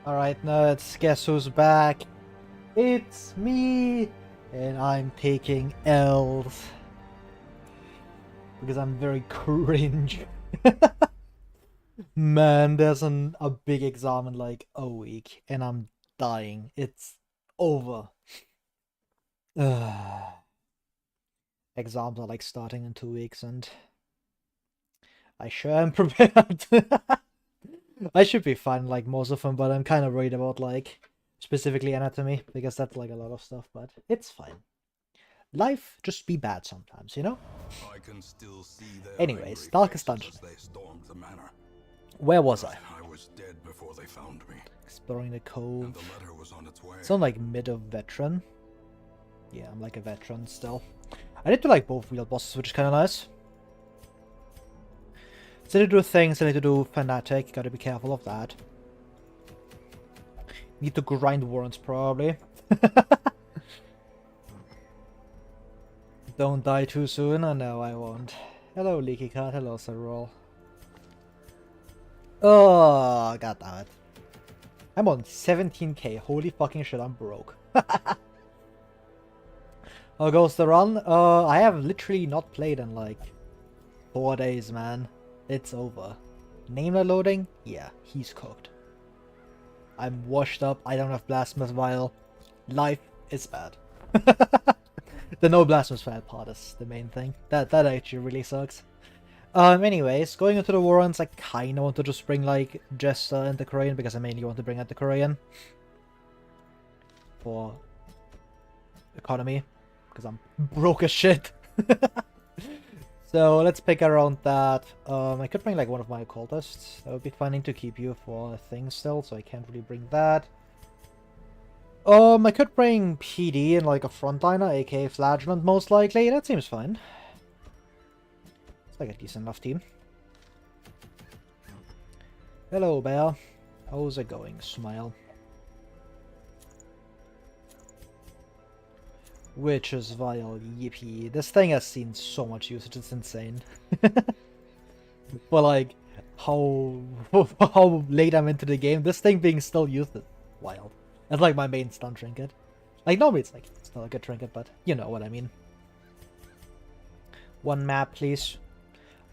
Alright, nerds, guess who's back? It's me! And I'm taking L's. Because I'm very cringe. Man, there's a big exam in like a week, and I'm dying. It's over. Exams are like starting in 2 weeks, and I sure am prepared. I should be fine, like most of them, but I'm kind of worried about like specifically anatomy because that's like a lot of stuff. But it's fine. Life just be bad sometimes, you know. I can still see their Anyways, Darkest Dungeon. as they stormed the manor. Where was I? I was dead before they found me. Exploring the And cove. the letter was on its way. Sound like mid of veteran. Yeah, I'm like a veteran still. I did do like both wheel bosses, which is kind of nice. So to do things, I need to do fanatic. Gotta be careful of that. Need to grind warrants probably. Don't die too soon. I know I won't. Hello, Leaky Cat. Hello, Sir Roll. Oh, god damn it. I'm on 17k. Holy fucking shit, I'm broke. How goes the run? I have literally not played in like 4 days, man. It's over. Namelet loading? Yeah, he's cooked. I'm washed up. I don't have Blasphemous Vial. Life is bad. The no Blasphemous Vial part is the main thing. That actually really sucks. Anyways, going into the warrants, I kinda want to just bring like Jester and the Korean because I mainly want to bring out the Korean for economy because I'm broke as shit. So let's pick around that. I could bring like one of my occultists. That would be fun to keep you for things still, so I can't really bring that. I could bring PD and like a frontliner, aka Flagellant most likely. That seems fine. It's like a decent enough team. Hello, Bear. How's it going? Smile. Witch's Vial, yippee. This thing has seen so much usage, it's insane. But like, how how late I'm into the game, this thing being still used is wild. It's like my main stun trinket. Like, normally it's like, it's not a good trinket, but you know what I mean. One map, please.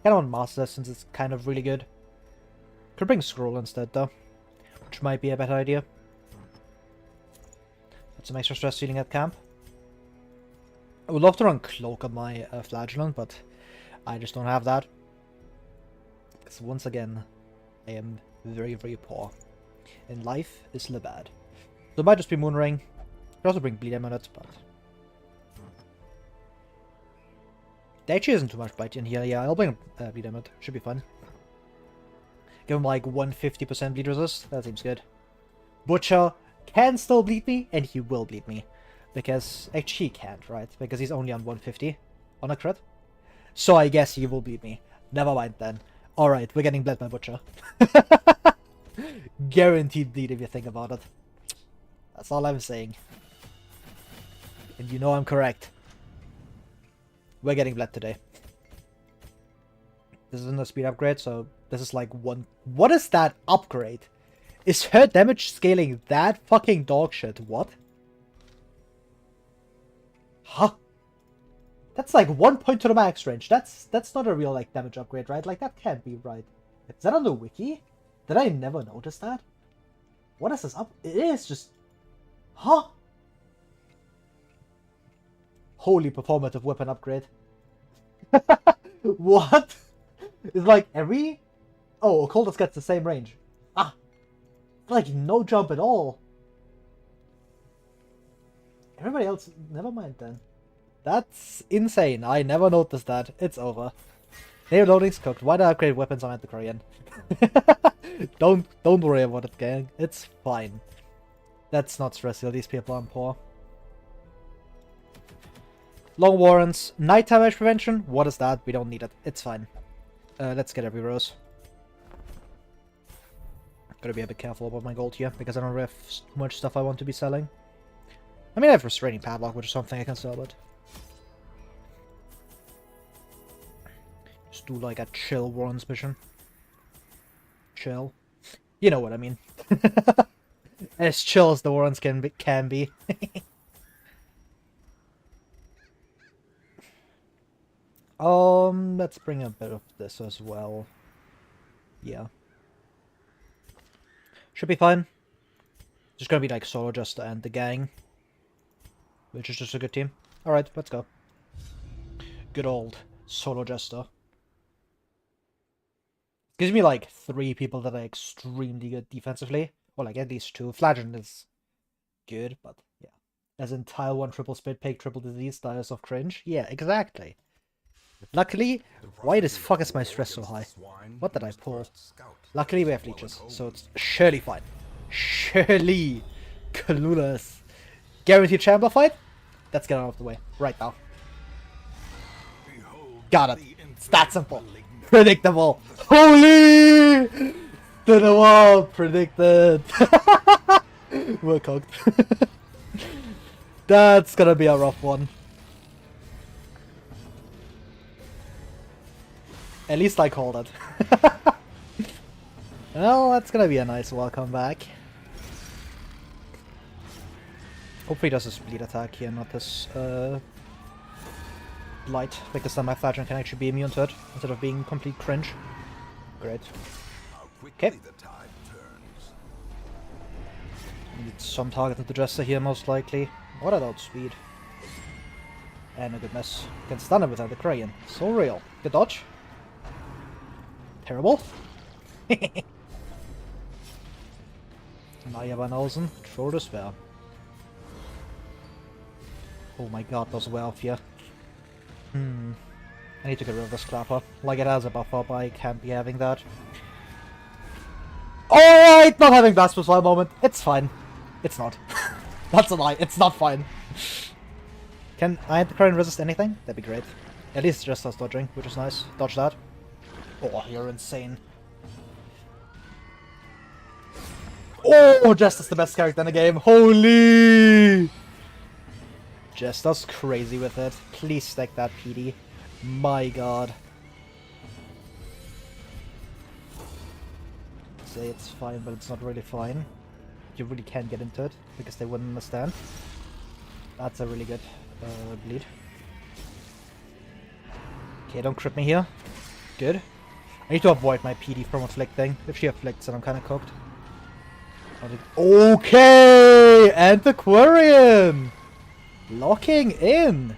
I don't want Master since it's kind of really good. Could bring Scroll instead, though. Which might be a better idea. Put some extra stress healing at camp. I would love to run Cloak on my Flagellant, but I just don't have that. Because once again, I am very, very poor. And life is le bad. So it might just be Moonring. Could also bring Bleed Amulet, but... There actually isn't too much bite in here. Yeah, I'll bring Bleed Amulet. Should be fun. Give him like 150% bleed resist. That seems good. Butcher can still bleed me, and he will bleed me. Because, actually he can't, right? Because he's only on 150 on a crit. So I guess he will bleed me. Never mind then. Alright, we're getting bled by Butcher. Guaranteed bleed if you think about it. That's all I'm saying. And you know I'm correct. We're getting bled today. This isn't a speed upgrade, so this is like one... What is that upgrade? Is her damage scaling that fucking dog shit? What? Huh? That's like 1 point to the max range. That's not a real like damage upgrade, right? Like that can't be right. Is that on the wiki? Did I never notice that? What is this up? It is just... Huh? Holy performative weapon upgrade. What? It's like every... Oh, Occultist gets the same range. Ah! Like no jump at all. Everybody else... Never mind then. That's insane. I never noticed that. It's over. Nail loading's cooked. Why do I upgrade weapons on the Korean? Don't worry about it, gang. It's fine. That's not stressful. These people are poor. Long warrants. Nighttime edge prevention. What is that? We don't need it. It's fine. Let's get every rose. Gotta be a bit careful about my gold here because I don't have too much stuff I want to be selling. I mean, I have restraining padlock, which is something I can sell, but just do like a chill warrants mission. Chill. You know what I mean. As chill as the Warrens can be. Let's bring a bit of this as well. Yeah. Should be fine. Just gonna be like Solo Jester and the gang. Which is just a good team. Alright, let's go. Good old Solo Jester. Gives me like 3 people that are extremely good defensively. Or like at least 2. Flagellant is good, but yeah. As in Tile 1 triple spit pig, triple disease, Dias of Cringe. Yeah, exactly. Luckily, why the fuck is my stress so high? What did I pull? Luckily we have leeches, so it's surely fine. Surely clueless. Guaranteed Chamber fight? Let's get out of the way. Right now. Got it. It's that simple. Predictable. Holy! To the wall. Predicted. We're cooked. That's gonna be a rough one. At least I called it. Well, that's gonna be a nice welcome back. Hopefully there's a split attack here, not this blight, because then my Flagellant can actually be immune to it, instead of being complete cringe. Great. Okay. Need some targeted Jester here, most likely. What about speed? And a good miss. Can stun it without the Crayon. So real. Good dodge. Terrible. Naya Banhausen. Trolldespair. Oh my god, those were off here. I need to get rid of this Clapper. Like, it has a buffer, but I can't be having that. Alright, not having Blast for a moment. It's fine. It's not. That's a lie. It's not fine. Can I current resist anything? That'd be great. At least just us dodging, which is nice. Dodge that. Oh, you're insane. Oh, Jester's the best character in the game. Holy! Jester's crazy with it. Please stack that PD. My god. Say it's fine, but it's not really fine. You really can't get into it, because they wouldn't understand. That's a really good bleed. Okay, don't crit me here. Good. I need to avoid my PD from afflicting. If she afflicts, then I'm kind of cooked. Okay! Antiquarian! Locking in!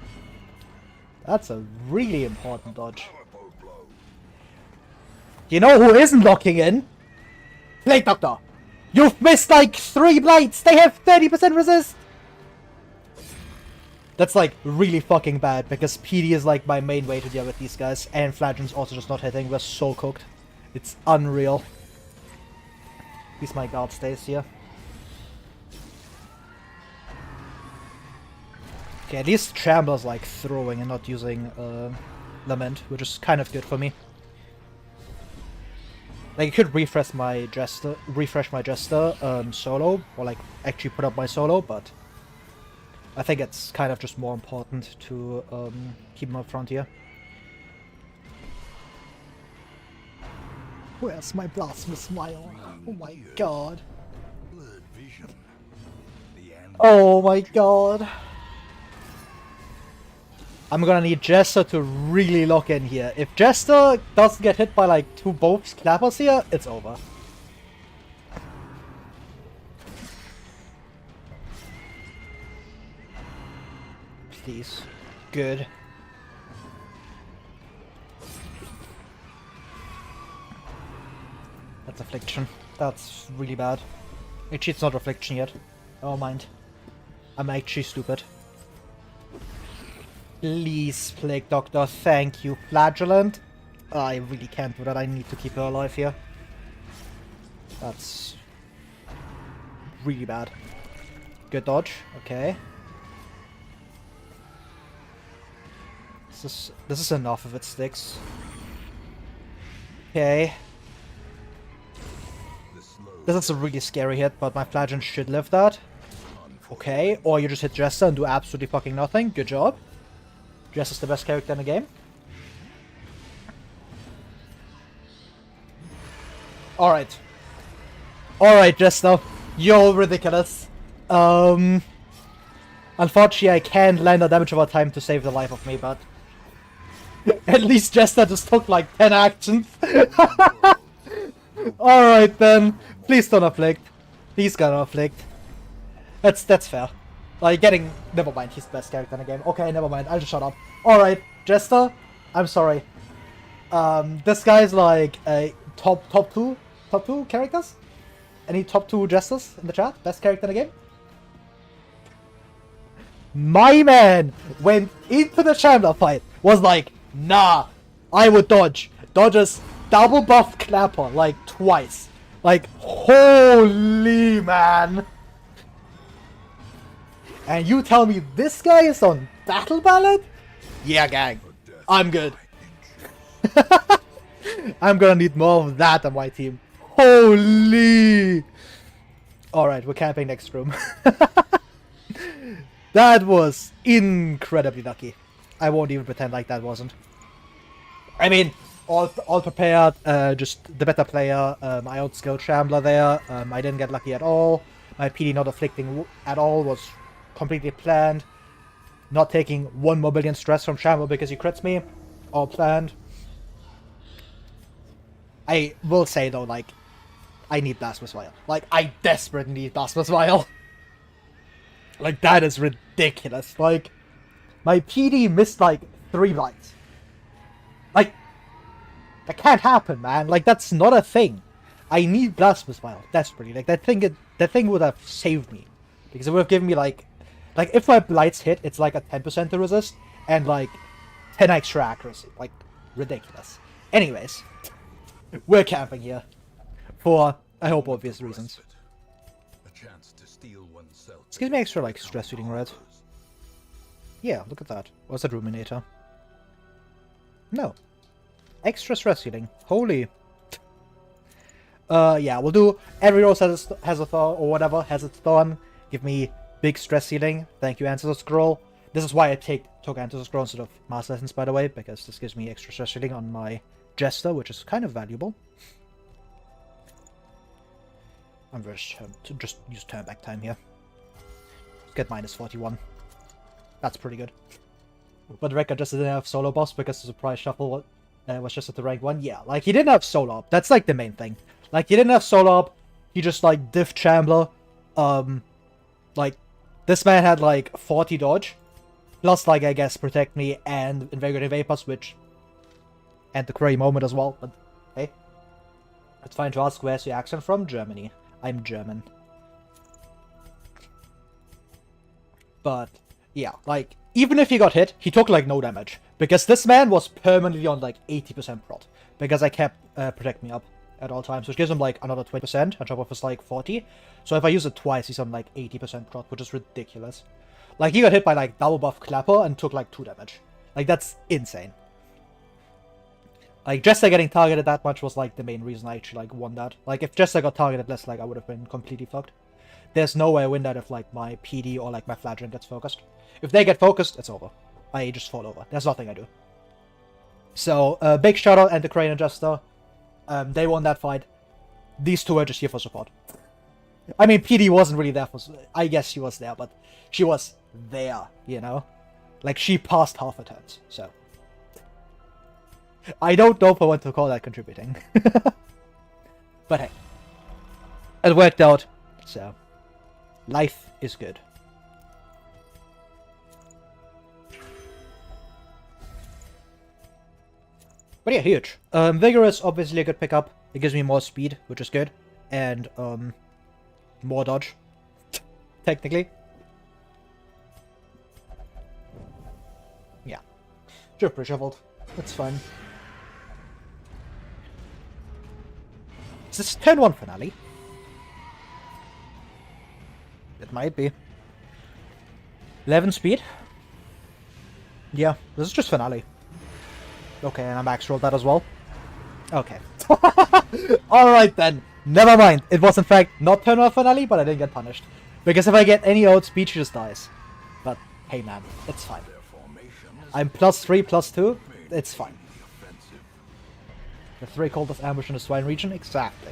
That's a really important dodge. You know who isn't locking in? Plague Doctor! You've missed like 3 blights! They have 30% resist! That's like really fucking bad, because PD is like my main way to deal with these guys, and Flagellant's also just not hitting. We're so cooked. It's unreal. At least my guard stays here. Okay, at least Chamber's like throwing and not using Lament, which is kind of good for me. Like, I could refresh my Jester solo, or like actually put up my solo, but I think it's kind of just more important to keep him up front here. Where's my blasphemous smile? Oh my god. Oh my god. I'm gonna need Jester to really lock in here. If Jester doesn't get hit by like 2 both clappers here, it's over. Please. Good. That's Affliction. That's really bad. Actually, it's not Affliction yet. Oh, mind. I'm actually stupid. Please, Plague Doctor, thank you. Flagellant. I really can't do that. I need to keep her alive here. That's really bad. Good dodge. Okay. This is enough if it sticks. Okay. This is a really scary hit, but my Flagellant should live that. Okay, or you just hit Jester and do absolutely fucking nothing. Good job. Jester's the best character in the game. Alright. Alright, Jester. You're ridiculous. Unfortunately, I can't land a damage over time to save the life of me, but at least Jester just took like 10 actions. Alright then. Please don't afflict. He's gonna afflict. That's fair. Like getting... Never mind, he's the best character in the game. Okay, never mind, I'll just shut up. Alright, Jester, I'm sorry. This guy's like a top two characters? Any top 2 Jesters in the chat? Best character in the game? My man went into the Chandler fight, was like, nah, I would dodge. Dodges double buff Clapper, like, twice. Like, holy man. And you tell me this guy is on Battle Ballad? Yeah, gang. I'm good. I'm gonna need more of that on my team. Holy! Alright, we're camping next room. That was incredibly lucky. I won't even pretend like that wasn't. I mean, all prepared, just the better player. I outskilled Shambler there. I didn't get lucky at all. My PD not afflicting at all was completely planned. Not taking 1 more billion stress from Shambler because he crits me. All planned. I will say though, like, I need Blasphemous Vial. Like, I desperately need Blasphemous Vial. Like, that is ridiculous. Like, my PD missed, like, 3 bites. Like, that can't happen, man. Like, that's not a thing. I need Blasphemous Vial desperately. Like, that thing would have saved me. Because it would have given me, like, if my blights hit, it's like a 10% to resist, and, like, 10 extra accuracy. Like, ridiculous. Anyways, we're camping here. For, I hope, obvious reasons. This gives me extra, like, stress reading red. Yeah, look at that. What's that Ruminator? No. Extra stress healing. Holy. Yeah, we'll do every rose has a thorn, or whatever, has its thorn. Give me big stress healing. Thank you, Ancestor Scroll. This is why I took Ancestor Scroll instead of Master Essence, by the way, because this gives me extra stress healing on my Jester, which is kind of valuable. I'm just use turn back time here. Get minus 41. That's pretty good. But the record just didn't have solo boss because the surprise shuffle was just at the rank 1. Yeah, like he didn't have solo up. That's like the main thing. Like he didn't have solo up. He just like diff Chambler. Like this man had like 40 dodge. Plus like I guess protect me and invigorating vapors, which and the query moment as well. But hey, it's fine to ask where's your accent from? Germany. I'm German. But yeah, like even if he got hit, he took like no damage because this man was permanently on like 80% prot because I kept protect me up at all times, which gives him like another 20% on top of his like 40. So if I use it twice, he's on like 80% prot, which is ridiculous. Like he got hit by like double buff Clapper and took like 2 damage. Like that's insane. Like Jester getting targeted that much was like the main reason I actually like won that. Like if Jester got targeted less, like I would have been completely fucked. There's no way I win that if like my PD or like my Flagellant gets focused. If they get focused, it's over. I just fall over. There's nothing I do. So big shout out and the Crane and Jester. They won that fight. These two are just here for support. I mean, PD wasn't really there for... I guess she was there, but she was there, you know? Like, she passed half her turns, so... I don't know if I want to call that contributing. But hey. It worked out, so... Life is good. But yeah, huge. Vigorous, obviously a good pickup. It gives me more speed, which is good. And, more dodge. Technically. Yeah. Should have pre-shuffled. That's fine. Is this turn 1 finale? It might be. 11 speed? Yeah, this is just finale. Okay, and I max rolled that as well. Okay. Alright then. Never mind. It was in fact not turn 1 finale, but I didn't get punished. Because if I get any outspeed, she just dies. But hey man, it's fine. I'm +3, +2. It's fine. The 3 coldest ambush in the Swine region? Exactly.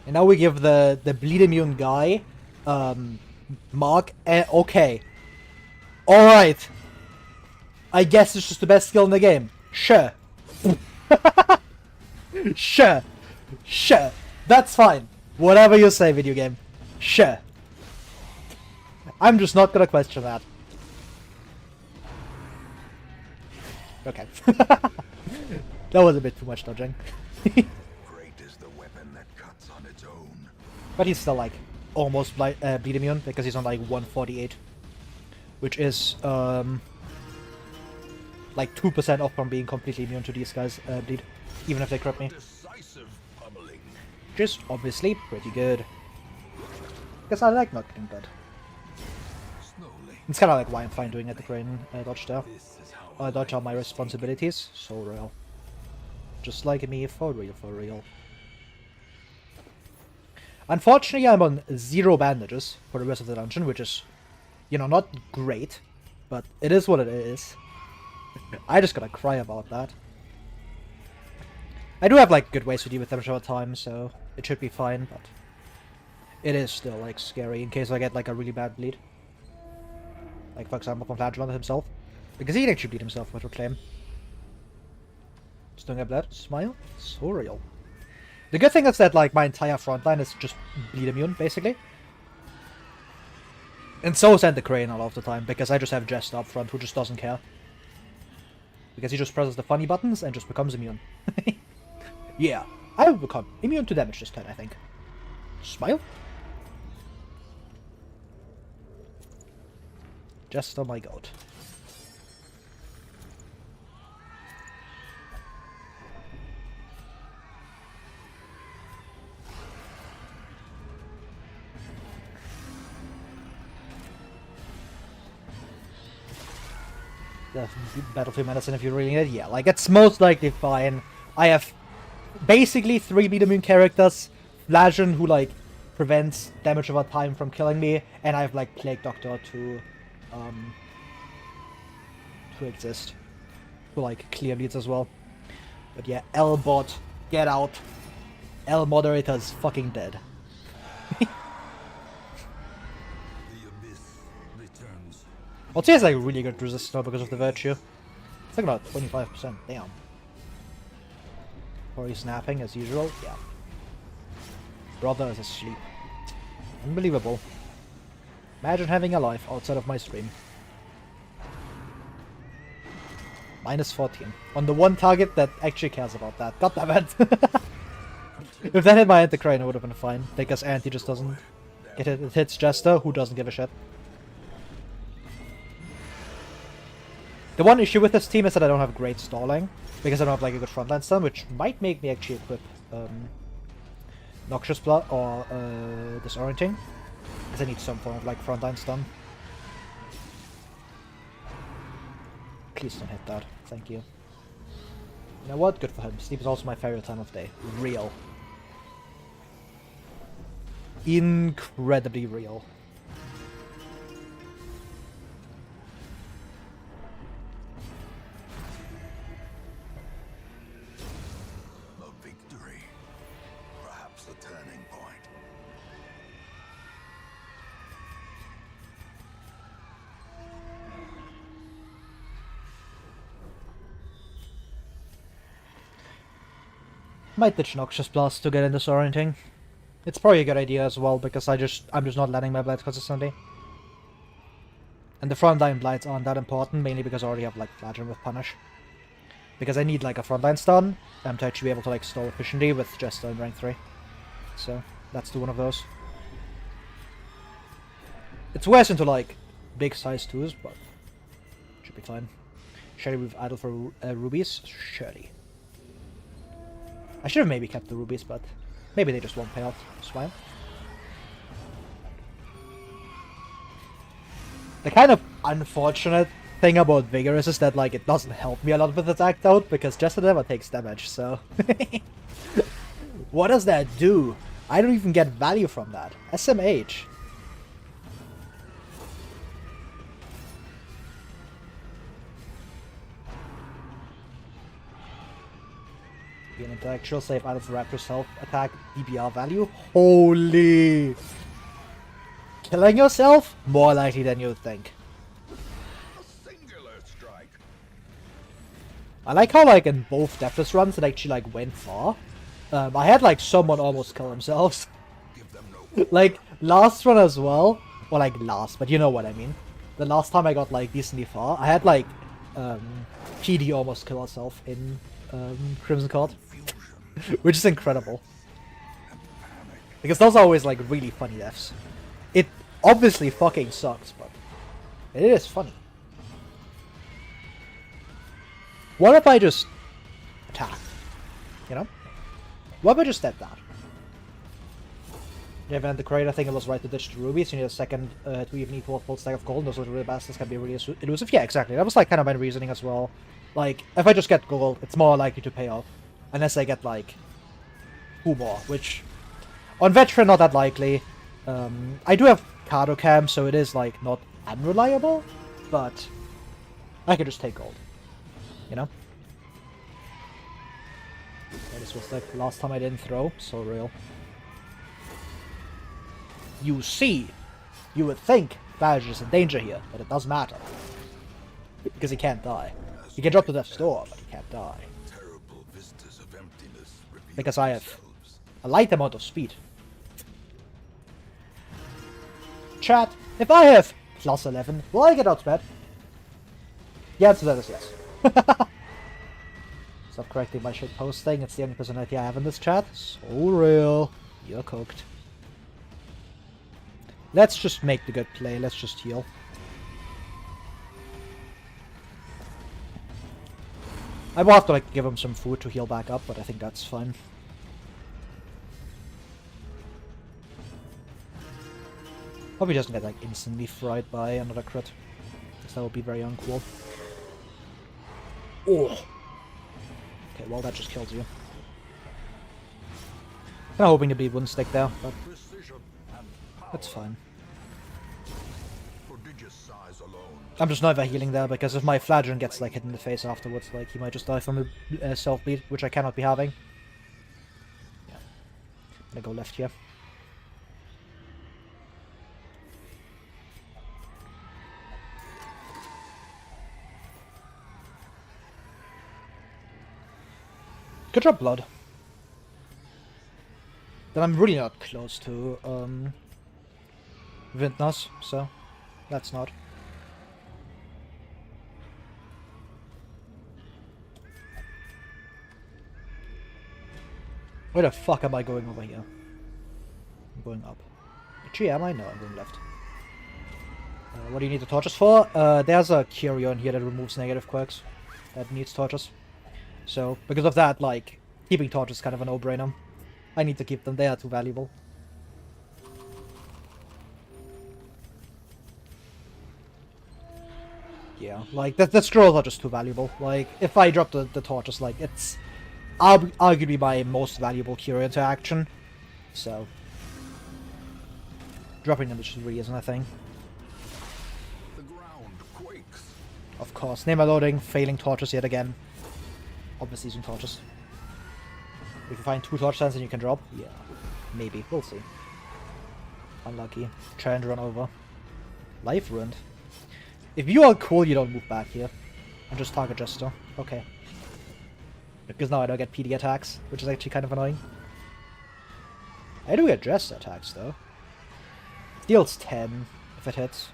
And now we give the bleed immune guy Mark. Okay. Alright. I guess it's just the best skill in the game. Sure. Sure. Sure. That's fine. Whatever you say, video game. Sure. I'm just not gonna question that. Okay. That was a bit too much dodging. Great is the weapon that cuts on its own. But he's still like almost bleed immune because he's on like 148. Which is like 2% off from being completely immune to these guys' bleed. Even if they crit me. Decisive pummeling. Which is obviously pretty good. Because I like not getting blood. Slowly. It's kind of like why I'm fine doing at the crane dodge there. This is how Dodge are my responsibilities. So real. Just like me, for real, for real. Unfortunately, I'm on 0 bandages for the rest of the dungeon, which is, you know, not great, but it is what it is. I just gotta cry about that. I do have, like, good ways to deal with damage over time, so it should be fine, but it is still, like, scary in case I get, like, a really bad bleed. Like, for example, from Flagellant himself. Because he can actually bleed himself with Reclaim. Just don't get blood. Smile. So real. The good thing is that, like, my entire front line is just bleed immune, basically. And so is the Crane a lot of the time, because I just have Jester up front who just doesn't care. Because he just presses the funny buttons and just becomes immune. Yeah, I will become immune to damage this turn, I think. Smile. Jester, my god. The Battlefield Medicine if you really need it. Yeah, like, it's most likely fine. I have basically 3 bleed immune characters. Flagellant, who, like, prevents damage over time from killing me, and I have, like, Plague Doctor to exist. Who, like, clear leads as well. But yeah, L-Bot, get out. L-Moderator is fucking dead. the abyss returns. I'll say it's like really good resist now because of the virtue. It's like about 25%, damn. Or he's snapping as usual, yeah. Brother is asleep. Unbelievable. Imagine having a life outside of my stream. Minus 14. On the one target that actually cares about that. God damn it! If that hit my Anti-Crane, it would have been fine. Because Anti just doesn't get it. It hits Jester, who doesn't give a shit. The one issue with this team is that I don't have great stalling. Because I don't have like a good frontline stun, which might make me actually equip Noxious Blood or Disorienting. Because I need some form of like frontline stun. Please don't hit that. Thank you. You know what? Good for him. Sleep is also my favorite time of day. Real. Incredibly real. A victory. Perhaps a turning point. Might ditch Noxious Blast to get in Disorienting. It's probably a good idea as well, because I'm just not letting my blights consistently. And the frontline blights aren't that important, mainly because I already have like Flagellant with Punish. Because I need like a frontline stun to actually be able to like stall efficiently with Jester in rank 3. So that's the one of those. It's worse into like big size 2s, but should be fine. Surely we've idle for rubies? Surely. I should have maybe kept the rubies, but maybe they just won't pay off. It's fine. The kind of unfortunate thing about Vigorous is that like it doesn't help me a lot with its act out, because Jester never takes damage, so... What does that do? I don't even get value from that. SMH. Being The actual save out of the Raptor's health attack DBR value. Holy! Killing yourself? More likely than you think. A singular strike. I like how, like, in both Deathless runs, it actually, like, went far. I had, like, someone almost kill themselves. Give them no. Like, last run as well. Well, like, last, but you know what I mean. The last time I got, like, decently far, I had, like, PD almost kill herself in Crimson Court. Which is incredible. Because those are always, like, really funny deaths. It obviously fucking sucks, but it is funny. What if I just attack? You know? What if I just did that? You have the crate, I think it was right to ditch the rubies. You need a second to even equal a full stack of gold. Those little really bastards can be really elusive. Yeah, exactly. That was like kind of my reasoning as well. Like, if I just get gold, it's more likely to pay off. Unless I get like 2 more, which on veteran not that likely. I do have Cardo Cam, so it is like not unreliable, but I could just take gold. You know? Yeah, this was like last time I didn't throw, so real. You see, you would think Badge is in danger here, but it doesn't matter. Because he can't die. He can drop to Death's Door, but he can't die. Terrible vistas of emptiness reveal Because I have themselves. a light amount of speed. Chat, if I have plus 11, will I get outsped? The answer to that is yes. Stop correcting my shit posting, it's the only personality I have in this chat. So real. You're cooked. Let's just make the good play, let's just heal. I will have to like give him some food to heal back up, but I think that's fine. Hope he doesn't get like instantly fried by another crit. Because that would be very uncool. Oh! Okay, well that just kills you. Kinda hoping to be one stick there, but Precision and power. that's fine. Prodigious size alone. I'm just never healing there, because if my Flagellant gets like hit in the face afterwards, like he might just die from a self-bleed, which I cannot be having. Yeah. I'm gonna go left here. Good job, Blood. Then I'm really not close to Vintners, so that's not. Where the fuck am I going over here? I'm going up. Actually, am I? No, I'm going left. What do you need the torches for? There's a curio in here that removes negative quirks. That needs torches. So, because of that, like, keeping torches is kind of a no-brainer. I need to keep them, they are too valuable. Yeah, like, the scrolls are just too valuable. Like, if I drop the torches, like, it's arguably my most valuable curio interaction. So, dropping them just really isn't a thing. The ground quakes. Of course, name loading, failing torches yet again. Obviously using torches. If you find 2 torch stands and you can drop, yeah, maybe, we'll see. Unlucky. Try and run over. Life ruined. If you are cool, you don't move back here. And just target Jester. Okay. Because now I don't get PD attacks, which is actually kind of annoying. I do get Jester attacks though. Deals 10 if it hits.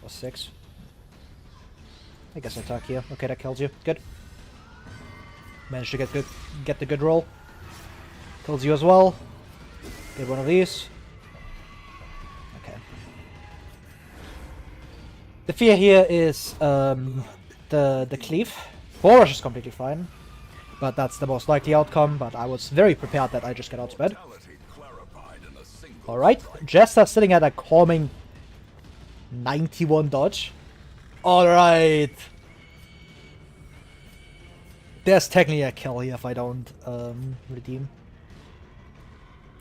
Or 6. I guess attack here. Okay, that kills you. Good. Managed to get the good roll. Kills you as well. Get one of these. Okay. The fear here is the cleave. Borush is completely fine. But that's the most likely outcome, but I was very prepared that I just get outsped. Alright, Jester sitting at a calming 91 dodge. Alright. There's technically a kill here if I don't redeem.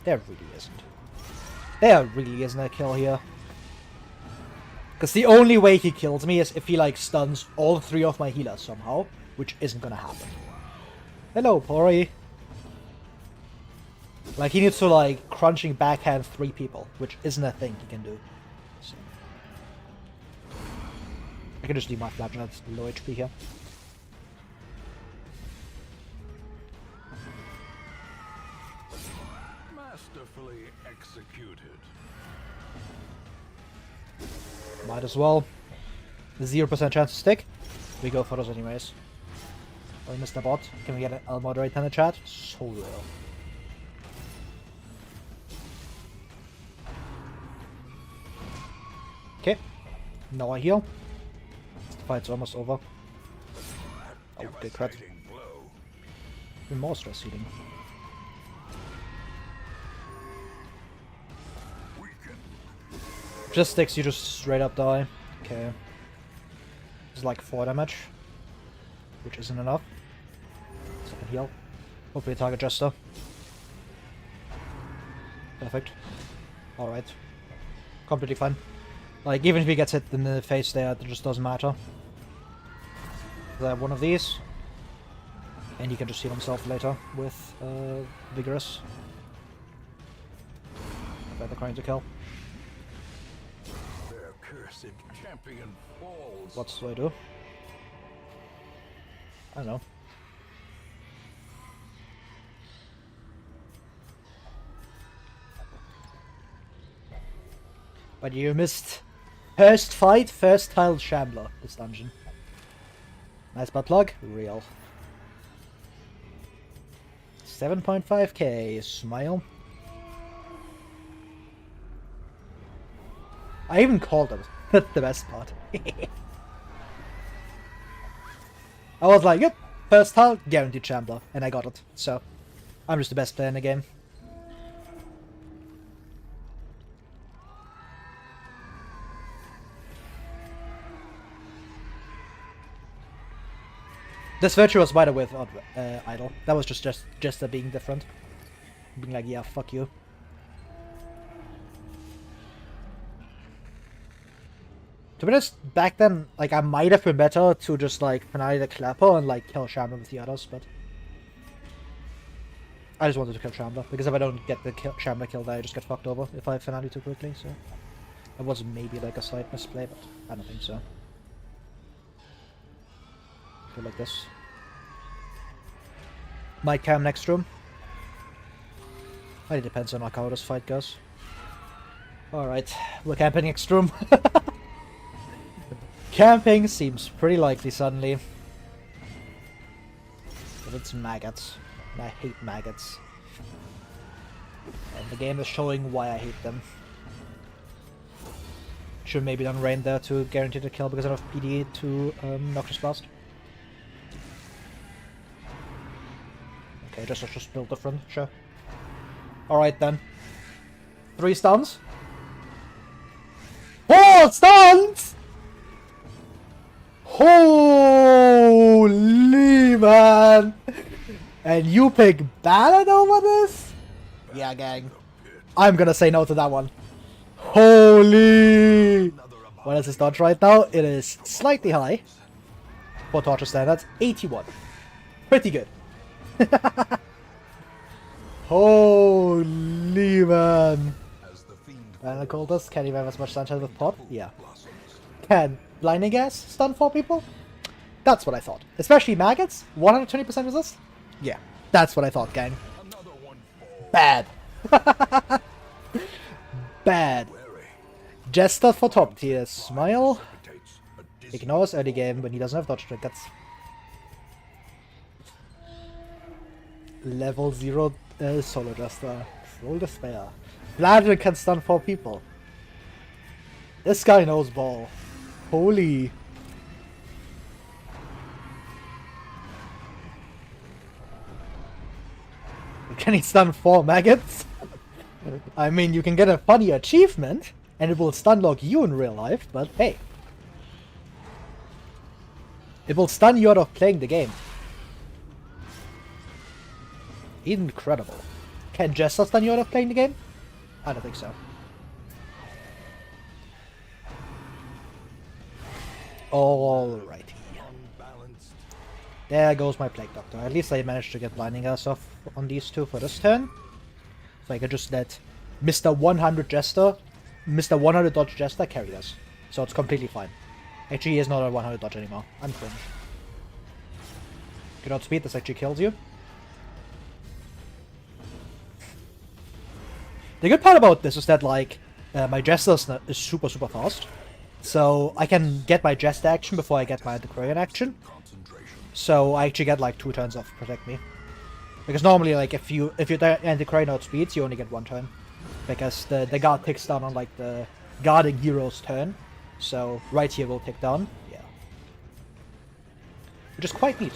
There really isn't. There really isn't a kill here. Because the only way he kills me is if he, like, stuns all 3 of my healers somehow, which isn't gonna happen. Hello, Pori. Like, he needs to, like, crunching backhand 3 people, which isn't a thing he can do. So. I can just leave my Flagellum at low HP here. Masterfully executed. Might as well. 0% chance to stick. We go for those anyways. Oh, we missed the bot. Can we get a moderate in the chat? So real. Okay. Now I heal. The fight's almost over. Oh, good crit. Even more stress eating. Just sticks, you just straight up die. Okay. It's like 4 damage. Which isn't enough. Second heal. Hopefully target Jester. Perfect. Alright. Completely fine. Like, even if he gets hit in the face there, it just doesn't matter. I have one of these. And he can just heal himself later with Vigorous. Better trying to kill. Their cursed champion falls. What do I do? I don't know. But you missed first fight, first tile Shambler, this dungeon. Nice butt plug, real. 7.5k, smile. I even called it. That's the best part. I was like, yep, first tile, guaranteed Shambler, and I got it. So, I'm just the best player in the game. This virtue was by the way with idle. That was just being different. Being like, yeah, fuck you. To be honest, back then, like, I might have been better to just, like, finale the Clapper and, like, kill Shambler with the others, but... I just wanted to kill Shambler, because if I don't get the Shambler kill there, I just get fucked over if I finale too quickly, so... It was maybe, like, a slight misplay, but I don't think so. Go like this. Might cam next room. It depends on, like, how this fight goes. Alright, we're camping next room. Camping seems pretty likely suddenly. But it's maggots. And I hate maggots. And the game is showing why I hate them. Should maybe done rain there to guarantee the kill because I don't have PD to Noxious Blast. Okay, just build different, sure. Alright then. 3 stuns. 4 stuns! Holy man! And you pick Ballad over this? Yeah, gang. I'm gonna say no to that one. Holy! What is his dodge right now? It is slightly high. For Torchless standards, 81. Pretty good. Holy man! And I call this, can you have as much sunshine with pot? Yeah. Can blinding gas stun 4 people? That's what I thought. Especially maggots? 120% resist? Yeah, that's what I thought, gang. Bad. Bad. Jester for top tier. Smile. Ignores early game when he doesn't have dodge triggers. Level 0 solo Jester. Trolldespair. Vladimir can stun 4 people. This guy knows ball. Holy. Can he stun 4 maggots? I mean, you can get a funny achievement, and it will stun lock you in real life, but hey. It will stun you out of playing the game. Incredible. Can Jester stun you out of playing the game? I don't think so. Alrighty. Unbalanced. There goes my Plague Doctor. At least I managed to get Blinding Us off on these two for this turn. So I can just let Mr. 100 Jester, Mr. 100 Dodge Jester carry us. So it's completely fine. Actually, he is not a 100 Dodge anymore. I'm cringe. Good outspeed, this actually kills you. The good part about this is that, like, my Jester is super fast. So I can get my Jester action before I get my Antiquarian action. So I actually get like 2 turns of Protect Me. Because normally, like, if you Antiquarian outspeeds, you only get 1 turn. Because the guard ticks down on, like, the guarding hero's turn. So right here will tick down. Yeah. Which is quite neat.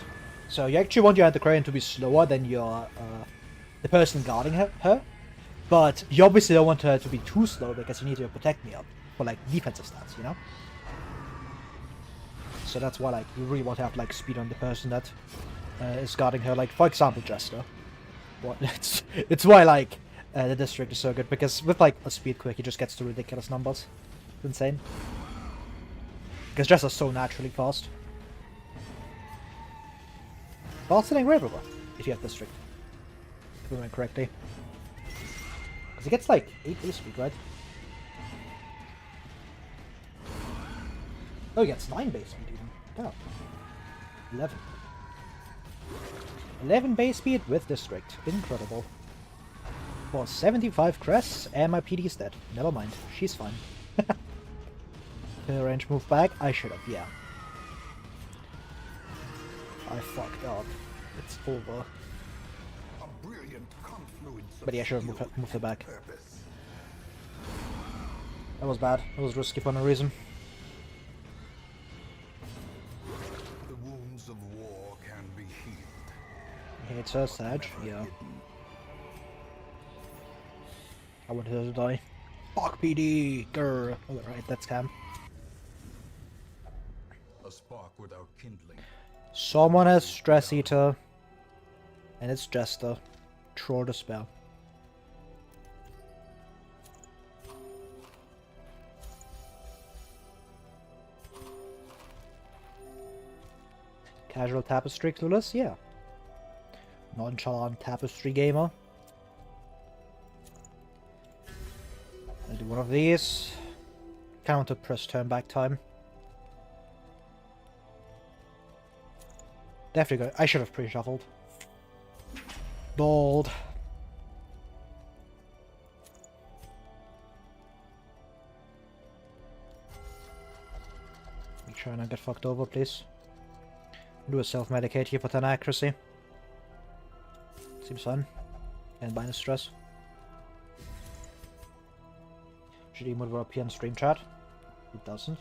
So you actually want your Antiquarian to be slower than your the person guarding her. But you obviously don't want her to be too slow because you need to protect me up for, like, defensive stats, you know? So that's why, like, you really want to have, like, speed on the person that is guarding her. Like, for example, Jester. Well, it's why, like, the district is so good, because with, like, a speed quick, he just gets to ridiculous numbers. It's insane. Because Jester's so naturally fast. Faster than Grave Robber, if you have district. If I remember correctly. Because he gets, like, 8 base speed, right? Oh, he gets 9 base speed even. Oh. 11. 11 base speed with district. Incredible. For 75 crests, and my PD's dead. Never mind. She's fine. Range move back. I should have, yeah. I fucked up. It's over. A brilliant confluence of But yeah, I should have moved her back. purpose. That was bad. That was risky for no reason. The wounds of war can be healed. He hits her, Sag. Yeah. I wanted her to die. Fuck PD! Grr! Alright, that's Cam. A spark without kindling. Someone has Stress Eater. And it's Jester. Trolldespair. Casual Tapestry clueless? Yeah. Nonchalant Tapestry gamer. I'll do one of these. Counter press turn back time. Definitely go. I should have pre-shuffled. Bold. Make sure I don't get fucked over, please. Do a self-medicate here for 10 accuracy. Seems fun. And minus stress. Should he move up here in stream chat? It doesn't.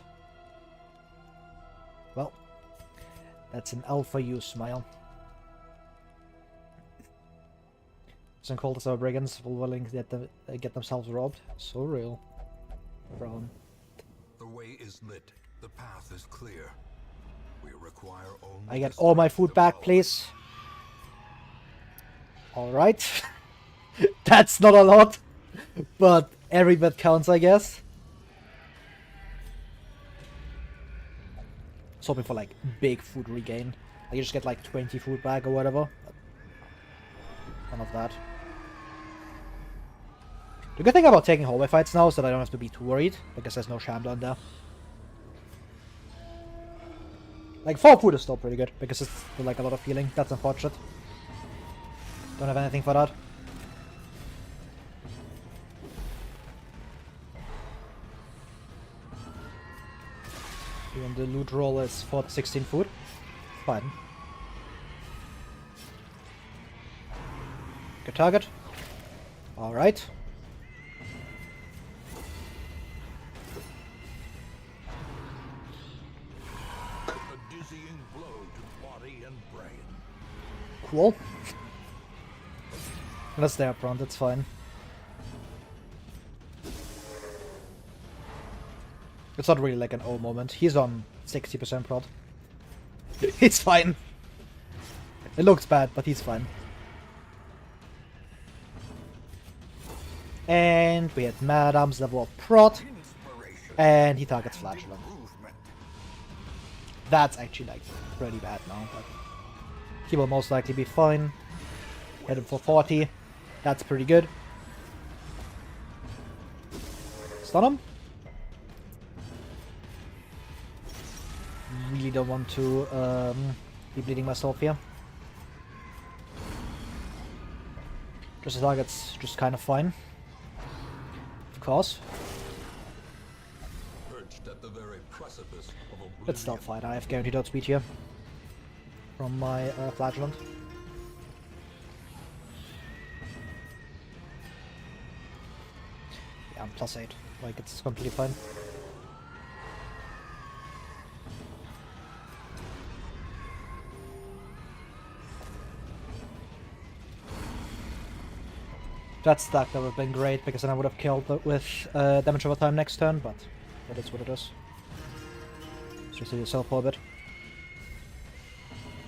Well, that's an L for you, Smile. Some cultists or brigands willing to get themselves robbed. So real. Brown. The way is lit. The path is clear. We require only I get all my food back, please. Alright. That's not a lot. But every bit counts, I guess. I was hoping for, like, big food regain. Like, you just get, like, 20 food back or whatever. But none of that. The good thing about taking hallway fights now is that I don't have to be too worried, because there's no Shambler in there. Like, 4 food is still pretty good, because it's, like, a lot of healing. That's unfortunate. Don't have anything for that. Even the loot roll is for 16 food. Fine. Good target. Alright. a dizzying blow to body and brain. Cool. Let's stay up front, that's fine. It's not really like an O moment. He's on 60% prod. It's fine. It looks bad, but he's fine. And we had Madam's level up prod. And he targets Flatulent. That's actually like pretty bad now, but he will most likely be fine. Hit him for 40. That's pretty good. Stun him. Really don't want to be bleeding myself here. Just the target's just kind of fine. Of course. Perched at the very precipice of oblivion. It's still fine. I have guaranteed outspeed here. From my flagellant. Yeah, I'm +8. Like, it's completely fine. That stack that would have been great, because then I would have killed it with damage over time next turn, but it is what it is. Just do yourself for a bit.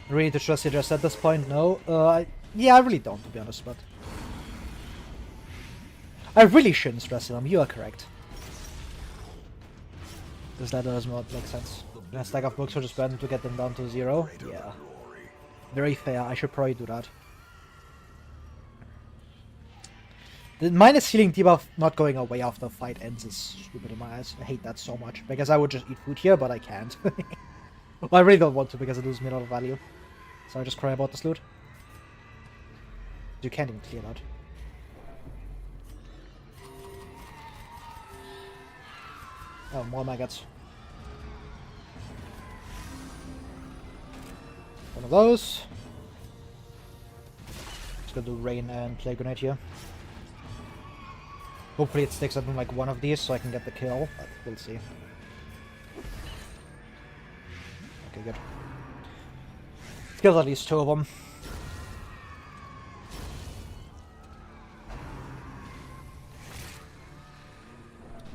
Really to trust you just at this point? No. Yeah, I really don't, to be honest, but... I really shouldn't stress him, you are correct. Because that does not make sense. And a stack of books will just burn to get them down to 0. Yeah. Very fair, I should probably do that. The minus healing debuff not going away after the fight ends is stupid in my eyes. I hate that so much, because I would just eat food here, but I can't. Well, I really don't want to, because it loses me a lot of value. So I just cry about this loot. You can't even clear that. Oh, more maggots. One of those. Just gonna do rain and play grenade here. Hopefully it sticks up in like one of these so I can get the kill, but we'll see. Okay, good. Kills at least 2 of them.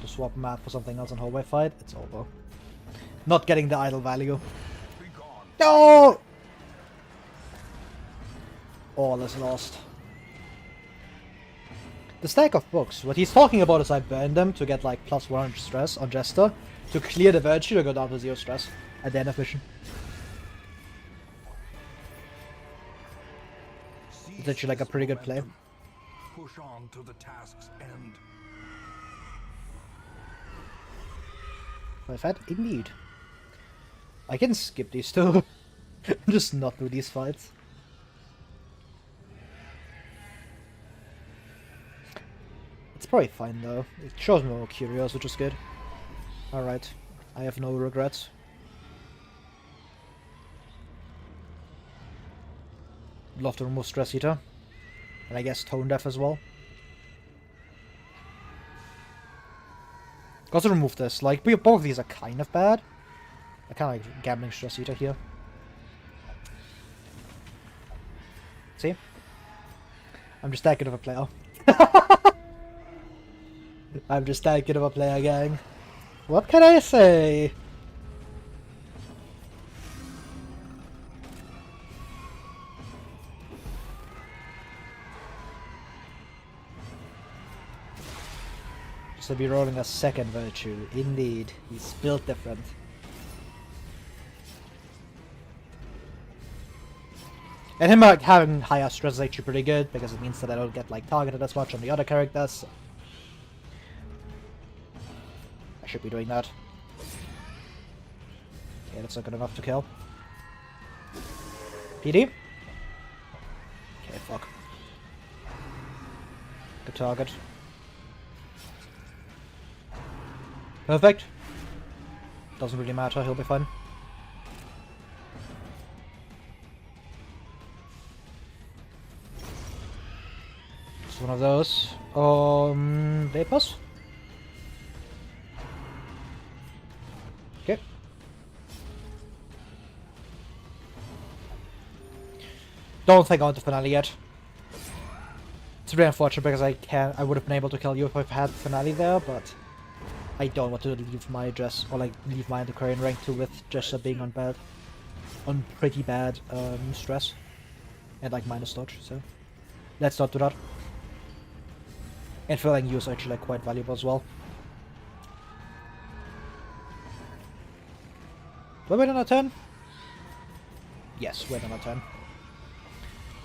Just swap map for something else in hallway fight, it's over. Not getting the idle value. No! All is lost. The stack of books, what he's talking about is I burned them to get like plus 100 stress on Jester, to clear the virtue to go down to 0 stress at the end of mission. It's actually like a pretty good play. Push on to the task's end. I've had indeed. I can skip these two. Just not do these fights. It's probably fine though. It shows me more curious, which is good. Alright. I have no regrets. Love to remove Stress Eater. And I guess Tone Deaf as well. Got to remove this. Like, both of these are kind of bad. I kind of like Gambling Stress Eater here. See? I'm just that good of a player. I'm just that good of a player, gang. What can I say? Just to be rolling a second virtue. Indeed, he's built different. And him having higher stress is actually pretty good, because it means that I don't get like targeted as much on the other characters. I should be doing that. Okay, that's not good enough to kill. PD? Okay, fuck. Good target. Perfect. Doesn't really matter, he'll be fine. Just one of those. Vapors? Okay. Don't think I want the finale yet. It's really unfortunate because I would have been able to kill you if I've had finale there, but I don't want to leave my address or like leave my Antiquarian rank 2 with just being on pretty bad stress and like minus dodge. So let's not do that. And filling you is actually like quite valuable as well. Do I wait on a turn? Yes, wait on a turn.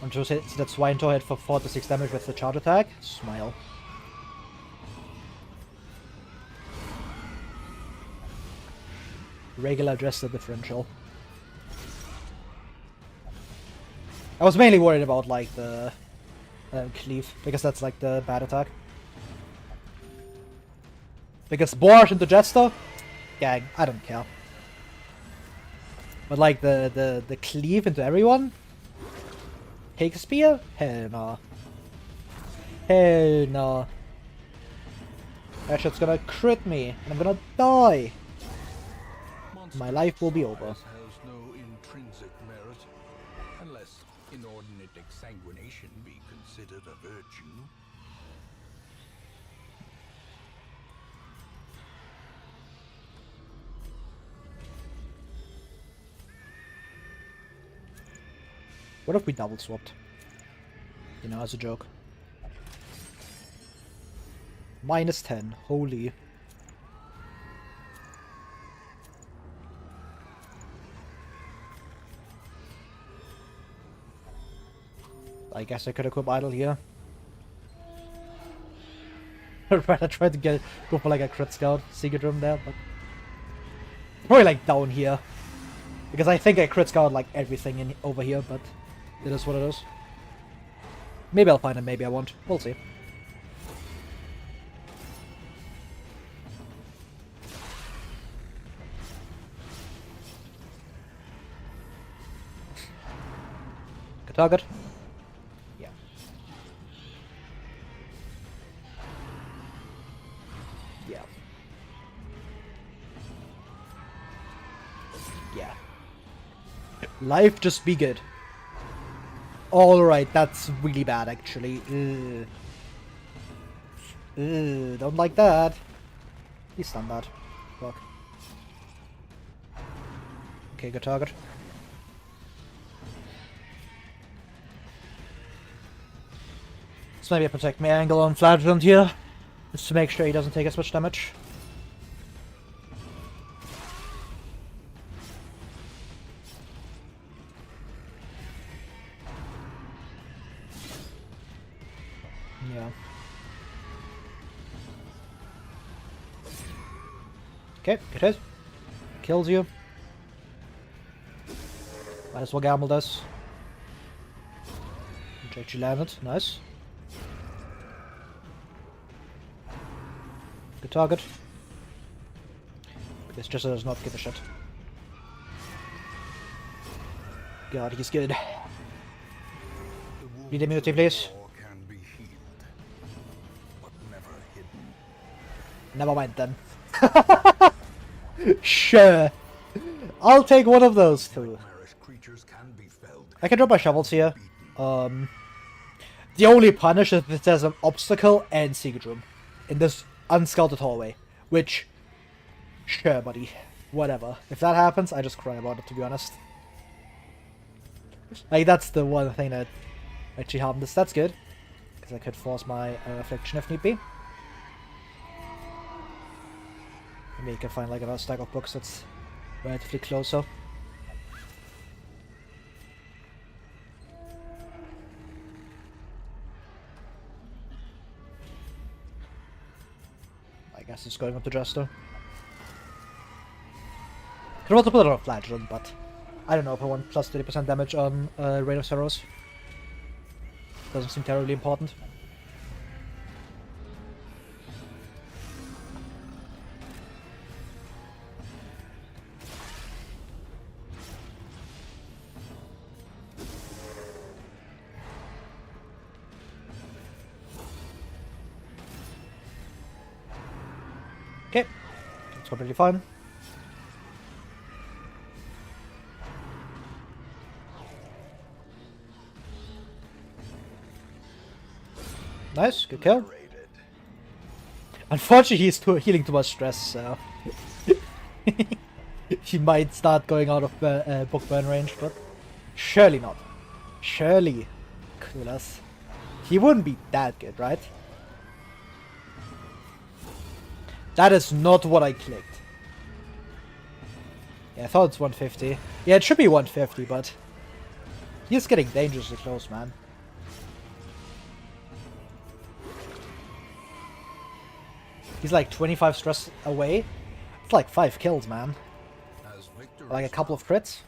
And to see that Swinetour hit for 4 to 6 damage with the charge attack. Smile. Regular Jester differential. I was mainly worried about like the cleave, because that's like the bad attack. Because Boar into Jester, gang, I don't care. But like the cleave into everyone? Take a spear? Hell no. Hell no. That shit's gonna crit me, and I'm gonna die. My life will be over. Has no intrinsic merit, unless inordinate exsanguination be considered a virtue. What if we double swapped? You know, as a joke. -10. Holy. I guess I could equip Idol here. I'd rather try to go for like a crit scout, secret room there, but probably like down here. Because I think I crit scout like everything in over here, but it is what it is. Maybe I'll find it, maybe I won't. We'll see. Good target. Yeah. Yeah. Yeah. Life just be good. Alright, that's really bad actually. Don't like that. He's done that. Fuck. Okay, good target. This might be a protect me angle on Flagellant here, just to make sure he doesn't take as much damage. Yeah. Okay, good hit. Kills you. Might as well gamble this. Actually landed. Nice. Good target. This just does not give a shit. God, he's good. Need immunity, please. Never mind then. Sure. I'll take one of those two. I can drop my shovels here. The only punish is if there's an obstacle and secret room in this unscouted hallway. Which, sure, buddy. Whatever. If that happens, I just cry about it, to be honest. Like, that's the one thing that actually harmed this. That's good. Because I could force my affliction if need be. Maybe you can find like another stack of books that's relatively closer. I guess it's going up to Jester. Could also put it on Flagellant, but I don't know if I want plus 30% damage on Rain of Sorrows. Doesn't seem terribly important. Okay, that's completely fine. Nice, good kill. Unfortunately, he's healing too much stress, so he might start going out of book burn range, but surely not. Surely, Kulas. He wouldn't be that good, right? That is not what I clicked. Yeah, I thought it's 150. Yeah, it should be 150, but he's getting dangerously close, man. He's like 25 stress away. It's like 5 kills, man. As victory Like a couple of crits.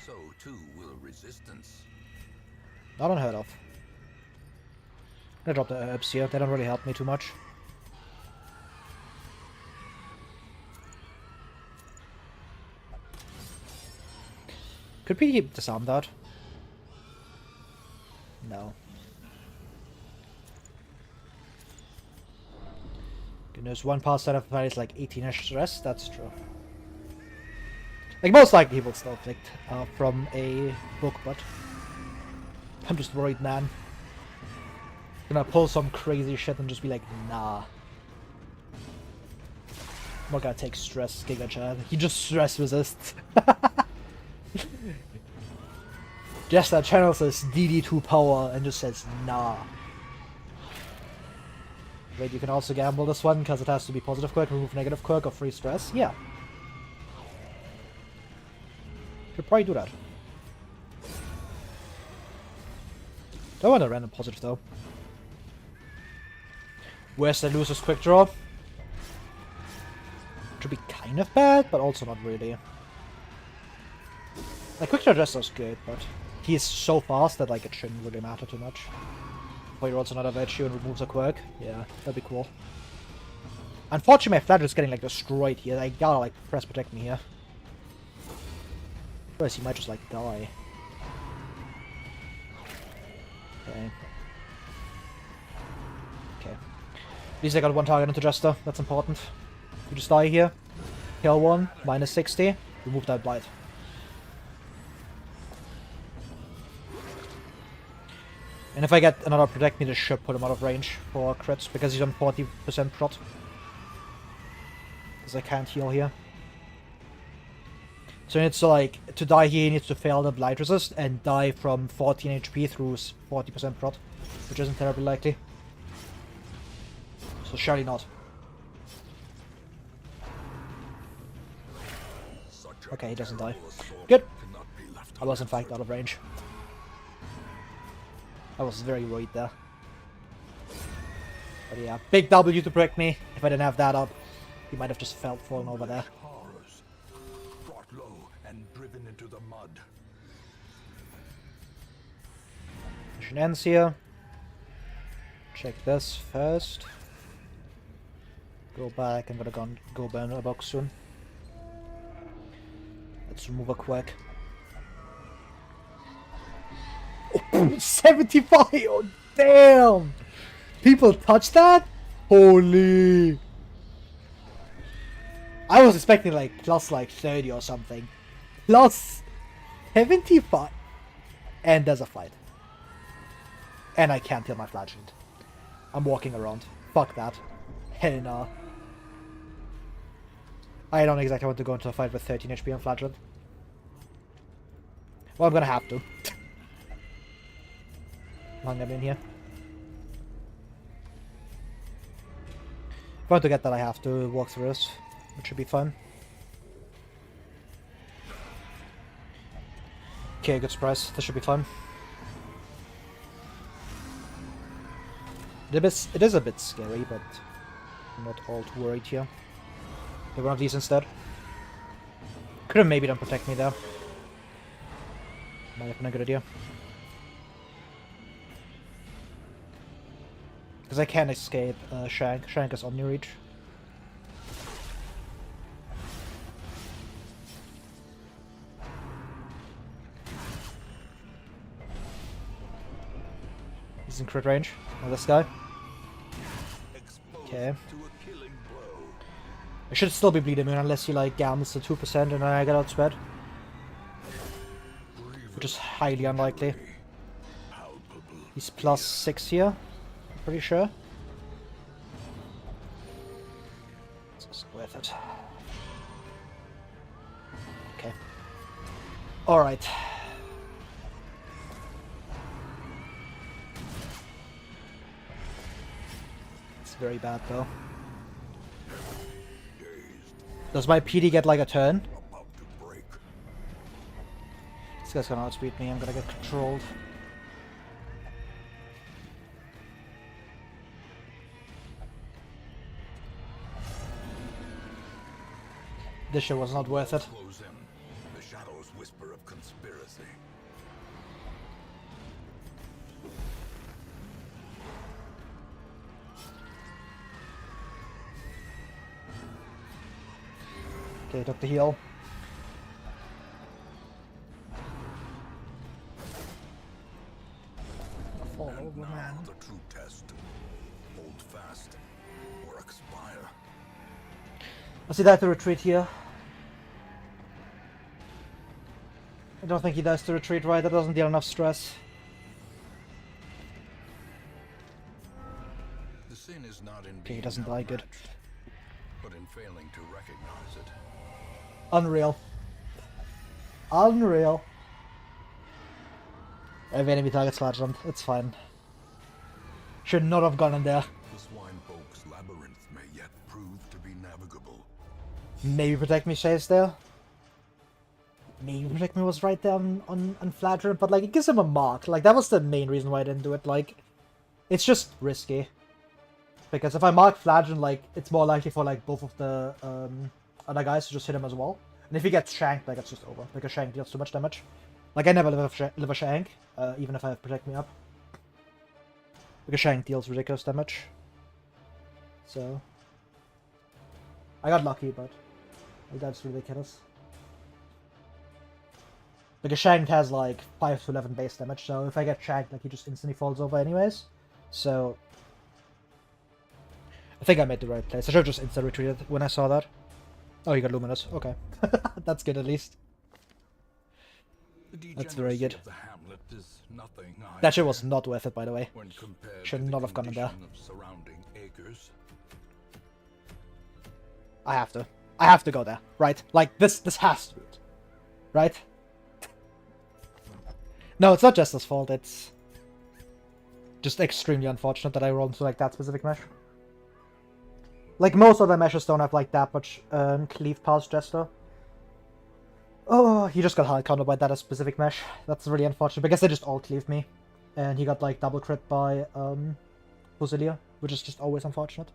so too will resistance. Not unheard of. I'm gonna drop the herbs here. They don't really help me too much. Could we keep disarmed that? No. Goodness, one pass out of the is like 18ish stress. That's true. Like, most likely he will still afflict from a book, but I'm just worried, man. Gonna pull some crazy shit and just be like, nah. I'm not gonna take stress, Giga Chad. He just stress resists. Just that channel says DD2 power and just says nah. Wait, you can also gamble this one because it has to be positive quirk, remove negative quirk, or free stress. Yeah. Should probably do that. Don't want a random positive though. Where's the loser's quick draw? Should be kind of bad, but also not really. Like, quick draw just is good, but he is so fast that like it shouldn't really matter too much. If he rolls another virtue and removes a quirk, yeah, that'd be cool. Unfortunately, my flash is getting like destroyed here. I gotta like press protect me here. Otherwise, he might just like die. Okay. Okay. At least I got one target into Jester. That's important. You just die here. Kill one. Minus 60. Remove that blight. And if I get another protect me, this should put him out of range for crits because he's on 40% prot. Because I can't heal here. So he needs to like, to die here he needs to fail the blight resist and die from 14 HP through 40% prot. Which isn't terribly likely. So surely not. Okay, he doesn't die. Good! I was in fact out of range. I was very worried there. But yeah, big W to break me. If I didn't have that up, he might have just fallen over there. Horrors, brought low and driven into the mud. Mission ends here. Check this first. Go back. I'm gonna go burn a box soon. Let's remove a quack. Oh, 75! Oh, damn! People touch that? Holy! I was expecting like plus like 30 or something. Plus 75! And there's a fight. And I can't heal my flagellant. I'm walking around. Fuck that. Hell no. I don't exactly want to go into a fight with 13 HP on flagellant. Well, I'm gonna have to. Long I'm in here. If I want to get that, I have to walk through this, which should be fun. Okay, good surprise. This should be fun. It is a bit scary, but I'm not all too worried here. Get one of these instead. Could have maybe done protect me there. Might have been a good idea. Because I can't escape Shank. Shank is Omni-Reach. He's in crit range. Oh, this guy. Okay. I should still be bleed immune unless he like gambles to 2% and then I get outsped. Which is highly unlikely. He's plus 6 here. Pretty sure. It's worth it. Okay. Alright. It's very bad though. Does my PD get like a turn? This guy's gonna outspeed me, I'm gonna get controlled. This shit was not worth it. Close in. The shadows whisper of conspiracy. Okay, took the heal. Fall And over, now man. the true test. Hold fast or expire. I see that to retreat here. I don't think he does to retreat, right? That doesn't deal enough stress. The sin is not in Okay, he being doesn't die good. outmatched, but in failing to recognize it. Unreal. Unreal. Every enemy target's flattened. It's fine. Should not have gone in there. The swine folk's labyrinth may yet prove to be navigable. Maybe Protect Me stays there. Maybe Protect Me was right there on Flagrant, but like it gives him a mark. Like that was the main reason why I didn't do it. Like it's just risky. Because if I mark Flagrant, like it's more likely for like both of the other guys to just hit him as well. And if he gets shanked, like it's just over. Because Shank deals too much damage. Like I never live a Shank, even if I have Protect Me up. Because Shank deals ridiculous damage. So I got lucky, but like, that's ridiculous. Because Shank has like 5 to 11 base damage, so if I get shanked, like he just instantly falls over anyways. So I think I made the right place. I should have just instant retreated when I saw that. Oh, he got Luminous. Okay. That's good at least. That's very good. The hamlet is nothing That shit was not worth it, by the way. when compared Should to the not have gone in there. condition of surrounding acres. I have to. I have to go there, right? Like, this has to be it. Right? No, it's not just his fault, it's just extremely unfortunate that I rolled into, like, that specific mesh. Like, most other meshes don't have, like, that much cleave past Jester. Oh, he just got hard countered by that specific mesh. That's really unfortunate, because they just all cleaved me. And he got, like, double crit by Fusilia, which is just always unfortunate.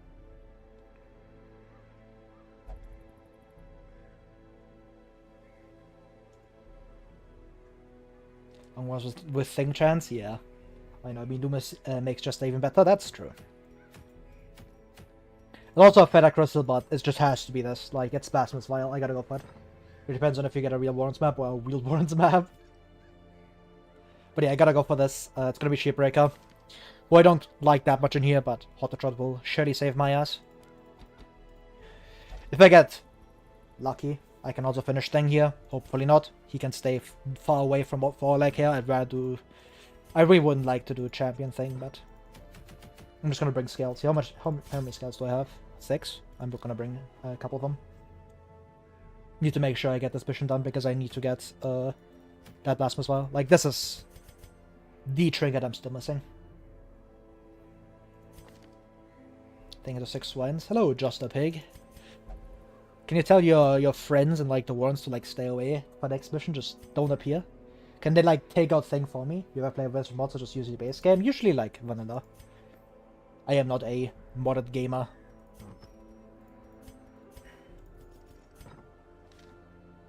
And was with Thing Chance? Yeah. I know, I mean, Doom makes just even better, that's true. And also a Feather Crystal, but it just has to be this. Like, it's Blasphemous Vial, I gotta go for it. It depends on if you get a real Warrens map or a real Warrens map. But yeah, I gotta go for this. It's gonna be Shipbreaker. Who I don't like that much in here, but Hottertrot will surely save my ass. If I get lucky, I can also finish Thing here. Hopefully not. He can stay far away from Forlag here. I'd rather do... I really wouldn't like to do a champion thing, but... I'm just gonna bring scales. How many scales do I have? 6? I'm gonna bring a couple of them. Need to make sure I get this mission done because I need to get that Blasphemous Vial. Like, this is the trinket I'm still missing. I think it's 6 swines. Hello, Just a Pig. Can you tell your friends and like the Warrens to like stay away for the next mission? Just don't appear. Can they like take out Thing for me? You ever play with mods or just use the base game? Usually like vanilla. I am not a modded gamer.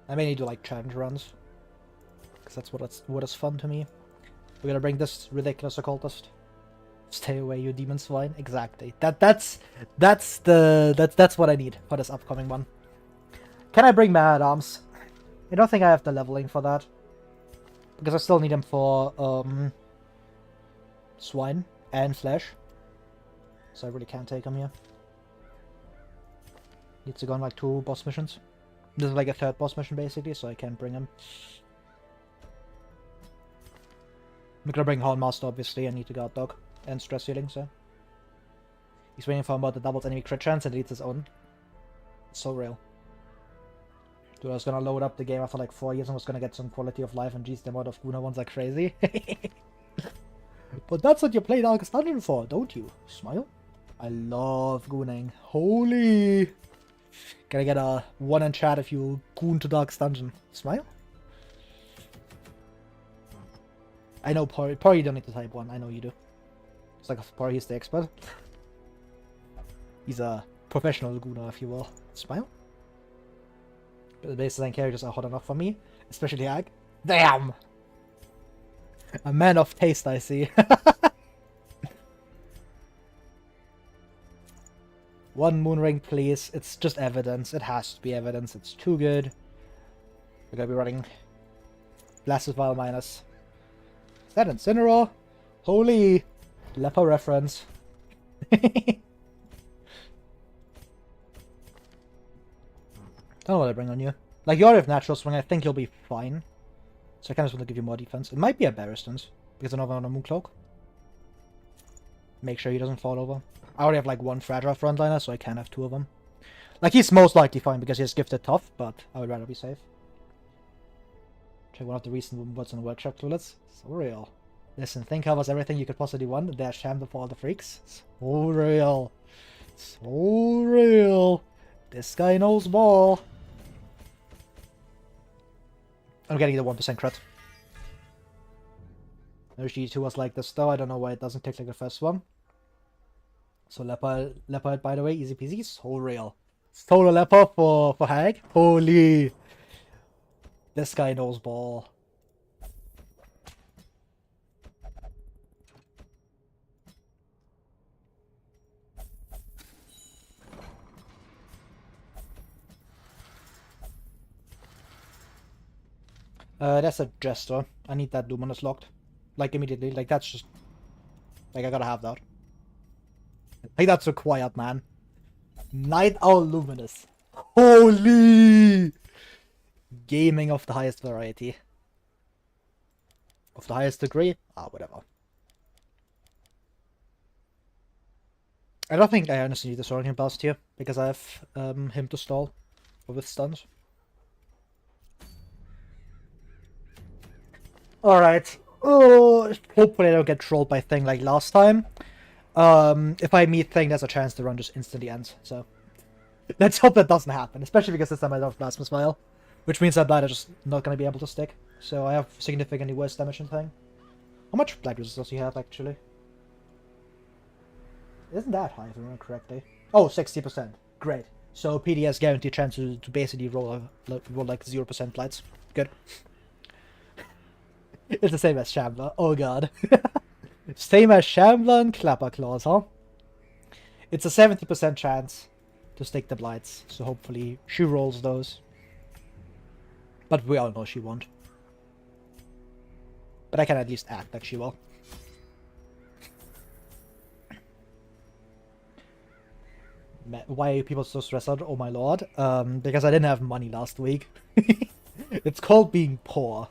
I may need to like challenge runs. Because that's what is fun to me. We're gonna bring this ridiculous occultist. Stay away, you demon swine. Exactly. That's what I need for this upcoming one. Can I bring Man at Arms? I don't think I have the leveling for that. Because I still need him for Swine and Flesh. So I really can't take him here. Needs to go on like 2 boss missions. This is like a 3rd boss mission basically, so I can't bring him. I'm gonna bring Hornmaster obviously, I need to guard dog and stress healing, so. He's waiting for about the doubles enemy crit chance and leads his own. It's so real. Dude, I was gonna load up the game after like 4 years and was gonna get some quality of life, and geez, the amount of Guna ones are crazy. But that's what you play Darkest Dungeon for, don't you? Smile? I love gooning. Holy! Can I get a 1 in chat if you goon to Darkest Dungeon? Smile? I know Pori you don't need to type 1, I know you do. It's like Pori, he's the expert. He's a professional Guna, if you will. Smile? But the bases and characters are hot enough for me, especially Hag. Damn! A man of taste, I see. 1 moon ring, please. It's just evidence. It has to be evidence. It's too good. We're gonna be running Blasted Vile Minus. Is that Incineroar? Holy! Leper reference. Don't know what I bring on you. Like, you already have Natural Swing. I think you'll be fine. So I kind of just want to give you more defense. It might be a Barristance, because I know I'm on a Mooncloak. Make sure he doesn't fall over. I already have like 1 Fragile frontliner, so I can have 2 of them. Like, he's most likely fine because he has Gifted Tough, but I would rather be safe. Check one of the recent words on the workshop toolets. So real. Listen, think covers everything you could possibly want. Dash Sham for all the freaks. So real. So real. This guy knows ball. I'm getting the 1% crit. No G2 was like this though. I don't know why it doesn't tick like the first one. So Leopard, by the way, easy peasy. So real. Solar Leopard for Hag. Holy. This guy knows ball. That's a Jester. I need that Luminous locked. Like, immediately. Like, that's just... Like, I gotta have that. Like, that's required, man. Night Owl Luminous. Holy! Gaming of the highest variety. Of the highest degree? Ah, whatever. I don't think I honestly need the Soaring Blast here, because I have him to stall with stuns. Alright. Oh, hopefully I don't get trolled by Thing like last time. If I meet Thing, there's a chance the run just instantly ends, so... Let's hope that doesn't happen, especially because this time I don't have Plasma Smile. Which means that Blight is just not going to be able to stick. So I have significantly worse damage than Thing. How much Blight resistance does he have, actually? Isn't that high, if I remember correctly? Oh, 60%. Great. So PD has guaranteed chance to basically roll like 0% Blights. Good. It's the same as Shambler. Oh god. Same as Shambler and Clapper Claws, huh? It's a 70% chance to stick the Blights, so hopefully she rolls those. But we all know she won't. But I can at least act like she will. Why are people so stressed out? Oh my lord. Because I didn't have money last week. It's called being poor.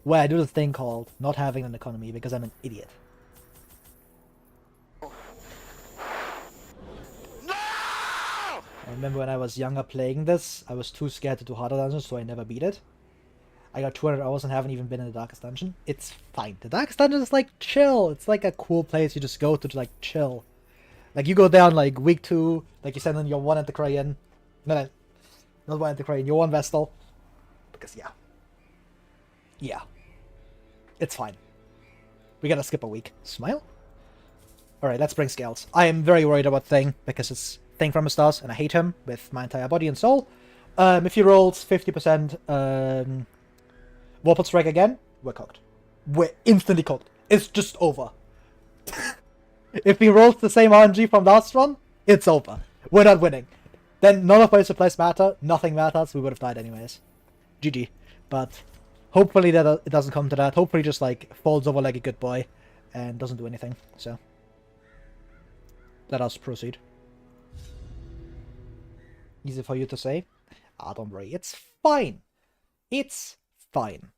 Where I do this thing called not having an economy because I'm an idiot. No! I remember when I was younger playing this, I was too scared to do harder dungeons, so I never beat it. I got 200 hours and haven't even been in the Darkest Dungeon. It's fine. The Darkest Dungeon is like chill. It's like a cool place you just go to like chill. Like you go down like week 2, like you send in your 1 Antiquarian. No, not 1 Antiquarian, your 1 Vestal. Because yeah. Yeah. It's fine. We gotta skip a week. Smile? Alright, let's bring Scales. I am very worried about Thing, because it's Thing from the stars, and I hate him with my entire body and soul. If he rolls 50% Warped Strike again, we're cooked. We're instantly cooked. It's just over. If he rolls the same RNG from last run, it's over. We're not winning. Then none of my supplies matter, nothing matters, we would have died anyways. GG. But hopefully that it doesn't come to that. Hopefully just like falls over like a good boy and doesn't do anything. So let us proceed. Easy for you to say. Ah, don't worry. It's fine. It's fine.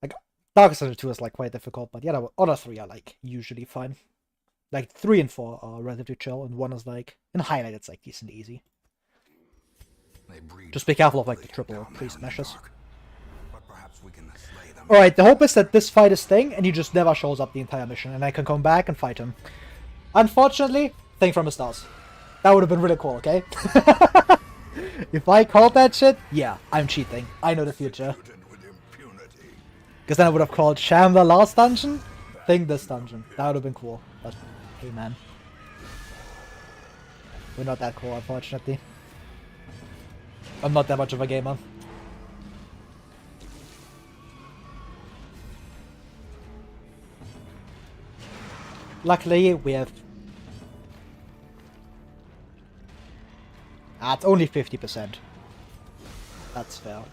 Like Darkest Dungeon 2 is like quite difficult, but yeah, the other 3 are like usually fine. Like 3 and 4 are relatively chill, and 1 is like in highlight it's like decently easy. Just be careful of like the triple priest meshes. Alright, the hope is that this fight is Thing, and he just never shows up the entire mission, and I can come back and fight him. Unfortunately, Thing from the stars. That would have been really cool, okay? If I called that shit, yeah, I'm cheating. I know the future. Because then I would have called Sham the last dungeon, Thing this dungeon. That would have been cool. But hey man. We're not that cool, unfortunately. I'm not that much of a gamer. Luckily, we have... Ah, it's only 50%. That's fair.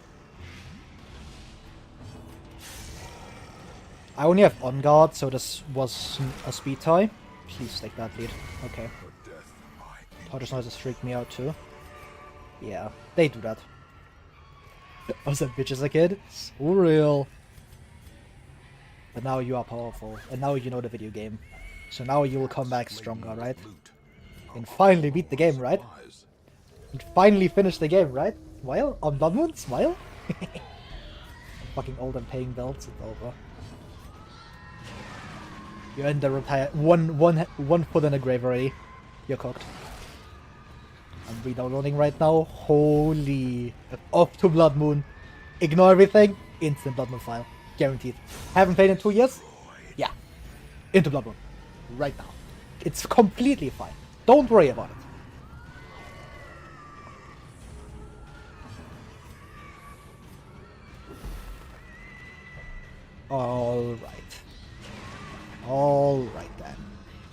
I only have on guard, so this was a speed tie. Please take that lead. Okay. Torchless noises freaked me out too. Yeah, they do that. I was a bitch as a kid. So real. But now you are powerful, and now you know the video game. So now you will come back stronger, right? And finally beat the game, right? And finally finish the game, right? Smile? On Blood Moon? Smile? I'm fucking old and paying belts, it's over. You're in the retire. One foot in the grave already. You're cooked. I'm re-downloading right now. Holy. Off to Blood Moon. Ignore everything. Instant Blood Moon file. Guaranteed. Haven't played in 2 years? Yeah. Into Blood Moon. Right now. It's completely fine. Don't worry about it. Alright. Alright then.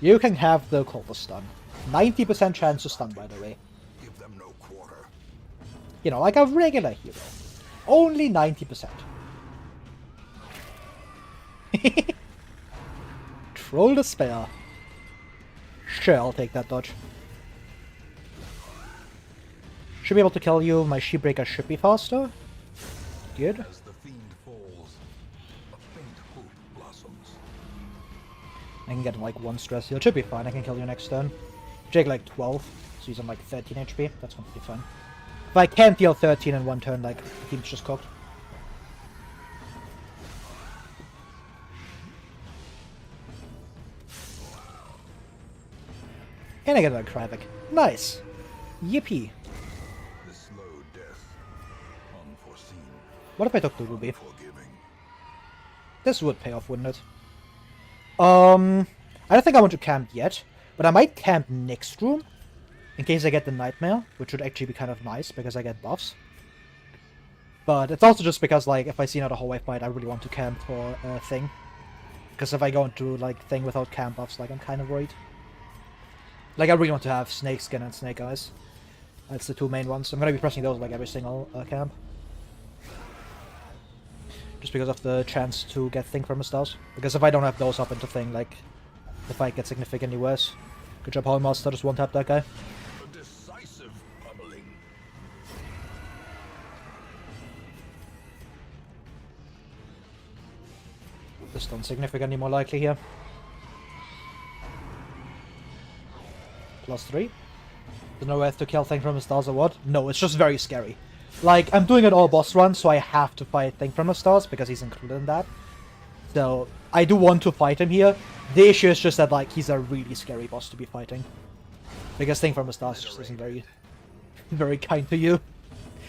You can have the Cultist stun. 90% chance to stun, by the way. Give them no quarter. You know, like a regular hero. Only 90%. Trolldespair. Sure, I'll take that dodge. Should be able to kill you. My Shipbreaker should be faster. Good. As the fiend falls, a faint hope blossoms. I can get like 1 stress heal. Should be fine. I can kill you next turn. Jake like 12, so he's on like 13 HP. That's completely fine. If I can't deal 13 in 1 turn, like, the team's just cooked. And I get a Kryvik. Nice! Yippee! The slow death, unforeseen, What if I took the Ruby? forgiving. This would pay off, wouldn't it? I don't think I want to camp yet, but I might camp next room, in case I get the Nightmare, which would actually be kind of nice, because I get buffs. But it's also just because, like, if I see another hallway fight, I really want to camp for Thing. Because if I go into, like, Thing without camp buffs, like, I'm kind of worried. Like, I really want to have Snake Skin and Snake Eyes. That's the 2 main ones. I'm gonna be pressing those, like, every single camp. Just because of the chance to get Thing from the stars. Because if I don't have those up into Thing, like, the fight gets significantly worse. Good job, Hallmaster, just one-tap that guy. A decisive pummeling. This one's significantly more likely here. +3. Don't know whether to kill Thing from the stars or what. No, it's just very scary. Like, I'm doing an all boss run, so I have to fight Thing from the stars, because he's included in that. So, I do want to fight him here. The issue is just that, like, he's a really scary boss to be fighting. Because Thing from the stars just isn't very kind to you.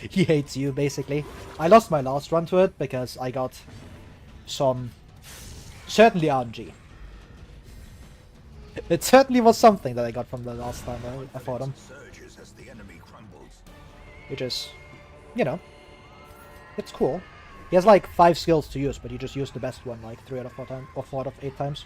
He hates you, basically. I lost my last run to it, because I got some... certainly RNG. It certainly was something that I got from the last time I fought him. Surges as the enemy crumbles. Which is, you know, it's cool. He has like 5 skills to use, but he just used the best one like 3 out of 4 times, or 4 out of 8 times.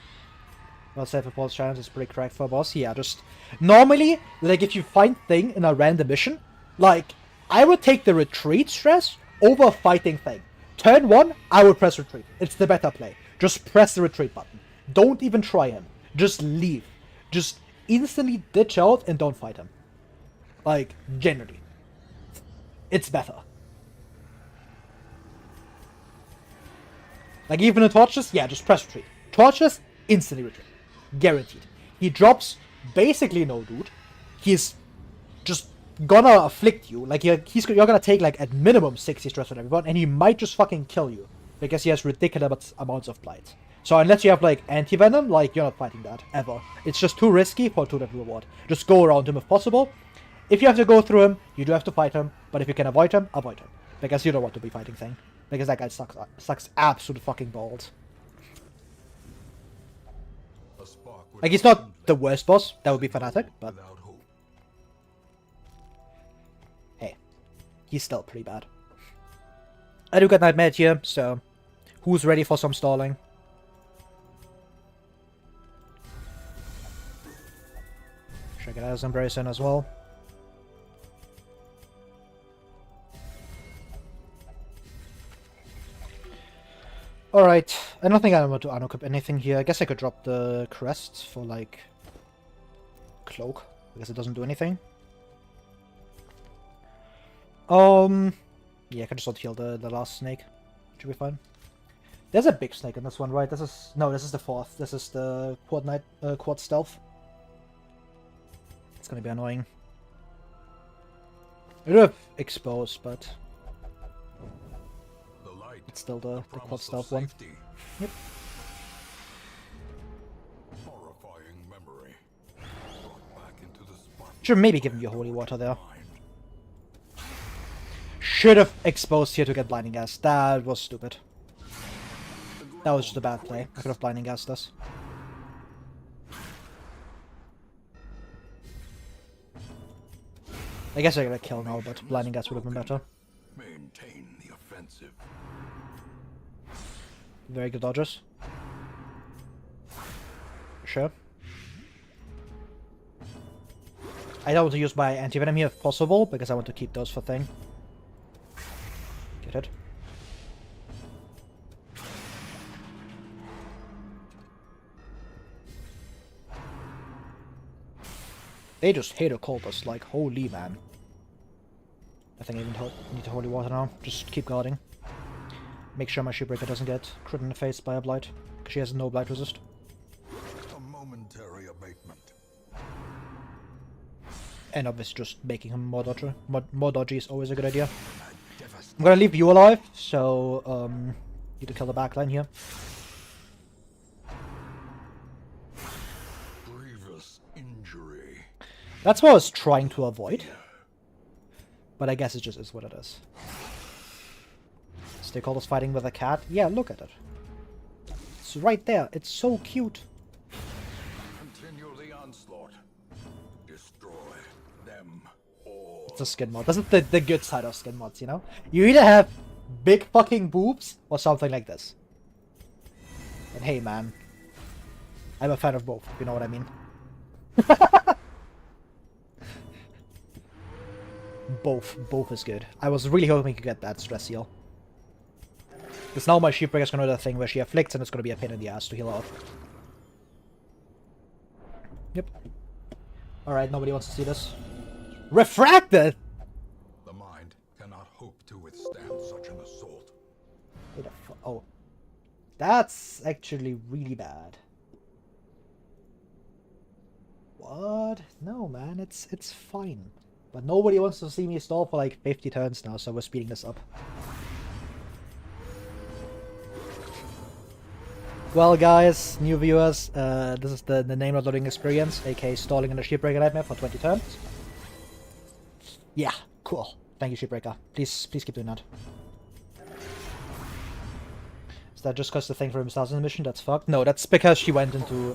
Well, save for pulse challenge is pretty correct for a boss. Yeah, just normally, like if you find Thing in a random mission, like I would take the retreat stress over fighting Thing. Turn 1, I would press retreat. It's the better play. Just press the retreat button. Don't even try him. Just leave. Just instantly ditch out and don't fight him. Like, generally. It's better. Like, even in Torchless, yeah, just press retreat. Torchless, instantly retreat. Guaranteed. He drops basically no loot. He's just gonna afflict you. Like, you're gonna take, like, at minimum 60 stress on everyone, and he might just fucking kill you. Because he has ridiculous amounts of blight. So unless you have, like, anti-venom, like, you're not fighting that, ever. It's just too risky for too little reward. Just go around him if possible. If you have to go through him, you do have to fight him, but if you can avoid him, avoid him. Because you don't want to be fighting Thing. Because that guy sucks absolute fucking balls. A spark Like, he's not the worst boss. That would be Fanatic, but without hope. hey, he's still pretty bad. I do got Nightmare here, so who's ready for some stalling? Check it out as Embrace in as well. Alright, I don't think I want to unequip anything here. I guess I could drop the crest for, like, cloak, because it doesn't do anything. Yeah, I can just not heal the last snake. Should be fine. There's a big snake in this one, right? This is the fourth. This is the quad stealth. It's gonna be annoying. I do have exposed, but it's still the quad stealth one. Yep. Horrifying memory. Back into the spot. Should maybe give him your holy water there. Should have exposed here to get blinding gas. That was stupid. That was just a bad play. I could have blinding gas this. I guess I got a kill now, but blinding gas would have been better. Maintain the offensive. Very good dodges. Sure. I don't want to use my anti-venom here if possible, because I want to keep those for thing. Get it. They just hate a cultist, like, holy man. I think I even need to holy water now. Just keep guarding. Make sure my Shipbreaker doesn't get crit in the face by a blight, because she has no blight resist. A momentary abatement. And obviously just making him more dodgy. More dodgy is always a good idea. I'm gonna leave you alive, so need to kill the backline here. Grievous injury. That's what I was trying to avoid. But I guess it just is what it is. Stakeholders fighting with a cat? Yeah, look at it. It's right there. It's so cute. Continue the onslaught. Destroy them all. It's a skin mod. This is the good side of skin mods, you know? You either have big fucking boobs or something like this. And hey, man. I'm a fan of both, if you know what I mean. Both is good. I was really hoping to get that stress heal. Because now my Sheepbreaker's gonna do that thing where she afflicts and it's gonna be a pain in the ass to heal out. Yep. Alright, nobody wants to see this. Refracted! The mind cannot hope to withstand such an assault. Wait a oh. That's actually really bad. What? No, man, it's fine. But nobody wants to see me stall for like 50 turns now, so we're speeding this up. Well, guys, new viewers, this is the name of loading experience, aka stalling in the Shipbreaker nightmare for 20 turns. Yeah, cool. Thank you, Shipbreaker. Please keep doing that. Is that just because the thing for him starts in the mission? That's fucked? No, that's because she went into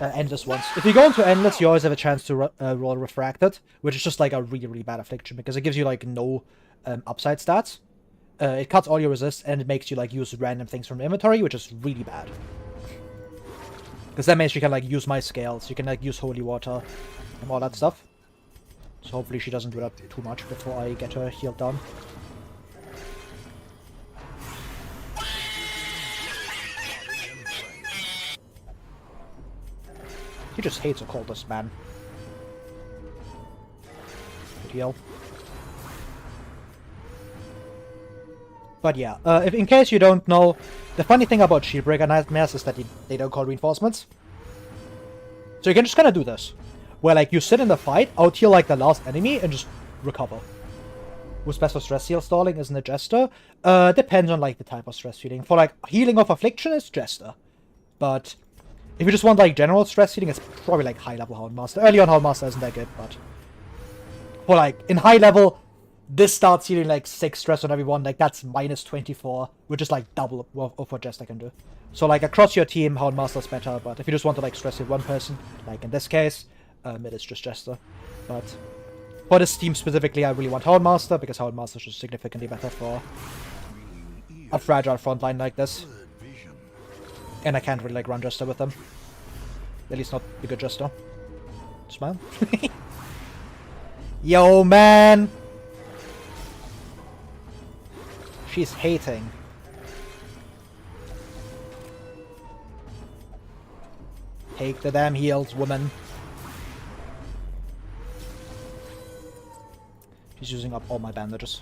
Endless once. If you go into Endless, you always have a chance to roll Refracted, which is just like a really, really bad affliction, because it gives you like no upside stats. It cuts all your resists, and it makes you like use random things from inventory, which is really bad. Because that means you can like use my scales, you can like use holy water, and all that stuff. So hopefully she doesn't do that too much before I get her healed down. He just hates a cultist, man. Good heal. But yeah, in case you don't know, the funny thing about Shieldbreaker Nightmares is that they don't call reinforcements. So you can just kind of do this. Where like you sit in the fight, out-heal like the last enemy, and just recover. Who's best for stress heal stalling isn't a Jester. Depends on like the type of stress healing. For like healing of affliction, it's Jester. But if you just want like general stress healing, it's probably like high level Houndmaster. Early on Houndmaster isn't that good, but for like in high level, This starts healing like 6 stress on everyone, like that's minus 24, which is like double of what Jester can do. So like across your team, Houndmaster's better, but if you just want to like stress hit one person, like in this case, it is just Jester. But for this team specifically, I really want Houndmaster, because Houndmaster is just significantly better for a fragile frontline like this. And I can't really like run Jester with them. At least not the good Jester. Smile. Yo, man! She's hating. Take the damn heals, woman. She's using up all my bandages.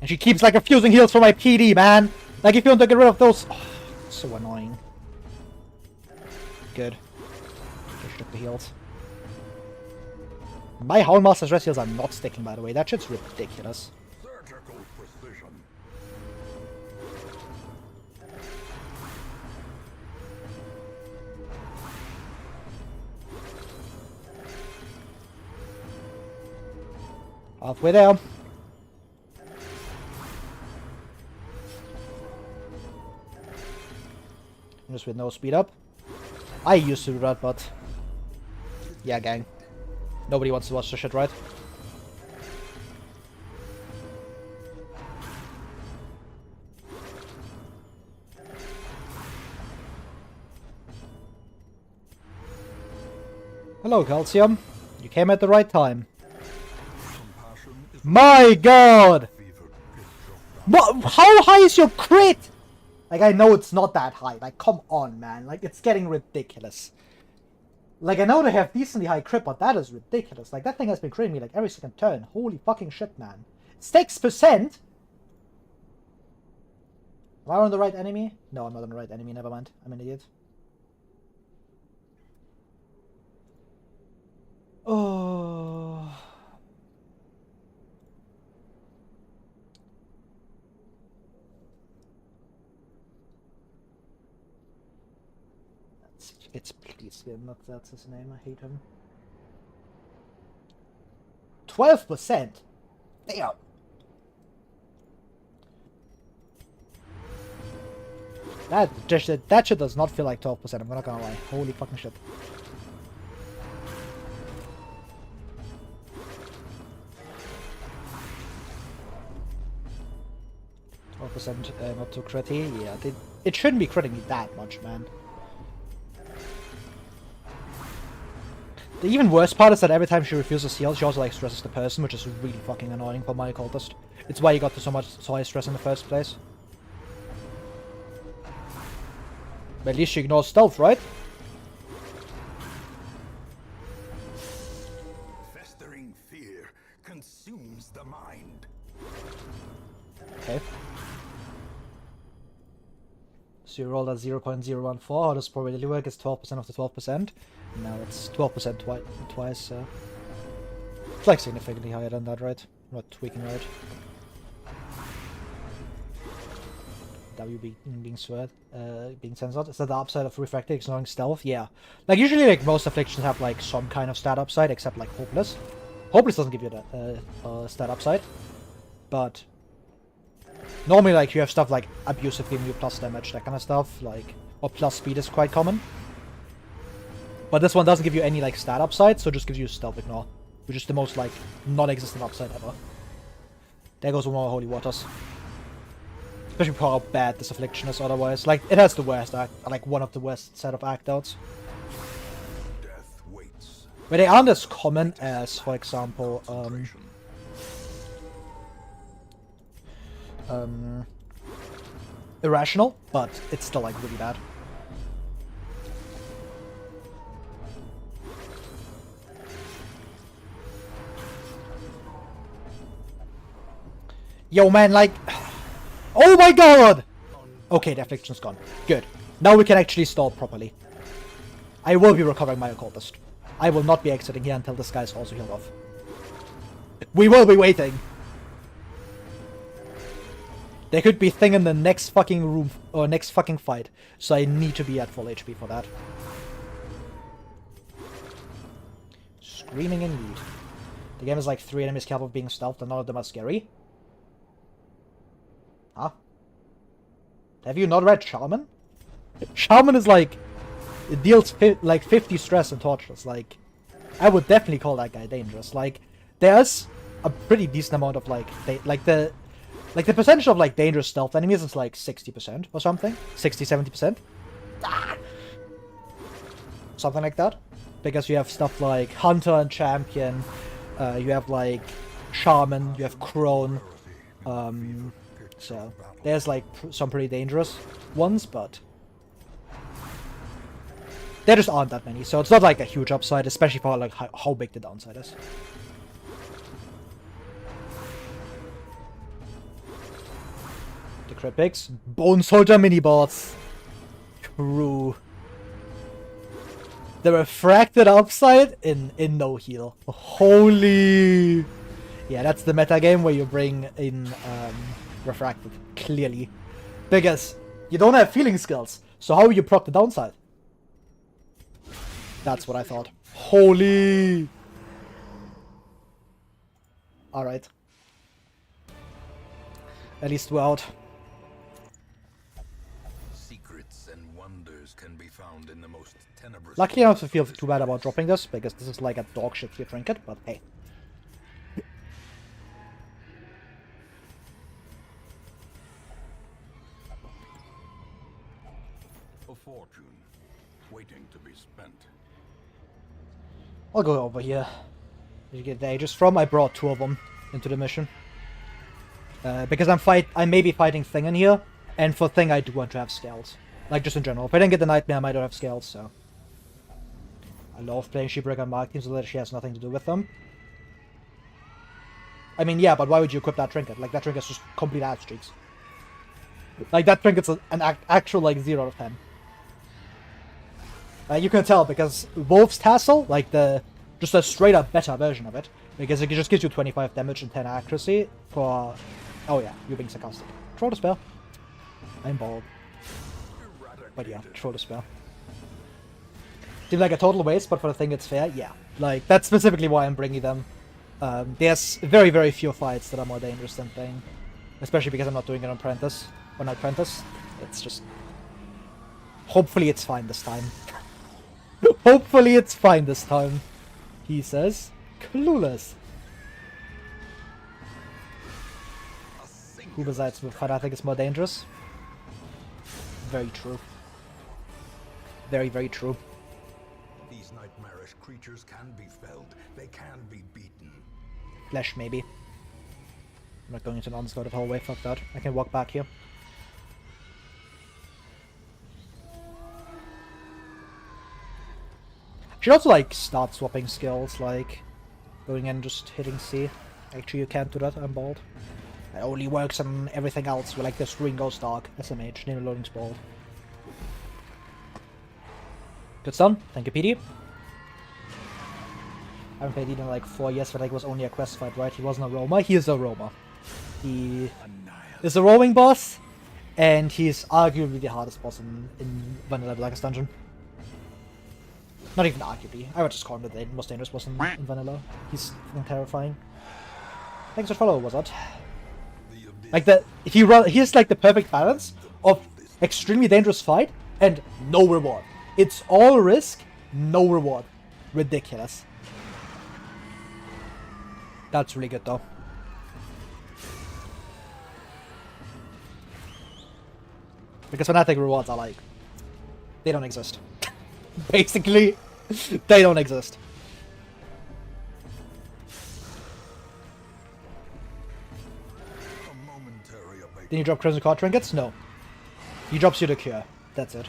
And she keeps like refusing heals for my PD, man! Like if you want to get rid of those... Oh, so annoying. Good. Just took the heals. My Houndmaster's rest heals are not sticking, by the way. That shit's ridiculous. Surgical precision. Halfway there. Just with no speed up. I used to do that, but... Yeah, gang. Nobody wants to watch the shit, right? Hello, Calcium. You came at the right time. My god! What? How high is your crit? Like, I know it's not that high. Like, come on, man. Like, it's getting ridiculous. Like, I know they have decently high crit, but that is ridiculous. Like, that thing has been critting me, like, every second turn. Holy fucking shit, man. 6%? Am I on the right enemy? No, I'm not on the right enemy. Never mind. I'm an idiot. Oh... It's please not that's his name. I hate him. 12%. Damn. That shit does not feel like 12%. I'm not gonna lie. Holy fucking shit. Not too critty. Yeah, it shouldn't be critting me that much, man. The even worse part is that every time she refuses heal, she also like stresses the person, which is really fucking annoying for my cultist. It's why you got to so high stress in the first place. But at least she ignores stealth, right? Festering fear consumes the mind. Okay. So you rolled at 0.014. How does probability work? It's 12% of the 12%. No, it's 12% twice, so... It's like significantly higher than that, right? I'm not tweaking right. W being sweat, being censored. Is that the upside of refractor ignoring stealth? Yeah. Like usually like most afflictions have like some kind of stat upside, except like hopeless. Hopeless doesn't give you that stat upside. But normally like you have stuff like abusive giving you plus damage, that kind of stuff, like or plus speed is quite common. But this one doesn't give you any like stat upside, so it just gives you stealth ignore, which is the most like non-existent upside ever. There goes one more holy waters. Especially for how bad this affliction is otherwise. Like it has the worst like one of the worst set of act outs. Death waits. But they aren't as common as, for example, Irrational, but it's still like really bad. Yo, man, like... Oh my god! Okay, the affliction's gone. Good. Now we can actually stall properly. I will be recovering my occultist. I will not be exiting here until this guy's also healed off. We will be waiting! There could be thing in the next fucking room, or next fucking fight, so I need to be at full HP for that. Screaming indeed. The game is like 3 enemies capable of being stealthed and none of them are scary. Huh? Have you not read Shaman? Shaman is like... It deals like 50 stress and torches. Like, I would definitely call that guy dangerous. Like, there's a pretty decent amount of like... the percentage of like dangerous stealth enemies is like 60% or something. 60-70%. Ah! Something like that. Because you have stuff like Hunter and Champion. You have like Shaman. You have Crone. So there's like some pretty dangerous ones, but there just aren't that many. So it's not like a huge upside, especially for like how big the downside is. The crit picks, Bone Soldier mini bots. True. The refracted upside in no heal. Holy. Yeah, that's the meta game where you bring in refracted, clearly. Because you don't have feeling skills, so how will you proc the downside? That's what I thought. Holy! Alright. At least we're out. Secrets and wonders can be found in the most tenebrous. Luckily I don't feel too bad about dropping this, because this is like a dog shit tier trinket, but hey. A fortune waiting to be spent. I'll go over here. Did you get the Aegis from? I brought 2 of them into the mission. Because I may be fighting Thing in here, and for Thing I do want to have scales. Like, just in general. If I didn't get the Nightmare, I might not have scales, so... I love playing Shipwreck on Mark Team, so that she has nothing to do with them. I mean, yeah, but why would you equip that trinket? Like, that trinket's just complete ass streaks. Like, that trinket's an actual, like, 0 out of 10. You can tell, because Wolf's Tassel, like, just a straight-up better version of it, because it just gives you 25 damage and 10 accuracy for... Oh yeah, you're being sarcastic. Trolldespair. I'm bald. But yeah, Trolldespair. Seems like a total waste, but for the Thing it's fair, yeah. Like, that's specifically why I'm bringing them. There's very, very few fights that are more dangerous than Thing. Especially because I'm not doing it on Prentice. Or not Prentice. It's just... Hopefully it's fine this time. Hopefully it's fine this time. He says. Clueless. Who besides Fanatic is more dangerous? Very true. Very, very true. These nightmarish creatures can be felled. They can be beaten. Flesh, maybe. I'm not going into non-slotted hallway, fuck that. I can walk back here. Should also, like, start swapping skills, like, going in and just hitting C. Actually, you can't do that, I'm bald. It only works on everything else, where, like, the screen goes dark. SMH, name loading bald. Good stun, thank you, PD. I haven't played Eden in like 4 years, but like it was only a quest fight, right? He wasn't a roamer. He is a roamer. He is a roaming boss, and he's arguably the hardest boss in Vanilla Blackest Dungeon. Not even arguably. I would just call him the most dangerous boss in Vanilla. He's terrifying. Thanks for follow, Wizard. Like he has like the perfect balance of extremely dangerous fight and no reward. It's all risk, no reward. Ridiculous. That's really good though. Because Fnatic rewards are like... they don't exist. Basically, they don't exist. Did you drop Crimson Card Trinkets? No. He drops you the Cure. That's it.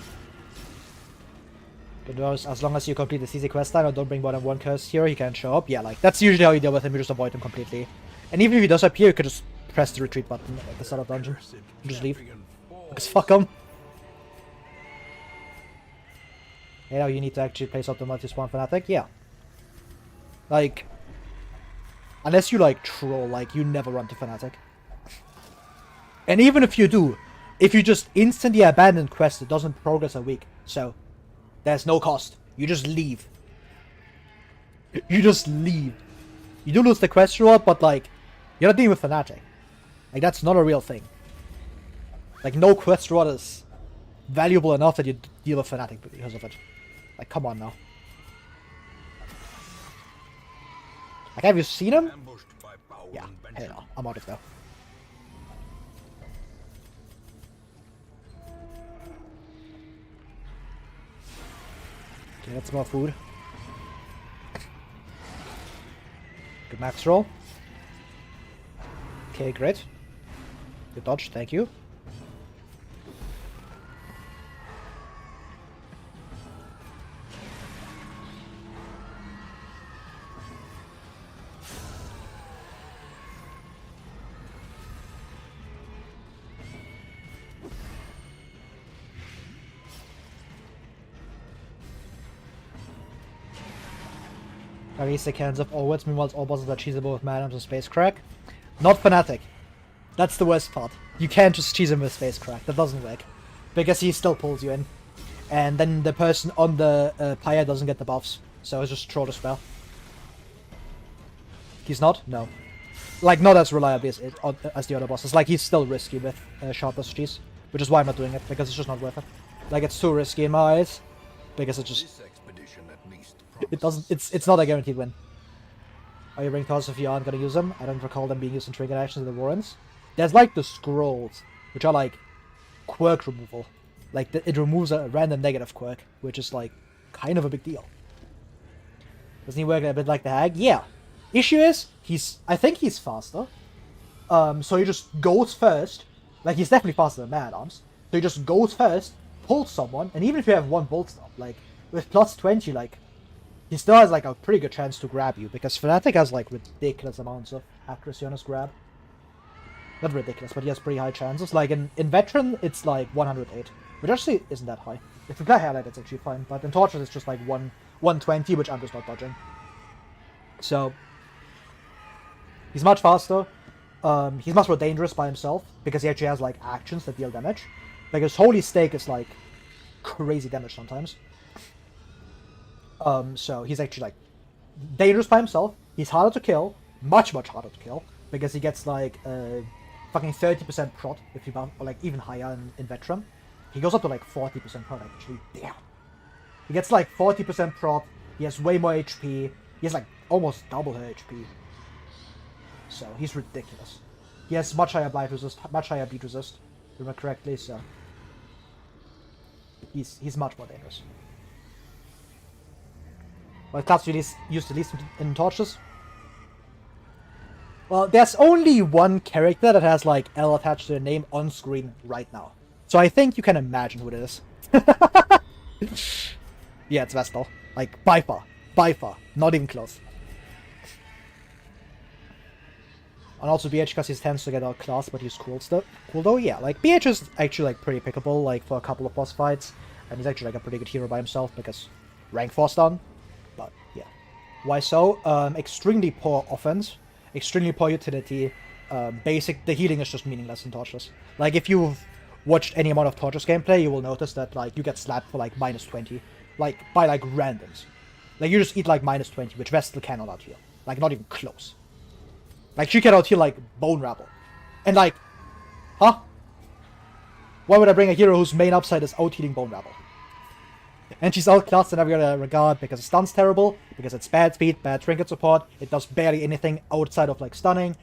As long as you complete the CZ quest line or don't bring more than 1 curse here, he can't show up. Yeah, like, that's usually how you deal with him, you just avoid him completely. And even if he does appear, you could just press the retreat button at the start of dungeon. And just leave. Because fuck him. You know, you need to actually place up the multi-spawn Fnatic, yeah. Like, unless you, like, troll, like, you never run to Fnatic. And even if you do, if you just instantly abandon quest, it doesn't progress a week. So, there's no cost. You just leave. You just leave. You do lose the quest reward, but like, you're not dealing with Fanatic. Like, that's not a real thing. Like, no quest reward is valuable enough that you deal with Fanatic because of it. Like, come on now. Like, have you seen him? Yeah, hell no. I'm out of there. Okay, that's more food. Good max roll. Okay, great. Good dodge, thank you. Basic hands up onwards, meanwhile all bosses are cheesable with Madams and Space Crack. Not Fanatic. That's the worst part. You can't just cheese him with Space Crack, that doesn't work. Because he still pulls you in. And then the person on the pyre doesn't get the buffs. So it's just Trolldespair. He's not? No. Like, not as reliable as the other bosses. Like, he's still risky with Sharpless cheese. Which is why I'm not doing it, because it's just not worth it. Like, it's too risky in my eyes. Because it just... It doesn't. It's not a guaranteed win. Are you bringing thoughts if you aren't gonna use them? I don't recall them being used in trinket actions in the Warrens. There's like the scrolls, which are like quirk removal. Like it removes a random negative quirk, which is like kind of a big deal. Doesn't he work a bit like the hag? Yeah. Issue is I think he's faster. So he just goes first. Like he's definitely faster than Mad-Arms. So he just goes first, pulls someone, and even if you have one bolt stop, like with plus 20, like. He still has like a pretty good chance to grab you, because Fnatic has like ridiculous amounts of accuracy on his grab. Not ridiculous, but he has pretty high chances. Like in Veteran, it's like 108, which actually isn't that high. If you play Highlight, it's actually fine, but in Torchless, it's just like 120, which I'm just not budging. So, he's much faster. He's much more dangerous by himself, because he actually has like actions that deal damage. Like his Holy Stake is like crazy damage sometimes. So he's actually like dangerous by himself. He's harder to kill, much harder to kill, because he gets like fucking 30% prot if you buff, or like even higher in Veteran. He goes up to like 40% prot actually. Damn. He gets like 40% prot. He has way more HP. He has like almost double her HP. So he's ridiculous. He has much higher blight resist, much higher beat resist, if I remember correctly. So he's much more dangerous. What class do you use the least in Torches? Well, there's only one character that has like L attached to their name on screen right now. So I think you can imagine who it is. Yeah, it's Vestal. Like, by far. Not even close. And also BH, because he tends to get outclassed, but he's cool though. Yeah, like BH is actually like pretty pickable, like for a couple of boss fights. And he's actually like a pretty good hero by himself, because rank 4 down. But yeah. Why so? Extremely poor offense, extremely poor utility. The healing is just meaningless in Torchless. Like if you've watched any amount of Torchless gameplay, you will notice that like you get slapped for like -20, like by like randoms. Like you just eat like -20, which Vestal cannot out heal. Like not even close. Like she can out heal like Bone Rabble, and like, huh? Why would I bring a hero whose main upside is out healing Bone Rabble? And she's outclassed in every other regard because the stun's terrible, because it's bad speed, bad trinket support, it does barely anything outside of like stunning.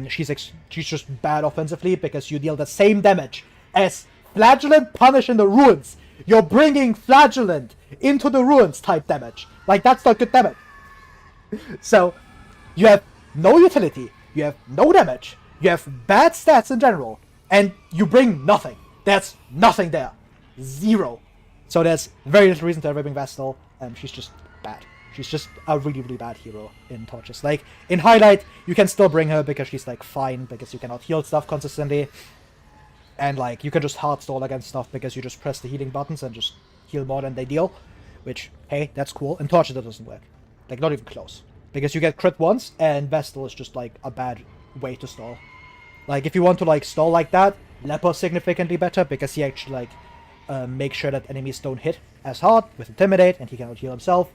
She's just bad offensively because you deal the same damage as Flagellant Punish in the Ruins. You're bringing Flagellant into the Ruins type damage. Like that's not good damage. So, you have no utility, you have no damage, you have bad stats in general, and you bring nothing. There's nothing there. Zero. So there's very little reason to ever bring Vestal, and she's just bad. She's just a really, really bad hero in Torches. Like, in Highlight, you can still bring her because she's, like, fine, because you cannot heal stuff consistently. And, like, you can just hard stall against stuff because you just press the healing buttons and just heal more than they deal. Which, hey, that's cool. In Torches, that doesn't work. Like, not even close. Because you get crit once, and Vestal is just, like, a bad way to stall. Like, if you want to, like, stall like that, Leper's significantly better, because he actually, like, make sure that enemies don't hit as hard with Intimidate, and he cannot heal himself.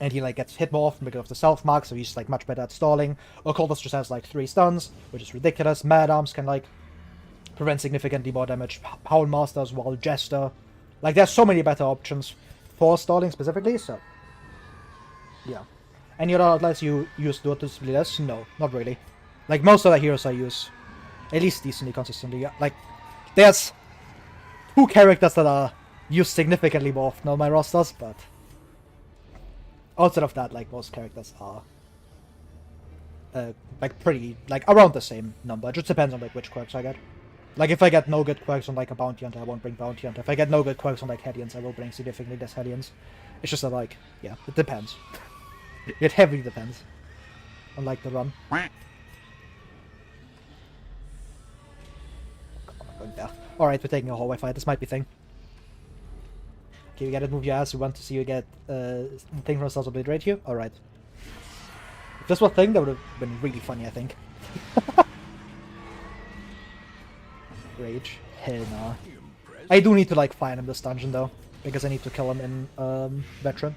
and he like gets hit more often because of the self mark, so he's like much better at stalling. Occultist just has like 3 stuns, which is ridiculous. Mad Arms can like prevent significantly more damage. Hound Master as well, Jester. Like there's so many better options for stalling specifically, so yeah. Any other outliers you use noticeably less? No, not really. Like most other heroes I use at least decently consistently. Yeah. Like there's 2 characters that are used significantly more often on my rosters, but outside of that, like most characters are like pretty like around the same number. It just depends on like which quirks I get. Like if I get no good quirks on like a bounty hunter, I won't bring bounty hunter. If I get no good quirks on like Hellions, I will bring significantly less Hellions. It's just that like yeah, it depends. It heavily depends on like the run. Alright, we're taking a hallway fight. This might be thing. Okay, we gotta move your ass. We want to see you get thing from ourselves obliterate you. Alright. If this was thing, that would have been really funny, I think. Rage. Hell nah. I do need to like find him this dungeon though, because I need to kill him in Veteran.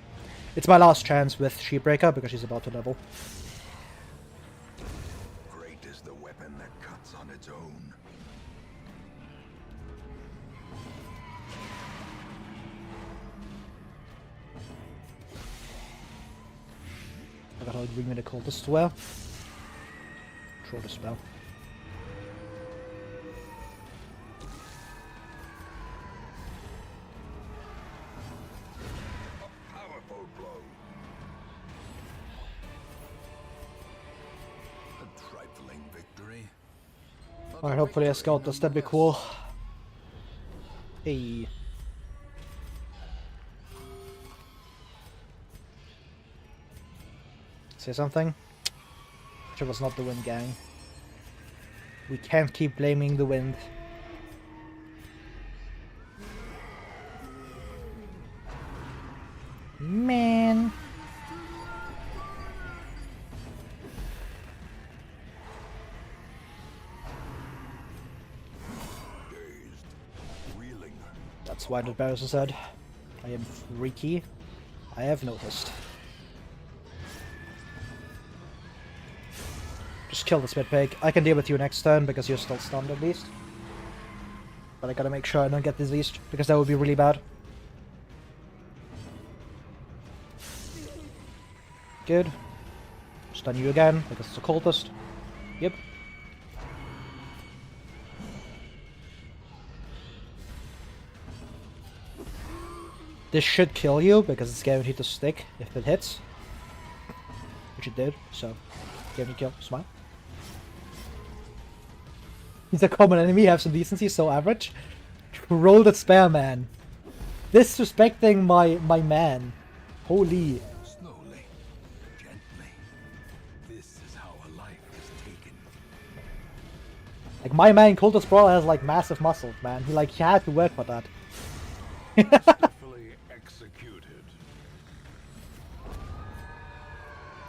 It's my last chance with Sheepbreaker because she's about to level. Great is the weapon that cuts on its own. I gotta bring me the cultist as well. Trolldespair. Powerful blow. A trifling victory. Alright, hopefully I scout this, that'd be cool. Hey. Say something? It was not the wind, gang. We can't keep blaming the wind. Man. That's why the Barrows said, I am freaky. I have noticed. Just kill the Spit Pig. I can deal with you next turn because you're still stunned at least. But I gotta make sure I don't get diseased because that would be really bad. Good. Stun you again because it's a cultist. Yep. This should kill you because it's guaranteed to stick if it hits. Which it did, so guaranteed kill. Smile. He's a common enemy, have some decency, so average. Trolldespair, man. Disrespecting my man. Holy. Slowly, gently. This is how a life is taken. Like my man Trolldespair has like massive muscles, man. He had to work for that. Skillfully executed.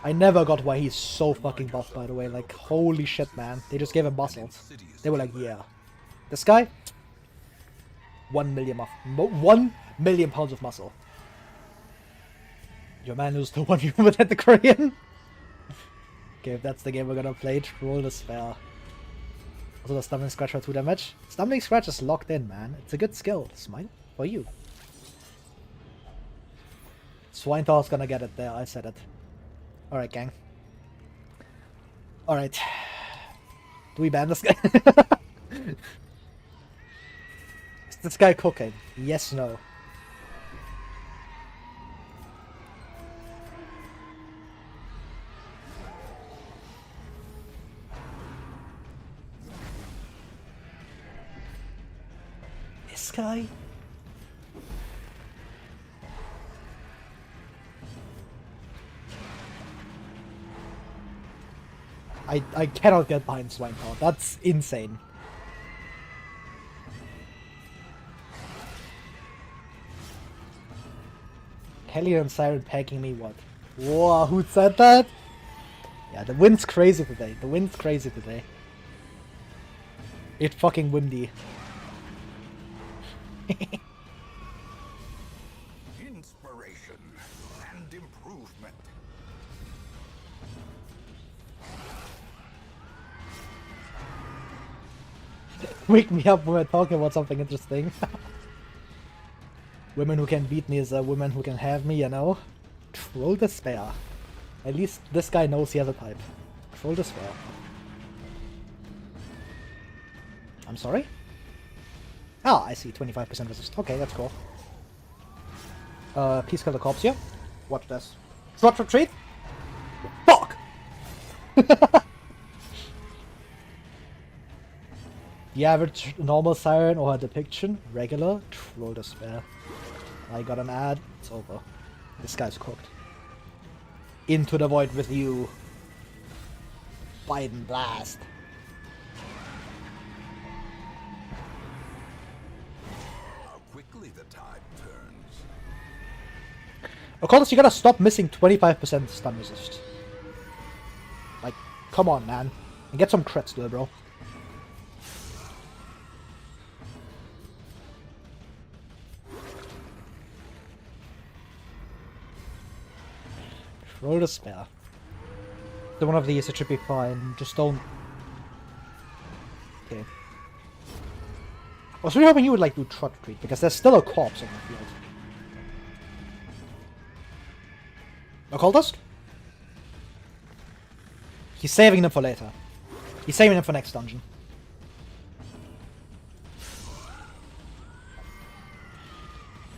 I never got why he's so fucking buff, by the way. Like, holy shit, man. They just gave him muscles. They were like, yeah. This guy? 1 million 1 million pounds of muscle. Your man loses to 1 human at the Korean? Okay, if that's the game we're gonna play, Trolldespair. Also, the Stumbling Scratch for 2 damage. Stumbling Scratch is locked in, man. It's a good skill. Smile for you. Swinetaw's gonna get it there, I said it. Alright, gang. Alright. Do we ban this guy? Is this guy cooking? Yes, no. This guy? I cannot get behind Swinetail. That's insane. Kelly and Siren pegging me, what? Whoa, who said that? Yeah, the wind's crazy today. The wind's crazy today. It's fucking windy. Inspiration. Evolution and improvement. Wake me up when we're talking about something interesting. Women who can beat me is a woman who can have me, you know? Trolldespair. At least this guy knows he has a type. Trolldespair. I'm sorry? Ah, I see. 25% resist. Okay, that's cool. Please kill the corpse here. Watch this. Short retreat? Fuck! The average normal siren or her depiction? Regular? Trolldespair. I got an ad. It's over. This guy's cooked. Into the void with you. Biden blast. How quickly the tide turns. Of course, you gotta stop missing 25% stun resist. Like, come on, man. And get some crits, dude, bro. Trolldespair. The one of these, it should be fine. Just don't. Okay. I was really hoping you would like do trot retreat because there's still a corpse on the field. Occultist? He's saving them for later. He's saving them for next dungeon.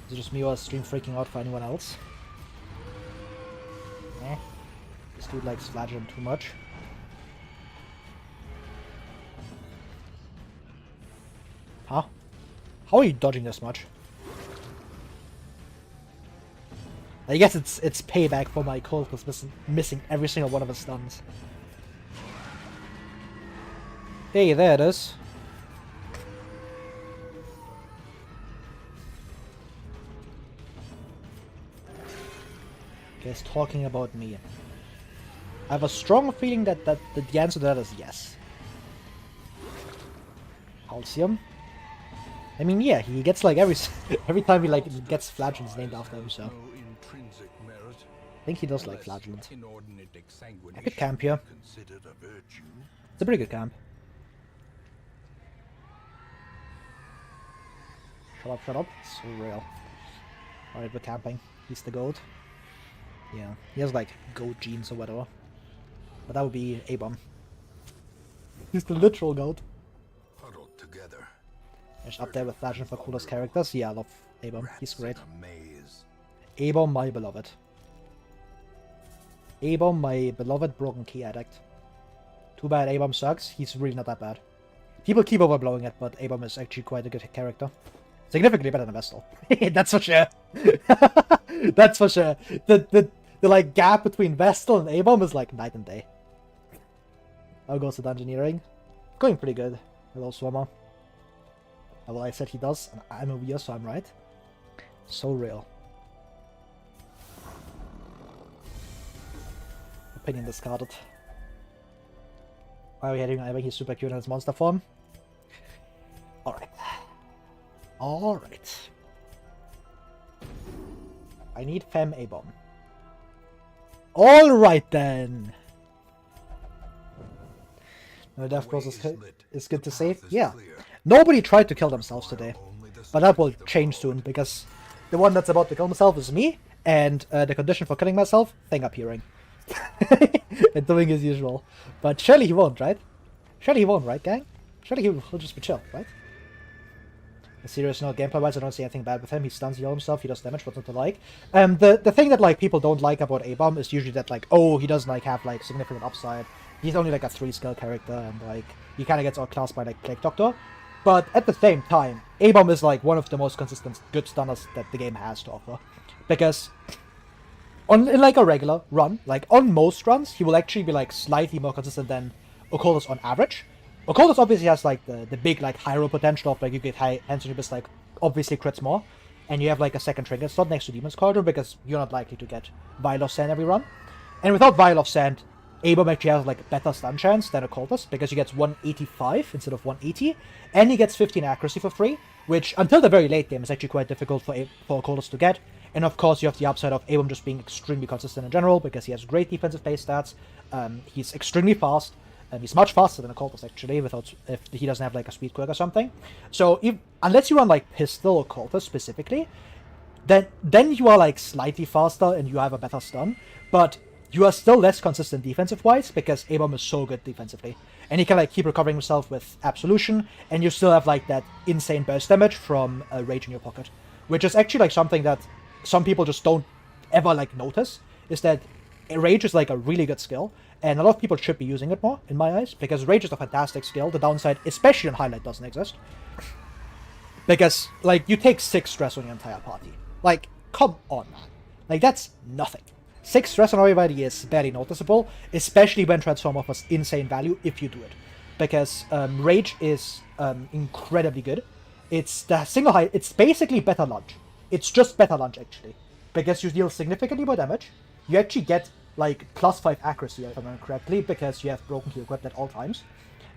Is it just me or is stream freaking out for anyone else? Eh. This dude likes flagellant too much. Huh? How are you dodging this much? I guess it's payback for my cultist missing every single one of his stuns. Hey, there it is. Okay, it's talking about me. I have a strong feeling that the answer to that is yes. Calcium. I mean, yeah, he gets like every time he like gets flagellants named after him, so. I think he does like flagellant. I could camp here. It's a pretty good camp. Shut up, shut up. It's so real. Alright, we're camping. He's the goat. Yeah, he has like goat genes or whatever. But that would be A-bomb. He's the literal goat. Huddled together. Just up there with flagellant for coolest characters. Yeah, I love A-bomb. He's great. A-bomb, my beloved. A-bomb, my beloved broken key addict. Too bad A-bomb sucks. He's really not that bad. People keep overblowing it, but A-bomb is actually quite a good character. Significantly better than Vestal. That's for sure. That's for sure. The like gap between Vestal and A-bomb is like night and day. How goes the dungeoneering? Going pretty good. Hello, Swimmer. Well, I said he does, and I'm a weird, so I'm right. So real. Opinion discarded. Why are we heading over? He's super cute in his monster form. Alright. Alright. I need Fem A-bomb. Alright then! No, death process is good to save. Yeah. Nobody tried to kill themselves today. But that will change soon, because the one that's about to kill himself is me, and the condition for killing myself, thing appearing. And doing his usual. But surely he won't, right? Surely he won't, right, gang? Surely he'll just be chill, right? A serious note, gameplay-wise, I don't see anything bad with him. He stuns heal himself, he does damage, what's not to like. The thing that, like, people don't like about A-bomb is usually that, like, oh, he doesn't, like, have, like, significant upside. He's only, like, a 3-skill character, and, like, he kind of gets outclassed by, like, Plague Doctor. But at the same time, A-bomb is, like, one of the most consistent good stunners that the game has to offer. Because in, like, a regular run, like, on most runs, he will actually be, like, slightly more consistent than Occultist on average. Occultist obviously has, like, the big, like, high roll potential of, like, you get high Hands on like, obviously crits more. And you have, like, a second trigger slot next to Demon's Corridor because you're not likely to get Vial of Sand every run. And without Vial of Sand, A-bomb actually has, like, better stun chance than Occultist because he gets 185 instead of 180. And he gets 15 accuracy for free, which, until the very late game, is actually quite difficult for Occultist to get. And of course, you have the upside of Abram just being extremely consistent in general, because he has great defensive base stats. He's extremely fast. He's much faster than a Cultist, actually, if he doesn't have like a speed quirk or something. So unless you run like Pistol or Cultist specifically, then you are like slightly faster and you have a better stun. But you are still less consistent defensive-wise, because Abram is so good defensively. And he can like keep recovering himself with Absolution, and you still have like that insane burst damage from Rage in your pocket. Which is actually like something that some people just don't ever like notice, is that Rage is like a really good skill, and a lot of people should be using it more, in my eyes, because Rage is a fantastic skill. The downside, especially in Highlight, doesn't exist. Because, like, you take 6 stress on your entire party. Like, come on, man. Like, that's nothing. 6 stress on everybody is barely noticeable, especially when Transform offers insane value if you do it. Because Rage is incredibly good. It's the single high. It's basically better lunge. It's just better lunge, actually. Because you deal significantly more damage. You actually get like +5 accuracy, if I remember correctly, because you have Broken Key equipped at all times.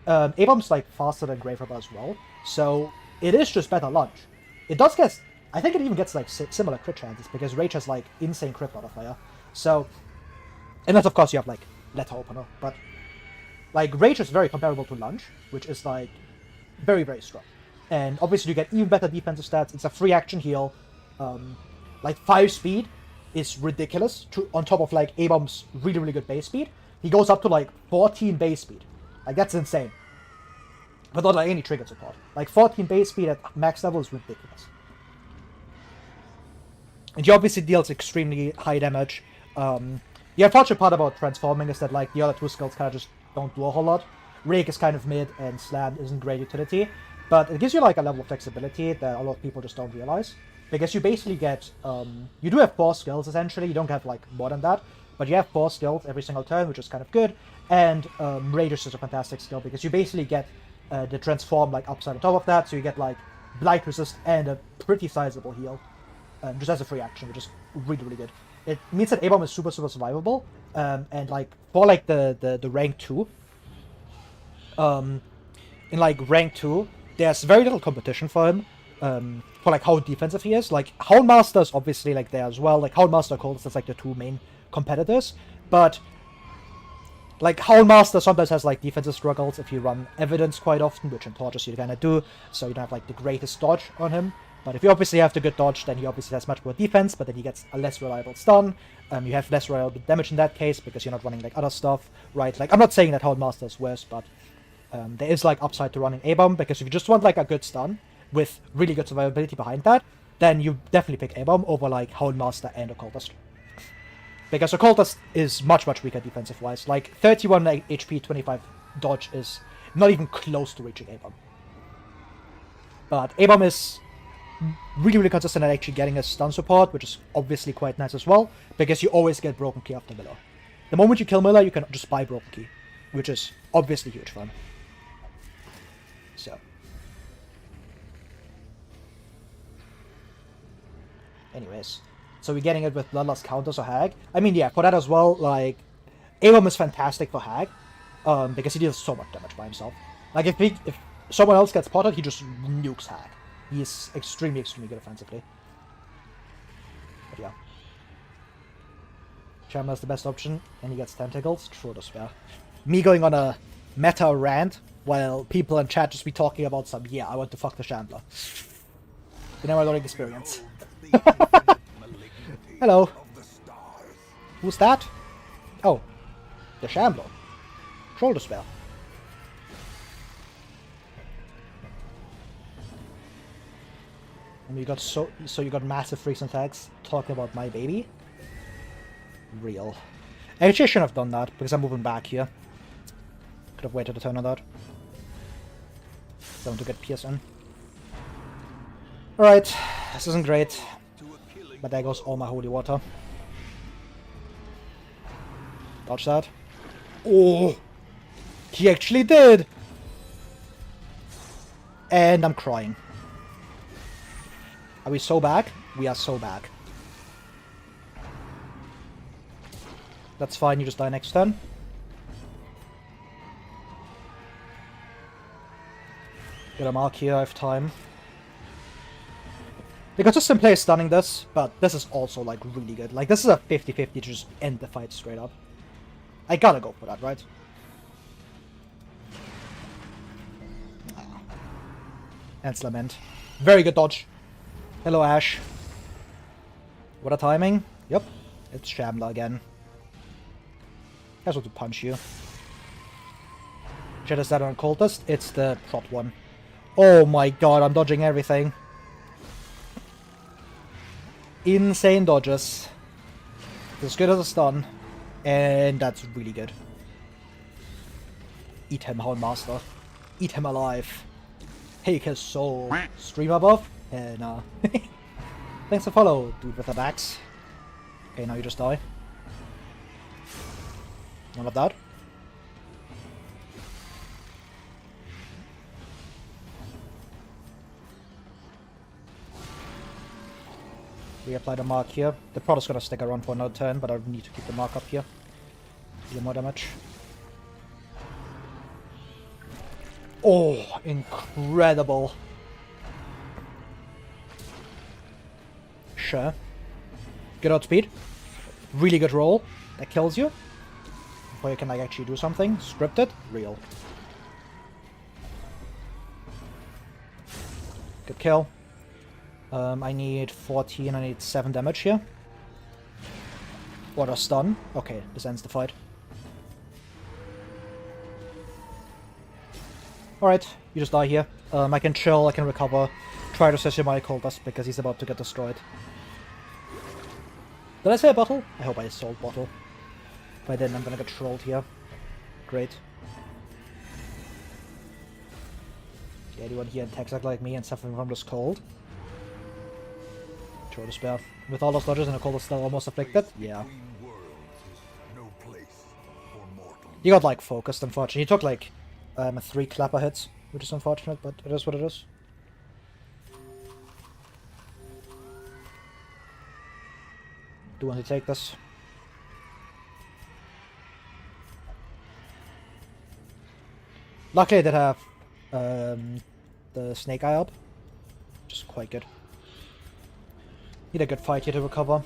Abram's like faster than Grave Robber as well, so it is just better lunge. It does get, I think it even gets like similar crit chances, because Rage has like insane crit modifier. So, and then of course you have like Letter Opener, but like Rage is very comparable to lunge, which is like very, very strong. And obviously you get even better defensive stats. It's a free action heal. Like 5 speed is ridiculous, on top of like Abram's really, really good base speed. He goes up to like 14 base speed. Like, that's insane. But not like any trigger support. Like 14 base speed at max level is ridiculous. And he obviously deals extremely high damage. The unfortunate part about transforming is that like the other 2 skills kind of just don't do a whole lot. Rake is kind of mid, and Slam isn't great utility. But it gives you like a level of flexibility that a lot of people just don't realize. Because you basically get, you do have 4 skills essentially, you don't have like more than that, but you have 4 skills every single turn, which is kind of good, and Rage is just a fantastic skill, because you basically get the transform like upside on top of that, so you get like Blight Resist and a pretty sizable heal, just as a free action, which is really, really good. It means that Abram is super, super survivable, and like, for like the rank 2, in like rank 2, there's very little competition for him, for like how defensive he is. Like Houndmaster is obviously like there as well. Like Houndmaster, Coldest, that's like the 2 main competitors. But like Houndmaster sometimes has like defensive struggles if you run Evidence quite often, which in Torches you kind of do. So you don't have like the greatest dodge on him. But if you obviously have the good dodge, then he obviously has much more defense. But then he gets a less reliable stun. You have less reliable damage in that case because you're not running like other stuff, right? Like I'm not saying that Houndmaster is worse, but there is like upside to running Abram, because if you just want like a good stun with really good survivability behind that, then you definitely pick Abram over like Houndmaster and Occultist. Because Occultist is much, much weaker defensive-wise. Like 31 HP, 25 dodge is not even close to reaching Abram. But Abram is really, really consistent at actually getting a stun support, which is obviously quite nice as well, because you always get Broken Key after Miller. The moment you kill Miller, you can just buy Broken Key, which is obviously huge for him. So. Anyways, so we're getting it with Bloodlust counters or Hag. I mean, yeah, for that as well, like, Abram is fantastic for Hag, because he deals so much damage by himself. Like, if someone else gets potted, he just nukes Hag. He is extremely, extremely good offensively. But yeah. Chandler's the best option, and he gets Tentacles. Trolldespair. Me going on a meta rant, while people in chat just be talking about some, yeah, I want to fuck the Chandler. The never learning experience. Hello. Who's that? Oh, the Shambler. Trolldespair. And you got so you got massive freaks and tags talking about my baby. Real. Actually, I shouldn't have done that because I'm moving back here. Could have waited a turn on that. Don't want to get Pierce in. Alright, this isn't great. But there goes all my holy water. Dodge that. Oh! He actually did! And I'm crying. Are we so back? We are so back. That's fine, you just die next turn. Get a mark here, I have time. Because just simply stunning this, but this is also like really good. Like this is a 50-50 to just end the fight straight up. I gotta go for that, right? Ants Lament. Very good dodge. Hello, Ash. What a timing. Yep. It's Shambler again. I just want to punch you. Should have said on Cultist. It's the prot one. Oh my god, I'm dodging everything. Insane dodges. As good as a stun. And that's really good. Eat him, Houndmaster. Eat him alive. Take his soul. Stream above? Nah. Thanks for follow, dude with the axe. Okay, now you just die. None of that. We apply the mark here. The prod is gonna stick around for another turn, but I need to keep the mark up here. Deal more damage. Oh, incredible. Sure. Good outspeed. Really good roll. That kills you. Before you can like actually do something. Scripted. Real. Good kill. I need 14, I need 7 damage here. What a stun. Okay, this ends the fight. Alright, you just die here. I can chill, I can recover. Try to session my Cultist because he's about to get destroyed. Did I say a bottle? I hope I sold bottle. If I didn't, I'm gonna get trolled here. Great. Is anyone here in Texas like me and suffering from this cold? Trolldespair. With all those dodges and the cold is still almost afflicted? Yeah. He got like focused, unfortunately. He took like 3 clapper hits, which is unfortunate, but it is what it is. Do want to take this. Luckily I did have the snake eye up, which is quite good. Need a good fight here to recover.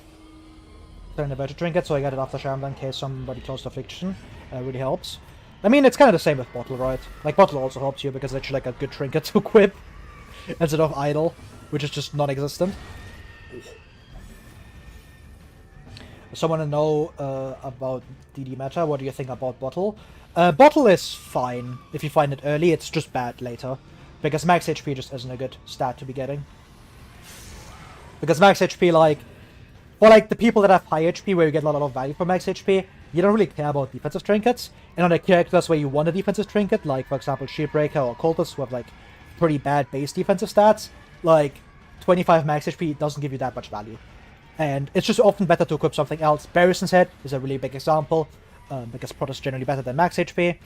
Turn about to trinket, so I got it after Shambler in case somebody close to affliction. Really helps. I mean, it's kind of the same with Bottle, right? Like, Bottle also helps you because it's actually like a good trinket to equip instead of idle, which is just non-existent. Someone to know about DD meta, what do you think about Bottle? Bottle is fine if you find it early, it's just bad later. Because max HP just isn't a good stat to be getting. Because max HP, like, for like the people that have high HP where you get a lot of value from max HP, you don't really care about defensive trinkets. And on the characters where you want a defensive trinket, like for example Shieldbreaker or Cultist who have like pretty bad base defensive stats, like 25 max HP doesn't give you that much value. And it's just often better to equip something else. Barrison's Head is a really big example, because Prot is generally better than max HP.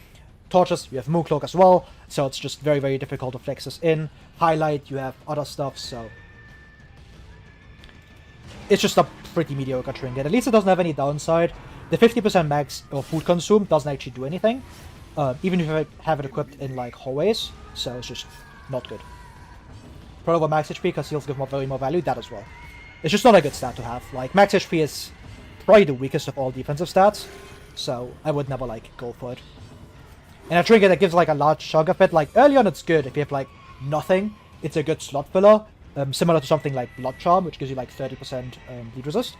Torches, you have Mooncloak as well, so it's just very, very difficult to flex this in. Highlight, you have other stuff, so it's just a pretty mediocre trinket. At least it doesn't have any downside. The 50% max or food consume doesn't actually do anything, even if you have it equipped in like hallways, so it's just not good. Pro over max HP because heals give very more value, that as well. It's just not a good stat to have. Like, max HP is probably the weakest of all defensive stats, so I would never, like, go for it. And a trinket that gives, like, a large chunk of it, like, early on it's good. If you have, like, nothing, it's a good slot filler, similar to something like Blood Charm, which gives you, like, 30% bleed resist.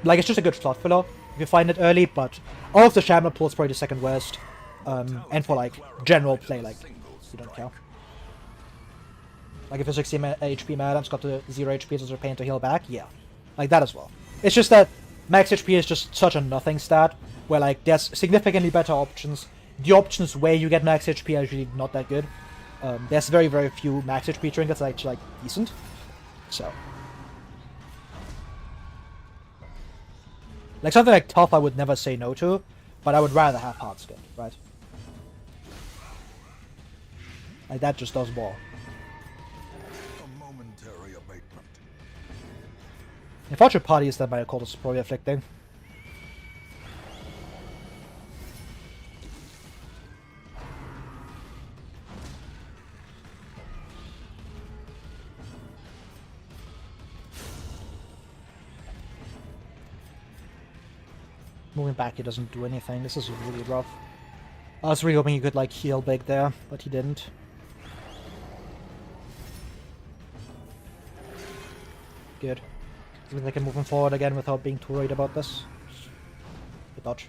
Like, it's just a good slot filler if you find it early, but all of the Shambler pulls is probably the second worst, and for, like, general play, like, you don't care. Like, if you're 60 HP mad and it's got to 0 HP, so it's a pain to heal back, yeah. Like, that as well. It's just that max HP is just such a nothing stat, where, like, there's significantly better options. The options where you get max HP are usually not that good. There's very, very few max HP trinkets that are actually, like, decent. So. Like, something like Tough I would never say no to, but I would rather have Hard Skin, right? Like, that just does more. Unfortunate party is that my Cultist is probably afflicting. Moving back, he doesn't do anything. This is really rough. I was really hoping he could, like, heal big there, but he didn't. Good. So they can move him forward again without being too worried about this. Good dodge.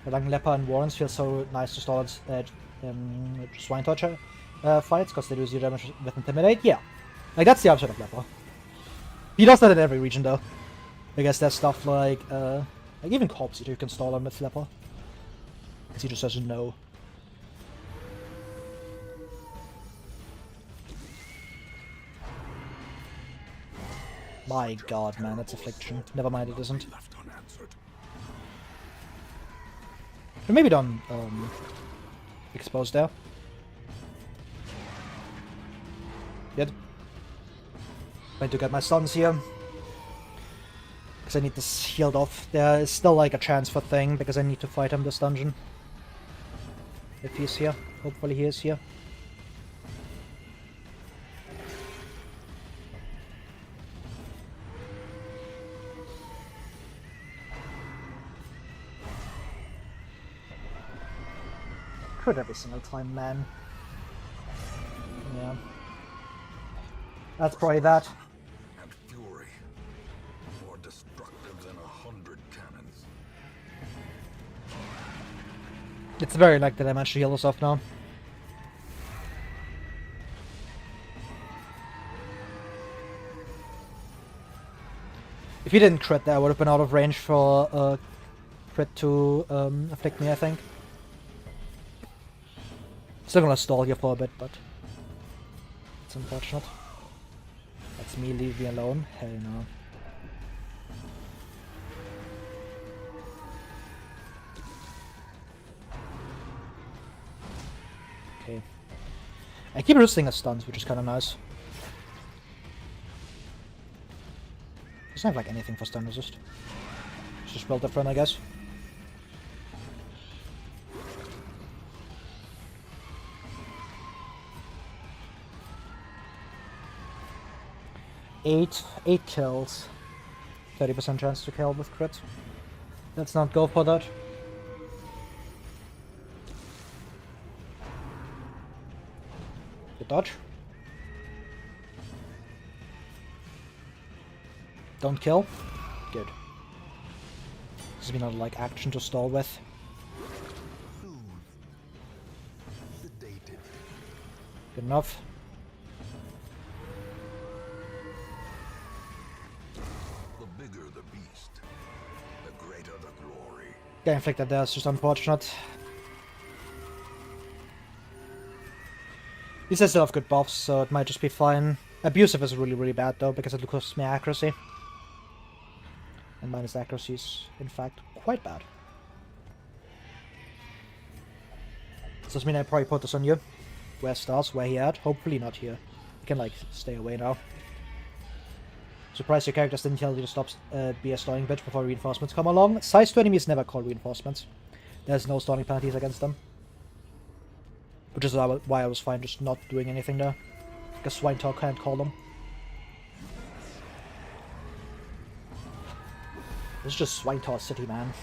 Like Leper and Warrens feel so nice to start Swine Torture fights, because they do 0 damage with Intimidate. Yeah. Like, that's the opposite of Leper. He does that in every region, though. I guess there's stuff like even Corpse Eater, you can stall him with Leper. Because he just doesn't know. My god, man, that's Affliction. Never mind, it isn't. Or maybe don't expose there. Good. Going to get my stuns here. Because I need this healed off. There is still like a chance for Thing, because I need to fight him this dungeon. If he's here. Hopefully he is here. Crit every single time, man. Yeah. That's probably that. And fury, more destructive than 100 cannons. It's very likely that I managed to heal this off now. If he didn't crit there, I would have been out of range for crit to afflict me, I think. Still gonna stall here for a bit, but it's unfortunate. That's me, leave me alone. Hell no. Okay. I keep resisting his stuns, which is kind of nice. Doesn't have like anything for stun resist. It's just well different, I guess. Eight kills. 30% chance to kill with crit. Let's not go for that. Good dodge. Don't kill. Good. This has been another like action to stall with. Good enough. Getting inflicted there is just unfortunate. These still have good buffs, so it might just be fine. Abusive is really, really bad though, because it costs me accuracy. And minus accuracy is, in fact, quite bad. Does this mean I probably put this on you? Where stars? Where he at? Hopefully not here. You can, like, stay away now. Surprised your characters didn't tell you to stop be a stalling bitch before reinforcements come along. Size 2 enemies never call reinforcements. There's no stalling penalties against them. Which is why I was fine just not doing anything there. Because Swine Talk can't call them. This is just Swine Talk City, man.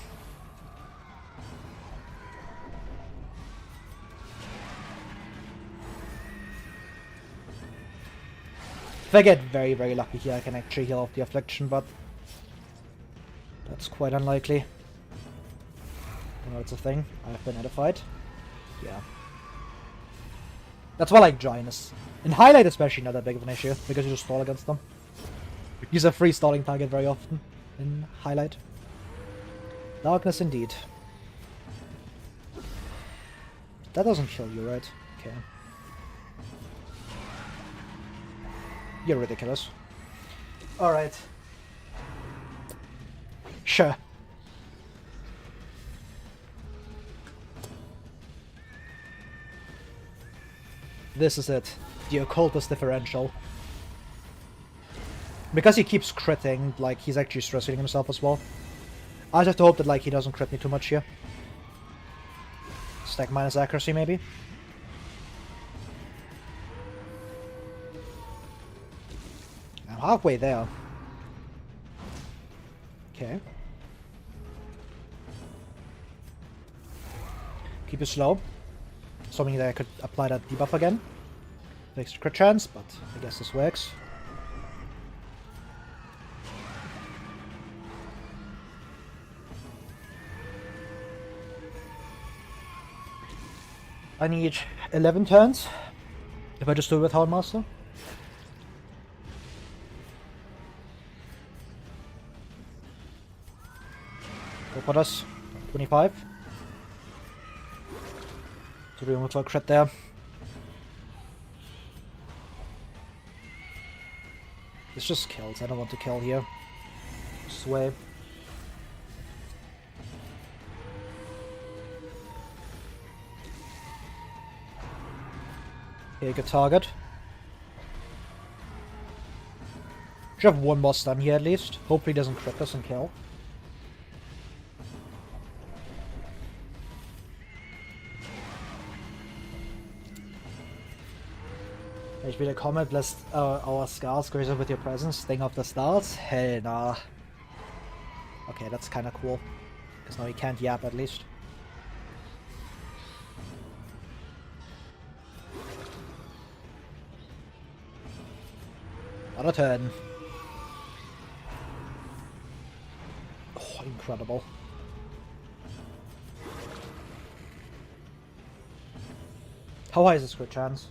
If I get very, very lucky here, I can actually heal off the Affliction, but that's quite unlikely. I know it's a thing. I've been edified. Yeah. That's why, like, Giant is, in Highlight especially, not that big of an issue, because you just stall against them. Use a free stalling target very often in Highlight. Darkness indeed. That doesn't kill you, right? Okay. You're ridiculous. Alright. Sure. This is it. The occultist differential. Because he keeps critting, like, he's actually stressing himself as well. I just have to hope that, like, he doesn't crit me too much here. Stack minus accuracy, maybe? I'm halfway there. Okay. Keep it slow. Assuming that I could apply that debuff again. Extra crit chance, but I guess this works. I need 11 turns. If I just do it with Houndmaster. Go for this. 25. So we went for a crit there. It's just kills. I don't want to kill here. Sway. Okay, good target. Should have one more stun here at least. Hopefully he doesn't crit us and kill. HP the comment, bless our scars, grace us with your presence, thing of the stars. Hey, nah. Okay, that's kinda cool. Because now he can't yap at least. On a turn. Oh, incredible. How high is this crit chance?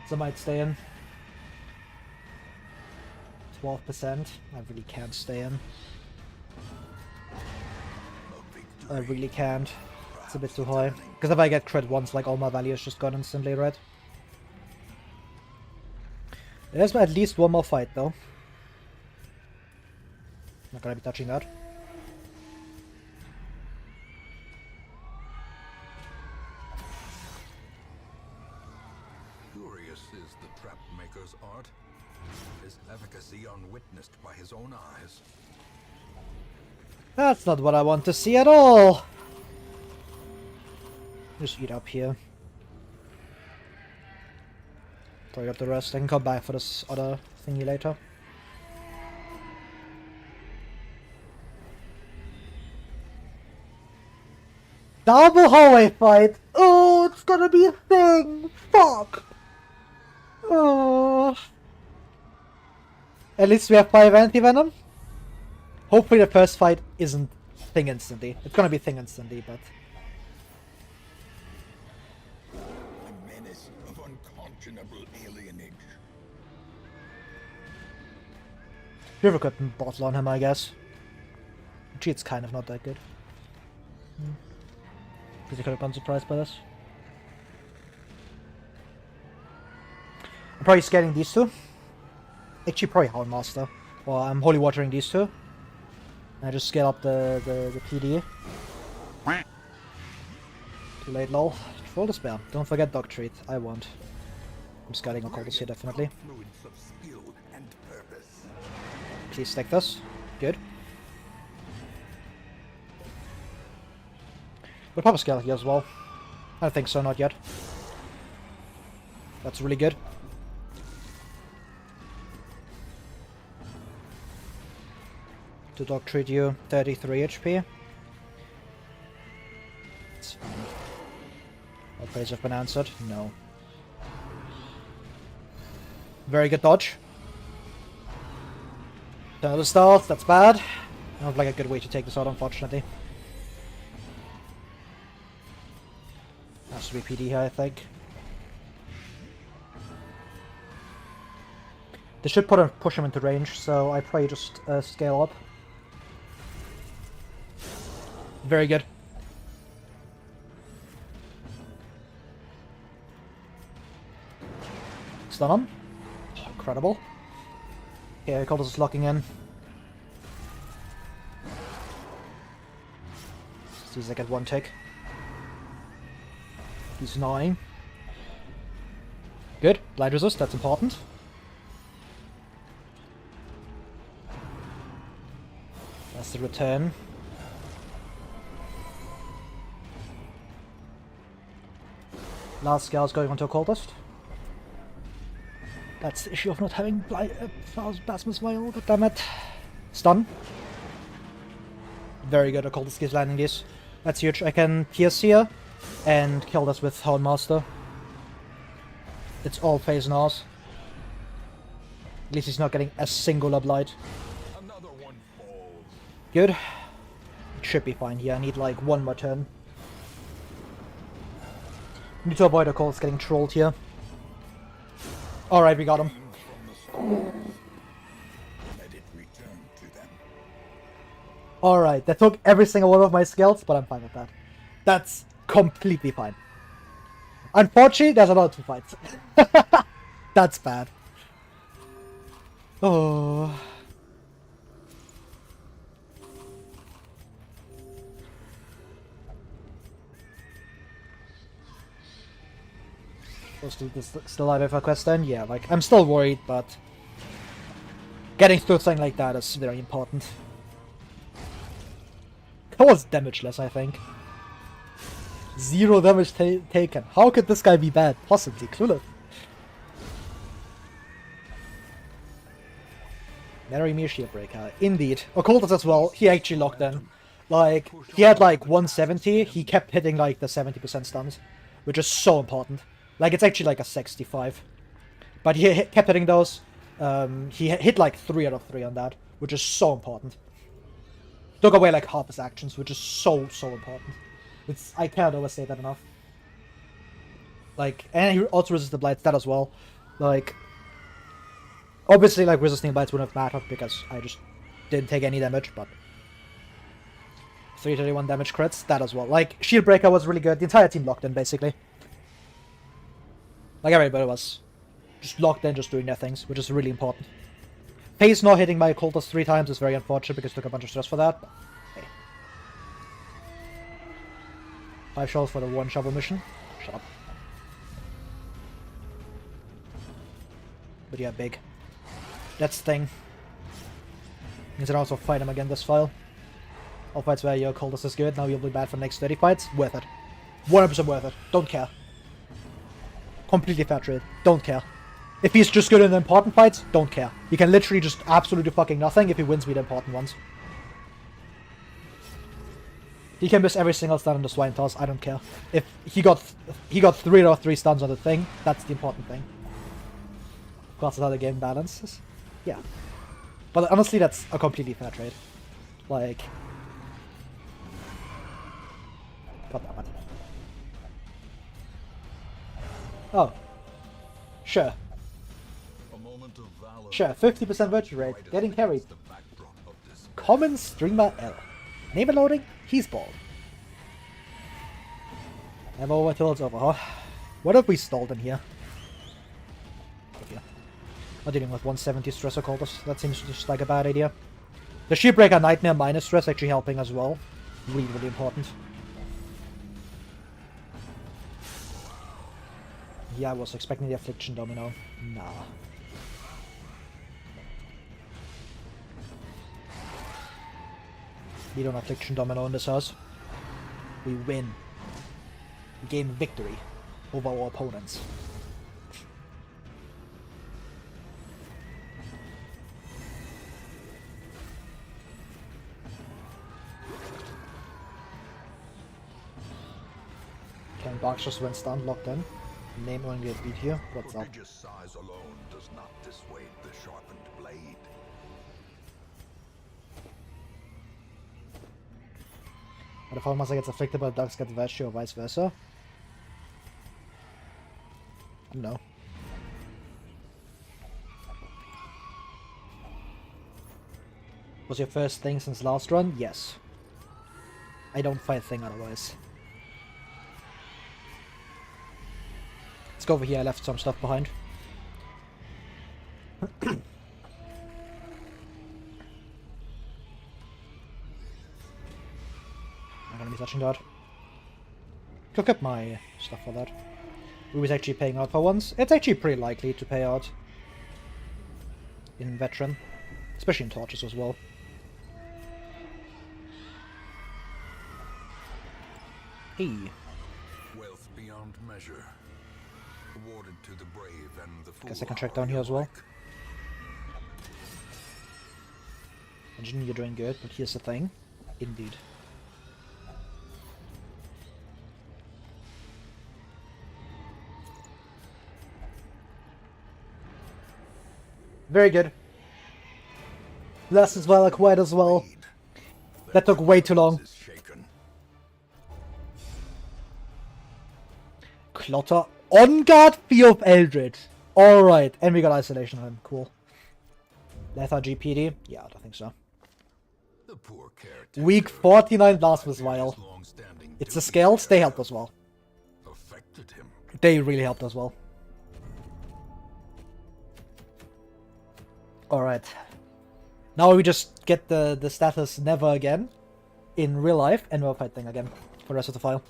So I might stay in. 12%. I really can't stay in. I really can't. It's a bit too high. Because if I get crit once, like all my value is just gone instantly, right? There's at least one more fight though. Not gonna be touching that. Curious is the trap maker's art. His efficacy unwitnessed by his own eyes. That's not what I want to see at all! Just eat up here. Throw up the rest. I can come back for this other thingy later. Double hallway fight! Oh, it's gonna be a thing! Fuck! Oh. At least we have 5 anti-venom. Hopefully the first fight isn't thing instantly. It's gonna be thing instantly, but... A menace of unconscionable alienage. Should have gotten bottle on him, I guess. Actually, it's kind of not that good. Because he could have been surprised by this. I'm probably scaling these two. Actually, probably Houndmaster. Well, I'm holy watering these two. I just scale up the PD. Too late, lol. Trolldespair. Don't forget dog treat. I won't. I'm scaling a coldest here, definitely. Please stick this. Good. We'll probably scale here as well. I don't think so, not yet. That's really good. To dog treat you, 33 HP. It's fine. All praise have been answered? No. Very good dodge. Turn the stealth, that's bad. I don't like a good way to take this out, unfortunately. Has to be PD here, I think. This should push him into range, so I probably just scale up. Very good. Stun him. Oh, incredible. Okay, I call this locking in. See if I get one tick. He's 9. Good. Blind resist, that's important. That's the return. Last scale's going onto a cultist. That's the issue of not having Plasma's Vial, goddammit. Stun. Very good, Occultist keeps landing these. That's huge. I can pierce here and kill this with Houndmaster. It's all phase Nars. At least he's not getting a single blight. Another one falls. Good. It should be fine here. I need like one more turn. Need to avoid Occultist getting trolled here. Alright, we got him. Alright, that took every single one of my skills, but I'm fine with that. That's completely fine. Unfortunately, there's another 2 fights. That's bad. Oh. Still alive for quest then? Yeah, like, I'm still worried, but getting through something like that is very important. That was damageless, I think. 0 damage taken. How could this guy be bad? Possibly clueless. Marry me, Shieldbreaker. Indeed. Occultist as well. He actually locked in. Like, he had like 170. He kept hitting like the 70% stuns, which is so important. Like, it's actually like a 65. But he kept hitting those. He hit like 3 out of 3 on that, which is so important. Took away like half his actions, which is so important. I can't overstate that enough. Like, and he also resisted the blights, that as well. Like, obviously, like, resisting blights wouldn't have mattered because I just didn't take any damage, but 331 damage crits, that as well. Like, Shieldbreaker was really good. The entire team locked in, basically. Like, everybody was just locked in, just doing their things, which is really important. Phase not hitting my Occultist 3 times is very unfortunate because I took a bunch of stress for that, but hey. 5 shovels for the 1 shovel mission. Shut up. But yeah, big. That's the thing. You can also fight him again this file. All fights where your Occultist is good, now you'll be bad for the next 30 fights. Worth it. 100% worth it. Don't care. Completely fair trade. Don't care. If he's just good in the important fights, don't care. He can literally just absolutely fucking nothing if he wins me the important ones. He can miss every single stun on the Swine Toss, I don't care. If he got 3 out of 3 stuns on the thing, that's the important thing. Of course, that's how the game balances. Yeah. But honestly, that's a completely fair trade. Like... God damn it. Oh. Sure. Sure, 50% virtue rate, getting carried. Common Streamer L. Name and loading, he's bald. Never over till it's over, huh? What have we stalled in here? Okay. Not dealing with 170 stress Occultist, that seems just like a bad idea. The Shieldbreaker Nightmare minus stress actually helping as well. Really, really important. Yeah, I was expecting the Affliction Domino. Nah. We don't have Affliction Domino in this house. We win. We gain victory over our opponents. Can Box just went stunned, locked in. Name only a beat here. What's up? Prodigious size alone does not dissuade the sharpened blade. But if Houndmaster gets afflicted by Ducks gets Veggie or vice versa? No. Was your first thing since last run? Yes. I don't fight thing otherwise. Let's go over here, I left some stuff behind. I'm gonna be touching that. Cook up my stuff for that. We was actually paying out for once. It's actually pretty likely to pay out in Veteran, especially in Torches as well. Hey. Wealth beyond measure. Awarded to the brave and the Guess I can track down here as well. Engine, you're doing good, but here's the thing. Indeed. Very good. Last as well, quite as well. That took way too long. Clotter. On guard, Fear of Eldritch. Alright, and we got Isolation on him. Cool. Lethargy PD? Yeah, I don't think so. Week 49 Blasphemous Vial. It's the scales, they helped as well. They really helped as well. Alright. Now we just get the status never again in real life, and we're fighting again for the rest of the file.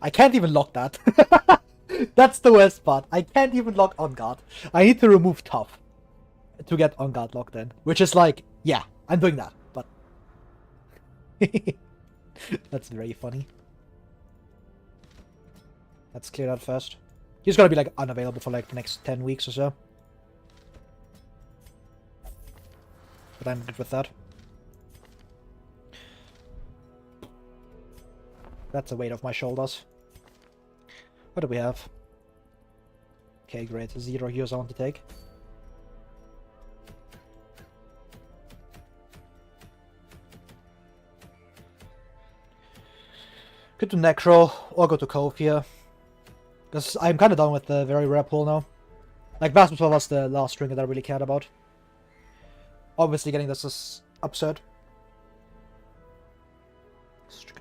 I can't even lock that. That's the worst part. I can't even lock On Guard. I need to remove Tough to get On Guard locked in. Which is like, yeah, I'm doing that, but... That's very funny. Let's clear that first. He's gonna be like unavailable for like the next 10 weeks or so. But I'm good with that. That's a weight off my shoulders. What do we have? Okay, great. 0 heroes I want to take. Go to Necro, or go to Cove here. Because I'm kind of done with the very rare pool now. Like, Vasmus was the last trinket that I really cared about. Obviously getting this is absurd.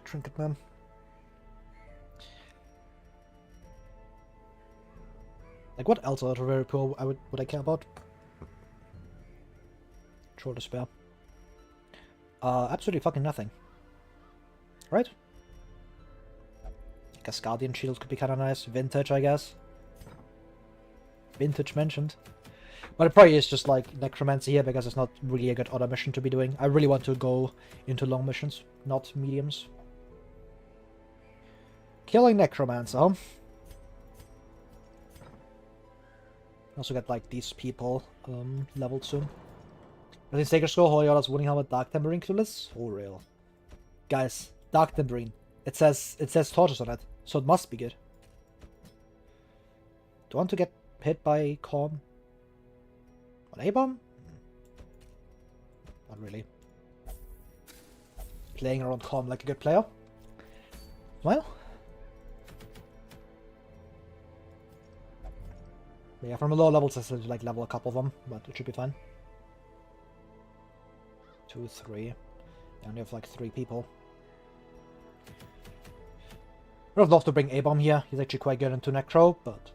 Trinket, man. Like, what else out of very poor would I care about? Trolldespair. Absolutely fucking nothing. Right? Cascadian Shield could be kind of nice. Vintage, I guess. Vintage mentioned. But it probably is just like Necromancy here because it's not really a good auto mission to be doing. I really want to go into long missions, not mediums. Killing Necromancer. Also get like these people leveled soon. But in Sacred Scroll, Holy Order's Winning Helmet, Dark Tambourine clueless? Oh real. Guys, Dark Tambourine. It says torches on it, so it must be good. Do I want to get hit by Calm? On A-bomb? Not really. Playing around Calm like a good player. Well. Yeah, from a lower level to like level a couple of them, but it should be fine. 2, 3. I only have like 3 people. I would love to bring A-bomb here. He's actually quite good into Necro, but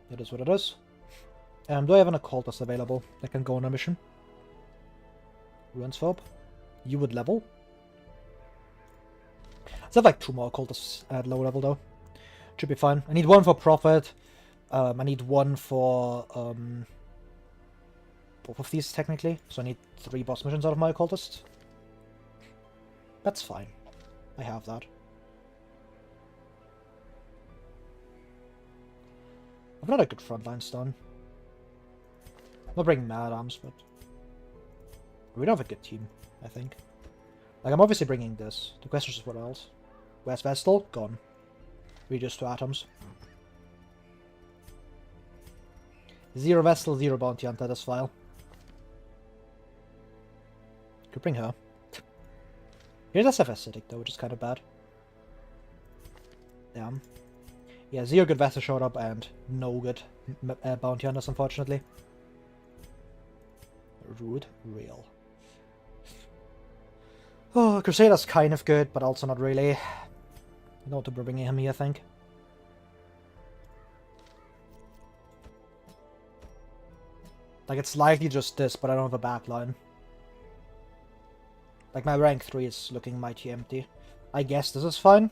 it is what it is. Do I have an occultist available that can go on a mission? Ruinsphobe? You would level? I have like 2 more occultists at low level though. Should be fine. I need 1 for Prophet. I need 1 for both of these technically. So I need 3 boss missions out of my occultist. That's fine. I have that. I've not a good frontline stone. I'm not bringing Mad Arms, but we don't have a good team, I think. Like, I'm obviously bringing this. The question is what else? Where's Vestal? Gone. Reduced to atoms. 0 Vestal, 0 Bounty Hunter, this file. Could bring her. Here's SF Acidic though, which is kind of bad. Damn. Yeah, 0 good Vestal showed up and no good Bounty Hunters, unfortunately. Rude. Real. Oh, Crusader's kind of good, but also not really. Not to bring him here, I think. Like, it's likely just this, but I don't have a backline. Like, my rank 3 is looking mighty empty. I guess this is fine.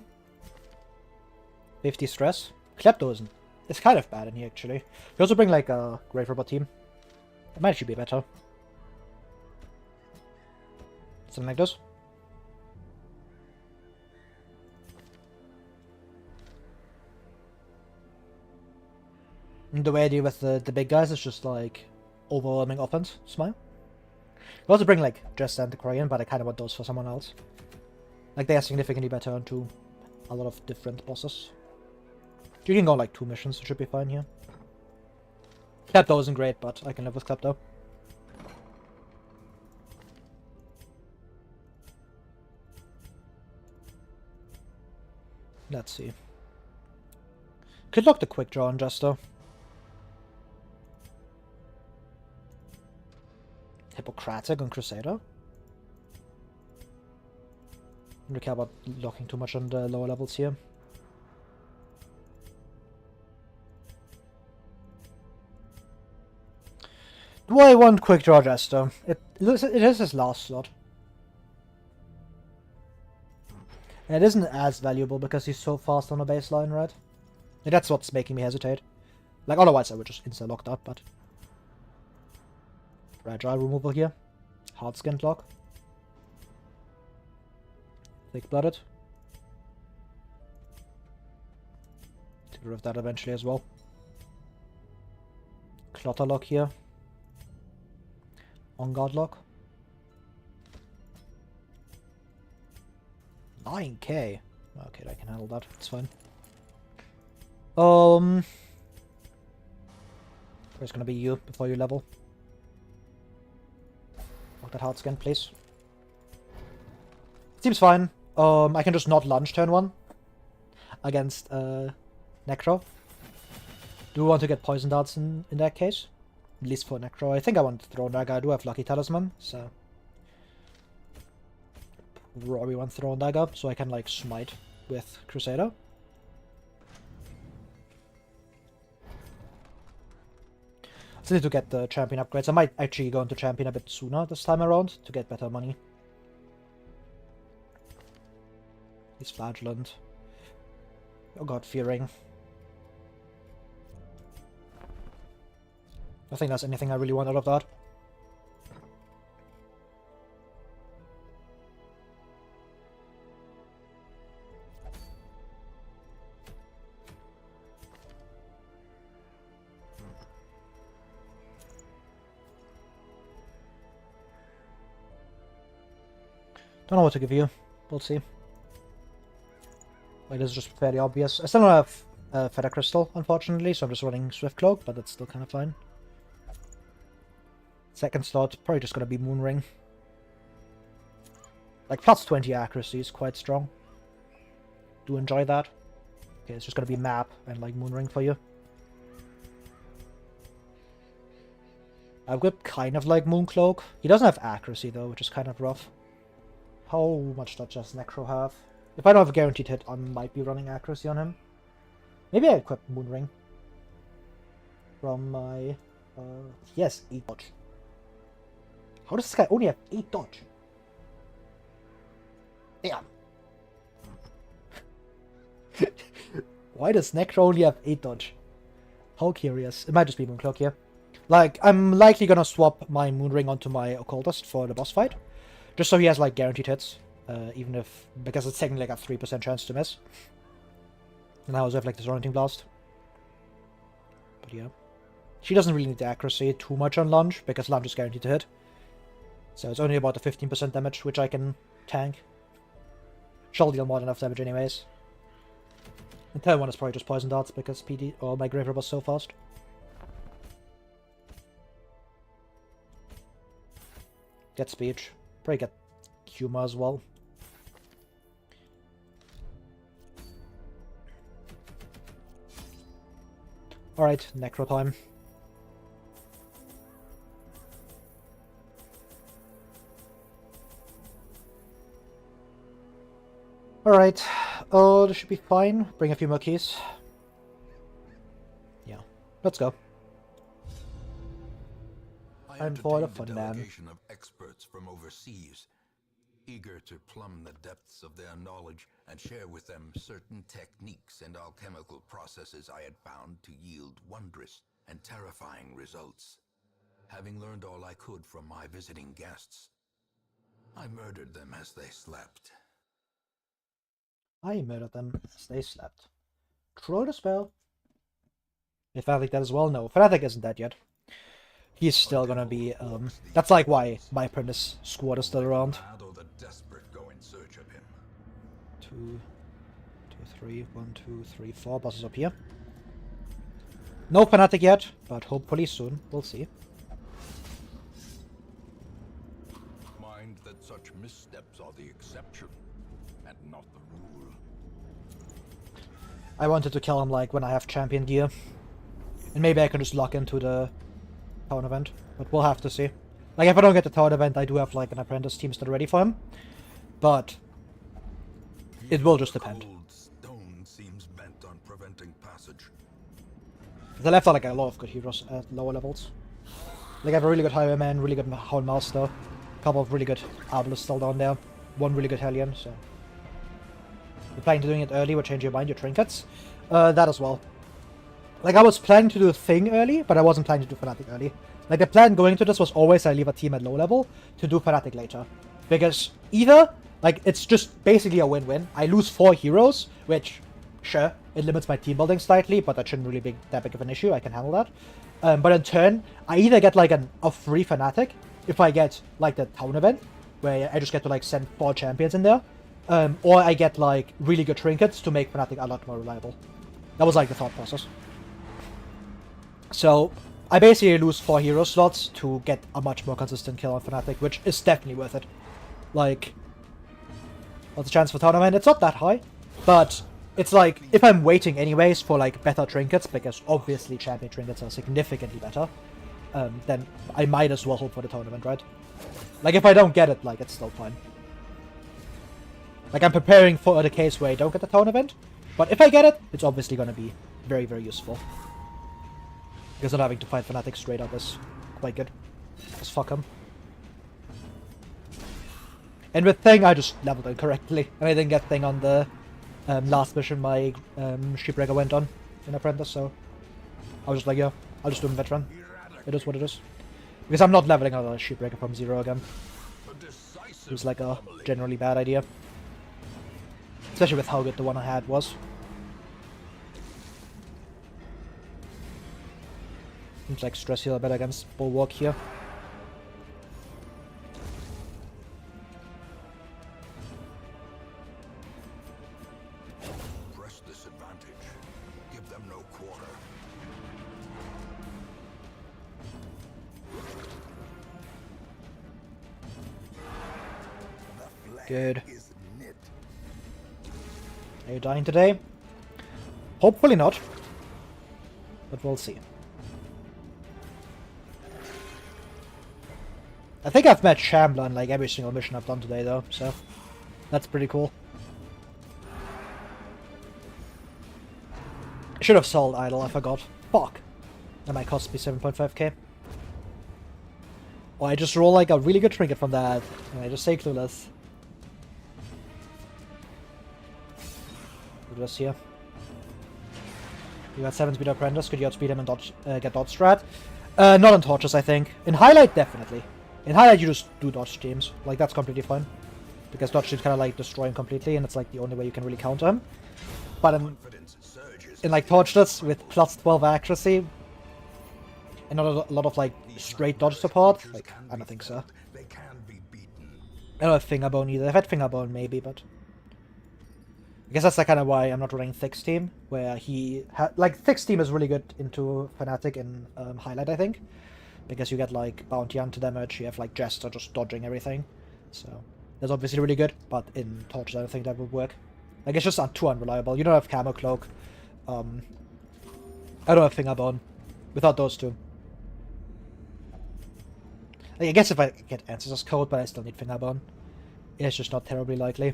50 stress. Klepto isn't. It's kind of bad in here, actually. You also bring, like, a Great Robot team. It might actually be better. Something like this. And the way I deal with the big guys is just like overwhelming offense. Smile. I also bring like Jester and the Korean, but I kind of want those for someone else. Like they are significantly better onto a lot of different bosses. You can go like 2 missions, it should be fine here. Klepto isn't great, but I can live with Klepto. Let's see. Could lock the quick draw on Jester. Hippocratic on Crusader. I don't care about locking too much on the lower levels here. Do I want quick draw Jester? It is his last slot. And it isn't as valuable because he's so fast on the baseline, right? And that's what's making me hesitate. Like, otherwise I would just insta-lock that, but... Fragile removal here. Hard-skinned lock. Thick-blooded. Get rid of that eventually as well. Clotter lock here. On-guard lock. 9k. Okay, I can handle that. It's fine. There's gonna be you before you level. Lock that hard skin, please. Seems fine. I can just not lunge turn 1 against Necro. Do we want to get poison darts in that case? At least for Necro. I think I want to throw Dagger. I do have Lucky Talisman, so probably want Throw Dagger so I can like smite with Crusader. I still need to get the champion upgrades. I might actually go into champion a bit sooner this time around to get better money. He's flagellant. Oh god, fearing. I think that's anything I really want out of that. Don't know what to give you. We'll see. Like, this is just fairly obvious. I still don't have Feather Crystal, unfortunately, so I'm just running Swift Cloak, but that's still kind of fine. Second slot, probably just gonna be Moonring. Like, plus 20 accuracy is quite strong. Do enjoy that. Okay, it's just gonna be Map and, like, Moonring for you. I've got kind of like Mooncloak. He doesn't have accuracy, though, which is kind of rough. How much does Necro have? If I don't have a guaranteed hit, I might be running accuracy on him. Maybe I equip Moonring. From my... he has 8 dodge. How does this guy only have 8 dodge? Damn. Why does Necro only have 8 dodge? How curious. It might just be Mooncloak here. Like, I'm likely gonna swap my Moonring onto my Occultist for the boss fight. Just so he has, like, guaranteed hits. Even if... because it's taking, like, a 3% chance to miss. And I also have, like, this Disorienting Blast. But yeah. She doesn't really need the accuracy too much on Lunge, because Lunge is guaranteed to hit. So it's only about a 15% damage, which I can tank. She'll deal more than enough damage anyways. And third one is probably just Poison Darts, because PD or my Grave Robber's so fast. Get Speech. Probably get Humor as well. Alright, Necro time. Alright, this should be fine. Bring a few more keys. Yeah, let's go. I'm for the fun, man. Delegation of experts from overseas, eager to plumb the depths of their knowledge and share with them certain techniques and alchemical processes I had found to yield wondrous and terrifying results. Having learned all I could from my visiting guests, I murdered them as they slept. I murdered them as they slept. Trolldespair. Is Fnatic dead as well? No, Fnatic isn't dead yet. He's still gonna be, that's like why my apprentice squad is still around. The desperate go in search of him. 2, 3, 1, 2, 3, 4 bosses up here. No Fnatic yet, but hopefully soon. We'll see. Mind that such missteps are the exception and not the rule. I wanted to kill him like when I have champion gear. And maybe I can just lock into the town event. But we'll have to see. Like if I don't get the town event, I do have like an apprentice team still ready for him. But it will just depend. Cold stone seems bent on preventing passage. They left out like a lot of good heroes at lower levels. Like I have a really good Highwayman, really good Houndmaster, a couple of really good Arbalists still down there, one really good Hellion, so... You're planning to doing it early, or change your mind, your trinkets? That as well. Like I was planning to do a thing early, but I wasn't planning to do Fnatic early. Like the plan going into this was always I leave a team at low level to do Fnatic later. Because either, like it's just basically a win-win. I lose 4 heroes, which, sure, it limits my team building slightly, but that shouldn't really be that big of an issue, I can handle that. But in turn, I either get like a free Fnatic, if I get like the town event, where I just get to like send 4 champions in there, or I get like really good trinkets to make Fnatic a lot more reliable. That was like the thought process. So, I basically lose 4 hero slots to get a much more consistent kill on Fnatic, which is definitely worth it. Like, what's the chance for tournament? It's not that high, but it's like, if I'm waiting anyways for like better trinkets, because obviously champion trinkets are significantly better, then I might as well hope for the tournament, right? Like, if I don't get it, like, it's still fine. Like, I'm preparing for the case where I don't get the tournament, but if I get it, it's obviously gonna be very, very useful. Because not having to fight Fnatic straight up is quite good. Just fuck him. And with Thing, I just leveled it correctly. And I didn't get Thing on the last mission my Shipbreaker went on in Apprentice, so I was just like, yeah, I'll just do him Veteran. It is what it is. Because I'm not leveling out a Shipbreaker from 0 again. It was like a generally bad idea. Especially with how good the one I had was. Seems like Stress Healer better against Bulwark here. Press this advantage. Give them no quarter. Good. Are you dying today? Hopefully not. But we'll see. I think I've met Shambler in like every single mission I've done today though, so that's pretty cool. I should have sold Idol, I forgot. Fuck. That might cost me 7.5k. Or I just roll like a really good trinket from that, and I just say Clueless. Do this here. You got 7 speed apprentice, could you outspeed him and dodge, get dodge strat? Not in Torches, I think. In Highlight, definitely. In Highlight, you just do dodge teams. Like, that's completely fine. Because dodge teams kind of like destroy him completely, and it's like the only way you can really counter him. But in like Torchless with plus 12 accuracy, and not a lot of like straight dodge support, like, I don't think so. I don't have Fingerbone either. I've had Fingerbone maybe, but I guess that's like kind of why I'm not running Thick's team, where he like Thick's team is really good into Fnatic in Highlight, I think, because you get like bounty onto damage, you have like Jester just dodging everything, so that's obviously really good. But in Torches, I don't think that would work. Like it's just too unreliable. You don't have Camo Cloak. I don't have Fingerbone. Without those two, like, I guess if I get Ancestor's Code, but I still need Fingerbone. It's just not terribly likely.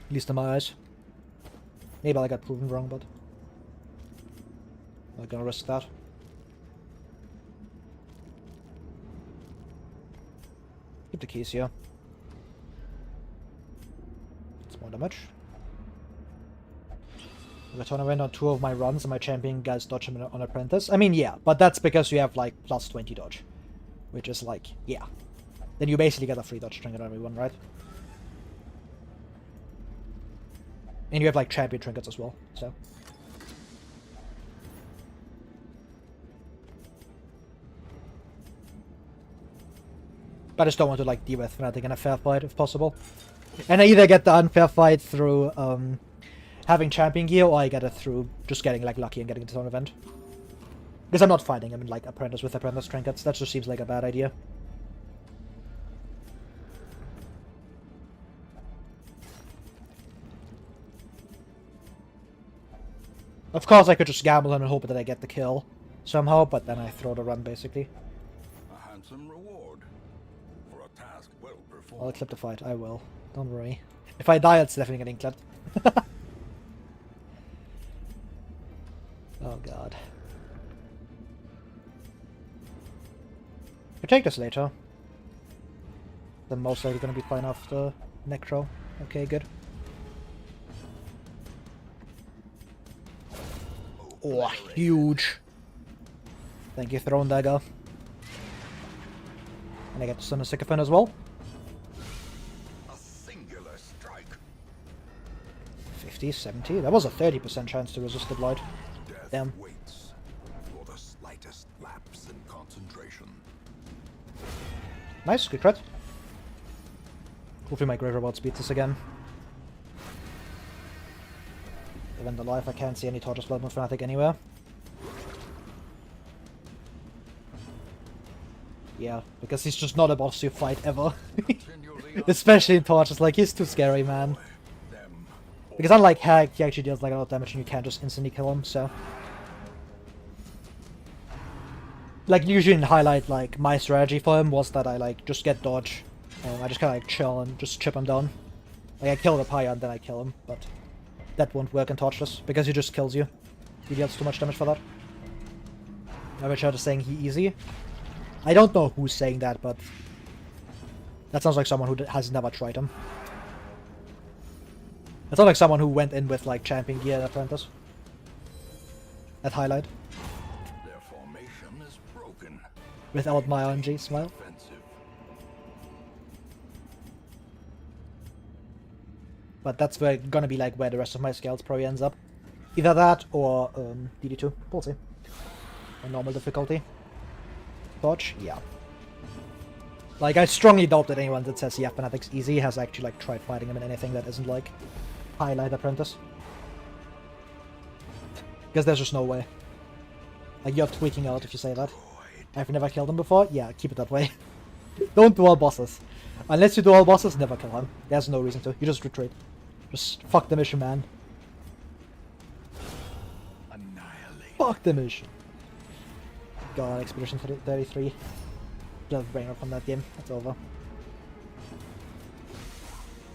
At least in my eyes. Maybe I got proven wrong, but I'm not gonna risk that. Keep the keys here. It's more damage. I got tournament on 2 of my runs and my champion guys dodge him on Apprentice. I mean, yeah, but that's because you have like plus 20 dodge. Which is like, yeah. Then you basically get a free dodge trinket on everyone, right? And you have like champion trinkets as well, so But I just don't want to like deal with Fnatic in a fair fight if possible. And I either get the unfair fight through having champion gear, or I get it through just getting like lucky and getting into an event. Because I'm not fighting him in like apprentice with apprentice trinkets. That just seems like a bad idea. Of course, I could just gamble and hope that I get the kill somehow, but then I throw the run basically. A handsome reward for a task well performed. I'll clip the fight. I will. Don't worry. If I die, it's definitely getting clipped. Oh god. We take this later. Then most likely gonna be fine after Necro. Okay, good. Oh, huge. Thank you, Throne Dagger. And I get to stun a Sycophant as well. A singular strike. 50, 70. That was a 30% chance to resist the Blight. Death Damn. waits for the slightest lapse in concentration. Nice, good crit. Hopefully my Grave Robot beats this again. Even alive, I can't see any Torchless Blood Fnatic anywhere. Yeah, because he's just not a boss to fight ever. Especially in Torches, like he's too scary, man. Because unlike Hag, he actually deals like a lot of damage and you can't just instantly kill him, so... Like usually in Highlight, like my strategy for him was that I like just get dodge. And I just kinda like chill and just chip him down. Like I kill the Pyre and then I kill him, but... That won't work in Torchless, because he just kills you. He deals too much damage for that. Richard is saying he easy. I don't know who's saying that, but... That sounds like someone who has never tried him. It sounds like someone who went in with like champion gear at Apprentice. At Highlight. Their formation is broken. Without my RNG smile. Offensive. But that's where gonna be like where the rest of my scales probably ends up. Either that or DD2. We'll see. On normal difficulty. Dodge? Yeah. Like, I strongly doubt that anyone that says, yeah, Fnatic's easy has actually like tried fighting him in anything that isn't like Highlight Apprentice. Because there's just no way. Like, you're tweaking out if you say that. I've never killed him before? Yeah, keep it that way. Don't do all bosses. Unless you do all bosses, never kill him. There's no reason to. You just retreat. Just fuck the mission, man. Annihilate. Fuck the mission. God, Expedition 33. Just bring up from that game. It's over.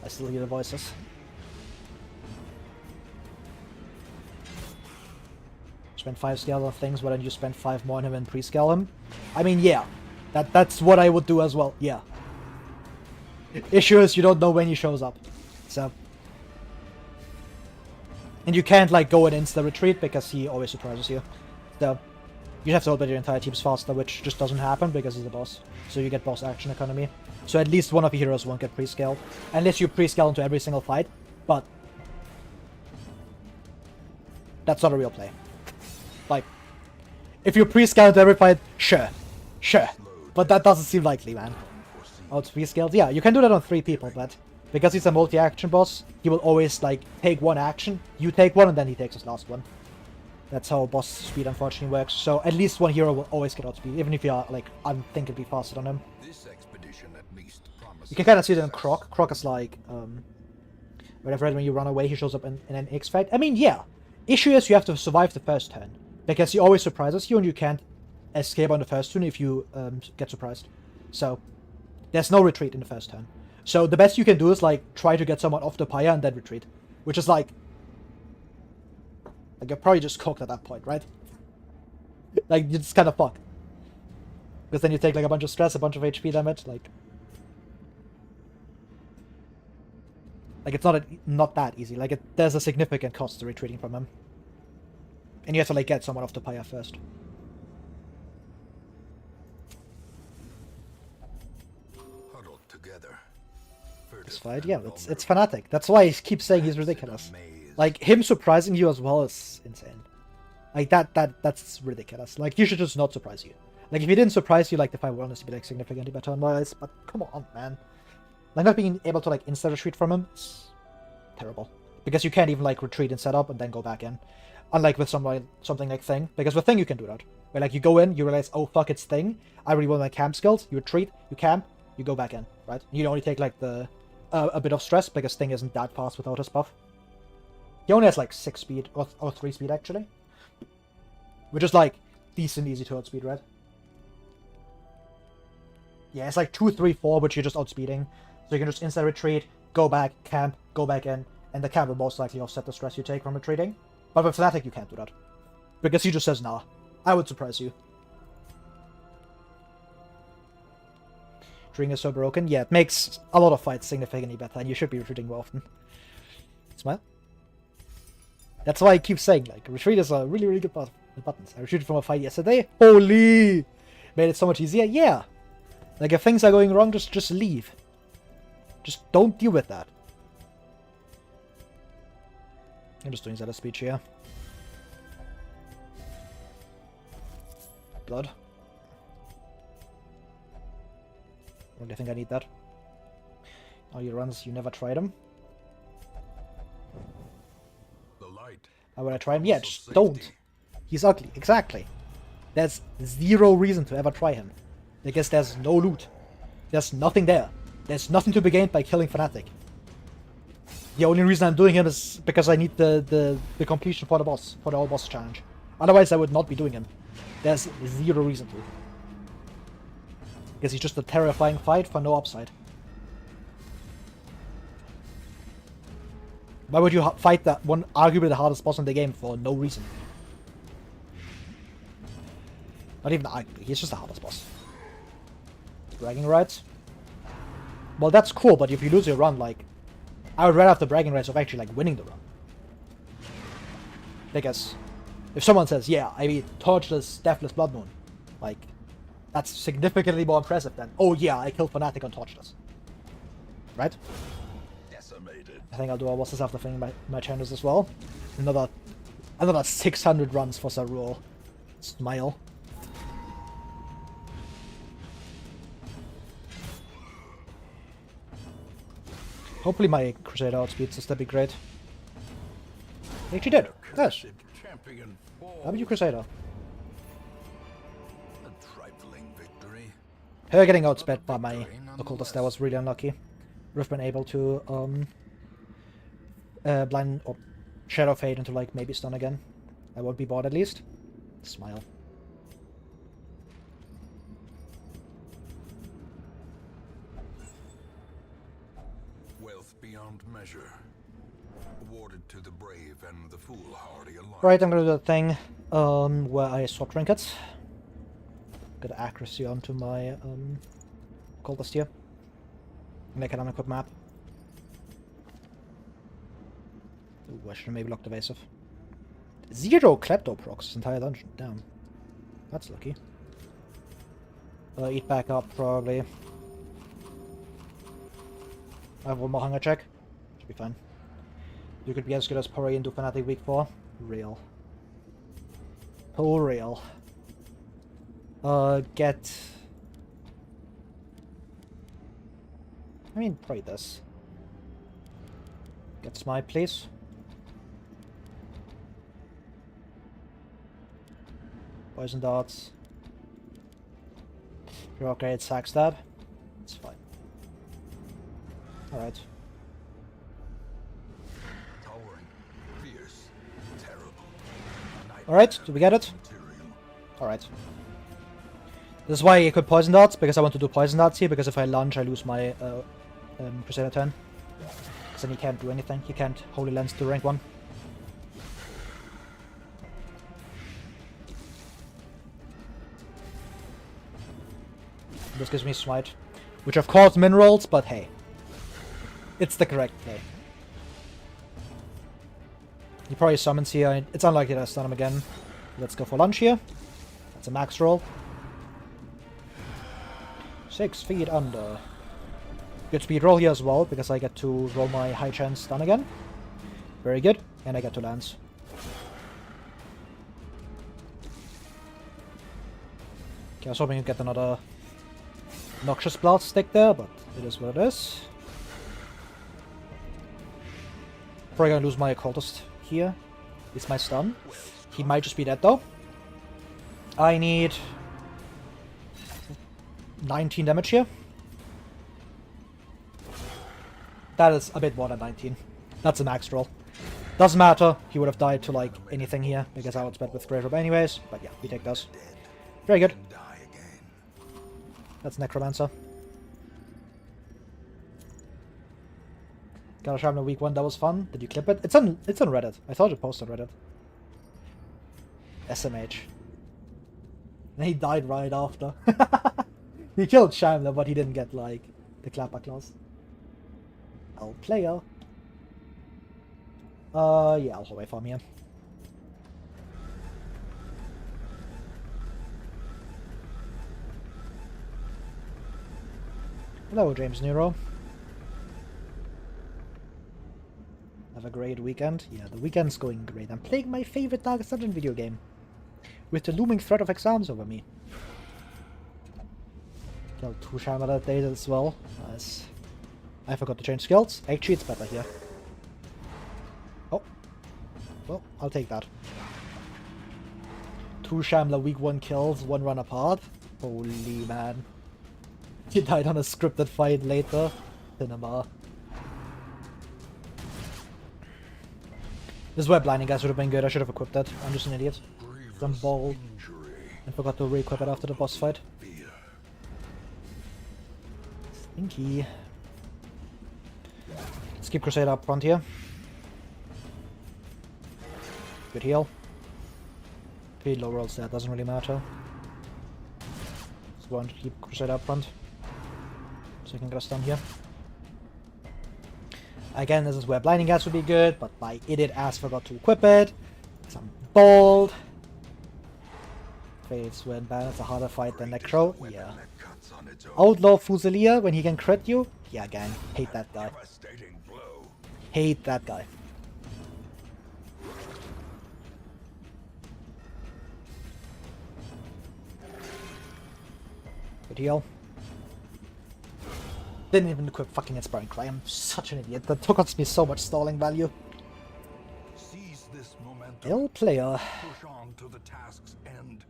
I still hear the voices. Spend 5 scale on things, why don't you spend 5 more on him and pre-scale him? I mean, yeah. That's what I would do as well, yeah. Issue is you don't know when he shows up. So... And you can't, like, go and insta-retreat because he always surprises you. So... You have to hope that your entire team's faster, which just doesn't happen because he's the boss. So you get boss action economy. So at least one of your heroes won't get pre-scaled. Unless you pre-scale into every single fight. But... That's not a real play. Like... If you pre-scale into every fight, sure. Sure. But that doesn't seem likely, man. Oh, it's pre-scaled? Yeah, you can do that on 3 people, but... Because he's a multi-action boss, he will always, like, take one action, you take one, and then he takes his last one. That's how boss speed unfortunately works. So at least one hero will always get outspeed, even if you are, like, unthinkably faster than him. This expedition at least promises You can kind of see it in Croc. Croc is like, whatever, when you run away, he shows up in an X fight. I mean, yeah. Issue is you have to survive the first turn. Because he always surprises you, and you can't escape on the first turn if you get surprised. So, there's no retreat in the first turn. So the best you can do is, like, try to get someone off the pyre and then retreat. Which is like... Like, you're probably just cooked at that point, right? Like, you're just kind of fucked. Because then you take, like, a bunch of stress, a bunch of HP damage, like... Like, it's not that easy. Like, there's a significant cost to retreating from him. And you have to, like, get someone off the pyre first. huddled together. This fight, yeah, it's Fnatic. That's why he keeps saying he's ridiculous. Like, him surprising you as well is insane. Like, that's ridiculous. Like, you should just not surprise you. Like, if he didn't surprise you, like, the fight would honestly be, like, significantly better on wise, but come on, man. Like, not being able to, like, insta-retreat from him is terrible. Because you can't even, like, retreat and set up and then go back in. Unlike with something like Thing. Because with Thing, you can do that. Where, like, you go in, you realize, oh, fuck, it's Thing. I really want my camp skills. You retreat, you camp, you go back in, right? You only take, like, a bit of stress, because Thing isn't that fast without his buff. He only has, like, 6 speed, or 3 speed, actually. Which is, like, decent easy to outspeed, right? Yeah, it's like 2, 3, 4, which you're just outspeeding. So you can just instant retreat, go back, camp, go back in, and the camp will most likely offset the stress you take from retreating. But with Fnatic, you can't do that. Because he just says, nah. I would surprise you. String is so broken. Yeah, it makes a lot of fights significantly better, and you should be retreating more often. Smile. That's why I keep saying, like, retreat is a really, really good button. I retreated from a fight yesterday. Holy! Made it so much easier. Yeah. Like, if things are going wrong, just leave. Just don't deal with that. I'm just doing Zelda speech here. Blood. Or do you think I need that? All your runs, you never tried them. The light. How would I try him? Yeah, just don't. He's ugly. Exactly. There's zero reason to ever try him. Because there's no loot. There's nothing there. There's nothing to be gained by killing Fnatic. The only reason I'm doing him is because I need the completion for the boss, for the all boss challenge. Otherwise I would not be doing him. There's zero reason to. Because he's just a terrifying fight for no upside. Why would you fight that one, arguably the hardest boss in the game, for no reason? Not even arguably, he's just the hardest boss. Bragging rights? Well, that's cool, but if you lose your run, like, I would rather have the bragging rights of actually, like, winning the run. Because if someone says, yeah, I beat Torchless Deathless Blood Moon, like, that's significantly more impressive than, oh yeah, I killed Fnatic on Torchless. Right? Decimated. I think I'll do all bosses after filling my channels as well. Another 600 runs for Sarul. Smile. Hopefully my Crusader outspeeds this, that'd be great. He actually did. Yes. W Crusader. A trifling victory. Her getting outsped by my Occultist there was really unlucky. Would have been able to blind or Shadow Fade into, like, maybe stun again. I won't be bored at least. Smile. Wealth beyond measure, awarded to the brave and the foolhardy alike. Right, I'm gonna do that thing where I swap trinkets. Get accuracy onto my Occultist here. Make an unequipped map. Ooh, I should have maybe locked evasive. 0 Klepto procs this entire dungeon. Damn. That's lucky. Eat back up, probably. I have one more hunger check. Should be fine. You could be as good as Pori into Fnatic week 4. Real. Oh, real. Get... I mean, probably this. Get Smite, please. Poison darts. Okay, it's sack stab. It's fine. Alright. Towering, fierce, terrible. Alright, do we get it? Alright. This is why I equip poison darts, because I want to do poison darts here, because if I lunge I lose my Crusader turn. Because then he can't do anything. He can't Holy Lens to rank 1. This gives me Smite. Which of course min rolls, but hey. It's the correct play. He probably summons here. It's unlikely that I stun him again. Let's go for lunge here. That's a max roll. 6 feet under. Good speed roll here as well, because I get to roll my high chance stun again. Very good. And I get to lance. Okay, I was hoping you'd get another Noxious Blast stick there, but it is what it is. Probably gonna lose my Occultist here. It's my stun. He might just be dead though. I need 19 damage here. That is a bit more than 19. That's a max roll. Doesn't matter, he would have died to like anything here, because I would spend with Grave Robe anyways, but yeah, we take those. Very good. That's Necromancer. Got a Sharpener week 1, that was fun. Did you clip it? It's on Reddit. I thought it posted on Reddit. SMH. And he died right after. He killed Shamler, but he didn't get like the Clapper clause. I'll player. Yeah, I'll hallway farm here. Hello, James Nero. Have a great weekend. Yeah, the weekend's going great. I'm playing my favorite Darkest Dungeon video game. With the looming threat of exams over me. Killed 2 Shaman that day as well. Nice. I forgot to change skills. Actually, it's better here. Oh. Well, I'll take that. 2 Shamler week 1 kills, 1 run apart. Holy man. He died on a scripted fight later. Cinema. This is where blinding guys would have been good. I should have equipped that. I'm just an idiot. I'm bald. And forgot to re-equip it after the boss fight. Stinky. Let's keep Crusader up front here. Good heal. Pretty low rolls there, doesn't really matter. Just want to keep Crusader up front. So I can get a stun here. Again, this is where Blinding Gas would be good, but my idiot ass forgot to equip it. Because I'm bald. Fates win ban, it's a harder fight than Necro. Yeah. Outlaw Fusilier when he can crit you? Yeah, gang. Hate that guy. Hate that guy. Good heal. Didn't even equip fucking Inspiring Cry. I'm such an idiot. That took me so much stalling value. Seize this momentum. Ill player. Push on to the task's end.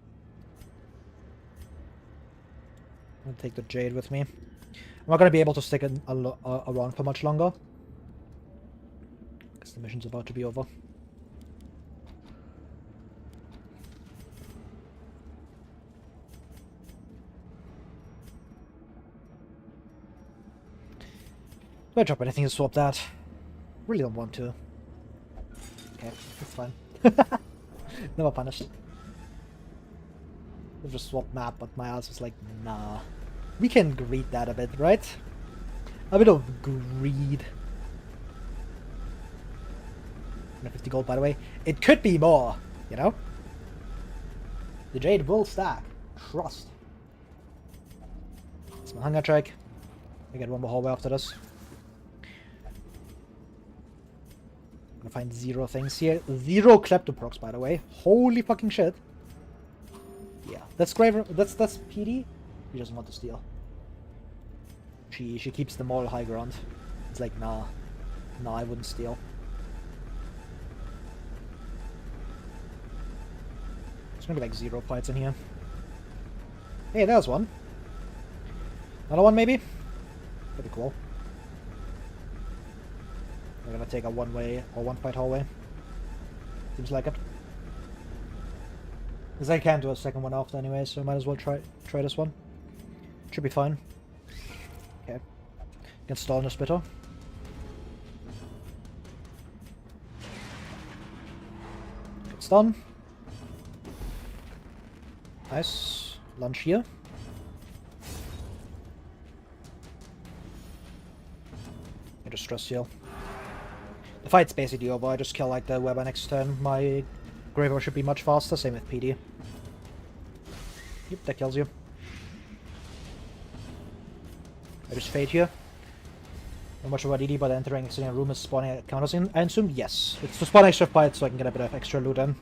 I'll take the Jade with me. I'm not going to be able to stick it around for much longer. Because the mission's about to be over. Do I drop anything to swap that? Really don't want to. Okay, it's fine. Never punished. I've just swapped map, but my ass was like, nah. We can greed that a bit, right? A bit of greed. 150 gold, by the way. It could be more, you know? The Jade will stack. Trust. It's my hunger check. I get one more hallway after this. I'm gonna find 0 things here. 0 Kleptoprocs, by the way. Holy fucking shit. Yeah, that's Graver. That's PD. He doesn't want to steal. She keeps them all high ground. It's like, nah, I wouldn't steal. There's gonna be like 0 fights in here. Hey, there's one. Another one, maybe. Pretty cool. We're gonna take a one-way or one-fight hallway. Seems like it. Because I can't do a second one after anyway, so I might as well try this one. Should be fine. Okay. Can stall in the spitter. Good stun. Nice. Lunge here. I just stress heal. The fight's basically over. I just kill like the Weber next turn. My Graver should be much faster. Same with PD. Yep, that kills you. I just fade here. Not much of a DD, but entering a room is spawning counters in. I assume yes. It's to spawn extra fights so I can get a bit of extra loot in.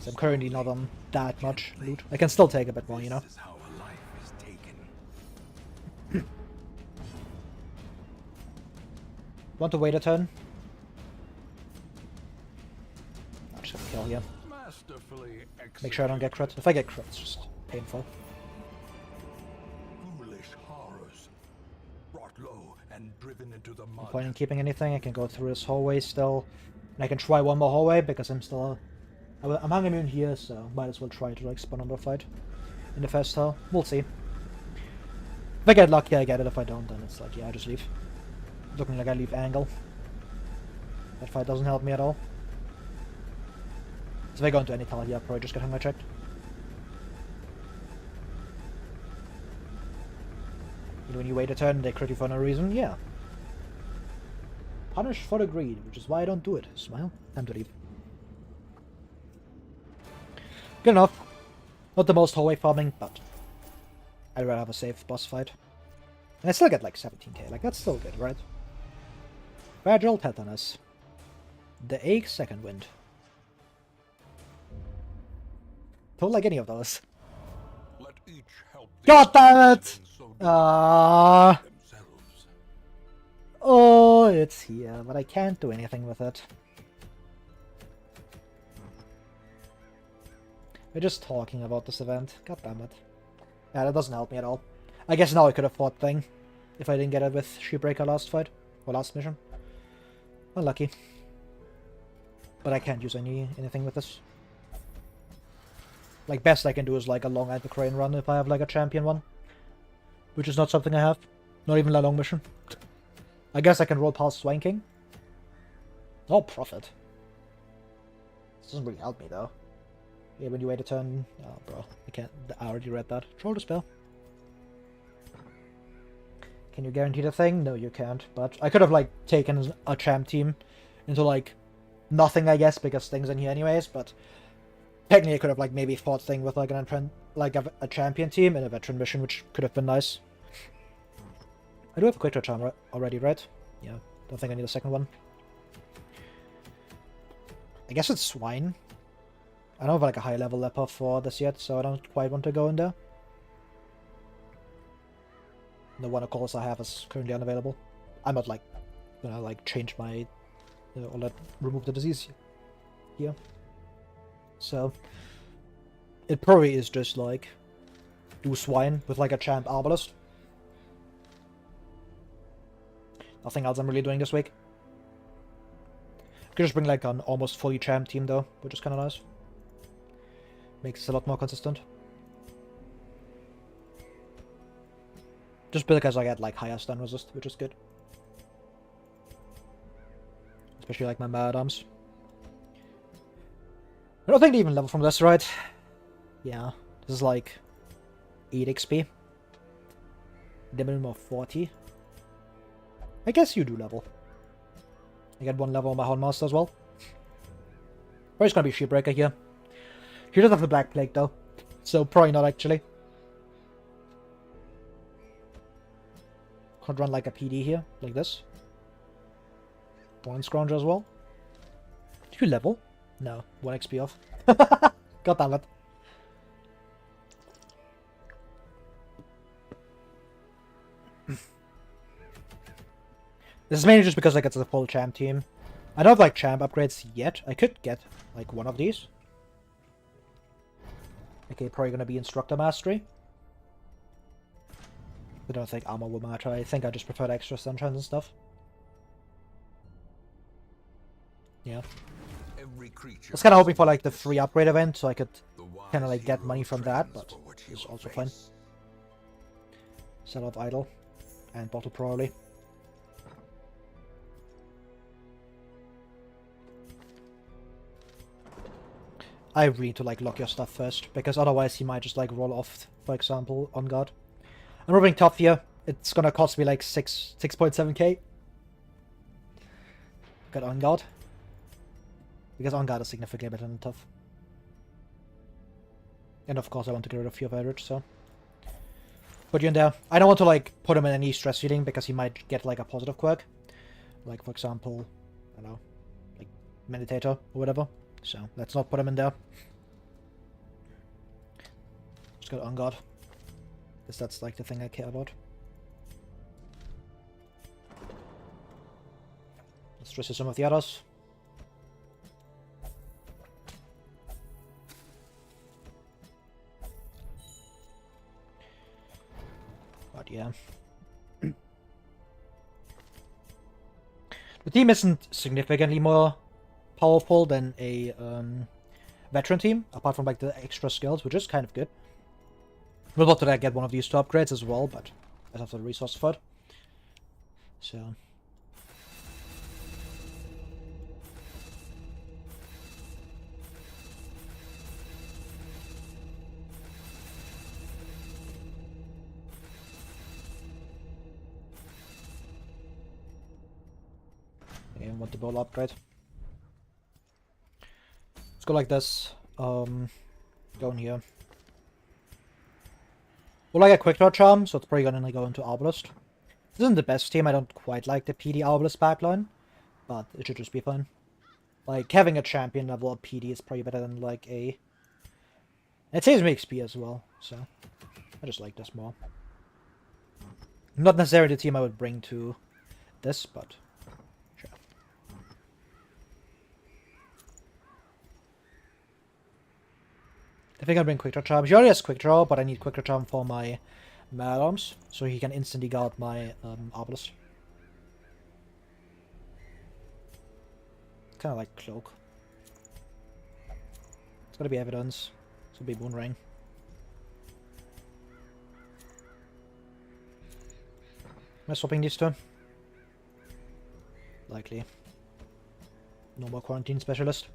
So I'm currently not on that much loot. I can still take a bit more, you know. This is how a life is taken. Want to wait a turn? I'm just gonna kill here. Masterfully Make sure I don't get crit. If I get crit, it's just painful. foolish horrors, brought low and driven into the No mud. point in keeping anything. I can go through this hallway still. And I can try one more hallway because I'm still... I'm hung immune here, so might as well try to like spawn under a fight in the first hall. We'll see. If I get lucky, I get it. If I don't, then it's like, yeah, I just leave. Looking like I leave angle. That fight doesn't help me at all. So if I go into any tile here, I'll probably just get hunger checked. You know, when you wait a turn, they crit you for no reason? Yeah. Punish for the greed, which is why I don't do it. Smile. Time to leave. Good enough. Not the most hallway farming, but I'd rather have a safe boss fight. And I still get like 17k, like that's still good, right? Fragile Tetanus. The Ache Second Wind. Don't like any of those. Let each help the God damn it! and so do Ah. themselves. Oh, it's here, but I can't do anything with it. We're just talking about this event. God damn it. Yeah, that doesn't help me at all. I guess now I could have fought Thing if I didn't get it with Sheepbreaker last fight. Or last mission. Unlucky. But I can't use anything with this. Like, best I can do is like a long Crane run if I have like a champion one. Which is not something I have. Not even a long mission. I guess I can roll past Swanking. Oh, Prophet. This doesn't really help me though. Yeah, when you wait a turn... Oh, bro. I can't... I already read that. Trolldespair. Can you guarantee the thing? No, you can't. But I could have, like, taken a champ team into, like, nothing, I guess, because Thing's in here anyways, but... Technically, I could have, like, maybe fought Thing with, like, a champion team in a veteran mission, which could have been nice. I do have a quick touch on already, right? Yeah. Don't think I need a second one. I guess it's Swine. I don't have like a high level leper for this yet, so I don't quite want to go in there. The one of course I have is currently unavailable. I'm not like gonna like change my or remove the disease here. So it probably is just like do Swine with like a champ arbalist. Nothing else I'm really doing this week. Could just bring like an almost fully champ team though, which is kinda nice. Makes it a lot more consistent. Just because I get like higher stun resist, which is good. Especially like my mad arms. I don't think they even level from this, right? Yeah. This is like 8 XP. The minimum of 40. I guess you do level. I get 1 level on my Houndmaster as well. Probably just gonna be Sheepbreaker here. He doesn't have the Black Plague though, so probably not actually. Could run like a PD here, like this. Bone Scrounger as well. Did you level? No, 1 XP off. God damn it. This is mainly just because like it's a full champ team. I don't have like champ upgrades yet. I could get like one of these. Okay, probably gonna be Instructor Mastery. I don't think armor will matter. I think I just prefer the extra sunshines and stuff. Yeah. Every creature I was kind of hoping for like the free upgrade event so I could kind of like get money from that, but it's also fine. Sell off Idol and Bottle probably. I really need to like lock your stuff first, because otherwise he might just like roll off, for example, on guard. I'm rolling tough here. It's gonna cost me like 6.7k. Got on guard. Because on guard is significantly better than tough. And of course I want to get rid of Fear of Eldritch, so put you in there. I don't want to like put him in any stress healing because he might get like a positive quirk. Like for example, I don't know, like Meditator or whatever. So let's not put him in there. go on guard. Because that's like the thing I care about. Let's stress some of the others. But yeah. The team isn't significantly more powerful than a veteran team, apart from like the extra skills, which is kind of good. We'll love to get one of these two upgrades as well, but I don't have the resource for it. So. And want the bowl upgrade. Let's go like this. Go in here. Well, I get quick draw charm, so it's probably gonna go into Arbalest. This isn't the best team. I don't quite like the PD Arbalest backline, but it should just be fine. Like having a champion level of PD is probably better than like a. It saves me XP as well, so I just like this more. Not necessarily the team I would bring to this, but. I think I'll bring Quick Draw Charm. He already has Quick Draw, but I need Quick Draw Charm for my Mad Arms, so he can instantly guard my Arbalest. Kind of like Cloak. It's gonna be Evidence. It's gonna be Moon Ring. Am I swapping these two? Likely. No more Quarantine Specialist.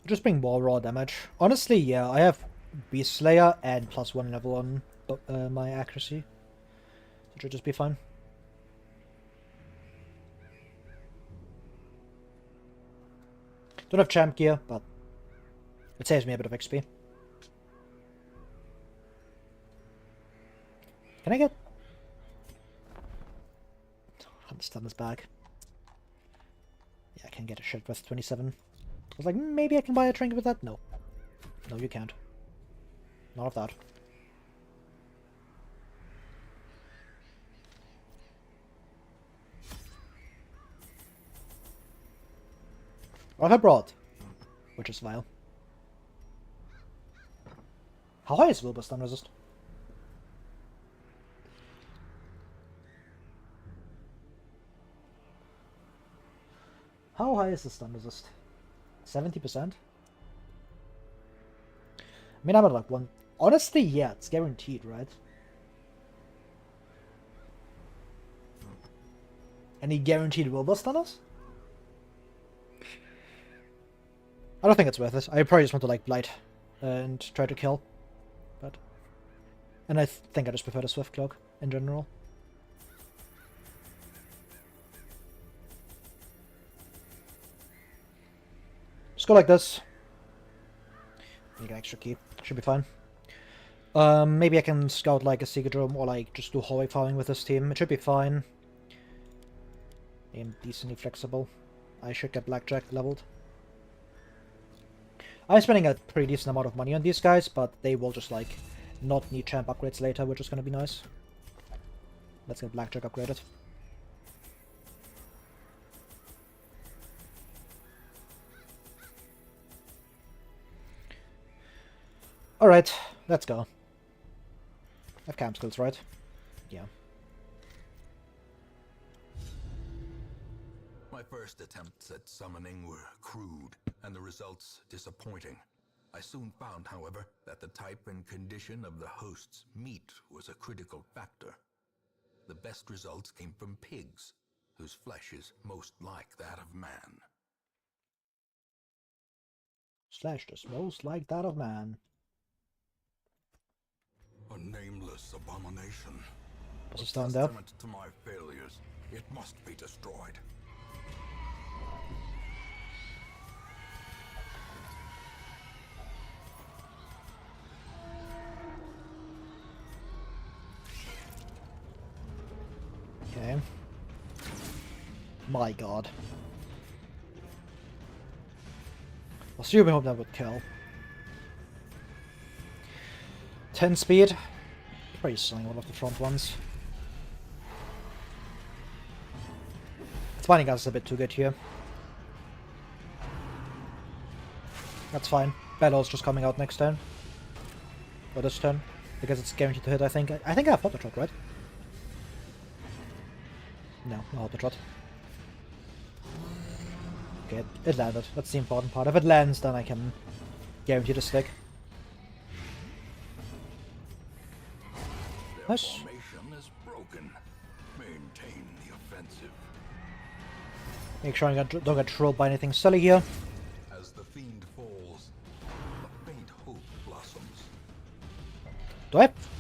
Just bring more raw damage. Honestly, yeah, I have Beast Slayer and +1 level on my accuracy. It should just be fine. Don't have champ gear, but it saves me a bit of XP. Can I get... Stun this back. Yeah, I can get a shit with 27. I was like, maybe I can buy a trinket with that? No. No, you can't. Not of that. What have I brought? Which is vile. How high is Wilbur stun resist? How high is the stun resist? 70%? I mean, I'm at like 1. Honestly, yeah, it's guaranteed, right? Any guaranteed Wilbur stunners? I don't think it's worth it. I probably just want to like Blight and try to kill. But. And I think I just prefer the Swift Cloak in general. Just go like this. Need an extra key. Should be fine. Maybe I can scout like a Secret Room or like just do hallway farming with this team. It should be fine. I'm decently flexible. I should get Blackjack leveled. I'm spending a pretty decent amount of money on these guys, but they will just like not need champ upgrades later, which is gonna be nice. Let's get Blackjack upgraded. Alright, let's go. I have camp skills, right? Yeah. My first attempts at summoning were crude, and the results disappointing. I soon found, however, that the type and condition of the host's meat was a critical factor. The best results came from pigs, whose flesh is most like that of man. Slash is most like that of man. A nameless abomination. What's it stand there? Testament to my failures. It must be destroyed. Okay. My god. Assuming hope that would kill. 10 speed. Probably selling one of the front ones. Finding us is a bit too good here. That's fine. Bellow's just coming out next turn. Or this turn. Because it's guaranteed to hit, I think. I think I have auto trot, right? No, no auto trot. Okay, it landed. That's the important part. If it lands, then I can guarantee the stick. Their Nice. formation is broken. Maintain the offensive. Make sure I don't get trolled by anything silly here. As the fiend falls, a faint hope blossoms.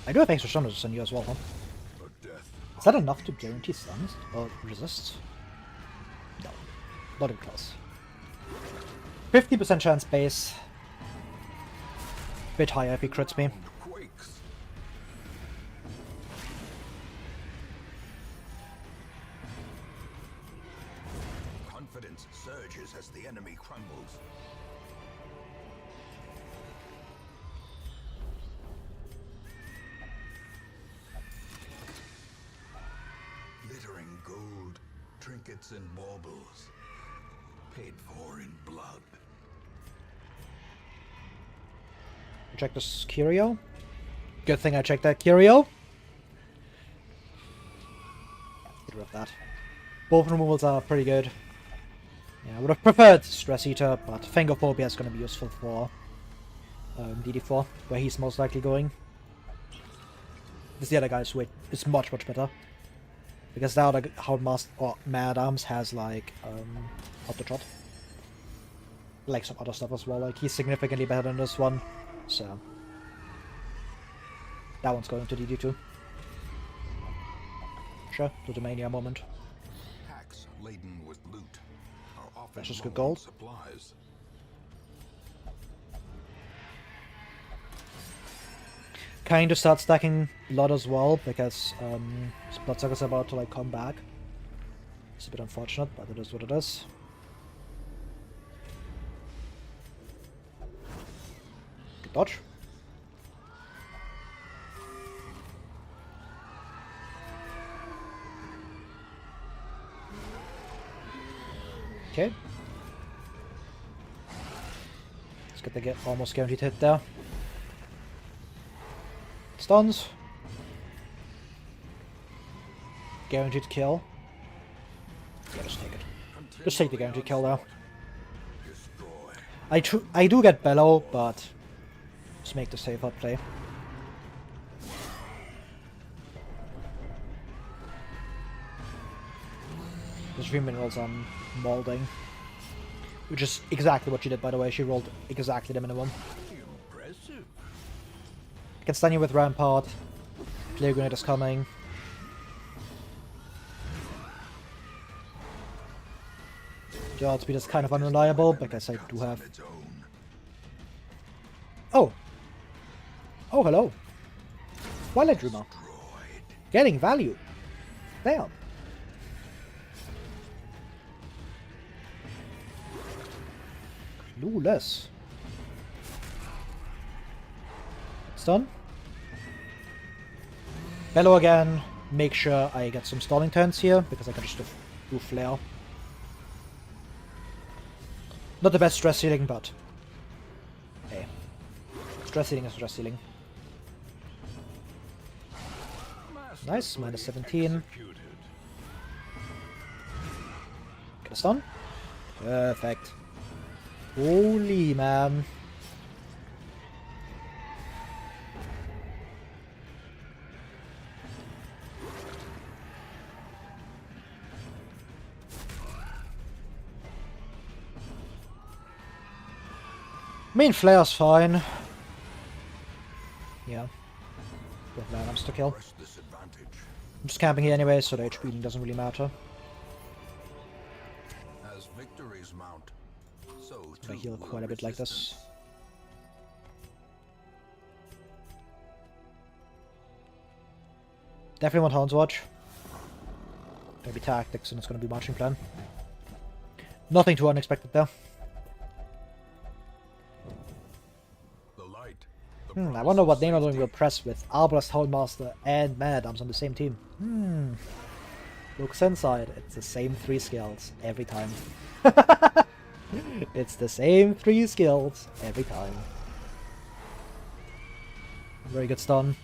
I do have extra stunners on you as well, huh? A death. Is that enough to guarantee stuns? Or resists? No. Not even close. 50% chance base. Bit higher if he crits me. Quakes. Confidence surges as the enemy crumbles. Glittering gold, trinkets and baubles, paid for in blood. Check this Curio. Good thing I checked that Curio. Get rid of that. Both removals are pretty good. Yeah, I would have preferred Stress Eater, but Fingerphobia is going to be useful for DD4, where he's most likely going. This the other guy's weight is much better. Because now the Houndmaster or Mad Arms has like auto trot. Like some other stuff as well. Like he's significantly better than this one. So that one's going to DD2. Sure, to the Mania moment. Packs laden with loot are often That's just good low on gold. supplies. Kind of start stacking blood as well, because Bloodsucker's about to like come back. It's a bit unfortunate, but it is what it is. Good dodge. Okay. Let's get the almost guaranteed hit there. Stuns. Guaranteed kill. Yeah, just take it. Just take the guaranteed kill there. I do get Bellow, but just make the safer play. There's 3 minerals on Molding. Which is exactly what she did, by the way. She rolled exactly the minimum. Impressive. I can stun you with Rampart. Clear Grenade is coming. The outspeed is kind of unreliable because I do have... Its own. Oh! Oh, hello. Twilight Dreamer. Getting value. Damn. Clueless. Stun. Bellow again. Make sure I get some stalling turns here, because I can just do Flare. Not the best stress ceiling, but... hey. Stress ceiling is stress ceiling. Nice, minus 17. Get a stun. Perfect. Holy man. Main flare's fine. Yeah. With Mad Arms to kill. Press this advantage. I'm just camping here anyway, so the HP healing doesn't really matter. As victories mount, so I heal too quite a bit like this. resistance. Definitely want Hound's Watch. Gonna be tactics and it's gonna be marching plan. Nothing too unexpected there. I wonder what name I'm going to press with Arbalest, Houndmaster, and Man-at-Arms on the same team. Looks inside. It's the same 3 skills every time. It's the same 3 skills every time. Very good stun.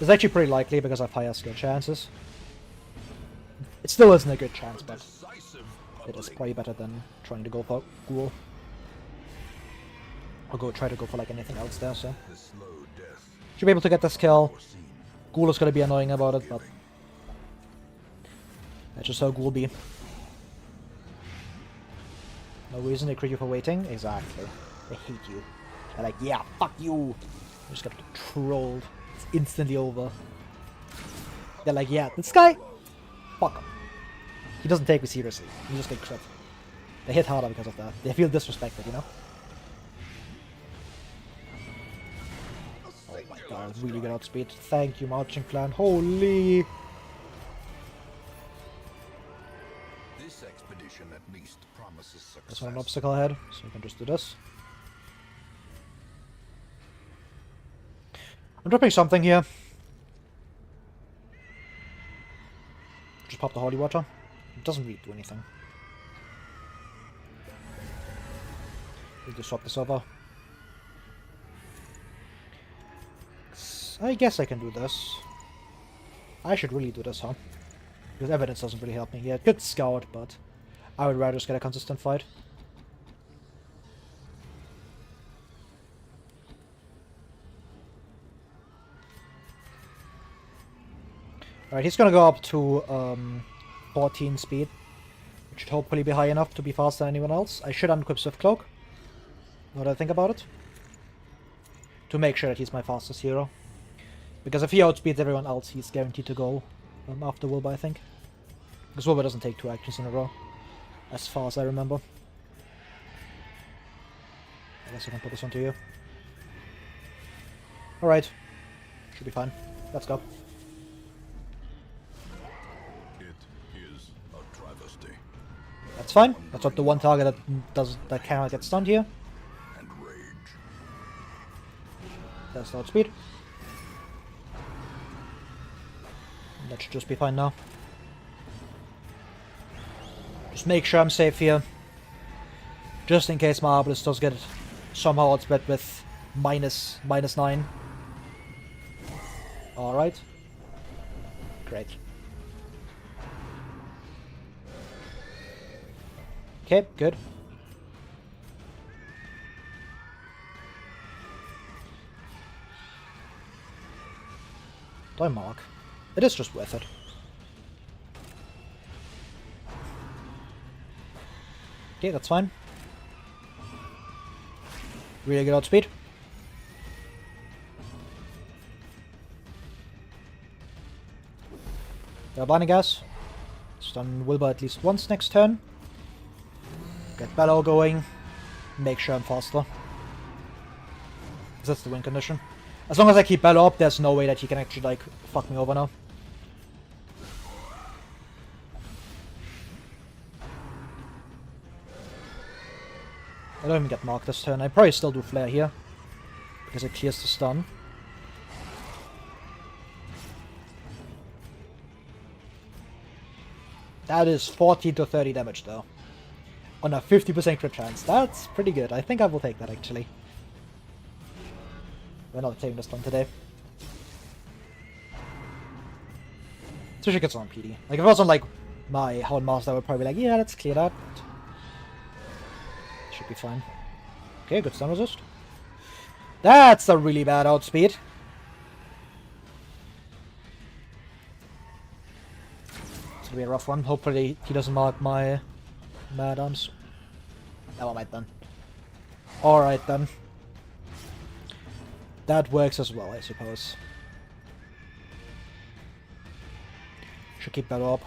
It's actually pretty likely because I have higher skill chances. It still isn't a good chance, but it is probably better than trying to go for Ghoul. I'll try to go for like anything else there, so. Should be able to get this kill. Ghoul is gonna be annoying about it, but that's just how Ghoul be. No reason to crit you for waiting. Exactly. They hate you. They're like, yeah, fuck you. You just got trolled. It's instantly over. They're like, yeah, this guy, fuck him. He doesn't take me seriously. You just get crit. They hit harder because of that. They feel disrespected, you know? Oh my god, really good outspeed. Thank you, Marching Clan. Holy! This expedition at least promises success. There's not an obstacle ahead, so we can just do this. I'm dropping something here. Just pop the holy water. It doesn't really do anything. We'll just swap this over. I guess I can do this. I should really do this, huh? Because evidence doesn't really help me. Yeah, good scout, but I would rather just get a consistent fight. Alright, he's gonna go up to 14 speed, which should hopefully be high enough to be faster than anyone else. I should unequip Swift Cloak, now that I think about it, to make sure that he's my fastest hero. Because if he outspeeds everyone else, he's guaranteed to go after Wilbur, I think. Because Wilbur doesn't take 2 actions in a row, as far as I remember. I guess I can put this onto you. Alright, should be fine. Let's go. That's fine. That's not the one target that cannot get stunned here. And rage. That's not speed. That should just be fine now. Just make sure I'm safe here. Just in case my Arbalest does get somehow outsped with -9. Alright. Great. Okay, good. Do I mark? It is just worth it. Okay, that's fine. Really good outspeed. Got a blinding gas. Stun Wilbur at least once next turn. Get Bellow going. Make sure I'm faster. That's the win condition. As long as I keep Bellow up, there's no way that he can actually, like, fuck me over now. I don't even get marked this turn. I probably still do Flare here, because it clears the stun. That is 40 to 30 damage though. On a 50% crit chance. That's pretty good. I think I will take that actually. We're not taking this one today. Especially if it's on PD. Like if it was on like my Houndmaster, I would probably be like, yeah, let's clear that. Should be fine. Okay, good stun resist. That's a really bad outspeed. It's gonna be a rough one. Hopefully he doesn't mark my Man-at-Arms. Oh, alright then. Alright then. That works as well, I suppose. Should keep that up.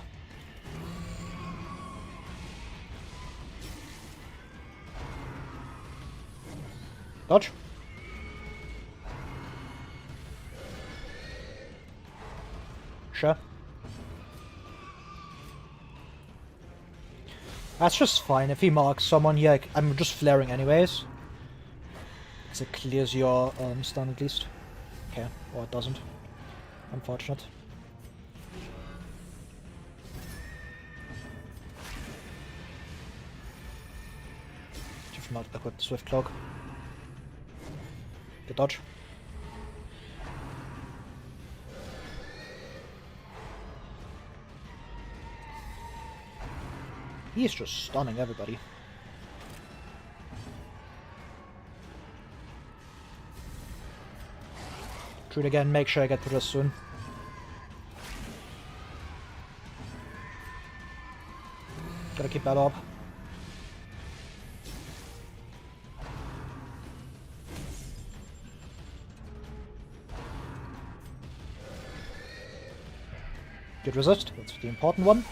Dodge. Sure. That's just fine. If he marks someone here, I'm just flaring anyways. So it clears your stun at least. Okay, or it doesn't. Unfortunate. Should not equip the Swift Cloak. Good dodge. He's just stunning everybody. Shoot again, make sure I get to this soon. Gotta keep that up. Good resist, that's the important one.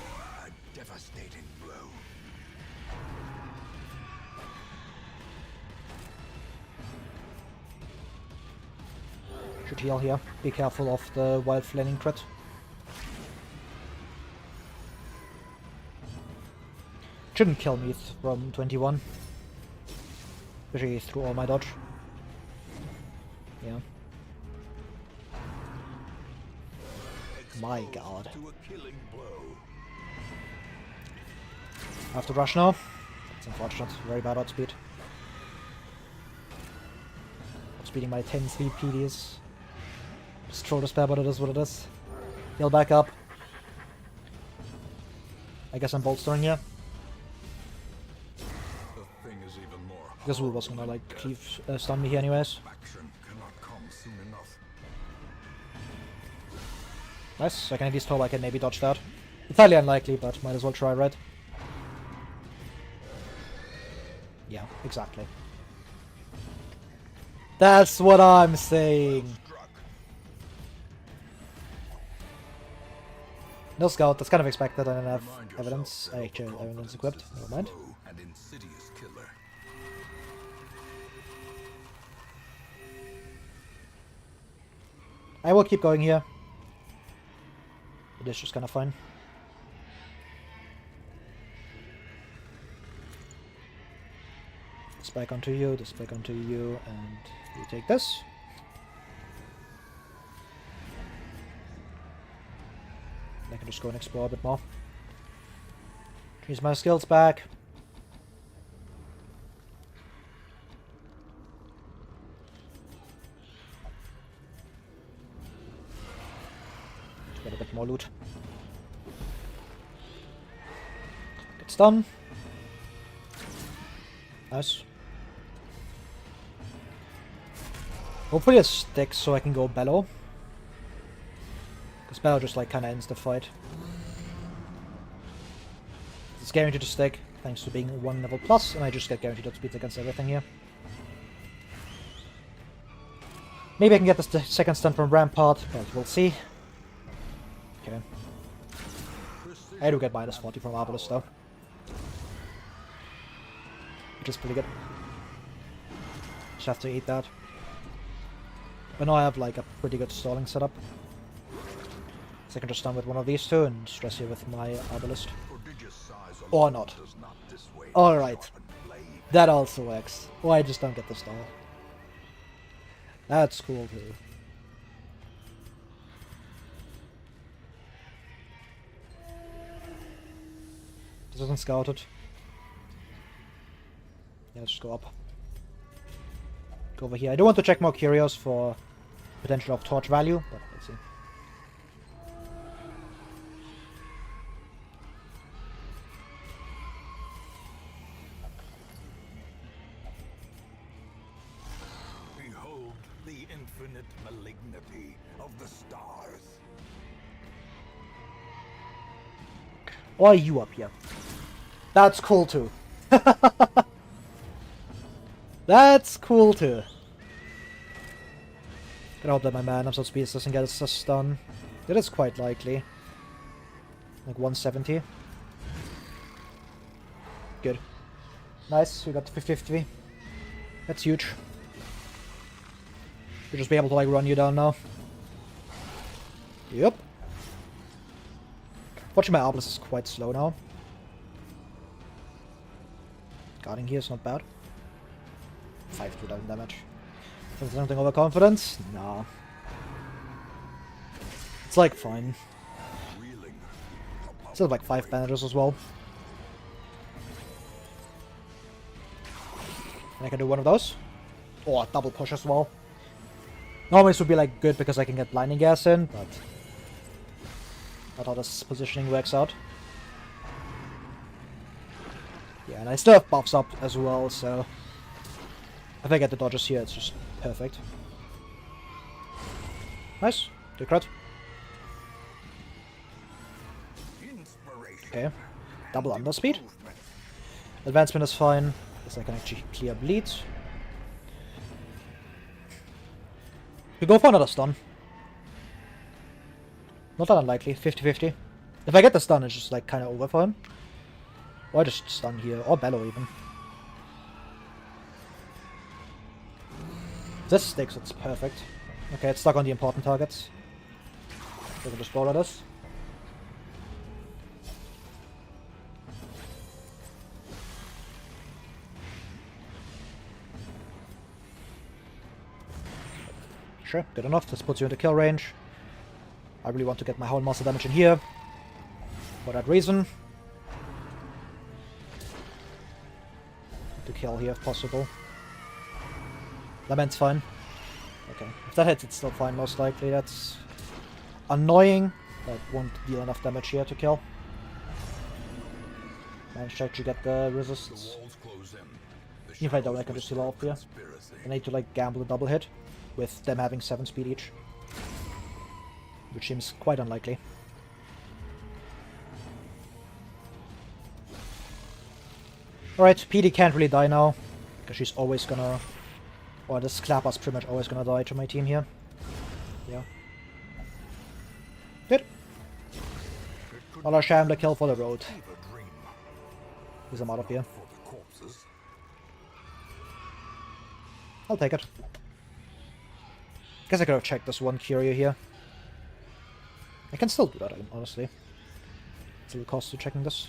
A devastating blow. Should heal here. Be careful of the wild flaming crit. Shouldn't kill me from 21. Especially through all my dodge. Yeah. My god. To a killing blow. I have to rush now. That's unfortunate. Very bad outspeed. Outspeeding my 10-speed PDs. Just Trolldespair, but it is what it is. Heal back up. I guess I'm bolstering here. The thing is even more. This rule was gonna like stun me here anyways. Action cannot come soon enough. Nice, I can at least hope I can maybe dodge that. It's highly unlikely, but might as well try, right? Yeah, exactly. That's what I'm saying! No scout, that's kind of expected. I don't have evidence. I actually have evidence equipped, never mind. And insidious killer. I will keep going here. It is just kind of fun. This back onto you, this back onto you, and you take this. I can just go and explore a bit more. Use my skills back. Get a bit more loot. Get stun. Nice. Hopefully it sticks so I can go Bellow. Because Bellow just like kind of ends the fight. It's guaranteed to stick thanks to being 1 level plus, and I just get guaranteed outspeed against everything here. Maybe I can get the second stun from Rampart, but we'll see. Okay. I do get minus 40 from Arbalest though. Which is pretty good. Just have to eat that. But now I have like a pretty good stalling setup. So I can just stun with one of these two and stress here with my Arbalest. Or not. Alright. That also works. Or I just don't get the stall. That's cool too. This isn't scouted. Yeah, let's just go up. Go over here. I do want to check more curios for potential of torch value, but let's see. Behold the infinite malignity of the stars. Why are you up here? That's cool too. That's cool too. Gotta hope that my man of speed doesn't get a stun. That is quite likely. Like 170. Good. Nice, we got 50-50. That's huge. We'll just be able to like run you down now. Yep. Watching my Arbalest is quite slow now. Guarding here is not bad. 5 to 11 damage. Is there something overconfident? Nah. It's like fine. Still have like 5 bandages as well. And I can do one of those. Or double push as well. Normally this would be like good because I can get blinding gas in, but not how this positioning works out. Yeah, and I still have buffs up as well, so if I get the dodges here, it's just perfect. Nice. Good crit. Okay. Double underspeed. Advancement is fine, because I can actually clear bleed. We go for another stun. Not that unlikely, 50-50. If I get the stun, it's just like kind of over for him. Or I just stun here, or bellow even. This sticks, it's perfect. Okay, it's stuck on the important targets. So we can just borrow this. Sure, good enough. This puts you into kill range. I really want to get my whole monster damage in here. For that reason. To kill here if possible. Lament's fine. Okay. If that hits, it's still fine, most likely. That's annoying. But won't deal enough damage here to kill. Managed to actually get the resistance. If I don't, I can just heal off here. I need to like gamble a double hit. With them having 7 speed each. Which seems quite unlikely. Alright, PD can't really die now. Because she's always gonna... Or this Clapper's pretty much always gonna die to my team here. Yeah. Good. Another Shambler kill for the road. Because I'm out of here. I'll take it. Guess I could have checked this one curio here. I can still do that, honestly. It's a little cost to checking this.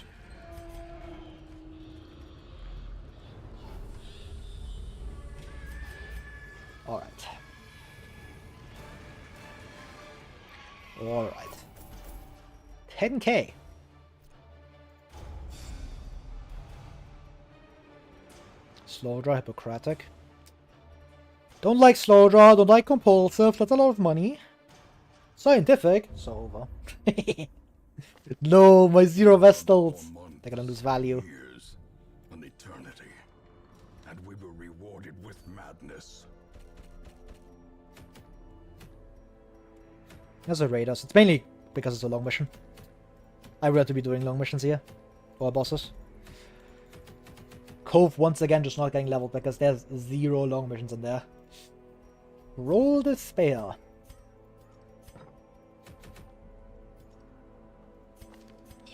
Alright. Alright. 10k. Slow draw, Hippocratic. Don't like slow draw, don't like compulsive, that's a lot of money. Scientific, it's over. No, my 0 Vestals. They're gonna lose value. Years, an eternity, and we were rewarded with madness. There's a Raiders. It's mainly because it's a long mission. I would have to be doing long missions here. Or bosses. Cove once again just not getting leveled because there's 0 long missions in there. Trolldespair.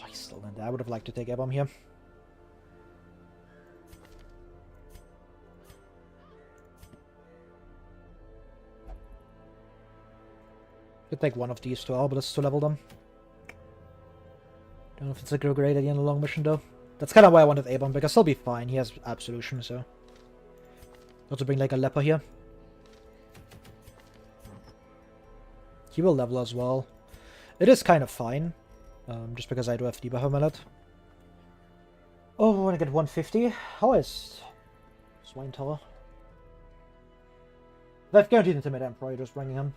Oh, he's still in there. I would have liked to take A-bomb here. Could take one of these two Arbalists to level them. Don't know if it's a great idea in a long mission though. That's kind of why I wanted A-bomb, because he'll be fine. He has Absolution, so... Got to bring like a Leper here. He will level as well. It is kind of fine. Just because I do have Debuff Amulet. Oh, I want to get 150. How is Swine Tower? I've guaranteed Intimidate Emperor, just bringing him.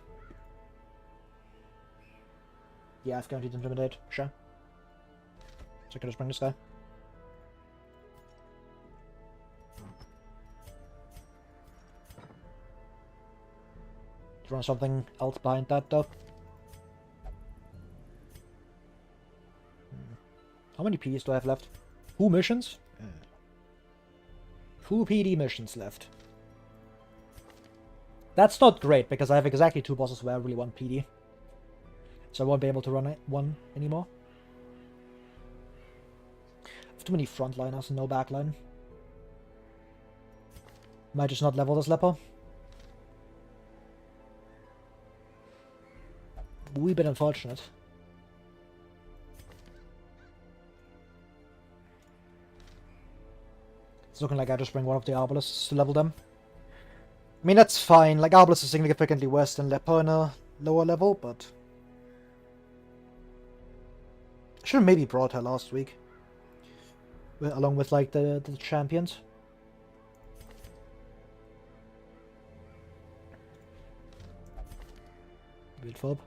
Yeah, I've guaranteed Intimidate, sure. So I can just bring this guy. Run something else behind that though. How many PDs do I have left? 2 missions? 2 PD missions left. That's not great because I have exactly 2 bosses where I really want PD. So I won't be able to run one anymore. I have too many frontliners and no backline. Might just not level this leper. Wee bit unfortunate. It's looking like I just bring one of the Arbalists to level them. I mean, that's fine. Like, Arbalest is significantly worse than Lepo in a lower level, but... I should have maybe brought her last week. Along with, like, the champions. Weird fob.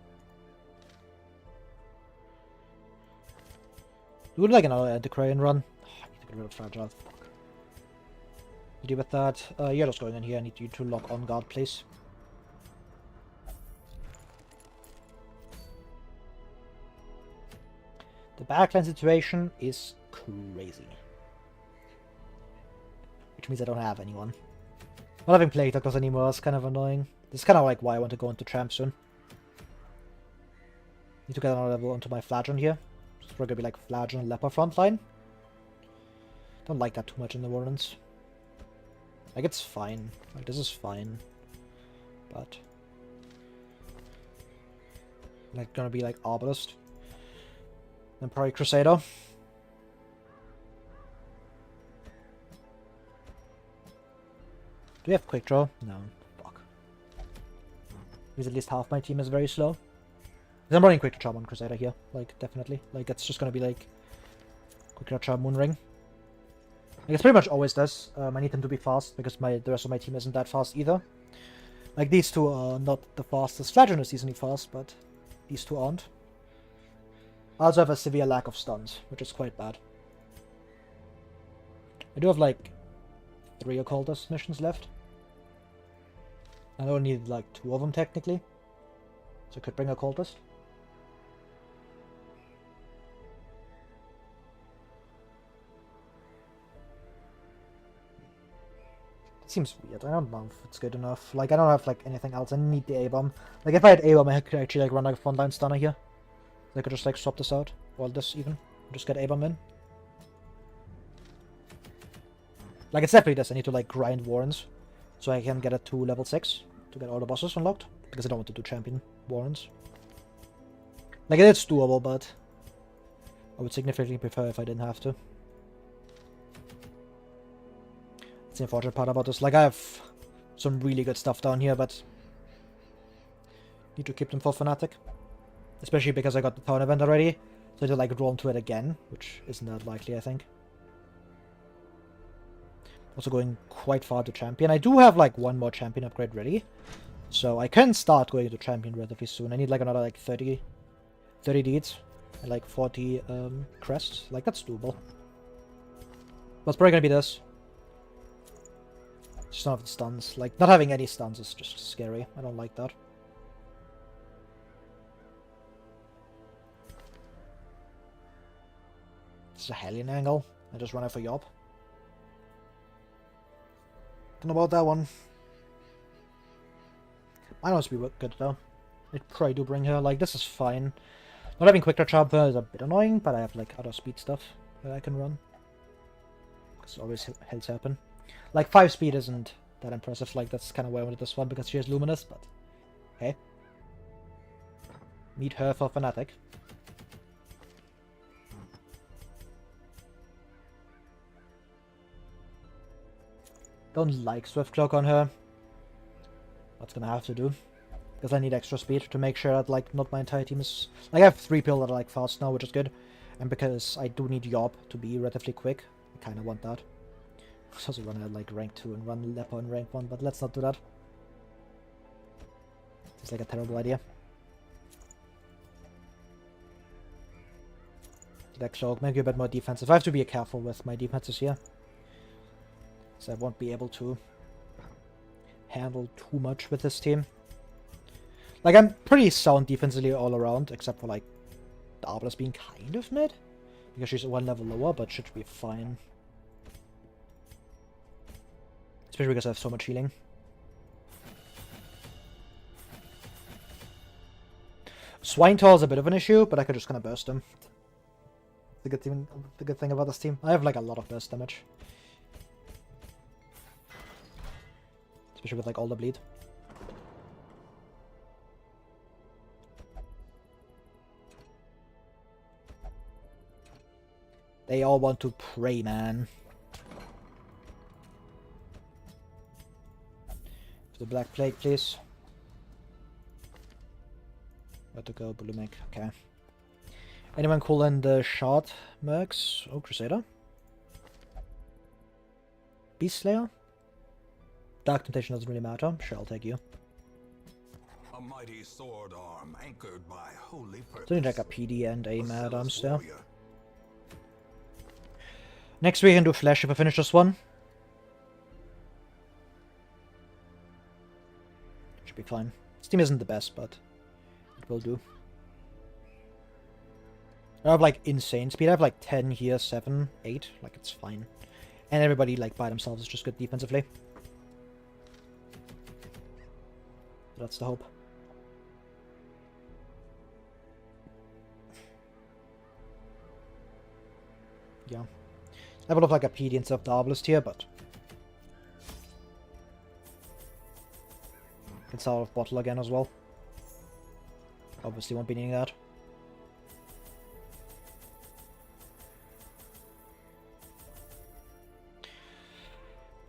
We would like another Antiquarian run. Oh, I need to get rid of Fragile. Fuck. To deal with that. You're just going in here. I need you to lock on guard, please. The backline situation is crazy. Which means I don't have anyone. Not having Plague Doctors anymore is kind of annoying. This is kind of like why I want to go into Champ soon. Need to get another level onto my Flagon here. It's probably gonna be like Flagon and Leper frontline. Don't like that too much in the Warrens. Like, it's fine. Like, this is fine. But... like, gonna be like Arbalest. And probably Crusader. Do we have Quick Draw? No. Fuck. Because at least half my team is very slow. I'm running Quick Draw on Crusader here. Like, definitely. Like, it's just gonna be like... Quick Draw Moonring. Like, it's pretty much always this. I need them to be fast, because the rest of my team isn't that fast either. Like, these two are not the fastest. Flagon is decently fast, but these two aren't. I also have a severe lack of stuns, which is quite bad. I do have, like, 3 Occultist missions left. I only need, like, 2 of them, technically. So I could bring Occultist. It seems weird. I don't know if it's good enough. Like, I don't have, like, anything else. I need the A-Bomb. Like, if I had A-Bomb, I could actually, like, run, like, a frontline stunner here. I could just, like, swap this out. Or this, even. Just get A-Bomb in. Like, it's definitely this. I need to, like, grind Warrens. So I can get it to level 6. To get all the bosses unlocked. Because I don't want to do champion Warrens. Like, it's doable, but... I would significantly prefer if I didn't have to. That's the unfortunate part about this. Like, I have some really good stuff down here, but... need to keep them for Fnatic. Especially because I got the town event already. So to, like, drawn to it again, which isn't that likely, I think. Also going quite far to champion. I do have, like, one more champion upgrade ready. So I can start going to champion relatively soon. I need, like, another, like, 30 deeds. And, like, 40 crests. Like, that's doable. But it's probably gonna be this. Just not have the stuns. Like, not having any stuns is just scary. I don't like that. This is a Hellion angle. I just run out for Yob. Don't know about that one. I know it's be good though. I'd probably do bring her. Like, this is fine. Not having Quick Charge is a bit annoying, but I have, like, other speed stuff that I can run. Because always helps happen. Like, 5 speed isn't that impressive. Like, that's kind of why I wanted this one, because she has Luminous, but... okay. Meet her for Fnatic. Don't like Swift Cloak on her. That's gonna have to do. Because I need extra speed to make sure that, like, not my entire team is... like, I have 3 people that are, like, fast now, which is good. And because I do need Yob to be relatively quick, I kind of want that. I was also run at, like, rank 2 and run Lepo in rank 1, but let's not do that. It's like a terrible idea. That Cloak, maybe a bit more defensive. I have to be careful with my defenses here. So I won't be able to handle too much with this team. Like, I'm pretty sound defensively all around, except for, like, the Arbalest being kind of mid. Because she's 1 level lower, but should be fine. Especially because I have so much healing. Swine Tall is a bit of an issue, but I could just kind of burst him. The good thing about this team. I have, like, a lot of burst damage. Especially with, like, all the bleed. They all want to pray, man. To the Black Plague, please. Where to go, Blumic? Okay. Anyone cool in the shard mercs? Oh, Crusader. Beast Slayer? Dark Temptation doesn't really matter. Sure, I'll take you. A mighty sword arm anchored by holy purpose. So you need like a PD and a Mad Arms there. Warrior. Next we can do Flash if I finish this one. Should be fine. Steam isn't the best, but it will do. I have like insane speed. I have like 10 here, 7, 8. Like it's fine. And everybody like by themselves is just good defensively. That's the hope. Yeah. I would have like a PD instead of the Obelisk here, but it's out of bottle again as well. Obviously won't be needing that.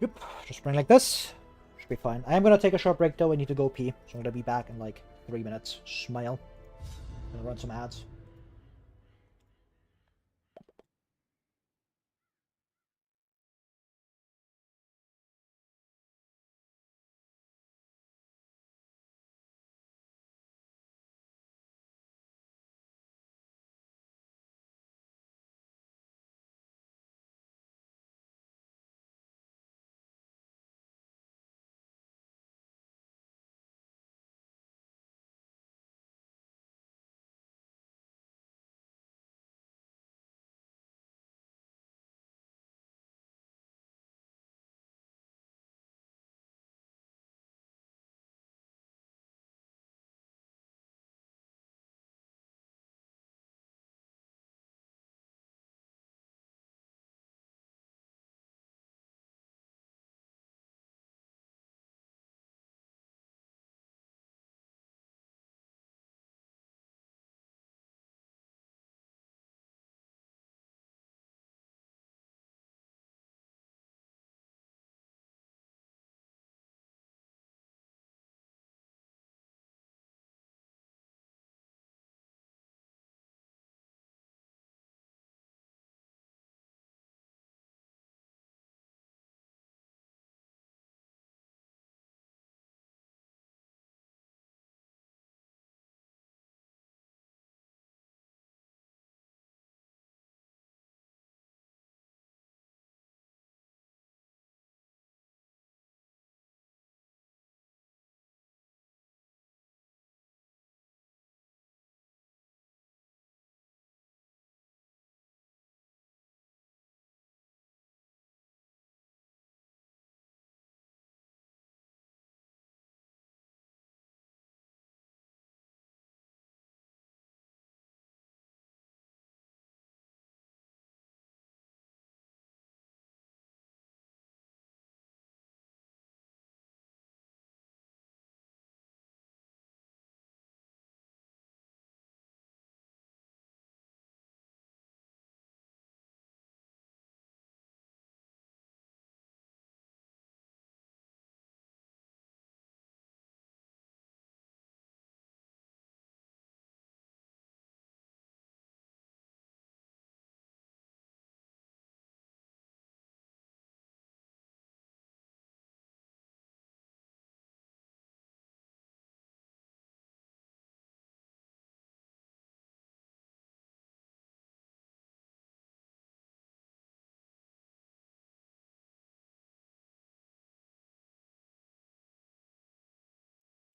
Yep, just bring like this. Should be fine. I am gonna take a short break though, I need to go pee. So I'm gonna be back in like 3 minutes. Smile. Gonna run some ads.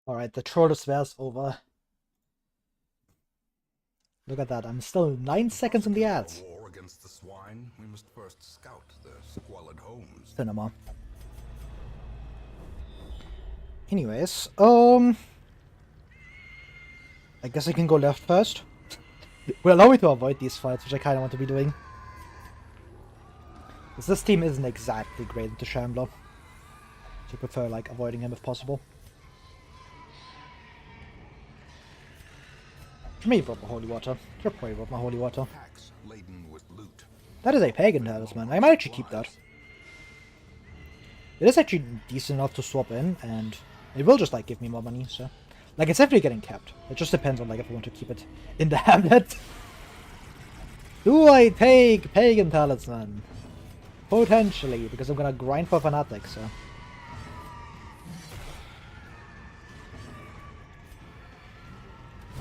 Alright, the Trolldespair's over. Look at that, I'm still 9 seconds in the ads. War against the swine, we must first scout their squalid homes. Cinema. Anyways, I guess I can go left first. Will allow me to avoid these fights, which I kind of want to be doing. Because this team isn't exactly great into Shambler. So I prefer, like, avoiding him if possible. Maybe brought my holy water. Should probably brought my holy water. Packs laden with loot. That is a pagan talisman. I might actually keep that. It is actually decent enough to swap in, and It will just like give me more money, so like it's definitely getting kept. It just depends on like if I want to keep it in the hamlet. Do I take Pagan Talisman? Potentially, because I'm gonna grind for Fanatic, so.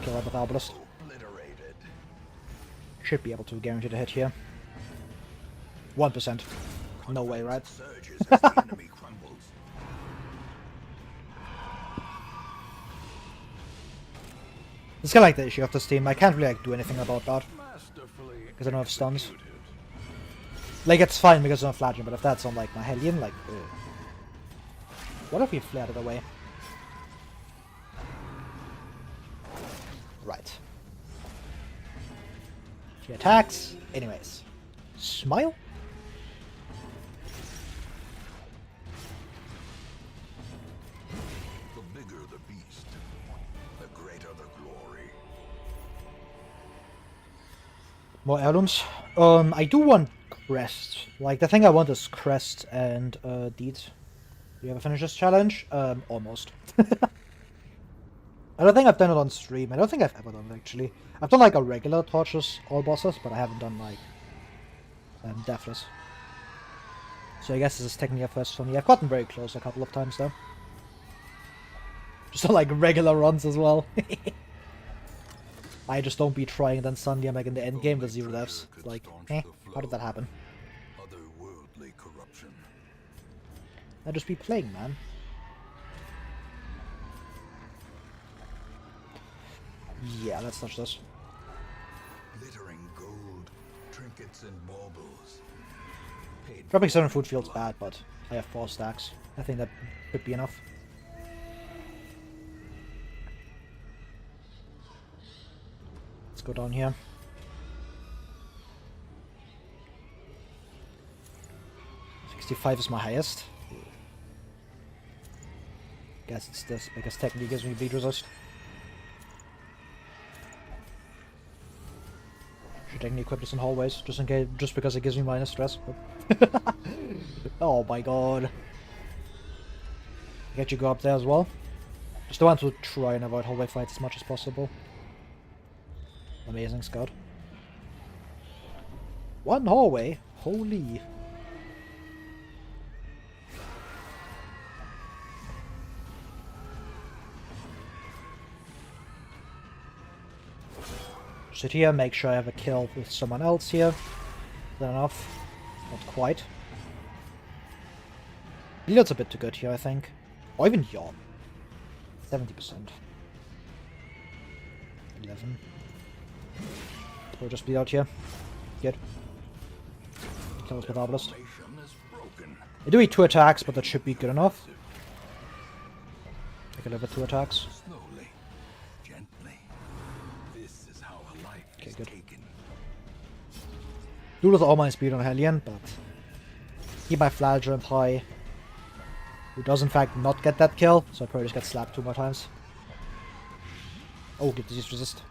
Kill that with Arbalest. Should be able to guarantee the hit here. 1%. No way, right? It's kind of like the issue of this team. I can't really like do anything about that because I don't have stuns. Like it's fine because I don't have Flageon, but if that's on like my Hellion, like, what if we flared it away? Right. She attacks. Anyways, smile. The bigger the beast, the greater the glory. More heirlooms. I do want Crest. Like the thing I want is Crest and Deed. Do you ever finish this challenge? Almost. I don't think I've done it on stream. I don't think I've ever done it actually. I've done like a regular Torchless all bosses, but I haven't done like Deathless. So I guess this is technically a first for me. I've gotten very close a couple of times though. Just on like regular runs as well. I just don't be trying, and then suddenly I'm like in the end game with 0 deaths. Like, how did that happen? Otherworldly corruption. I just be playing, man. Yeah, let's touch this. Glittering gold, trinkets and baubles. Dropping 7 food feels bad, but I have 4 stacks. I think that could be enough. Let's go down here. $65 is my highest. Guess it's this because technically it gives me bleed resist. Should technically equip this in hallways, just in case, just because it gives me minus stress. Oh my god! Get you go up there as well. Just want to try and avoid hallway fights as much as possible. Amazing scout. 1 hallway, holy! Sit here, make sure I have a kill with someone else here. Is that enough? Not quite. Leel's a bit too good here, I think. Or even Yawn. 70%. 11. We'll just be out here. Good. Kill us with Arbalest. I do eat 2 attacks, but that should be good enough. I can live with 2 attacks. Okay, good. Do with all my speed on Hellion, but keep my Flagelant high. Who does in fact not get that kill, so I probably just get slapped 2 more times. Oh, get disease resist.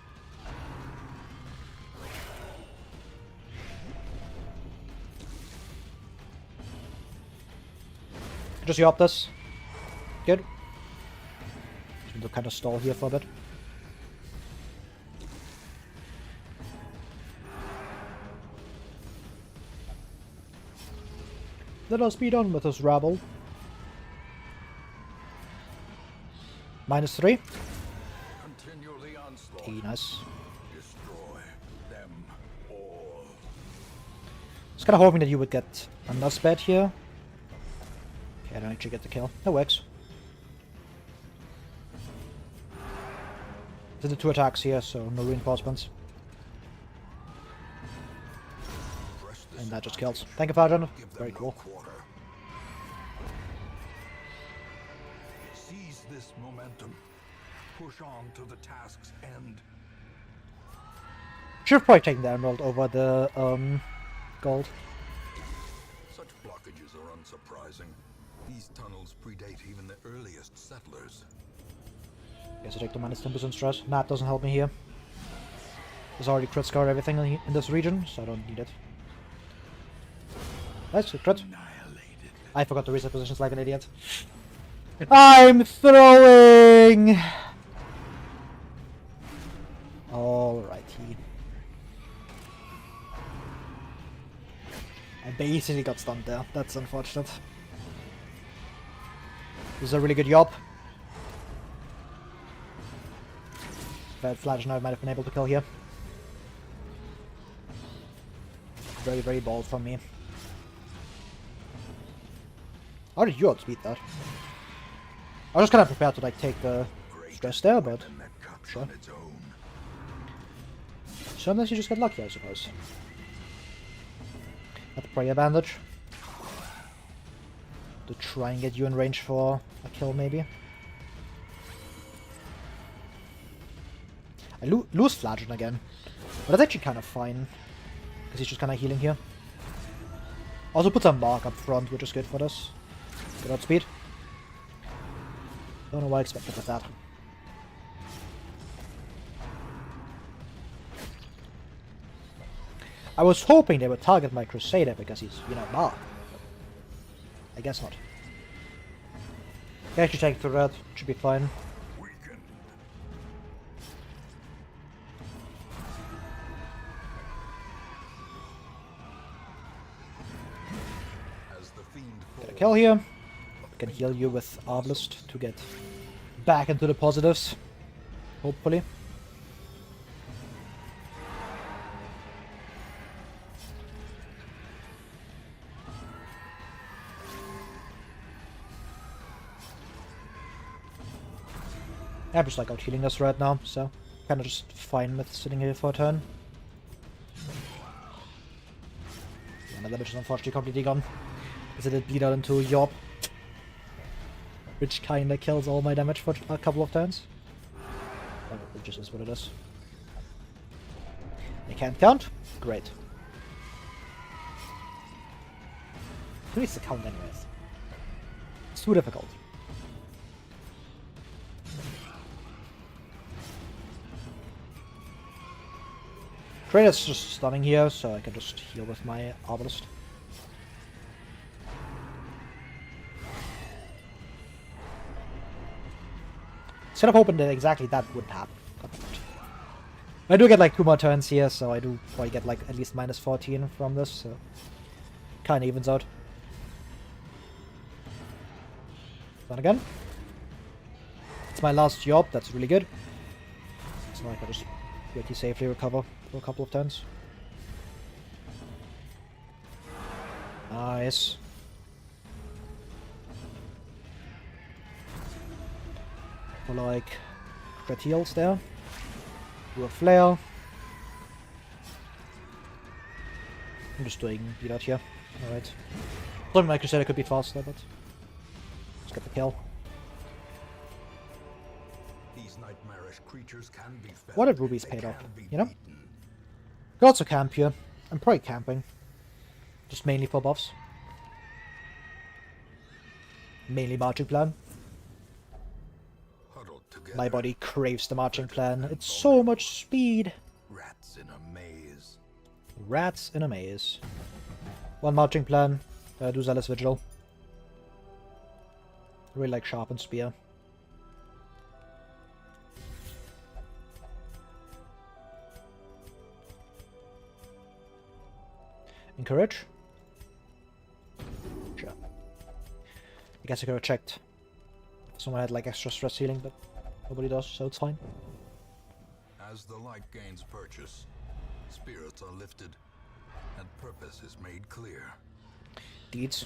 Just yop this. Good. We'll kind of stall here for a bit. Let us be done with this rabble. -3. Okay, nice. I was kind of hoping that you would get a Nussbed here. Okay, I don't actually get the kill. That works. Did the 2 attacks here, so no reinforcements. And that just kills. Thank you, Flagelant. Very cool. Seize this momentum. Push on to the task's end. Should have probably taken the emerald over the gold. Such blockages are unsurprising. These tunnels predate even the earliest settlers. Guess I take the -10% stress. Map doesn't help me here. There's already crit scar everything in this region, so I don't need it. Nice, crit. I forgot to reset positions like an idiot. I'm throwing! Alrighty. I basically got stunned there. That's unfortunate. This is a really good job. But Flash now might have been able to kill here. Very, very bold from me. How did you outspeed that? I was just kind of prepared to like take the stress there, but sure. Sometimes you just get lucky, I suppose. At the prayer bandage. To try and get you in range for a kill, maybe. I lose Flagon again. But that's actually kind of fine. Because he's just kind of healing here. Also puts a mark up front, which is good for this. Good outspeed. Don't know what I expected with that. I was hoping they would target my Crusader because he's, you know, marked. I guess not. Can actually take the red, should be fine. Get a kill here. I can heal you with Arbalest to get back into the positives. Hopefully. I'm just like out healing us right now, so kind of just fine with sitting here for a turn. Yeah, my damage is unfortunately completely gone. Because it did bleed out into Yorp. Which kinda kills all my damage for a couple of turns. But it just is what it is. They can't count? Great. Who needs to count anyways? It's too difficult. Kratos just stunning here, so I can just heal with my Arbalest. Instead of hoping that exactly that wouldn't happen. I do get like 2 more turns here, so I do probably get like at least minus 14 from this, so kinda evens out. Then again. It's my last job, that's really good. So now I can just pretty safely recover for a couple of turns. Nice. For like crit heals there. Do a flare. I'm just doing beat out here. Alright. Thought my Crusader could be faster, but let's get the kill. These nightmarish creatures can be felt. What if Ruby's paid up, you know? Could also camp here. I'm probably camping. Just mainly for buffs. Mainly marching plan. My body craves the marching plan. It's so much speed. Rats in a maze. Rats in a maze. One marching plan. Do Zealous Vigil. I really like Sharpened Spear. Encourage? Sure. I guess I could have checked if someone had like extra stress healing, but nobody does, so it's fine. As the light gains purchase, spirits are lifted, and purpose is made clear. Deeds.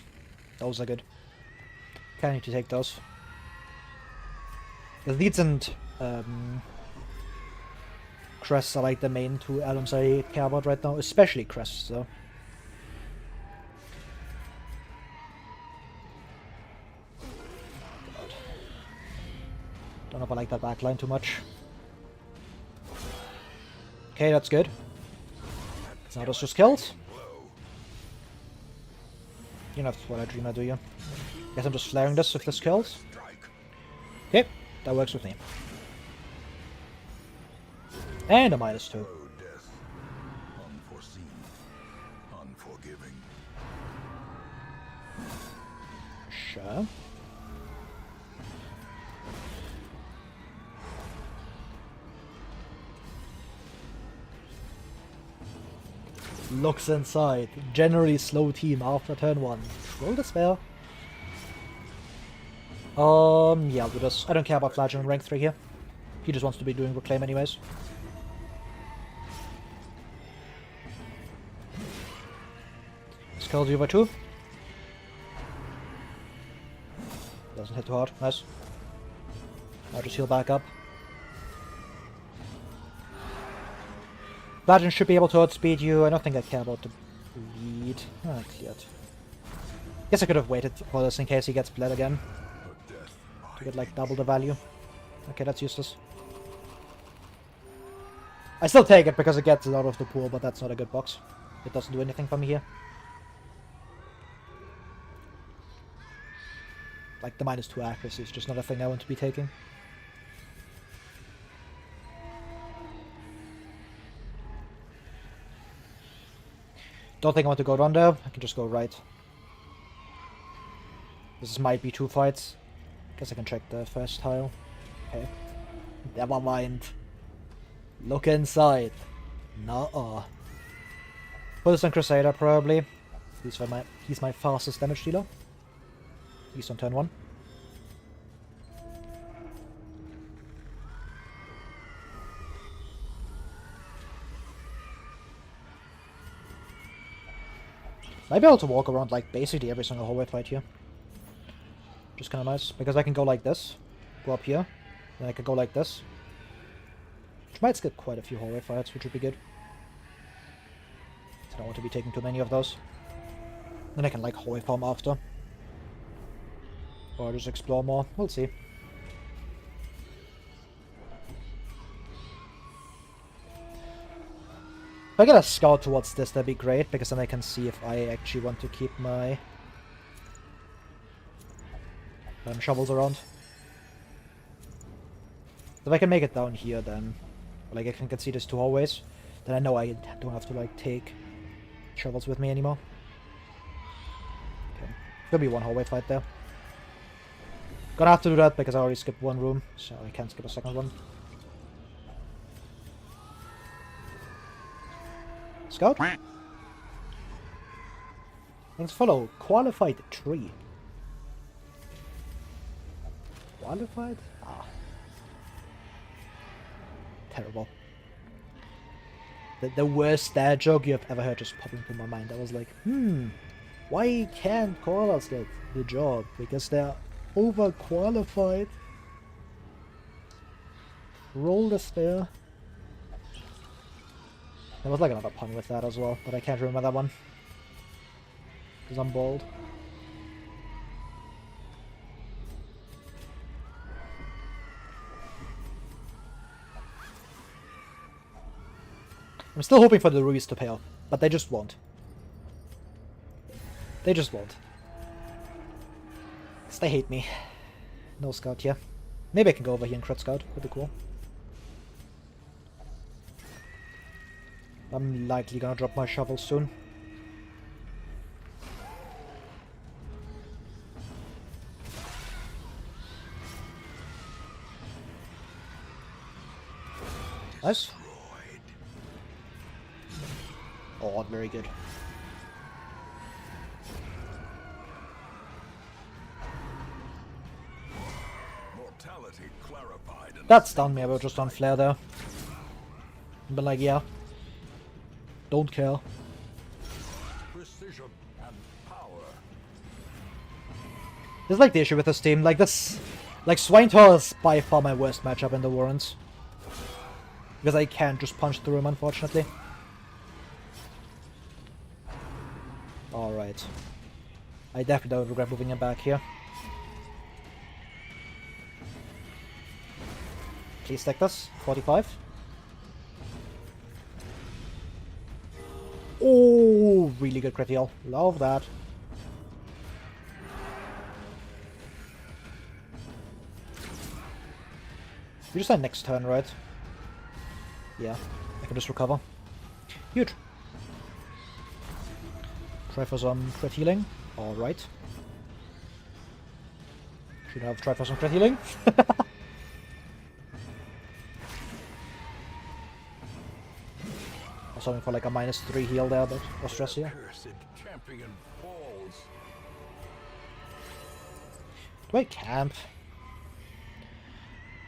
Those are good. Can't need to take those. The deeds and crests are like the main 2 items I care about right now, especially crests though. God. Don't know if I like that backline too much. Okay, that's good. It's not us just killed. You know that's what I dream I do, you. Guess I'm just flaring this if this kills. Okay, that works with me. And a -2. Oh, death. Unforeseen. Unforgiving. Sure. looks inside. Generally slow team after turn 1. Trolldespair. Yeah, I'll do this. I don't care about Flagellant rank 3 here. He just wants to be doing Reclaim anyways. Skulls over 2. Doesn't hit too hard. Nice. I'll just heal back up. Flagellant should be able to outspeed you. I don't think I care about the bleed. Ah, cleared. Guess I could have waited for this in case he gets bled again. To get like double the value. Okay, that's useless. I still take it because it gets it out of the pool, but that's not a good box. It doesn't do anything for me here. Like the -2 accuracy is just not a thing I want to be taking. Don't think I want to go down there. I can just go right. This might be 2 fights. Guess I can check the first tile. Okay. Never mind. Look inside. Nuh-uh. Put this on Crusader, probably. He's my fastest damage dealer. At least on turn 1. Might be able to walk around like basically every single hallway fight here. Just kind of nice, because I can go like this, go up here, then I can go like this. Which might skip quite a few hallway fights, which would be good. I don't want to be taking too many of those. Then I can like hallway farm after. Or just explore more, we'll see. If I get a scout towards this, that'd be great, because then I can see if I actually want to keep my shovels around. If I can make it down here, then like I can see there's 2 hallways, then I know I don't have to like take shovels with me anymore. Okay, there'll be 1 hallway fight there. Gonna have to do that because I already skipped 1 room, so I can't skip a second one. Scout? Thanks follow. Qualified tree. Qualified? Ah. Terrible. The worst dad joke you have ever heard just popped into my mind. I was like, why can't callers get the job? Because they're overqualified. Trolldespair. There was like another pun with that as well, but I can't remember that one. Because I'm bald. I'm still hoping for the rubies to pay off, but they just won't. They just won't. Because they hate me. No scout here. Maybe I can go over here and crit scout. That'd be cool. I'm likely gonna drop my shovel soon. Nice. Oh, very good. That stunned me, I was just on flare there. But like, yeah. Don't care. Precision and power. This is like the issue with this team. Like this, like Swinehor is by far my worst matchup in the Warrens. Because I can't just punch through him, unfortunately. Alright. I definitely don't regret moving him back here. Please take this. 45. Oh, really good crit heal. Love that. We just had next turn, right? Yeah, I can just recover. Huge. Try for some crit healing. Alright. Should have tried for some crit healing. Something for like a -3 heal there, but or stress here. Cursed champion falls. Do I camp?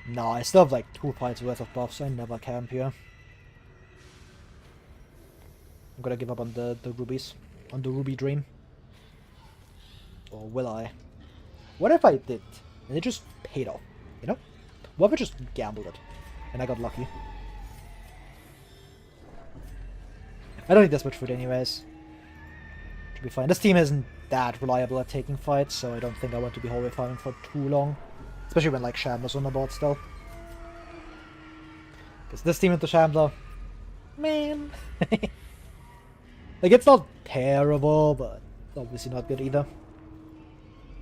No, I still have like 2 fights worth of buffs. I never camp here. I'm gonna give up on the rubies. On the ruby dream. Or will I? What if I did? And it just paid off, you know? What if I just gambled it? And I got lucky? I don't need this much food anyways. Should be fine. This team isn't that reliable at taking fights, so I don't think I want to be hallway farming for too long. Especially when like Shambler's on the board still. Because this team into Shambler, man. Like, it's not terrible, but obviously not good either.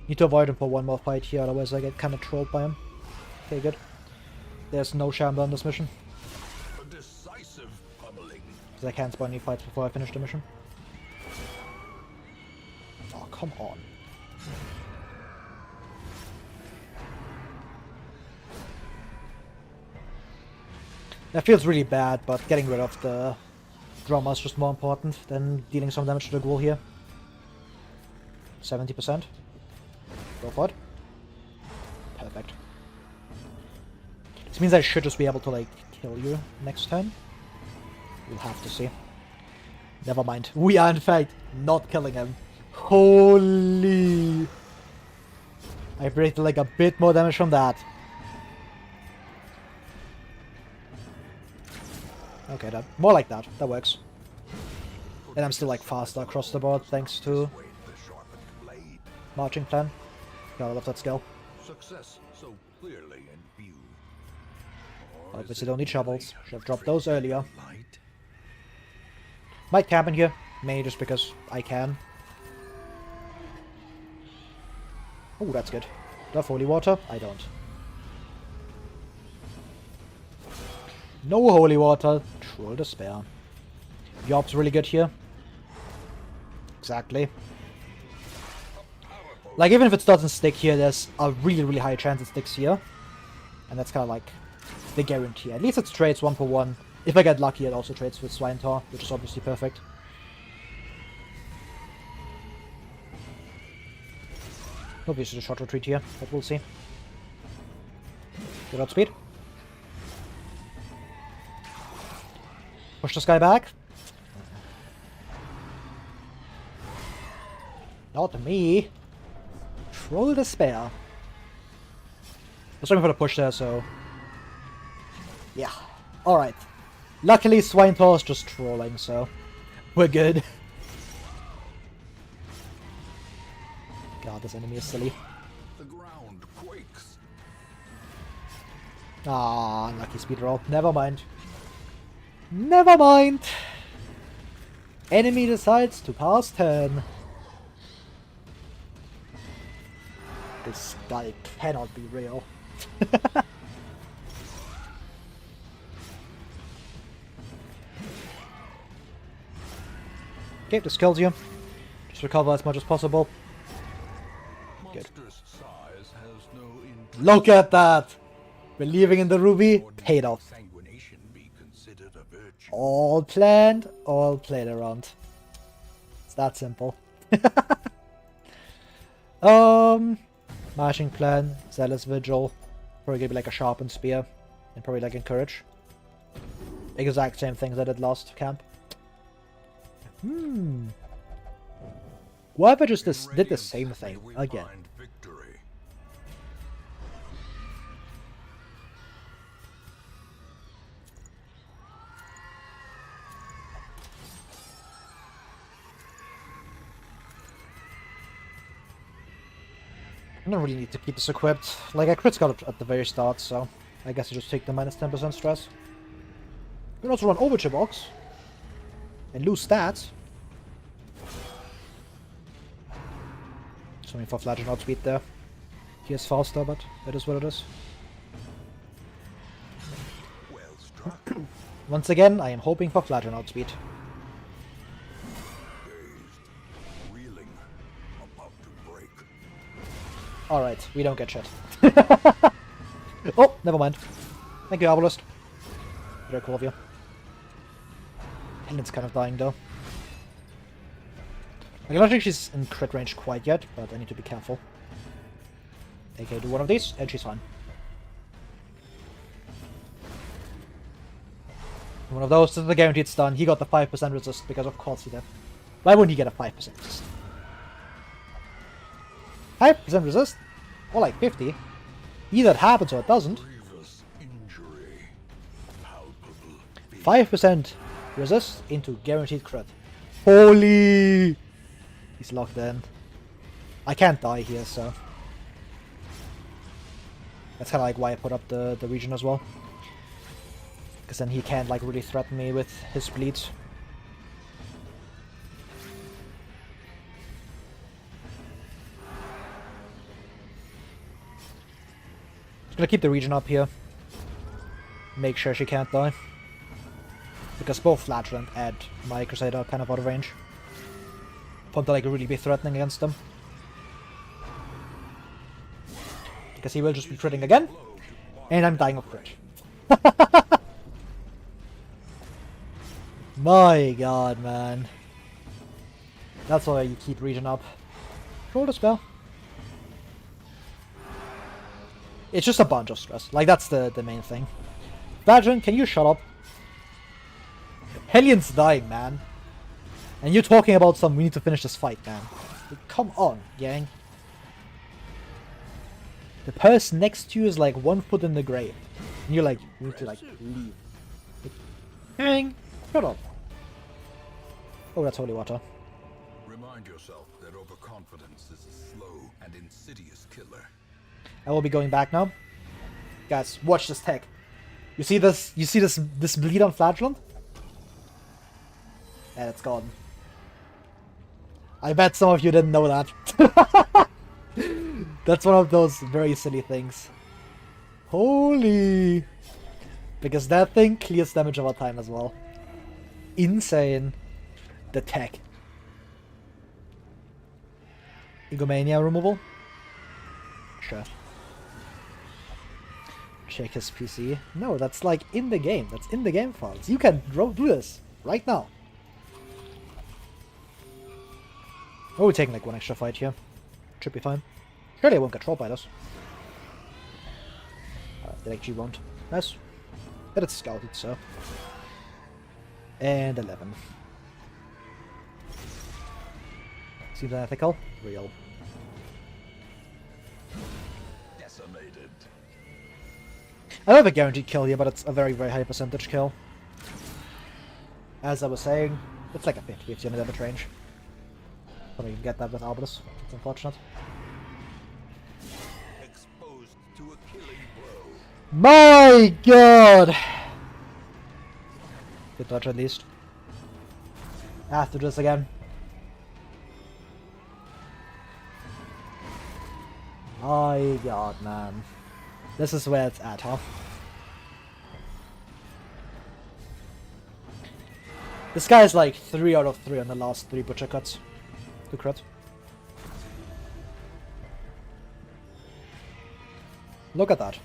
Need to avoid him for one more fight here, otherwise I get kind of trolled by him. Okay, good. There's no Shambler on this mission. A decisive pummeling. Because I can't spawn any fights before I finish the mission. Oh, come on. That feels really bad, but getting rid of the drama is just more important than dealing some damage to the ghoul here. 70%. Go for it. Perfect. This means I should just be able to, like, kill you next time. We'll have to see. Never mind. We are, in fact, not killing him. Holy! I predicted, like, a bit more damage from that. Okay, that more like that. That works. And I'm still like faster across the board thanks to marching plan. Gotta love that skill. Success so clearly in view. Obviously don't need shovels. Should have dropped those earlier. Might camp in here, mainly just because I can. Oh, that's good. Do I have holy water? I don't. No holy water. Trolldespair. Yob's really good here. Exactly. Like, even if it doesn't stick here, there's a really, really high chance it sticks here. And that's kind of like the guarantee. At least it trades 1 for 1. If I get lucky, it also trades with Swine-Tor, which is obviously perfect. Obviously, a short retreat here, but we'll see. Good outspeed. Push this guy back. Not me. Trolldespair. I was looking for the push there, so... yeah. Alright. Luckily, Swine-Tor is just trolling, so... we're good. God, this enemy is silly. The ground quakes. Ah, unlucky speed roll. Never mind. Never mind. Enemy decides to pass turn. This guy cannot be real. Okay, this kills you. Just recover as much as possible. Good. Size has no Look at that! Believing in the ruby paid off. sanguination be considered a virtue. All planned, all played around. It's that simple. Marching plan, Zealous Vigil, probably give me like a sharpened spear, and probably like encourage. Exact same things I did last camp. What if I just did the same thing again? Victory. I don't really need to keep this equipped. Like, I crit got it at the very start, so I guess I just take the minus 10% stress. You can also run Overture Box and lose stats. Something for Flash and outspeed there. He is faster, but that is what it is. Well struck. Once again, I am hoping for Flash and outspeed. Reeling. About to break. Alright, we don't get shit. Oh, never mind. Thank you, Arbalist. Very cool of you. Helen's kind of dying though. I don't think she's in crit range quite yet, but I need to be careful. Okay, do one of these, and she's fine. One of those, this is the guaranteed stun. He got the 5% resist, because of course he did. Why wouldn't he get a 5% resist? 5% resist? Or like 50. Either it happens or it doesn't. 5% resist into guaranteed crit. Holy! He's locked in. I can't die here, so... That's kind of like why I put up the region as well. Because then he can't like really threaten me with his bleeds. Just gonna keep the region up here. Make sure she can't die. Because both Flagellant and my Crusader are kind of out of range. For him to like really be threatening against them. Because he will just be critting again. And I'm dying of crit. My god, man. That's why you keep region up. Trolldespair. It's just a bunch of stress. Like, that's the main thing. Badgen, can you shut up? Hellions dying, man. And you're talking about some, we need to finish this fight, man. Like, come on, gang. The person next to you is like 1 foot in the grave. And you're like, you need to like, leave. Like, gang, shut up. Oh, that's holy water. Remind yourself that overconfidence is a slow and insidious killer. I will be going back now. Guys, watch this tech. You see this? You see this bleed on Flagellant? And it's gone. I bet some of you didn't know that. That's one of those very silly things. Holy! Because that thing clears damage over time as well. Insane. The tech. Egomania removal? Sure. Check his PC. No, that's like in the game. That's in the game files. You can do this right now. Oh, we're taking like 1 extra fight here. Should be fine. Surely I won't get trolled by this. It actually won't. Nice. But it's scouted, so. And 11. Seems unethical. Real. Decimated. I don't have a guaranteed kill here, but it's a very, very high percentage kill. As I was saying, it's like a 50-50 on the damage range. I don't even get that with Arbalest. It's unfortunate. Exposed to a killing blow. My god! Good dodge at least. I have to do this again. My god, man. This is where it's at, huh? This guy is like 3 out of 3 on the last 3 butcher cuts. To crit. Look at that.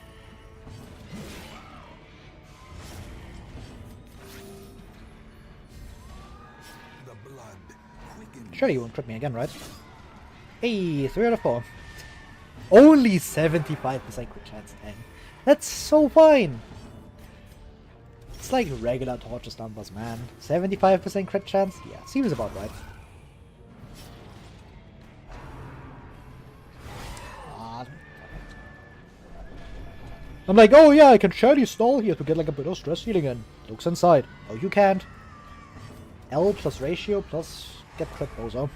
The blood quickens. Surely you won't crit me again, right? Hey, 3 out of 4. Only 75% crit chance, dang. That's so fine! It's like regular Torchless numbers, man. 75% crit chance? Yeah, seems about right. I'm like, oh yeah, I can surely stall here to get like a bit of stress healing in. Looks inside. Oh, you can't. L plus ratio plus get crit bozo.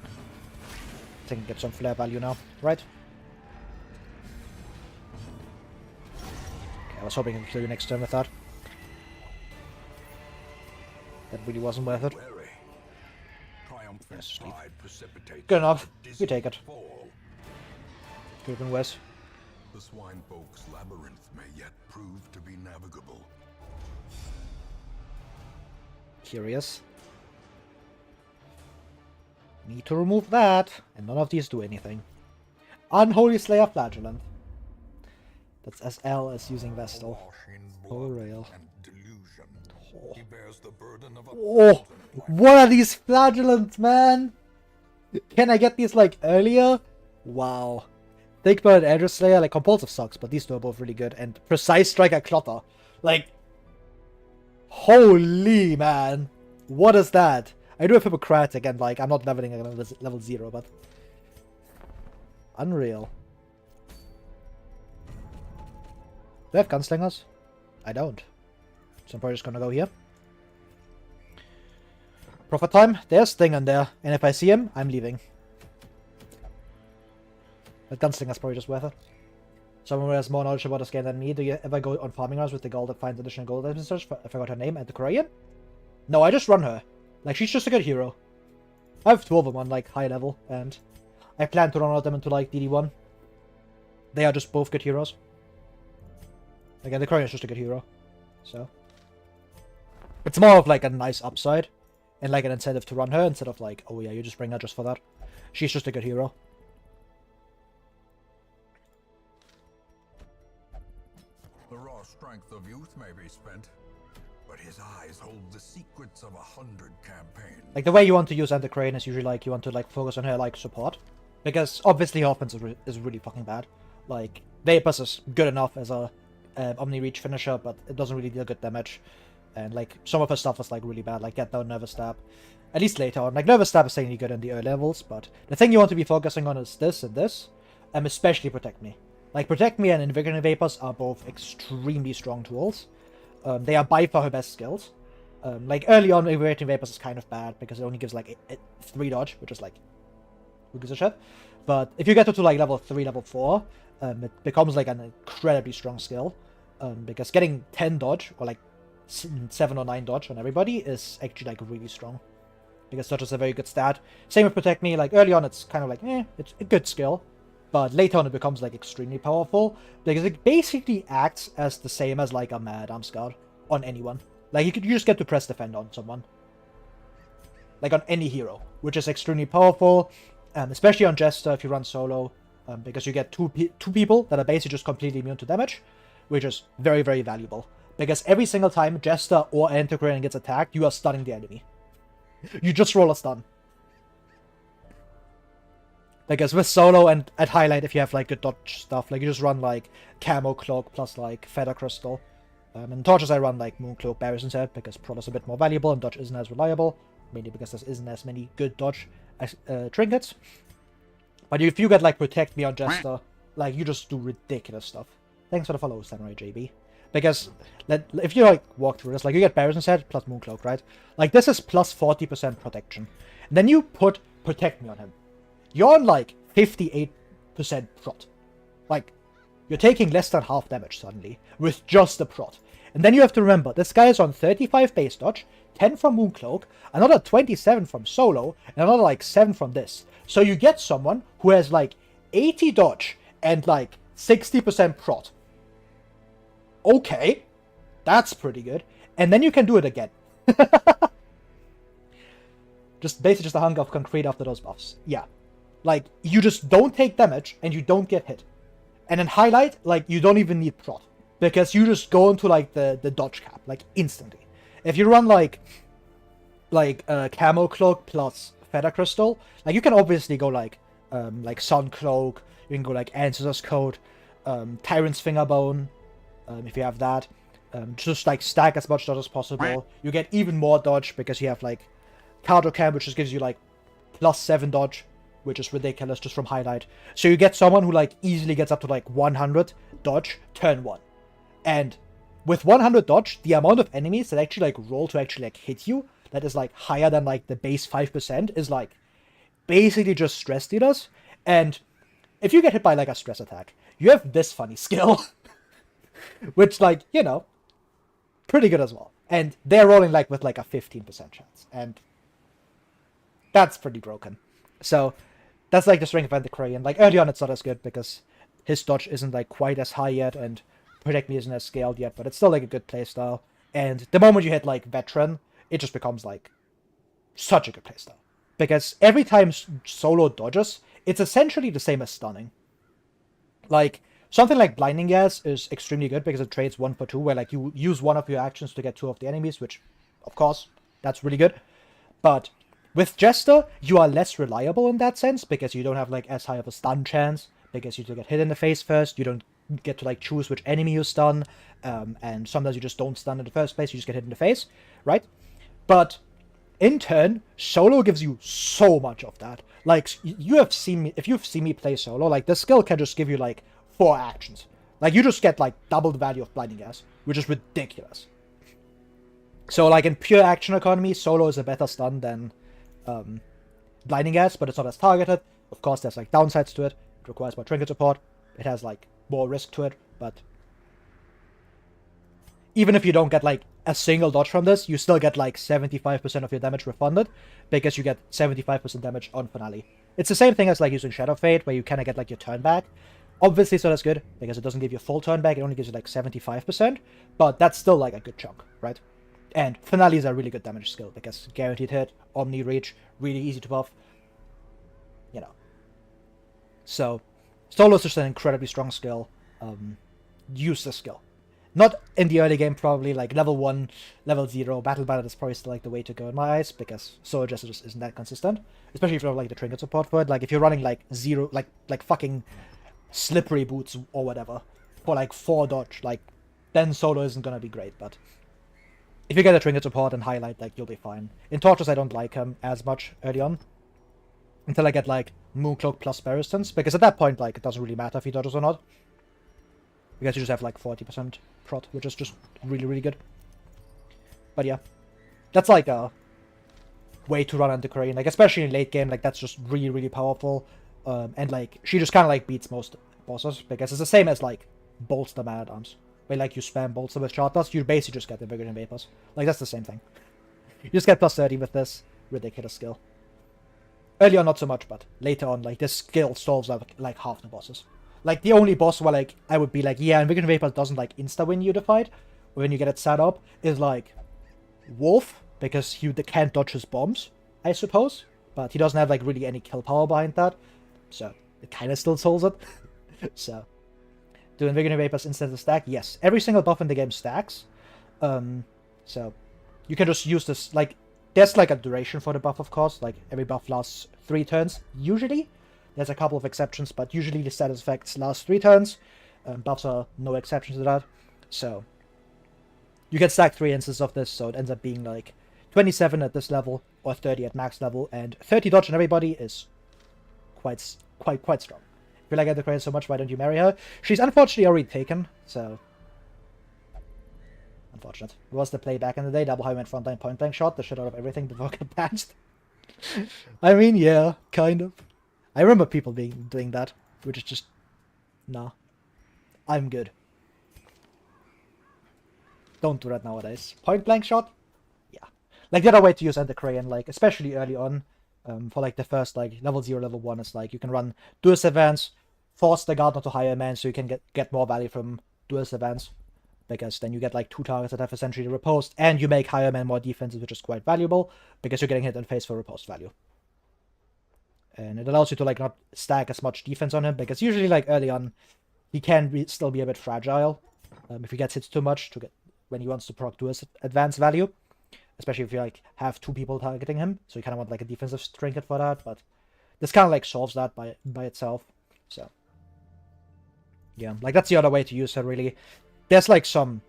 I think I can get some flare value now, right? Okay, I was hoping I could kill you next turn with that. That really wasn't worth it. Yes, sleep. Good enough. We take it. Could have been worse. The swine folk's labyrinth may yet prove to be navigable. Curious. Need to remove that, and none of these do anything. Unholy Slayer Flagellant. That's as L as using Vestal. For real. He bears the burden of a Oh, what are these flagellants, man? Can I get these, like, earlier? Wow. Think about Edge Slayer, like, Compulsive sucks, but these two are both really good. And Precise Striker Clotter. Like, holy man. What is that? I do have Hippocratic, and, like, I'm not leveling at level 0, but... Unreal. Do I have Gunslingers? I don't. So I'm probably just gonna go here. Prophet time. There's Sting in there. And if I see him, I'm leaving. But Gunslinger's probably just worth it. Someone who has more knowledge about this game than me. Do you ever go on farming runs with the goal that finds additional gold items? I forgot her name. And the Korean? No, I just run her. Like, she's just a good hero. I have 2 of them on, like, high level. And I plan to run all of them into, like, DD1. They are just both good heroes. Again, the Korean is just a good hero. So... it's more of, like, a nice upside. And, like, an incentive to run her instead of, like, oh yeah, you just bring her just for that. She's just a good hero. The raw strength of youth may be spent, but his eyes hold the secrets of 100 campaigns. Like, the way you want to use Anti-Crane is usually, like, you want to, like, focus on her, like, support. Because, obviously, her offense is really fucking bad. Like, Vapors is good enough as a Omni-Reach finisher, but it doesn't really deal good damage. And, like, some of her stuff is, like, really bad. Like, Get Down, Nervous Stab. At least later on. Like, Nervous Stab is certainly good in the early levels, but the thing you want to be focusing on is this and this. Especially Protect Me. Like, Protect Me and Invigorating Vapors are both extremely strong tools. They are by far her best skills. Like, early on, Invigorating Vapors is kind of bad, because it only gives, like, 3 dodge, which is, like, who gives a shit? But if you get to, like, level 3, level 4, it becomes, like, an incredibly strong skill. Because getting 10 dodge, or, like, 7 or 9 dodge on everybody is actually, like, really strong. Because dodge is a very good stat. Same with Protect Me. Like, early on, it's kind of like, it's a good skill. But later on, it becomes, like, extremely powerful. Because it basically acts as the same as, like, a Mad Arms Guard on anyone. Like, you just get to press defend on someone. Like, on any hero. Which is extremely powerful. Especially on Jester if you run solo. Because you get two people that are basically just completely immune to damage. Which is very, very valuable. Because every single time Jester or Antiquarian gets attacked, you are stunning the enemy. You just roll a stun. Because with solo and at highlight, if you have, like, good dodge stuff, like, you just run, like, Camo Cloak plus, like, Feather Crystal. And Torches I run, like, Moon Cloak, Barriers instead, because Prod is a bit more valuable and dodge isn't as reliable. Mainly because there isn't as many good dodge trinkets. But if you get, like, Protect Me on Jester, like, you just do ridiculous stuff. Thanks for the follow, Samurai JB. Because, if you, like, walk through this, like, you get Barriers instead, plus Mooncloak, right? Like, this is plus 40% protection. And then you put Protect Me on him. You're on, like, 58% prot. Like, you're taking less than half damage suddenly, with just the prot. And then you have to remember, this guy is on 35 base dodge, 10 from Mooncloak, another 27 from Solo, and another, like, 7 from this. So you get someone who has, like, 80 dodge and, like, 60% prot. Okay, that's pretty good. And then you can do it again. Basically just a hunger of concrete after those buffs. Yeah. Like, you just don't take damage, and you don't get hit. And in highlight, like, you don't even need prot. Because you just go into, like, the dodge cap, like, instantly. If you run, like Camo Cloak plus Feather Crystal, like, you can obviously go, like Sun Cloak, you can go, like, Ancestor's Code, Tyrant's Fingerbone, if you have that. Just, like, stack as much dodge as possible. You get even more dodge because you have, like, Cardio Cam, which just gives you, like, plus 7 dodge, which is ridiculous just from highlight. So you get someone who, like, easily gets up to, like, 100 dodge turn 1. And with 100 dodge, the amount of enemies that actually, like, roll to actually, like, hit you, that is, like, higher than, like, the base 5%, is, like, basically just stress dealers. And if you get hit by, like, a stress attack, you have this funny skill. Which, like, you know, pretty good as well. And they're rolling, like, with, like, a 15% chance. And that's pretty broken. So, that's, like, the strength of Antiquarian. Like, early on, it's not as good because his dodge isn't, like, quite as high yet, and Protect Me isn't as scaled yet, but it's still, like, a good playstyle. And the moment you hit, like, Veteran, it just becomes, like, such a good playstyle. Because every time Solo dodges, it's essentially the same as stunning. Like, Something like Blinding Gas is extremely good because it trades 1 for 2, where like you use one of your actions to get 2 of the enemies, which, of course, that's really good. But with Jester, you are less reliable in that sense, because you don't have like as high of a stun chance, because you get hit in the face first, you don't get to like choose which enemy you stun, and sometimes you just don't stun in the first place, you just get hit in the face, right? But in turn, solo gives you so much of that. Like, you have seen me, if you've seen me play solo, like, the skill can just give you like 4 actions. Like, you just get like double the value of Blinding Gas, which is ridiculous. So like in pure action economy, solo is a better stun than Blinding Gas, but it's not as targeted. Of course, there's like downsides to it. It requires more trinket support. It has like more risk to it, but even if you don't get like a single dodge from this, you still get like 75% of your damage refunded, because you get 75% damage on finale. It's the same thing as like using Shadow Fade, where you kind of get like your turn back. Obviously, so that's good, because it doesn't give you full turn back, it only gives you like 75%, but that's still like a good chunk, right? And finale is a really good damage skill, because guaranteed hit, Omni Reach, really easy to buff, you know. So, solo is just an incredibly strong skill. Use the skill. Not in the early game, probably, like level 1, level 0, Battle Ballad is probably still like the way to go in my eyes, because solo just isn't that consistent. Especially if you have like the trinket support for it. Like if you're running like 0, like fucking slippery boots or whatever, for like 4 dodge, like, then solo isn't gonna be great, but if you get a trinket support and highlight, like, you'll be fine. In Torchless, I don't like him as much early on, until I get like Mooncloak plus Resistance, because at that point, like, it doesn't really matter if he dodges or not, because you just have like 40% prot, which is just really, really good. But yeah, that's like a way to run Antiquarian, like, especially in late game, like, that's just really, really powerful. And like, she just kind of like beats most bosses, because it's the same as like Bolster Man-at-Arms, where like you spam Bolster with Shard Dust, you basically just get the Invigorating Vapors. Like, that's the same thing. You just get plus 30 with this ridiculous skill. Early on, not so much, but later on, like, this skill solves like half the bosses. Like, the only boss where like I would be like, yeah, Invigorating Vapors doesn't like insta-win you the fight when you get it set up, is like Wolf, because you can't dodge his bombs, I suppose, but he doesn't have like really any kill power behind that. So, it kind of still solves it. So, do Invigorating Vapors instant stack? Yes. Every single buff in the game stacks. So, you can just use this, like, there's like a duration for the buff, of course. Like, every buff lasts 3 turns, usually. There's a couple of exceptions, but usually the status effects last 3 turns. Buffs are no exceptions to that. So, you can stack 3 instances of this, so it ends up being like 27 at this level, or 30 at max level, and 30 dodge on everybody is quite strong. If you like Antiquarian so much, why don't you marry her? She's unfortunately already taken, so unfortunate. It was the play back in the day, double highway frontline point blank shot, the shit out of everything before it got patched. I mean, yeah, kind of. I remember people doing that, which is just, nah. I'm good. Don't do that nowadays. Point blank shot? Yeah. Like, the other way to use Antiquarian, like, especially early on, for like the first like level 0, level 1, is like you can run Duelist Advance, force the guard not to hire a man, so you can get more value from Duelist Advance, because then you get like 2 targets that have essentially riposte, and you make higher man more defensive, which is quite valuable, because you're getting hit in face for riposte value. And it allows you to like not stack as much defense on him, because usually like early on he can still be a bit fragile if he gets hit too much to get when he wants to proc Duelist Advance value. Especially if you like have 2 people targeting him, so you kind of want like a defensive trinket for that. But this kind of like solves that by itself. So yeah, like that's the other way to use her. Really, there's like some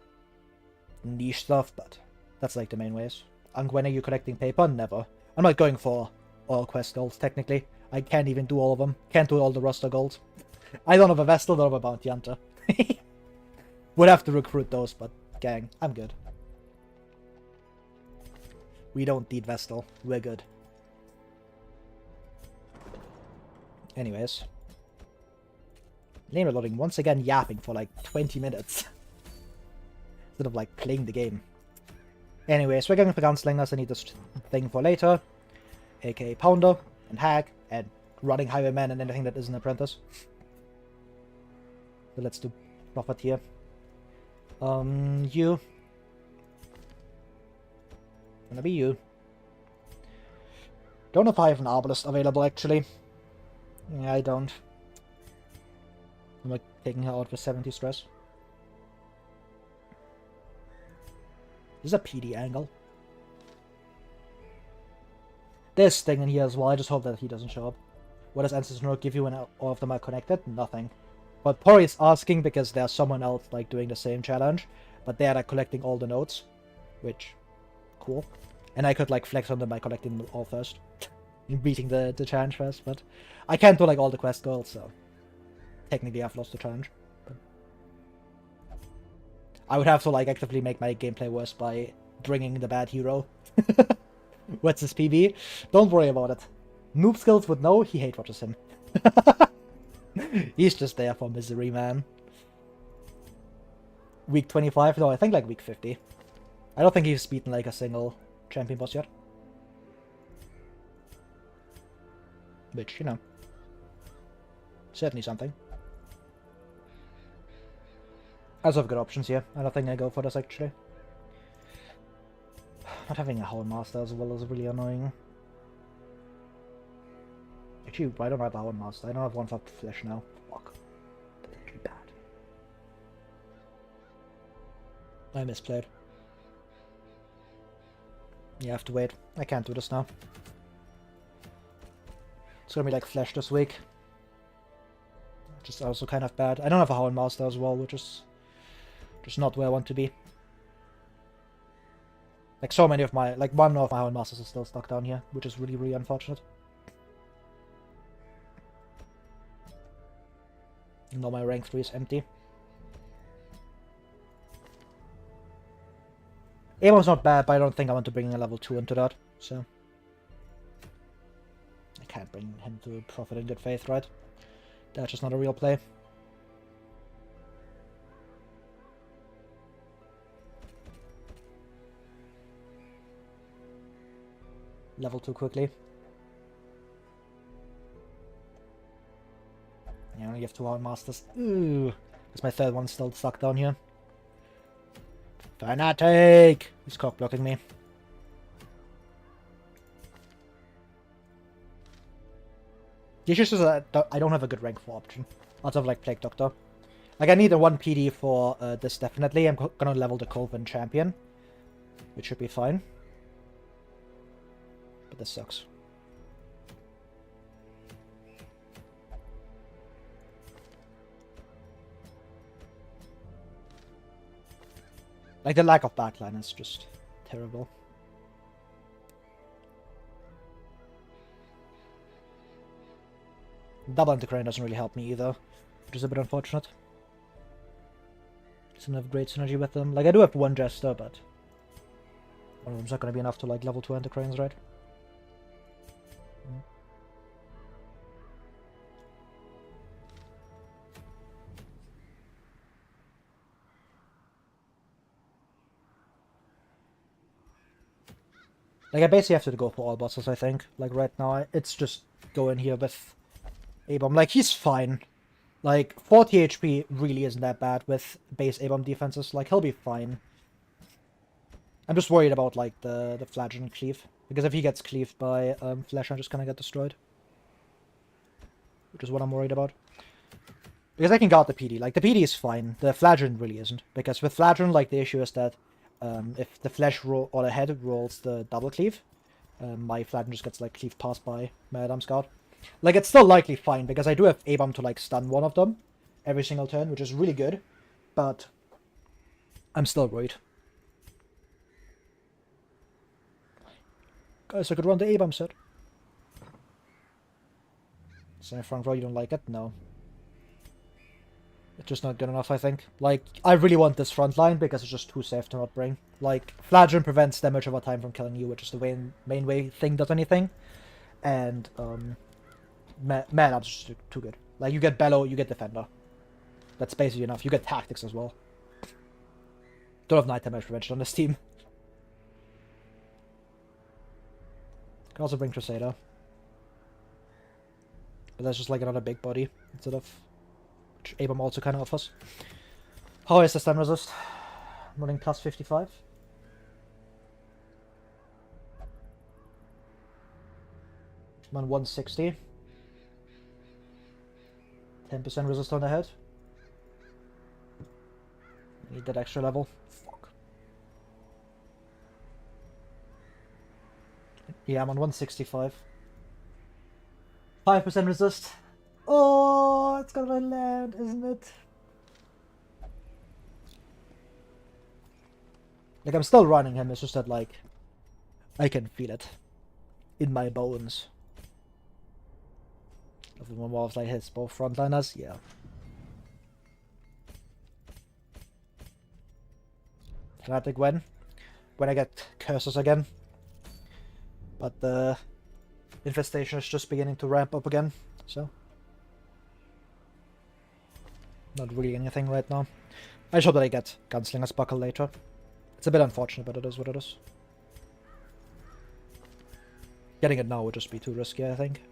niche stuff, but that's like the main ways. When are you collecting paper? Never. I'm not going for all quest golds. Technically, I can't even do all of them. Can't do all the roster golds. I don't have a Vestal, don't have a Bounty Hunter. Would have to recruit those, but gang, I'm good. We don't need Vestal. We're good. Anyways. Name reloading. Once again yapping for like 20 minutes. Instead of like playing the game. Anyways, we're going for Gunslingers. I need this thing for later. AKA Pounder and Hag and running Highwayman and anything that isn't Apprentice. So let's do Profiteer. You. Gonna be you. Don't know if I have an Arbalest available, actually. Yeah, I don't. I'm like taking her out for 70 stress. This is a PD angle. There's Sting in here as well. I just hope that he doesn't show up. What does Ancestor Note give you when all of them are connected? Nothing. But Pori is asking because there's someone else like doing the same challenge, but they're like collecting all the notes, which cool. And I could like flex on them by collecting them all first, beating the challenge first. But I can't do like all the quest goals, so technically I've lost the challenge. But I would have to like actively make my gameplay worse by bringing the bad hero. What's his PB? Don't worry about it. Noob Skills would know, he hate watches him. He's just there for misery, man. Week 25? No, I think like week 50. I don't think he's beaten like a single champion boss yet. Which, you know, certainly something. I also have good options here. I don't think I go for this actually. Not having a Hound Master as well is really annoying. Actually, I don't have a Hound Master. I don't have one for Flesh now. Fuck. That's actually bad. I misplayed. You have to wait. I can't do this now. It's gonna be like Flesh this week. Which is also kind of bad. I don't have a Hound Master as well, which is just not where I want to be. Like so many of my, like one of my Hound Masters is still stuck down here, which is really, really unfortunate. No, my rank 3 is empty. Amon's not bad, but I don't think I want to bring a level 2 into that, so... I can't bring him to Profit in Good Faith, right? That's just not a real play. Level 2 quickly. Yeah, I only have 2 Hound Masters. Ooh, because my third one's still stuck down here. Fanatic! He's cock blocking me. The issue is that I don't have a good rank 4 option. Lots of like Plague Doctor. Like I need a 1 PD for this definitely. I'm gonna level the Coven Champion, which should be fine. But this sucks. Like the lack of backline is just terrible. Double Antiquarian doesn't really help me either, which is a bit unfortunate. Doesn't have great synergy with them. Like I do have 1 Jester, but one of them's not going to be enough to like level 2 Antiquarians, right? Like I basically have to go for all bosses, I think. Like right now, it's just going here with A-Bomb. Like he's fine. Like 40 HP really isn't that bad with base A-Bomb defenses. Like he'll be fine. I'm just worried about like the Flagellant cleave, because if he gets cleaved by Flesh, I'm just gonna get destroyed. Which is what I'm worried about. Because I can guard the PD. Like the PD is fine. The Flagellant really isn't, because with Flagellant, like the issue is that if the Flesh roll or the head rolls the double cleave, my Flagellant just gets like cleaved past by Madame Scout. Like it's still likely fine because I do have A-Bomb to like stun one of them every single turn, which is really good, but I'm still worried. Guys, I could run the A-Bomb set. So in front row, you don't like it? No. It's just not good enough, I think. Like, I really want this front line because it's just too safe to not bring. Like, Flagellant prevents damage over time from killing you, which is the main way thing does anything. And, Man-Up's just too good. Like, you get Bellow, you get Defender. That's basically enough. You get Tactics as well. Don't have night damage prevention on this team. Can also bring Crusader. But that's just like another big body instead of... which A-Bomb also kind of offers. How is the stun resist? I'm running plus 55. I'm on 160. 10% resist on the head. Need that extra level. Fuck. Yeah, I'm on 165. 5% resist. Oh, it's gonna land, isn't it? Like, I'm still running him, it's just that, like, I can feel it in my bones. If the one was like hits both frontliners, yeah. Fanatic when I get curses again. But the infestation is just beginning to ramp up again, so not really anything right now. I just hope that I get Gunslinger's Buckle later. It's a bit unfortunate, but it is what it is. Getting it now would just be too risky, I think.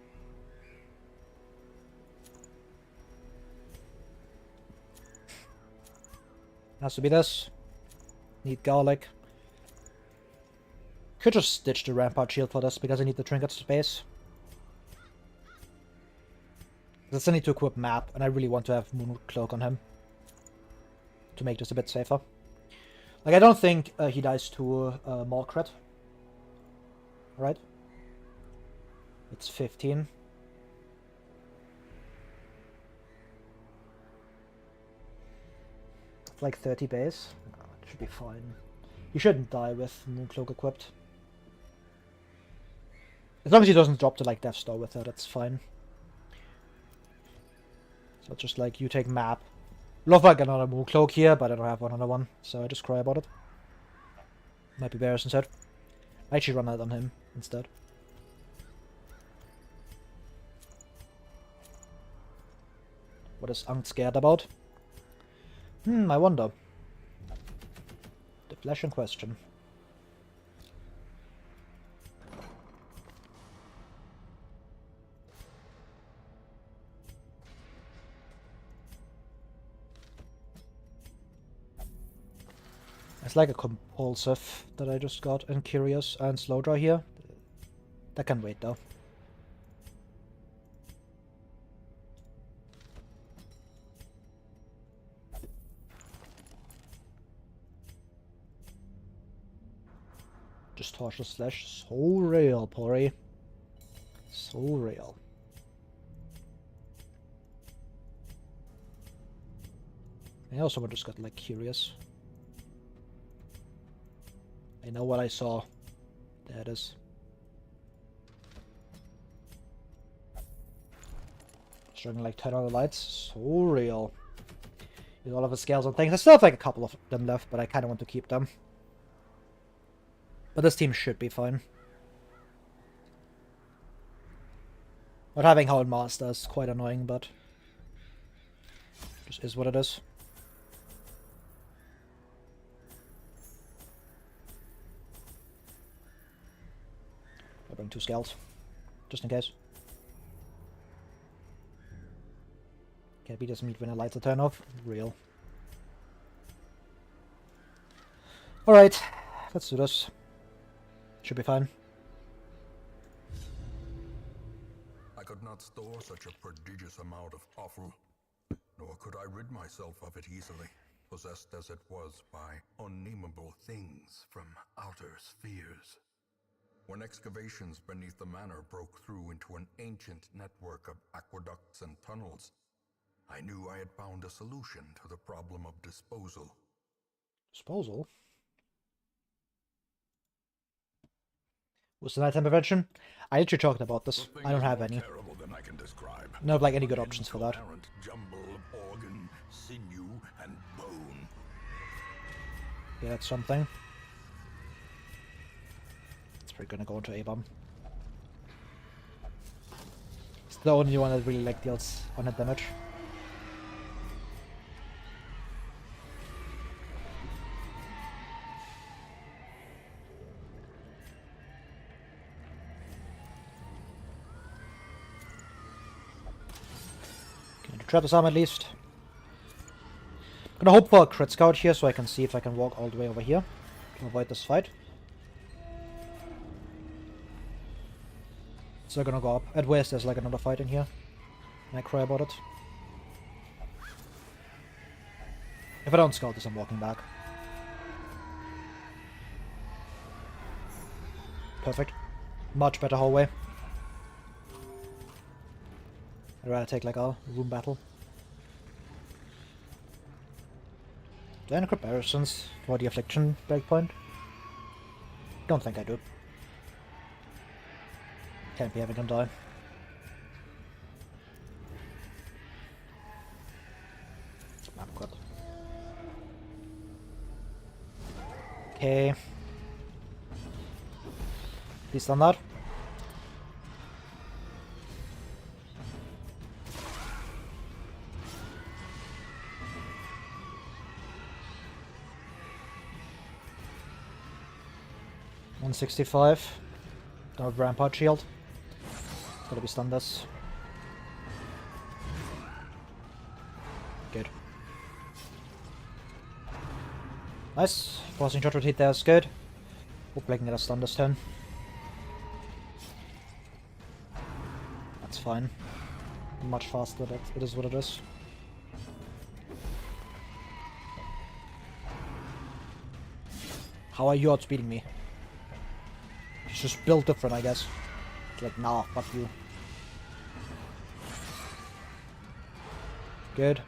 Has to be this. Need garlic. Could just stitch the rampart shield for this because I need the trinket space. I still need to equip map, and I really want to have Moon Cloak on him to make this a bit safer. Like, I don't think he dies to more crit. Right? It's 15. It's like 30 base. Oh, it should be fine. He shouldn't die with Mooncloak equipped. As long as he doesn't drop to like Death Star with it, that's fine. So just like you take map. Love like another Mooncloak here, but I don't have another one, so I just cry about it. Might be Bears instead. I actually run out on him instead. What is Ankh scared about? I wonder. The flesh in question. It's like a compulsive that I just got, and Curious and Slow Draw here. That can wait though. Just Torchless Slash. So real, Pori. So real. I also just got like Curious. I know what I saw. There it is. Struggling like 10 other lights. So real. Use all of his scales and things. I still have like a couple of them left, but I kind of want to keep them. But this team should be fine. Not having Hound Master is quite annoying, but just is what it is. I'll bring 2 scales, just in case. Can't be just meat when the lights are turned off. Real. Alright, let's do this. Should be fine. I could not store such a prodigious amount of offal, nor could I rid myself of it easily, possessed as it was by unnameable things from outer spheres. When excavations beneath the manor broke through into an ancient network of aqueducts and tunnels, I knew I had found a solution to the problem of disposal. Disposal? What's the nighttime prevention? I actually talked about this. I don't have any. I can describe. I don't have like any good options for that. Jumble of organ, sinew, and bone. Yeah, that's something. It's probably gonna go into A-bomb. It's the only one that really like deals on hit damage. Trap this arm at least. I'm gonna hope for a crit scout here so I can see if I can walk all the way over here to avoid this fight. So they're gonna go up. At worst there's like another fight in here. And I cry about it. If I don't scout this, I'm walking back. Perfect. Much better hallway. I'd rather take like a room battle. Do I have any comparisons for the Affliction breakpoint? Don't think I do. Can't be having them die. Map cut. Okay. Please stand there. $165. Don't have Rampart Shield. Gotta be stunned this. Good. Nice. Forcing shot rotate there is good. Hopefully I can get a stun this turn. That's fine. Much faster, but it is what it is. How are you outspeeding me? It's just built different, I guess. It's like, nah, fuck you. Good.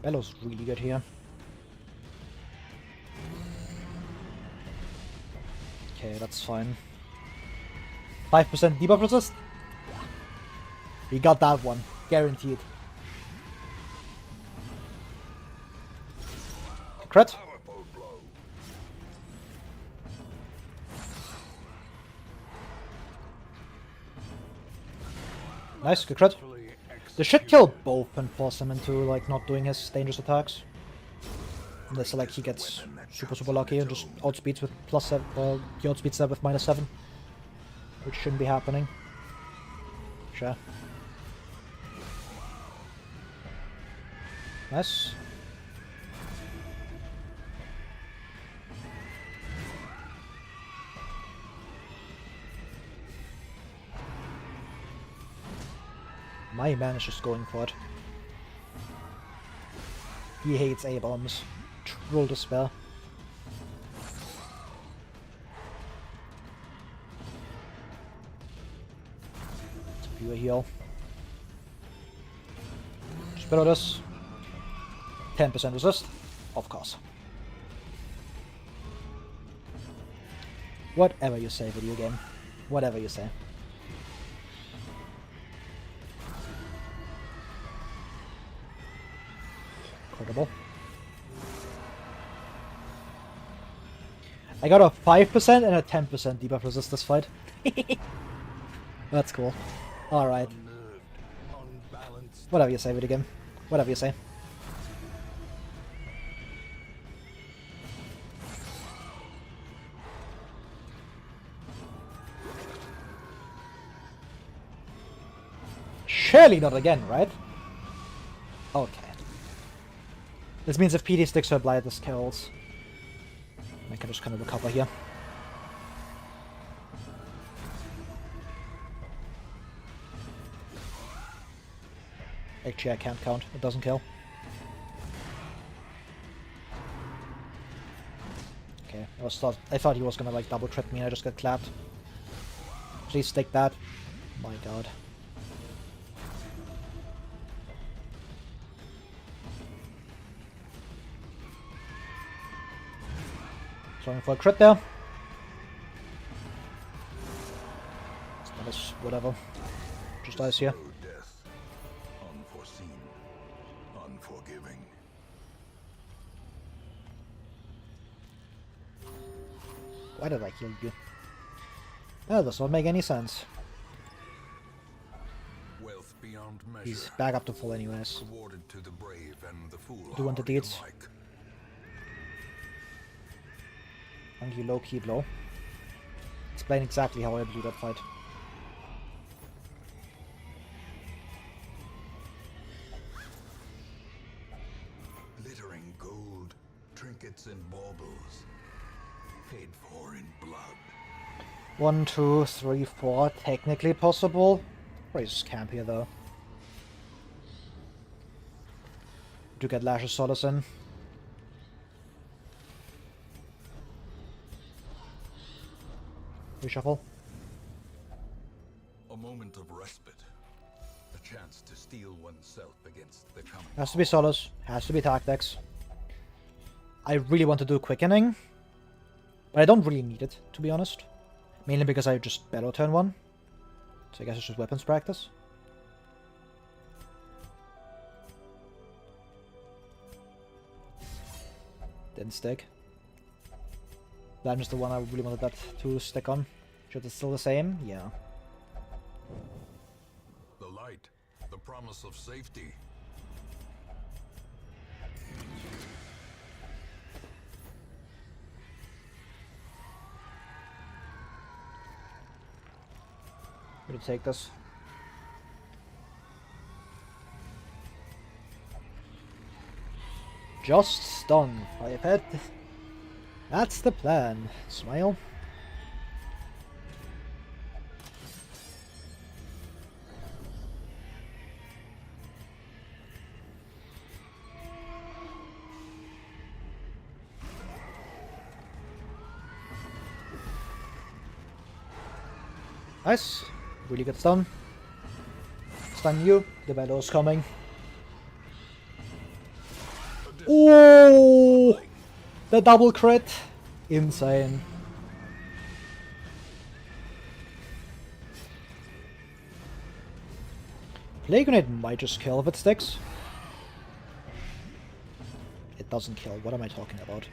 Bellow's really good here. Okay, that's fine. 5% debuff resist? We got that one. Guaranteed. Crit? Nice, good crit. This should kill both and force him into like not doing his dangerous attacks. Unless like he gets super lucky and just outspeeds with +7, or he outspeeds that with -7. Which shouldn't be happening. Sure. Nice. My man is just going for it. He hates A-bombs. Trolldespair. Pure heal. Just below this. 10% resist. Of course. Whatever you say, video game. Whatever you say. Incredible. I got a 5% and a 10% debuff resist this fight. That's cool. Alright. Whatever you say, video game. Whatever you say. Surely not again, right? Okay. This means if PD sticks her blight, this kills. I can just kind of recover here. Actually, I can't count. It doesn't kill. Okay, I thought he was gonna like double trip me and I just got clapped. Please stick that. My god. Trying for a crit there. That is whatever. Just dies here. Death, unforeseen, unforgiving. Why did I kill you? That does not make any sense. Wealth beyond measure. He's back up to full anyways. Awarded to the brave and the fool. Do want the deeds. Funky low key blow. Explain exactly how I blew that fight. Glittering gold, trinkets and baubles, paid for in blood. 1, 2, 3, 4, technically possible. Raise camp here though. to get Lash's Solace in. Reshuffle. A moment of respite. A chance to steel oneself against the coming. Has to be Solace. Has to be Tactics. I really want to do Quickening. But I don't really need it, to be honest. Mainly because I just battle turn 1. So I guess it's just weapons practice. Didn't stick. That is the one I really wanted that to stick on. Should it's still the same? Yeah. The light, the promise of safety. I'm gonna take this. Just stun, Firehead. That's the plan. Smile. Nice. Really good stun. Stun you. The battle's coming. Oh! The double crit. Insane. Plague Grenade might just kill if it sticks. It doesn't kill. What am I talking about?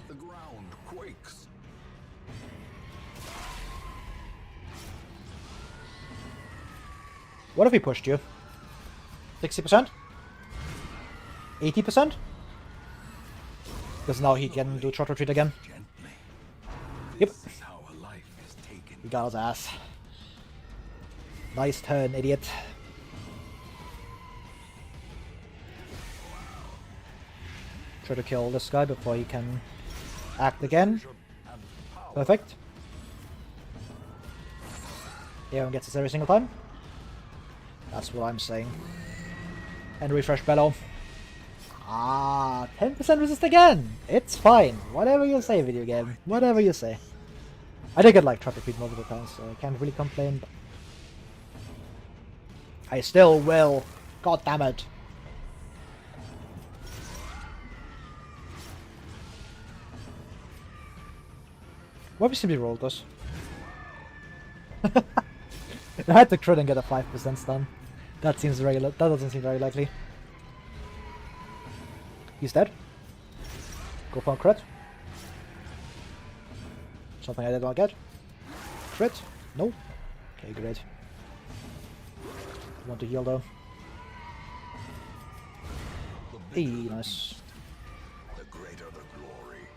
The ground quakes. What if he pushed you? 60%? 80%? Because now he can do Trot Retreat again. Gently. Yep. This is how a life is taken. He got his ass. Nice turn, idiot. Try to kill this guy before he can act again. Perfect. Everyone gets this every single time. That's what I'm saying. And refresh Bellow. Ah, 10% resist again! It's fine. Whatever you say, video game. Whatever you say. I did get like traffic feed multiple times, so I can't really complain. But I still will. God damn it. Why we simply rolled this? I had to crit and get a 5% stun. That seems regular. That doesn't seem very likely. He's dead. Go for a crit. Something I did not get. Crit. No. Okay, great. Want to heal though. Hey, nice. The greater the glory.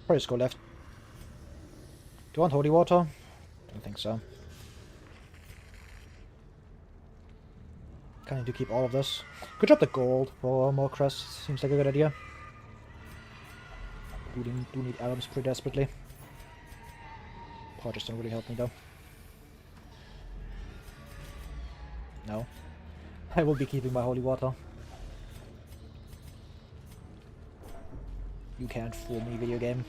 Probably just go left. Do you want holy water? Don't think so. Kind of need to keep all of this. Could drop the gold for more crests. Seems like a good idea. Do need items pretty desperately. Power just don't really help me though. No. I will be keeping my holy water. You can't fool me, video game.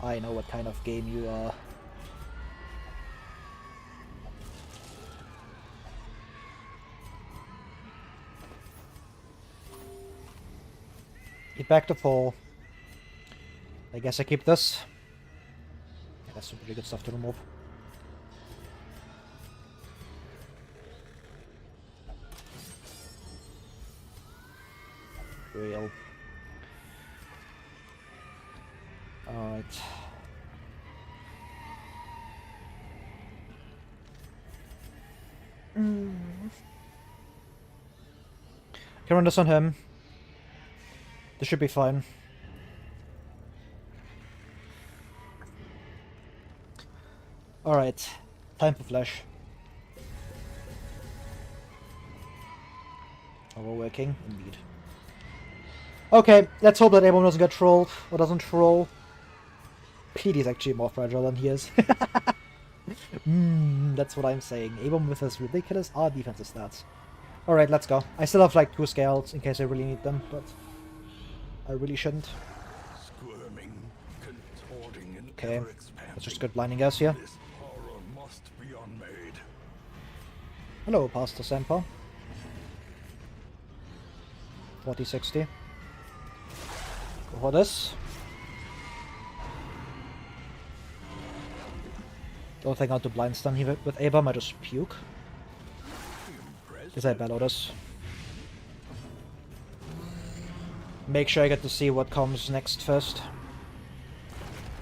I know what kind of game you are. Get back to full. I guess I keep this. Yeah, that's some pretty good stuff to remove. Real. Alright. Can run this on him. This should be fine. Alright. Time for flash. Overworking, indeed. Okay, let's hope that everyone doesn't get trolled, or doesn't troll. PD is actually more fragile than he is. That's what I'm saying. Abram with his ridiculous defensive stats. Alright, let's go. I still have like 2 scales in case I really need them, but I really shouldn't. Squirming, contorting and Okay, ever-expanding. let's just get blinding gas here. This horror must be unmade. Hello, Pastor Semper. 4060. Go for this. Don't think I'll do blind stun here with Abram, I just puke. Because I bellow this. Make sure I get to see what comes next first.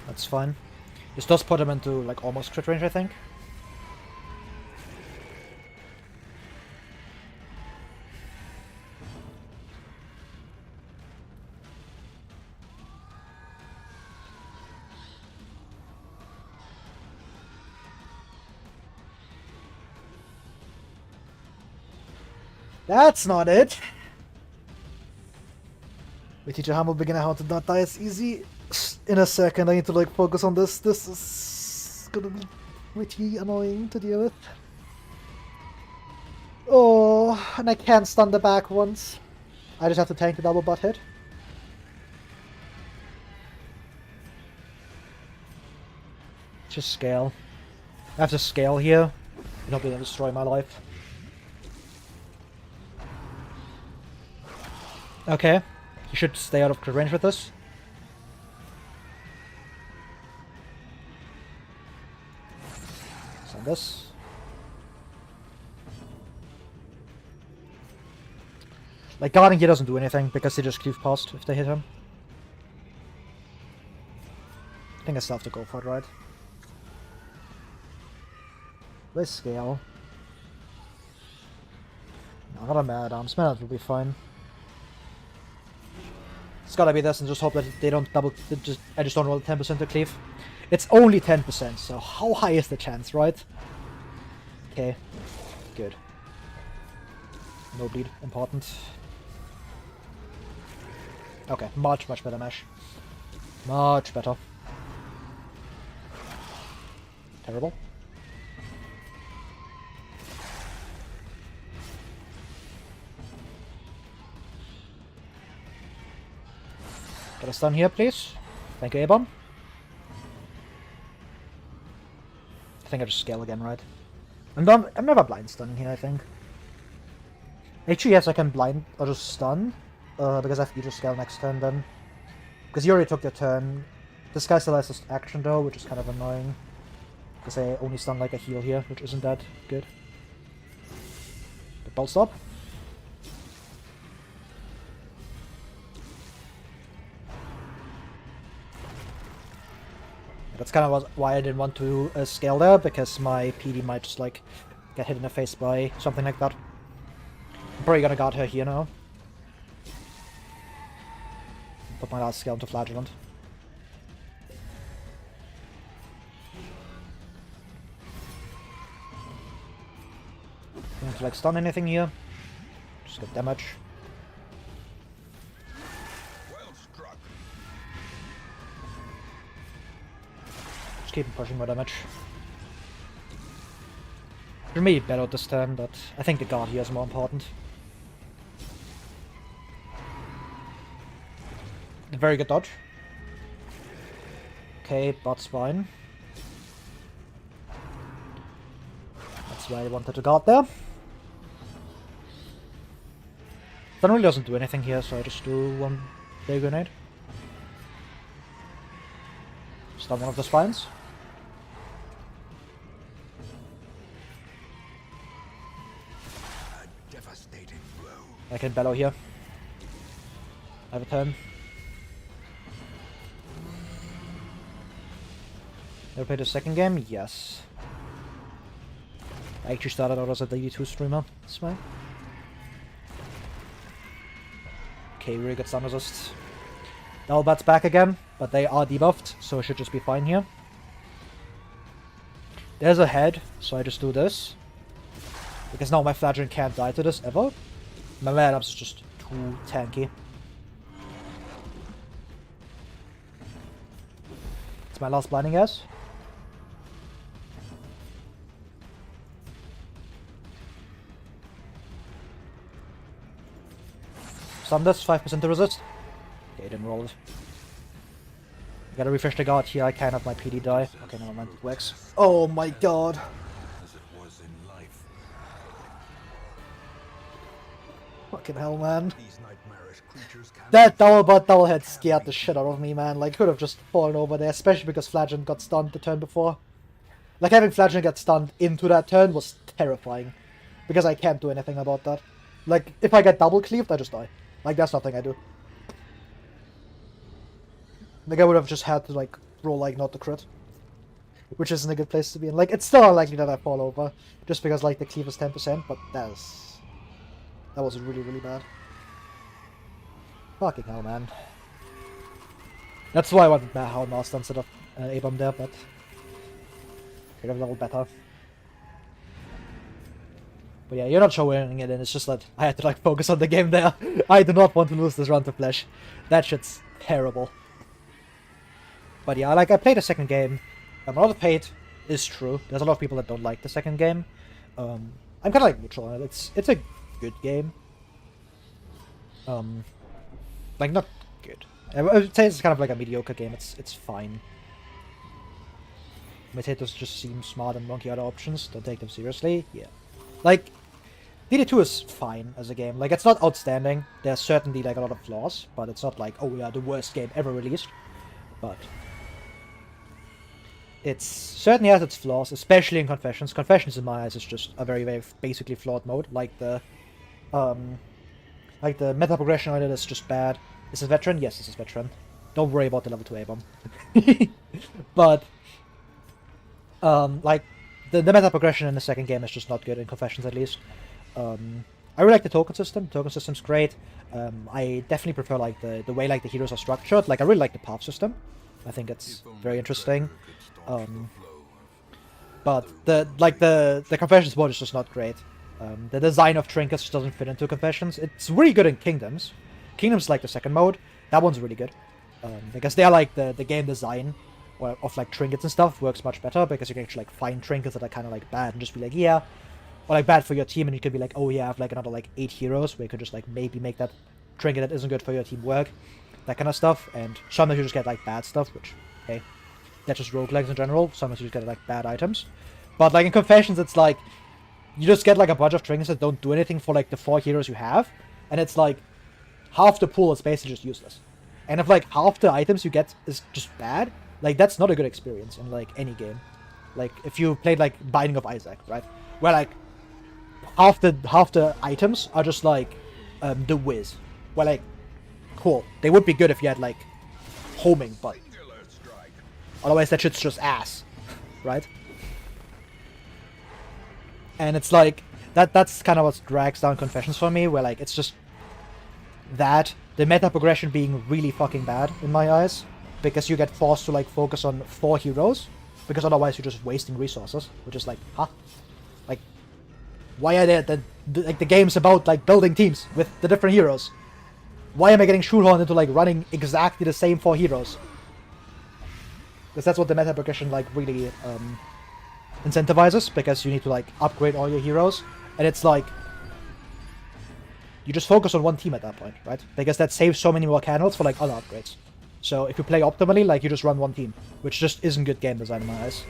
That's fine. This does put him into like almost crit range, I think. That's not it! We teach a humble beginner how to not die as easy. In a second, I need to like focus on this. This is gonna be pretty annoying to deal with. Oh, and I can't stun the back once. I just have to tank the double butt hit. Just scale. I have to scale here. You're not gonna destroy my life. Okay. You should stay out of crit range with this. Send this. Like, guarding here doesn't do anything because they just cleave past if they hit him. I think I still have to go for it, right? Let's scale. No, not a mad arms. Mad arms will be fine. It's gotta be this and just hope that they don't double... I just don't roll 10% to cleave. It's only 10%, so how high is the chance, right? Okay. Good. No bleed. Important. Okay, much better mesh. Much better. Terrible. Get a stun here, please. Thank you, A-bomb. I think I just scale again, right? I'm never blind stunning here, I think. Actually, yes, I can blind or just stun. Because I have to just scale next turn then. Because you already took your turn. This guy still has this action though, which is kind of annoying. Because I only stun like a heal here, which isn't that good. The bolt stop. That's kind of why I didn't want to scale there, because my PD might just like get hit in the face by something like that. I'm probably gonna guard her here now. Put my last scale into Flagellant. Don't have to like stun anything here. Just get damage. Well struck. Just keep pushing my damage. Should maybe better this turn, but I think the guard here is more important. Very good dodge. Okay, bot's fine. That's why I wanted to guard there. That really doesn't do anything here, so I just do one big grenade. Stun one of the spines. A devastating blow. I can bellow here. I have a turn. Ever played a second game? Yes. I actually started out as a DD2 streamer. That's fine. Okay, really good stun resist. Dalbat's back again, but they are debuffed, so it should just be fine here. There's a head, so I just do this. Because now my Flagellant can't die to this ever. My man-ups is just too tanky. It's my last blinding gas. Stun this, 5% to resist. Okay, didn't roll it. I gotta refresh the guard here, I can't have my PD die. Okay, never mind, it works. Oh my god. As it was in life. Fucking hell, man. These nightmarish creatures can That double head scared the shit out of me, man. Like, could have just fallen over there, especially because Flagellant got stunned the turn before. Like, having Flagellant get stunned into that turn was terrifying. Because I can't do anything about that. Like, if I get double cleaved, I just die. Like, that's nothing I do. Like, I would have just had to, like, roll, like, not the crit. Which isn't a good place to be in. Like, it's still unlikely that I fall over. Just because, like, the cleave is 10%, but that was really, really bad. Fucking hell, man. That's why I wanted Hound Master instead of A-Bomb there, but... could have leveled better. But yeah, you're not showing it in, it's just that I had to, like, focus on the game there. I do not want to lose this run to Flash. That shit's terrible. But yeah, like, I played a second game. A lot of hate is true. There's a lot of people that don't like the second game. I'm kind of like neutral on it. It's a good game. Like, not good. I would say it's kind of like a mediocre game. It's fine. Potatoes just seem smart and monkey other options. Don't take them seriously. Yeah. Like, DD2 is fine as a game. Like, it's not outstanding. There's certainly, like, a lot of flaws. But it's not like, oh yeah, the worst game ever released. But... it certainly has its flaws, especially in Confessions. Confessions, in my eyes, is just a very, very basically flawed mode. Like the meta progression on it is just bad. Is it Veteran? Yes, this is Veteran. Don't worry about the level 2 A-Bomb. But, like, the meta progression in the second game is just not good, in Confessions at least. I really like the token system. The token system's great. I definitely prefer, like, the way, like, the heroes are structured. Like, I really like the path system. I think it's very interesting. But the Confessions mode is just not great. The design of trinkets just doesn't fit into Confessions. It's really good in Kingdoms. Kingdoms like the second mode. That one's really good. Because they're like the game design of like trinkets and stuff works much better because you can actually like find trinkets that are kind of like bad and just be like, yeah, or like bad for your team, and you can be like, oh yeah, I have like another like 8 heroes where you could just like maybe make that trinket that isn't good for your team work, that kind of stuff. And sometimes you just get like bad stuff, which, hey, that's just roguelikes in general. Sometimes you just get like bad items. But like in Confessions, it's like you just get like a bunch of trinkets that don't do anything for like the 4 heroes you have, and it's like half the pool is basically just useless. And if like half the items you get is just bad, like that's not a good experience in like any game. Like if you played like Binding of Isaac, right, where like half the items are just like the whiz. Where like, cool, they would be good if you had like homing, but otherwise that shit's just ass, right? And it's like that's kind of what drags down Confessions for me, where like it's just that the meta progression being really fucking bad in my eyes, because you get forced to like focus on 4 heroes, because otherwise you're just wasting resources, which is like, huh? Like, why are there like the game's about like building teams with the different heroes? Why am I getting shoehorned into like running exactly the same 4 heroes? Because that's what the meta progression like really incentivizes, because you need to like upgrade all your heroes, and it's like you just focus on one team at that point, right? Because that saves so many more candles for like other upgrades. So if you play optimally, like you just run one team, which just isn't good game design in my eyes.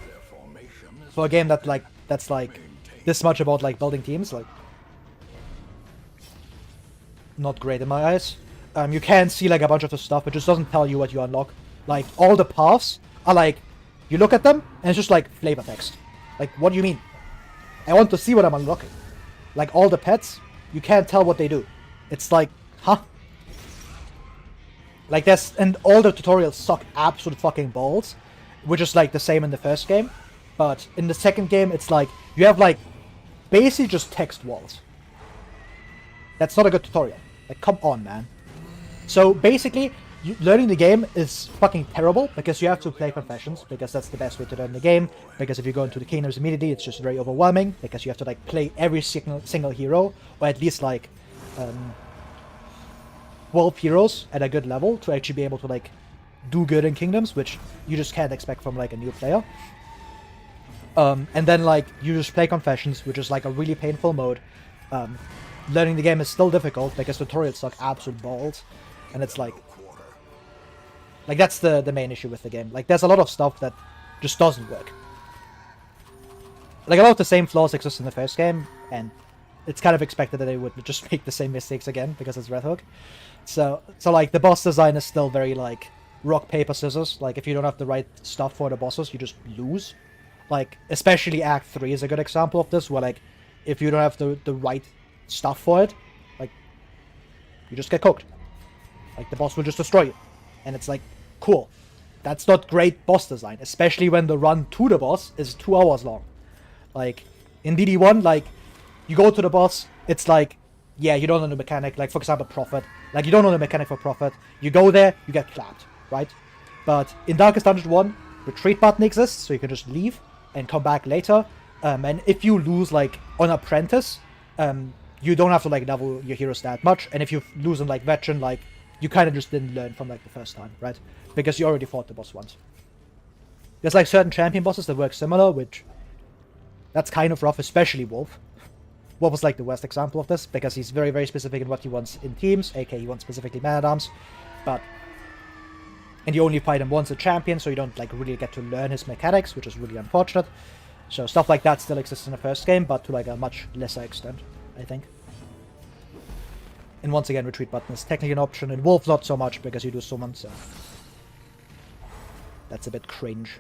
For a game that like that's like this much about like building teams, like not great in my eyes. You can see like a bunch of the stuff, but just doesn't tell you what you unlock. Like all the paths are like you look at them and it's just like flavor text. Like what do you mean? I want to see what I'm unlocking. Like all the pets, you can't tell what they do. It's like, huh? Like this, and all the tutorials suck absolute fucking balls, which is like the same in the first game. But in the second game, it's like, you have like, basically just text walls. That's not a good tutorial. Like, come on, man. So basically, learning the game is fucking terrible, because you have to play Confessions, because that's the best way to learn the game. Because if you go into the Kingdoms immediately, it's just very overwhelming, because you have to like play every single hero, or at least like 12 heroes at a good level to actually be able to like do good in Kingdoms, which you just can't expect from like a new player. And then like you just play Confessions, which is like a really painful mode. learning the game is still difficult because tutorials suck absolute balls, and it's like that's the main issue with the game. Like, there's a lot of stuff that just doesn't work. Like, a lot of the same flaws exist in the first game, and it's kind of expected that they would just make the same mistakes again because it's Red Hook. So like, the boss design is still very like rock paper scissors. Like, if you don't have the right stuff for the bosses, you just lose. Like, especially Act 3 is a good example of this, where like, if you don't have the right stuff for it, like, you just get cooked. Like, the boss will just destroy you. And it's like, cool. That's not great boss design, especially when the run to the boss is 2 hours long. Like, in DD1, like, you go to the boss, it's like, yeah, you don't know the mechanic, like, for example, Prophet. Like, you don't know the mechanic for Prophet. You go there, you get clapped, right? But in Darkest Dungeon 1, retreat button exists, so you can just leave and come back later. And if you lose, like, on Apprentice, you don't have to, like, level your heroes that much. And if you lose on, like, Veteran, like, you kind of just didn't learn from, like, the first time, right? Because you already fought the boss once. There's, like, certain champion bosses that work similar, which... that's kind of rough, especially Wolf. Wolf was, like, the worst example of this, because he's very, very specific in what he wants in teams, aka he wants specifically Man-at-Arms, but... and you only fight him once a champion, so you don't, like, really get to learn his mechanics, which is really unfortunate. So stuff like that still exists in the first game, but to, like, a much lesser extent, I think. And once again, retreat button is technically an option, and Wolf not so much, because you do summon, so... that's a bit cringe.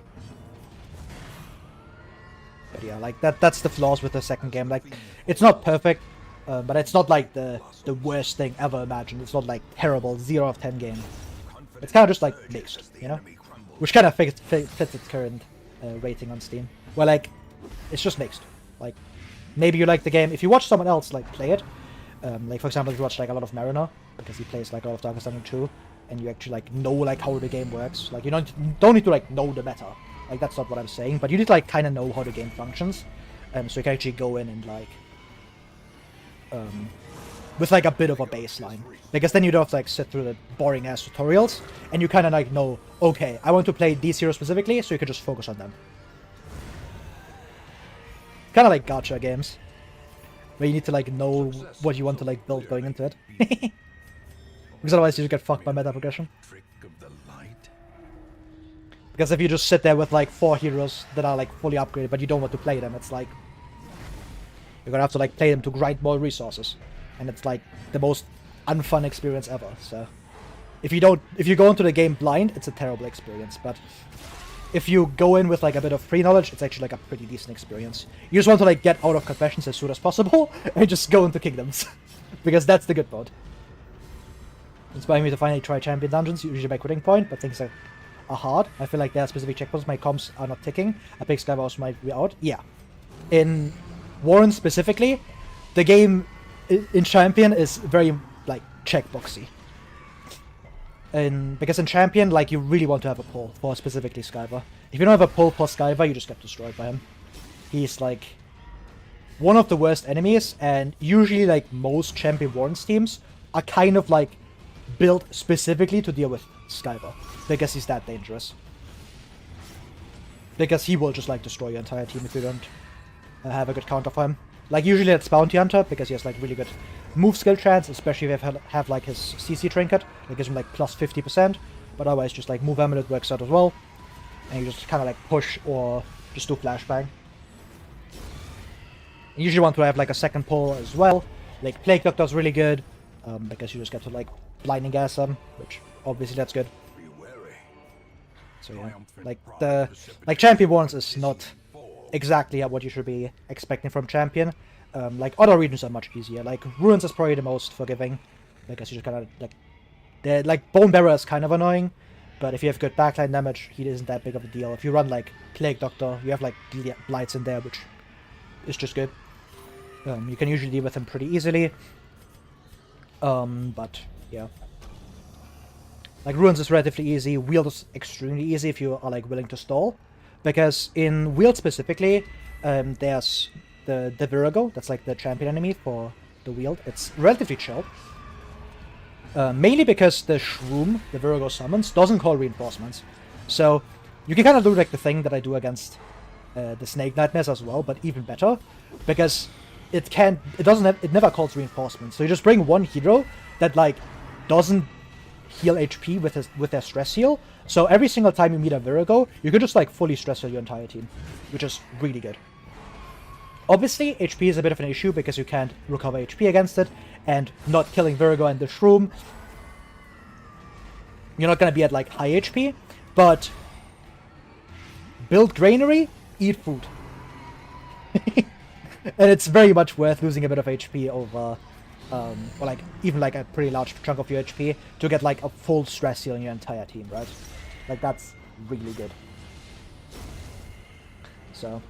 But yeah, like, that's the flaws with the second game. Like, it's not perfect, but it's not, like, the worst thing ever imagined. It's not, like, terrible, 0 of 10 game. It's kind of just, like, mixed, you know? Which kind of fits its current rating on Steam. Where, like, it's just mixed. Like, maybe you like the game. If you watch someone else, like, play it, like, for example, if you watch, like, a lot of Mariner, because he plays, like, a lot of Darkest Dungeon 2, and you actually, like, know, like, how the game works. Like, you don't need to, like, know the meta. Like, that's not what I'm saying, but you need to, like, kind of know how the game functions, so you can actually go in and, like, with, like, a bit of a baseline. Because then you don't have to, like, sit through the boring-ass tutorials, and you kind of, like, know, okay, I want to play these heroes specifically, so you can just focus on them. Kind of like gacha games, where you need to, like, know what you want to, like, build going into it. Because otherwise you just get fucked by meta progression. Because if you just sit there with, like, 4 heroes that are, like, fully upgraded, but you don't want to play them, it's like... you're gonna have to, like, play them to grind more resources. And it's, like, the most unfun experience ever, so... if you go into the game blind, it's a terrible experience, but... if you go in with, like, a bit of pre-knowledge, it's actually, like, a pretty decent experience. You just want to, like, get out of confessions as soon as possible, and just go into kingdoms. Because that's the good part. Inspiring me to finally try champion dungeons, usually my quitting point, but things are hard. I feel like there are specific checkpoints my comms are not ticking. A big Skywars might be out. Yeah. In Warren specifically, the game in Champion is very, like, checkboxy. Because in Champion, like, you really want to have a pull for specifically Skyver. If you don't have a pull for Skyver, you just get destroyed by him. He's, like, one of the worst enemies, and usually, like, most Champion Warren's teams are kind of, like, built specifically to deal with Skyver. Because he's that dangerous. Because he will just, like, destroy your entire team if you don't have a good counter for him. Like, usually it's Bounty Hunter, because he has, like, really good move skill chance, especially if you have like, his CC trinket. It gives him, like, plus 50%. But otherwise, just, like, move amulet works out as well. And you just kind of, like, push or just do flashbang. You usually want to have, like, a second pull as well. Like, Plague Doctor's really good, because you just get to, like, blinding gas him, which obviously that's good. So yeah, like Champion Warrens is not exactly what you should be expecting from Champion. Like, other regions are much easier. Like, Ruins is probably the most forgiving, because you just kind of, like, Bone Bearer is kind of annoying, but if you have good backline damage, he isn't that big of a deal. If you run, like, Plague Doctor, you have, like, Blights in there, which is just good. You can usually deal with him pretty easily. But, yeah. Like, Ruins is relatively easy, Wield is extremely easy if you are, like, willing to stall. Because in Wield specifically, there's the Virago, that's, like, the champion enemy for the Wield. It's relatively chill. Mainly because the Shroom, the Virago summons, doesn't call reinforcements. So, you can kind of do, like, the thing that I do against the Snake Nightmares as well, but even better. Because it never calls reinforcements. So you just bring one hero that like doesn't heal HP with their stress heal. So every single time you meet a Virago, you can just like fully stress heal your entire team, which is really good. Obviously, HP is a bit of an issue because you can't recover HP against it, and not killing Virago and the Shroom, you're not gonna be at like high HP, but build granary, eat food. And it's very much worth losing a bit of HP over, or like even like a pretty large chunk of your HP to get like a full stress heal on your entire team, right? Like that's really good. So,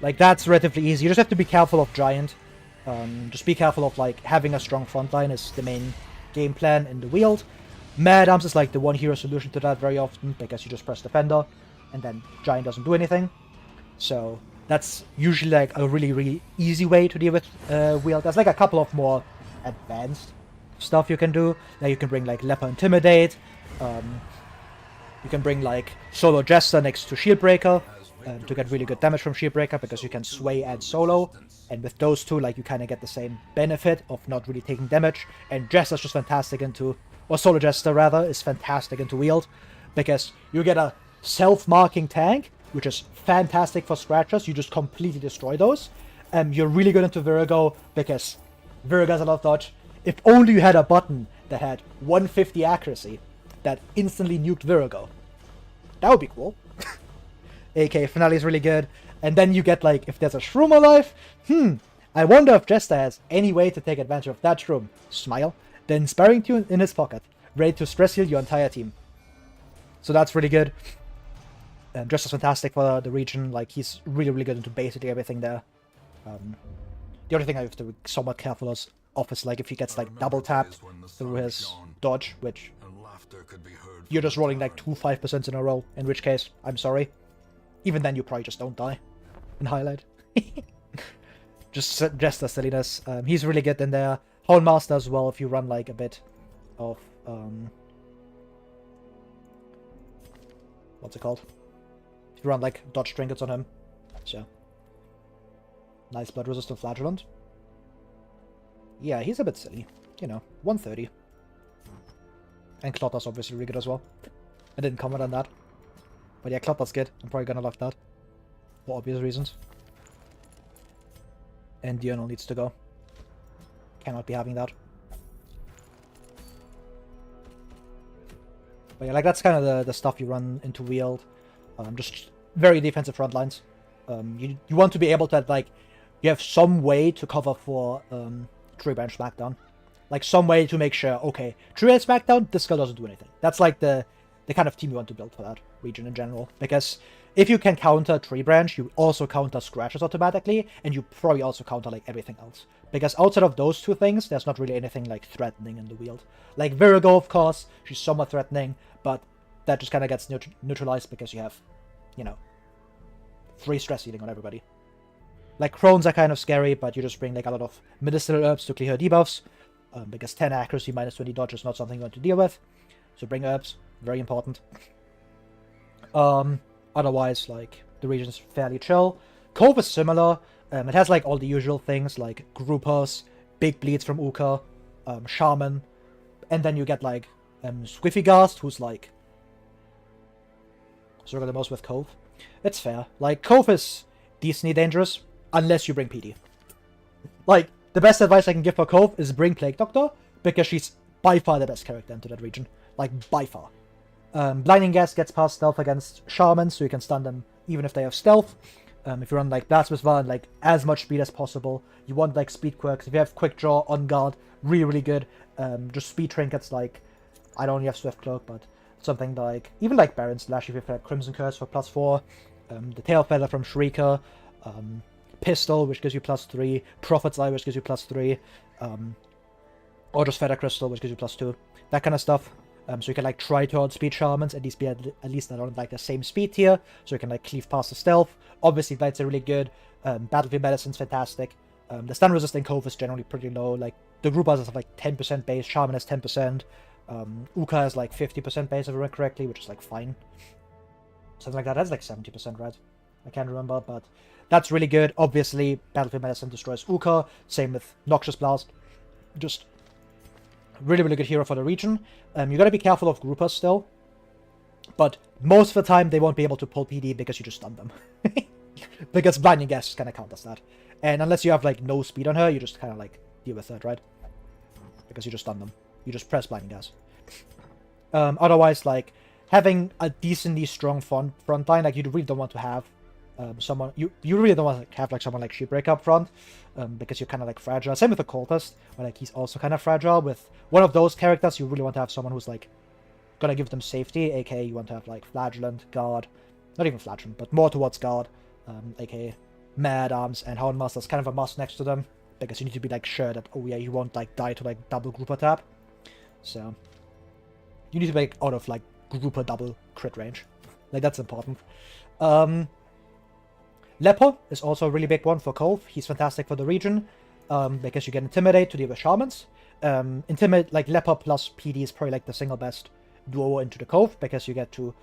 like that's relatively easy. You just have to be careful of Giant. Just be careful of like having a strong frontline is the main game plan in the Wield. Mad Arms is like the one hero solution to that very often because you just press Defender and then Giant doesn't do anything. So that's usually like a really easy way to deal with Wield. There's like a couple of more advanced stuff you can do. Like you can bring like Leper Intimidate. You can bring like Solo Jester next to Shieldbreaker to get really good damage from Shieldbreaker because you can sway and solo. And with those two, like you kind of get the same benefit of not really taking damage. And Jester's just fantastic into, or Solo Jester rather, is fantastic into Wield because you get a self-marking tank, which is fantastic for scratchers. You just completely destroy those. You're really good into Virago because Virago has a lot of dodge. If only you had a button that had 150 accuracy that instantly nuked Virago. That would be cool. AK Finale is really good. And then you get like, if there's a Shroom alive, I wonder if Jester has any way to take advantage of that Shroom. Smile. Then Sparring Tune in his pocket, ready to stress heal your entire team. So that's really good. And Jester's fantastic for the region. Like he's really good into basically everything there. The only thing I have to be somewhat careful of is like if he gets like double tapped through his dodge, which you're just rolling like 2 5% in a row, in which case, I'm sorry. Even then you probably just don't die in highlight. Just Jester silliness. He's really good in there. Houndmaster as well if you run like a bit of what's it called? If you run like dodge trinkets on him. So nice blood resistant flagellant. Yeah, he's a bit silly. You know, 130. And Clotter's obviously really good as well. I didn't comment on that. But yeah, Clotter's good. I'm probably gonna lock that. For obvious reasons. And Diurnal needs to go. Cannot be having that. But yeah, like that's kind of the stuff you run into Wield. Just very defensive front lines. You want to be able to like, you have some way to cover for Tree Branch Smackdown. Like some way to make sure, okay, Tree Branch Smackdown, this skill doesn't do anything. That's like the kind of team you want to build for that region in general. Because if you can counter Tree Branch, you also counter Scratches automatically, and you probably also counter like everything else. Because outside of those two things, there's not really anything like threatening in the Wield. Like Virago, of course, she's somewhat threatening, but that just kind of gets neutralized because you have, you know, free stress healing on everybody. Like Crones are kind of scary, but you just bring like a lot of medicinal herbs to clear her debuffs. Because 10 accuracy minus 20 dodge is not something you want to deal with. So bring herbs, very important. Otherwise, like, the region's fairly chill. Cove is similar. It has like all the usual things like groupers, big bleeds from Uka, Shaman, and then you get like Squiffygast, who's like struggle the most with Cove. It's fair. Like, Cove is decently dangerous, unless you bring PD. Like, the best advice I can give for Cove is bring Plague Doctor, because she's by far the best character into that region. Like, by far. Blinding Gas gets past stealth against Shamans, so you can stun them even if they have stealth. If you run like Blasphemous Vow and like as much speed as possible, you want like speed quirks. If you have Quick Draw, On Guard, really good. Just speed trinkets like, I don't have Swift Cloak, but something like, even like Baron Slash if you have Crimson Curse for +4, the Tail Feather from Shrieker, Pistol, which gives you +3, Prophet's Eye, which gives you +3, or just Feather Crystal, which gives you +2, that kind of stuff. So you can like try to outspeed Shamans, at least be at least on like the same speed tier, so you can like cleave past the stealth. Obviously, Blights are really good. Battlefield Medicine's fantastic. The stun resistant Cove is generally pretty low. Like the Groupers have like 10% base, Shaman has 10%, Uka has like 50% base if I remember correctly, which is like fine. Something like that. That's like 70%, right? I can't remember, but that's really good. Obviously, Battlefield Medicine destroys Uka. Same with Noxious Blast. Just really, really good hero for the region. You gotta be careful of groupers still. But most of the time, they won't be able to pull PD because you just stun them. Because Blinding Gas kind of counters that. And unless you have, like, no speed on her, you just kind of, like, deal with it, right? Because you just stun them. You just press Blinding Gas. Otherwise, like, having a decently strong front line, like, you really don't want to have someone... You really don't want to have, like, someone like Sheepbreaker up front, because you're kind of, like, fragile. Same with the Cultist, where, like, he's also kind of fragile. With one of those characters, you really want to have someone who's, like, gonna give them safety, aka you want to have, like, Flagellant, Guard... Not even Flagellant, but more towards Guard, aka Mad Arms and Houndmaster's kind of a must next to them, because you need to be, like, sure that, oh yeah, you won't, like, die to, like, double grouper tap. So, you need to be, like, out of, like, grouper double crit range. Like, that's important. Leper is also a really big one for Cove. He's fantastic for the region, because you can Intimidate to deal with Shamans. Intimidate, like, Leper plus PD is probably, like, the single best duo into the Cove, because you get to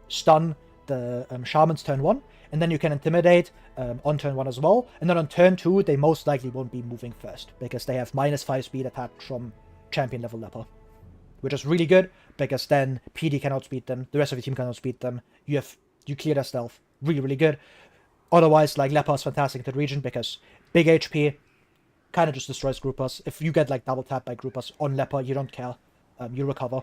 stun the Shamans turn 1, and then you can Intimidate on turn 1 as well, and then on turn 2 they most likely won't be moving first, because they have -5 speed attached from champion level Leper, which is really good, because then PD can outspeed them, the rest of the team can outspeed them, you clear their stealth, really, really good. Otherwise, like, Leper is fantastic in the region, because big HP, kind of just destroys groupers. If you get, like, double tapped by groupers on Leper, you don't care, you recover.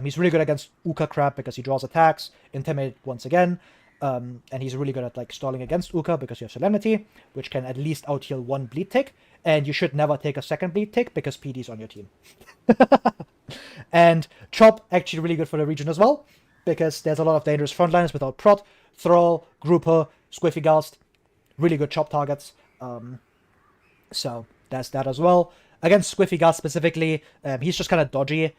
He's really good against Uka Crab because he draws attacks, Intimidate once again, and he's really good at, like, stalling against Uka because you have Solemnity, which can at least out-heal 1 bleed tick, and you should never take a second bleed tick because PD's on your team. And Chop, actually really good for the region as well, because there's a lot of dangerous frontliners without Prot, Thrall, Grouper, Squiffygast, really good Chop targets, so there's that as well. Against Squiffygast specifically, he's just kind of dodgy.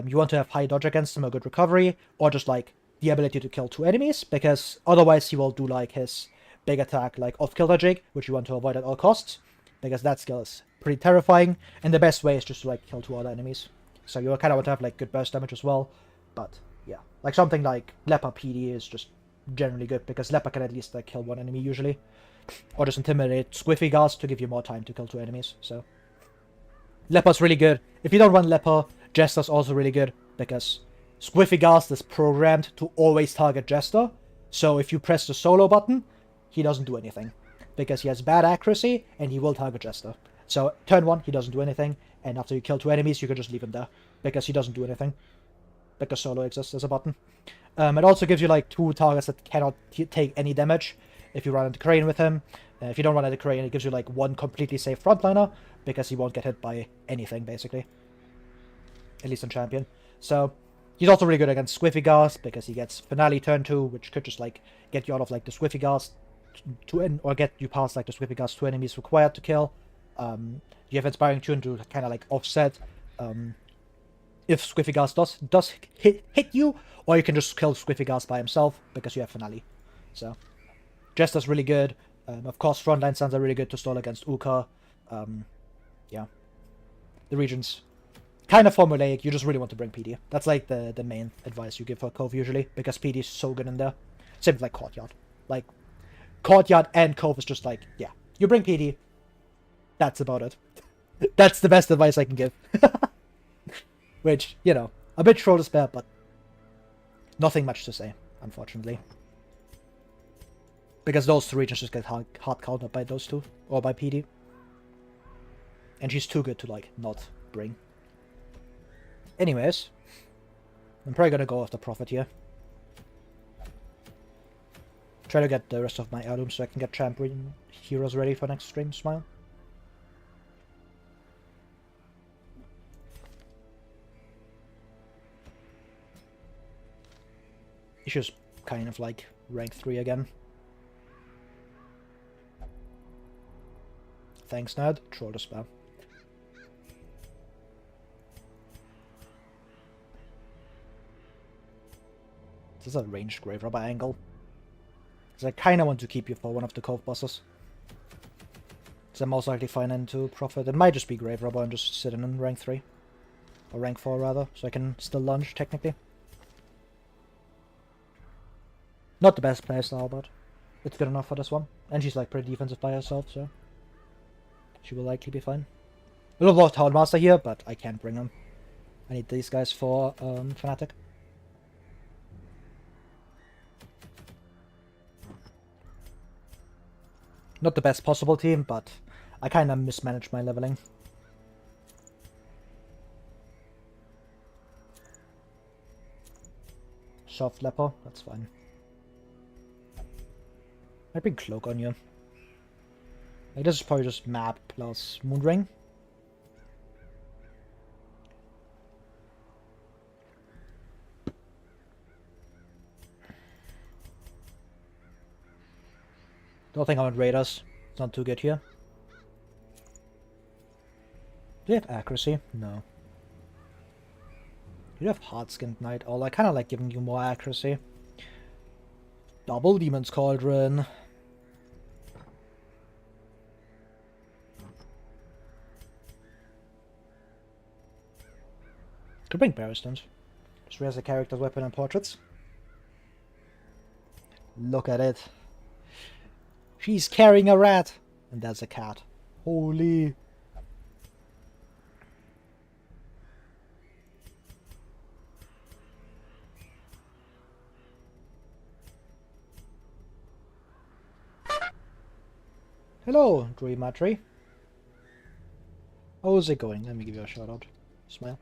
You want to have high dodge against him, a good recovery, or just, like, the ability to kill 2 enemies, because otherwise he will do, like, his big attack, like, off-kill Jig, which you want to avoid at all costs, because that skill is pretty terrifying, and the best way is just to, like, kill 2 other enemies. So you kind of want to have, like, good burst damage as well, but, yeah. Like, something like Leper PD is just generally good, because Leper can at least, like, kill 1 enemy usually, or just Intimidate Squiffygast to give you more time to kill 2 enemies, so... Leper's really good. If you don't run Leper, Jester's also really good, because Squiffygast is programmed to always target Jester, so if you press the solo button, he doesn't do anything, because he has bad accuracy, and he will target Jester. So, turn 1, he doesn't do anything, and after you kill 2 enemies, you can just leave him there, because he doesn't do anything, because solo exists as a button. It also gives you, like, 2 targets that cannot take any damage if you run into Crane with him. If you don't run into Crane, it gives you, like, 1 completely safe frontliner, because he won't get hit by anything, basically. At least on champion. So, he's also really good against Squiffygast, because he gets Finale turn 2, which could just, like, get you out of, like, the Squiffygast or get you past, like, the Squiffygast 2 enemies required to kill. You have Inspiring Tune to kind of, like, offset if Squiffygast does hit you, or you can just kill Squiffygast by himself, because you have Finale. So, Jester's really good. Of course, Frontline Suns are really good to stall against Uka. Yeah. The region's kind of formulaic, you just really want to bring PD. That's, like, the main advice you give for Cove usually, because PD is so good in there. Same with, like, Courtyard. Like, Courtyard and Cove is just, like, yeah, you bring PD, that's about it. That's the best advice I can give. Which, you know, a bit Trolldespair, but nothing much to say, unfortunately. Because those 2 regions just get hard countered by those 2, or by PD. And she's too good to, like, not bring. Anyways, I'm probably gonna go after Prophet here. Try to get the rest of my heirlooms so I can get champion heroes ready for next stream, Smile. It's just kind of like rank 3 again. Thanks, Ned. Trolldespair. This is a ranged Grave Robber angle. Because I kind of want to keep you for one of the Cove bosses. So I'm most likely fine into Prophet. It might just be Grave Robber and just sit in rank 3. Or rank 4 rather, so I can still lunge technically. Not the best playstyle, but It's good enough for this one. And she's like pretty defensive by herself, so she will likely be fine. I would have loved Houndmaster here, but I can't bring them. I need these guys for Fnatic. Not the best possible team, but I kind of mismanaged my leveling. Soft leper, that's fine. I bring Cloak on you. Like, this is probably just map plus Moonring. Don't think I want Raiders. It's not too good here. Do they have accuracy? No. You have Hard-Skinned Knight. Oh, I kind of like giving you more accuracy. Double Demon's Cauldron. Could bring Barristons. Just raise the character's weapon and portraits. Look at it. She's carrying a rat. And that's a cat. Holy. Hello, Dreamatry. How's it going? Let me give you a shout out. Smile.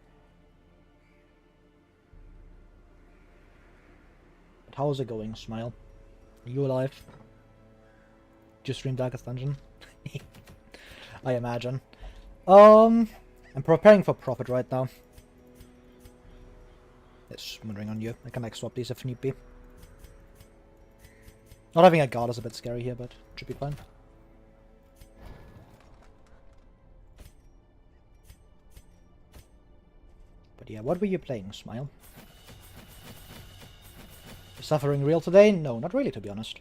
But how's it going? Smile. Are you alive? Just stream Darkest Dungeon? I imagine. I'm preparing for Prophet right now. It's wondering on you. I can like swap these if need be. Not having a guard is a bit scary here, but it should be fine. But yeah, what were you playing, Smile? Suffering real today? No, not really, to be honest.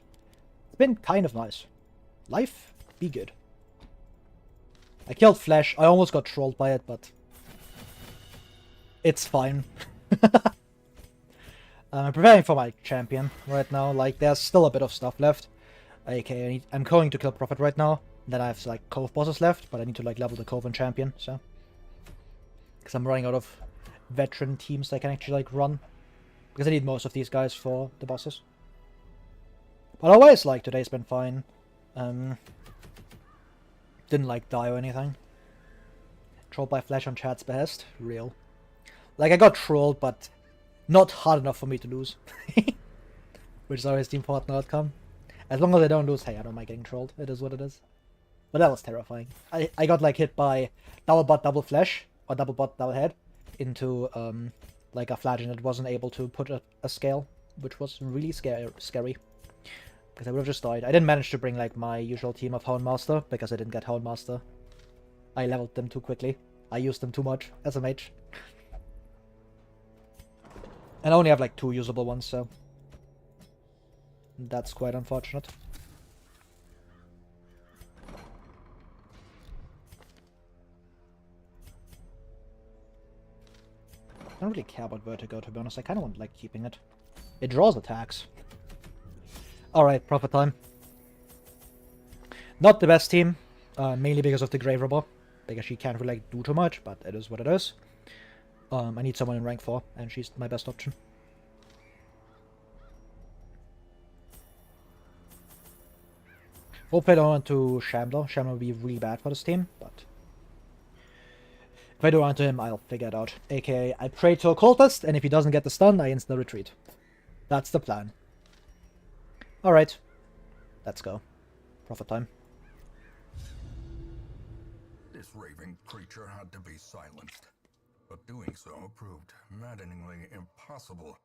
It's been kind of nice. Life, be good. I killed Flash. I almost got trolled by it, but it's fine. I'm preparing for my champion right now. Like, there's still a bit of stuff left. Okay, I'm going to kill Prophet right now. Then I have like Cove bosses left, but I need to like level the Cove and champion. So, because I'm running out of veteran teams that can actually like run, because I need most of these guys for the bosses. But otherwise, like, today's been fine. Didn't like die or anything. Trolled by Flash on chat's behest. Real. Like, I got trolled, but not hard enough for me to lose. Which is always the important outcome. As long as I don't lose, hey, I don't mind getting trolled. It is what it is. But that was terrifying. I got like hit by double butt, double flash, or double butt, double head into like a Flash, and it wasn't able to put a scale, which was really scary. Because I would have just died. I didn't manage to bring like my usual team of Houndmaster, because I didn't get Houndmaster. I leveled them too quickly. I used them too much as a mage. And I only have like 2 usable ones, so that's quite unfortunate. I don't really care about Vertigo, to be honest. I kind of want like keeping it. It draws attacks. Alright, Prophet time. Not the best team, mainly because of the Grave Robber, because she can't really like, do too much, but it is what it is. I need someone in rank 4, and she's my best option. Hopefully I don't run to Shambler. Shambler would be really bad for this team, but if I do run to him, I'll figure it out. AKA, I pray to Occultist, and if he doesn't get the stun, I insta retreat. That's the plan. Alright. Let's go. Prophet time. This raving creature had to be silenced, but doing so proved maddeningly impossible.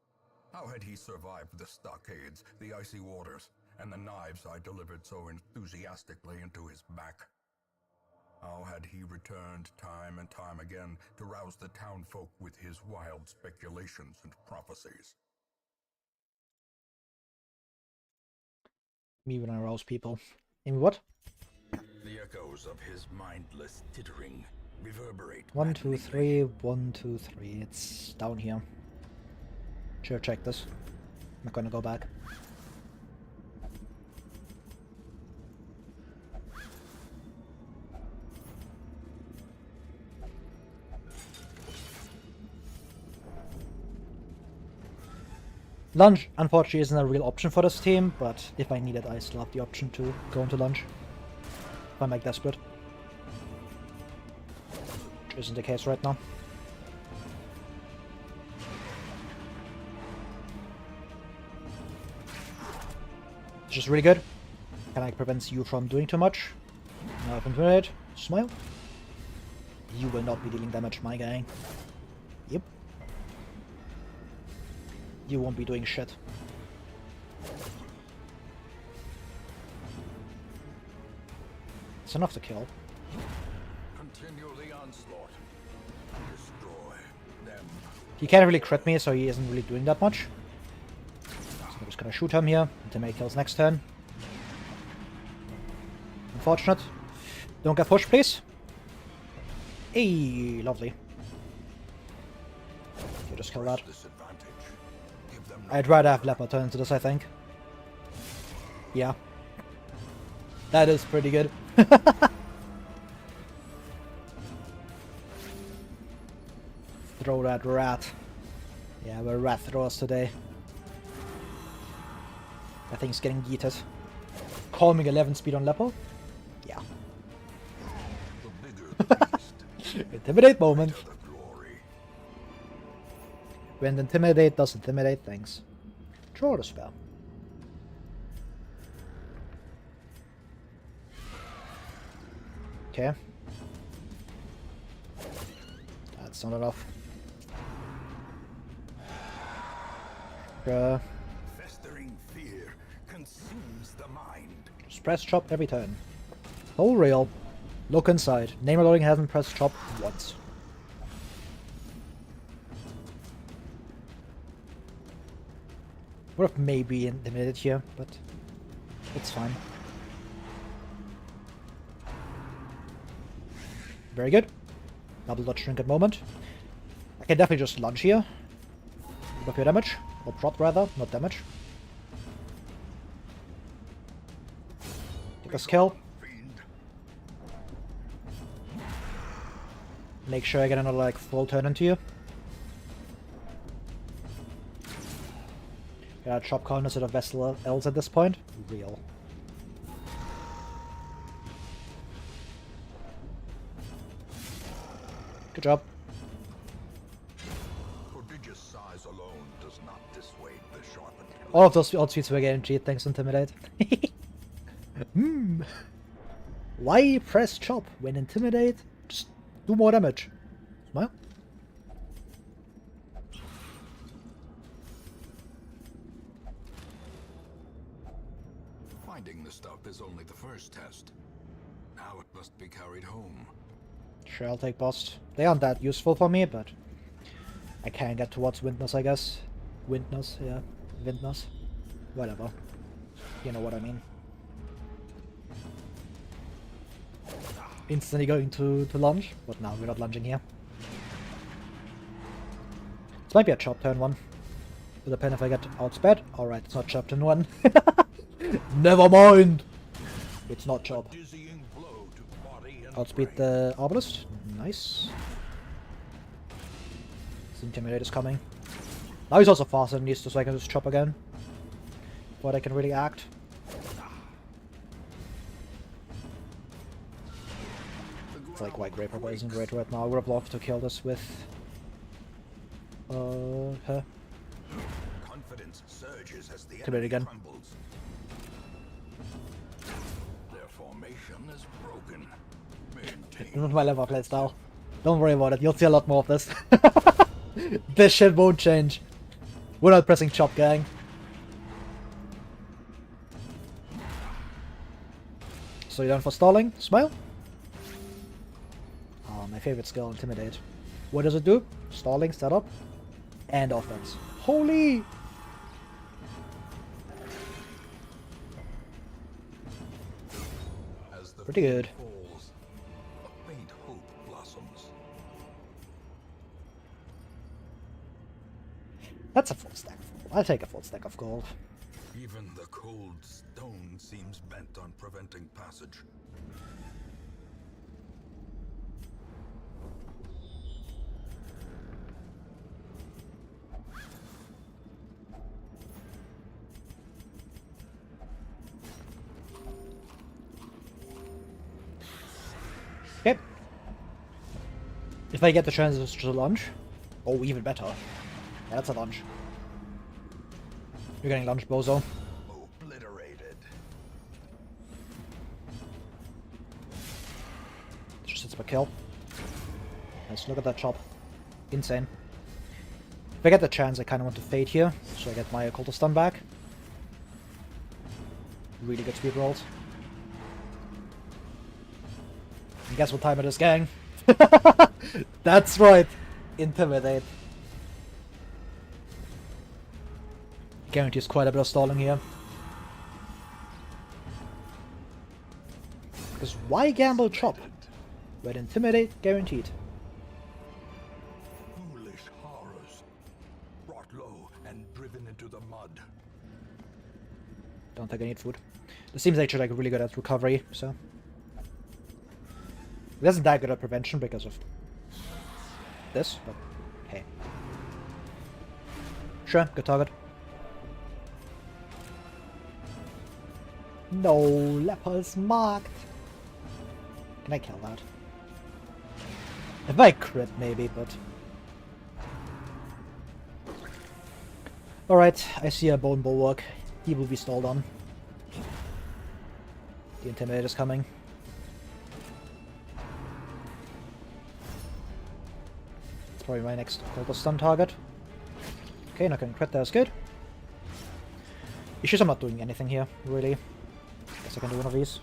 How had he survived the stockades, the icy waters, and the knives I delivered so enthusiastically into his back? How had he returned time and time again to rouse the townfolk with his wild speculations and prophecies? Me when I rouse people. In what? The echoes of his mindless tittering reverberate. 1, 2, 3, 1, 2, 3. It's down here. Sure, check this. I'm not gonna go back. Lunge, unfortunately, isn't a real option for this team, but if I need it, I still have the option to go into lunge. If I'm like desperate. Which isn't the case right now. It's just really good. Kind of like prevents you from doing too much. Now if intimidate, smile. You will not be dealing damage, my guy. Yep. You won't be doing shit. It's enough to kill. Continue the onslaught. Destroy them. He can't really crit me, so he isn't really doing that much. So I'm just gonna shoot him here until May kills next turn. Unfortunate. Don't get pushed, please. Hey, lovely. Okay, just kill that. I'd rather have Leopard turn into this, I think. Yeah. That is pretty good. Throw that rat. Yeah, we're rat throwers today. That thing's getting yeeted. Calming 11 speed on Leopard? Yeah. Intimidate moment. When intimidate does intimidate things. Trolldespair. Okay. That's not enough. Festering fear consumes the mind. Just press chop every turn. Whole real. Look inside. Name reloading hasn't pressed chop once. Would have maybe intimidated here, but it's fine. Very good. Double dodge trinket moment. I can definitely just lunge here. Look your damage. Or prot rather, not damage. Take a skill. Make sure I get another like full turn into you. Yeah, chop counter instead of Vessel L's at this point. Real. Good job. Prodigious size alone does not dissuade the sharpened. All of those odd speeds were getting cheat thanks to Intimidate. Why press chop when Intimidate? Just do more damage. Smile. Finding the stuff is only the first test. Now it must be carried home. Sure, I'll take Bost. They aren't that useful for me, but I can get towards Windness, I guess. Windness, yeah. Windness. Whatever. You know what I mean. Instantly going to lunge, but now we're not lunging here. This might be a chop turn one. Will depend if I get outsped. Alright, it's not chop turn one. Never mind! It's not chop. Outspeed the Arbalist. Nice. This Intimidate is coming. Now he's also faster than used to, so I can just chop again. But I can really act. It's like White Graper, but isn't great right now. I would have loved to kill this with her. Confidence surges as the Intimidate again. crumbles. Their formation is broken. This is my level playstyle. Don't worry about it, you'll see a lot more of this. This shit won't change. We're not pressing chop, gang. So you're done for stalling? Smile? Oh, my favorite skill, Intimidate. What does it do? Stalling, setup, and offense. Holy! Pretty good. Falls, a faint hope blossoms. That's a full stack. I'll take a full stack of gold. Even the cold stone seems bent on preventing passage. If I get the chance to launch, oh, even better. Yeah, that's a launch. You're getting launched, bozo. Obliterated. Just hits per kill. Nice, look at that chop. Insane. If I get the chance, I kind of want to fade here, so I get my occultist stun back. Really good speed rolls. And guess what time it is, gang? That's right. Intimidate. Guarantees quite a bit of stalling here. Because why gamble chop? When intimidate guaranteed. Foolish horrors, brought low and driven into the mud. Don't think I need food. This seems actually like really good at recovery, so. It isn't that good at prevention because of this, but hey. Sure, good target. No, leper's marked. Can I kill that? If I crit, maybe, but... Alright, I see a bone bulwark. He will be stalled on. The Intimidator's coming. It's probably my next Occultist stun target. Okay, not gonna crit, that's good. Issues I'm not doing anything here, really. Guess I can do one of these.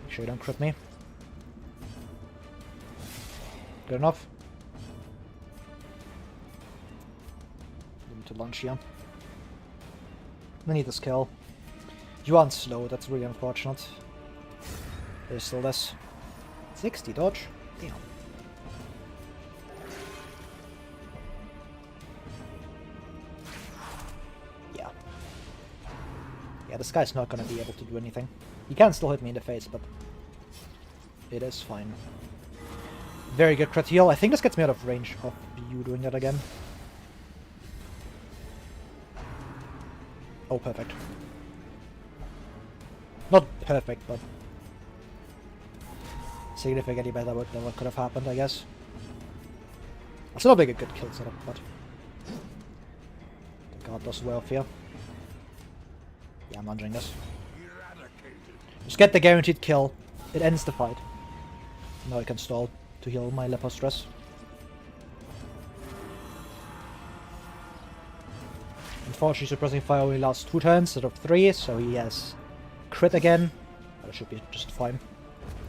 Make sure you don't crit me. Good enough. Need to launch here. I need this kill. You aren't slow, that's really unfortunate. There's still this. 60 dodge? Damn. Yeah. Yeah, this guy's not gonna be able to do anything. He can still hit me in the face, but it is fine. Very good crit heal. I think this gets me out of range of you doing that again. Oh, perfect. Not perfect, but significantly better than what could have happened, I guess. It's not like a good kill setup, but the god does well here. Yeah, I'm launching this. Just get the guaranteed kill. It ends the fight. Now I can stall to heal my leper stress. Unfortunately, suppressing fire only lasts 2 turns instead of 3, so he has crit again. But it should be just fine.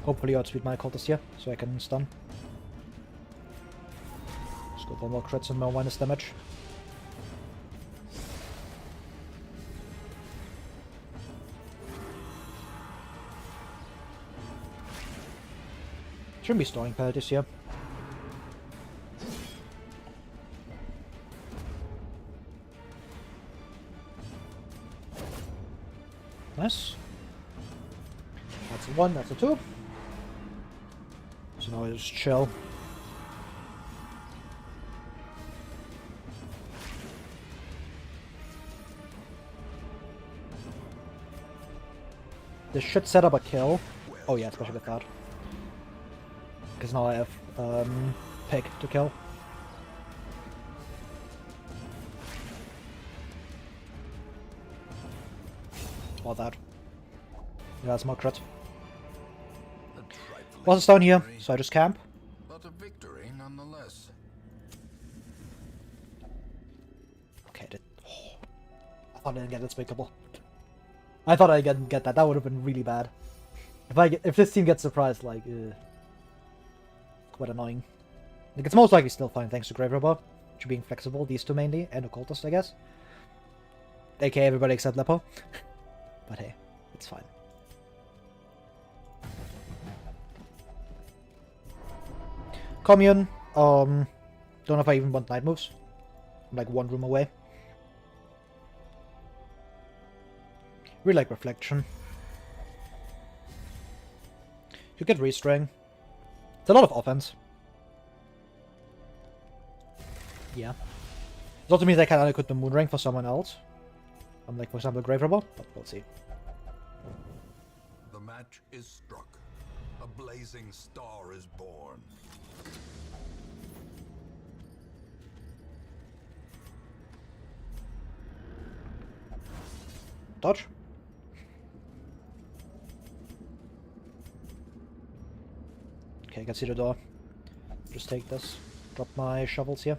Hopefully outspeed my cultist here, so I can stun. Let's go for more crits and more minus damage. Shouldn't be storing penalties here. Nice. That's a 1, that's a 2. So now I just chill. This should set up a kill. Oh yeah, especially with that. Because now I have Pig to kill. Or that. Yeah, that's more crit. Boss is down here, so I just camp. But a victory nonetheless. Okay, I thought I didn't get Despicable. I thought I didn't get that. That would have been really bad. If this team gets surprised, like, quite annoying. Like, it's most likely still fine thanks to Grave Robber, to being flexible. These two mainly, and Occultist, I guess. AKA everybody except Lepo. But hey, it's fine. Commune, don't know if I even want night moves. I'm like 1 room away. Really like Reflection. You get Restring. It's a lot of offense. Yeah. It also means I can equip the Moon Ring for someone else. Like, for example, Grave Robber, but we'll see. The match is struck. A blazing star is born. Dodge. Okay, I can see the door. Just take this. Drop my shovels here.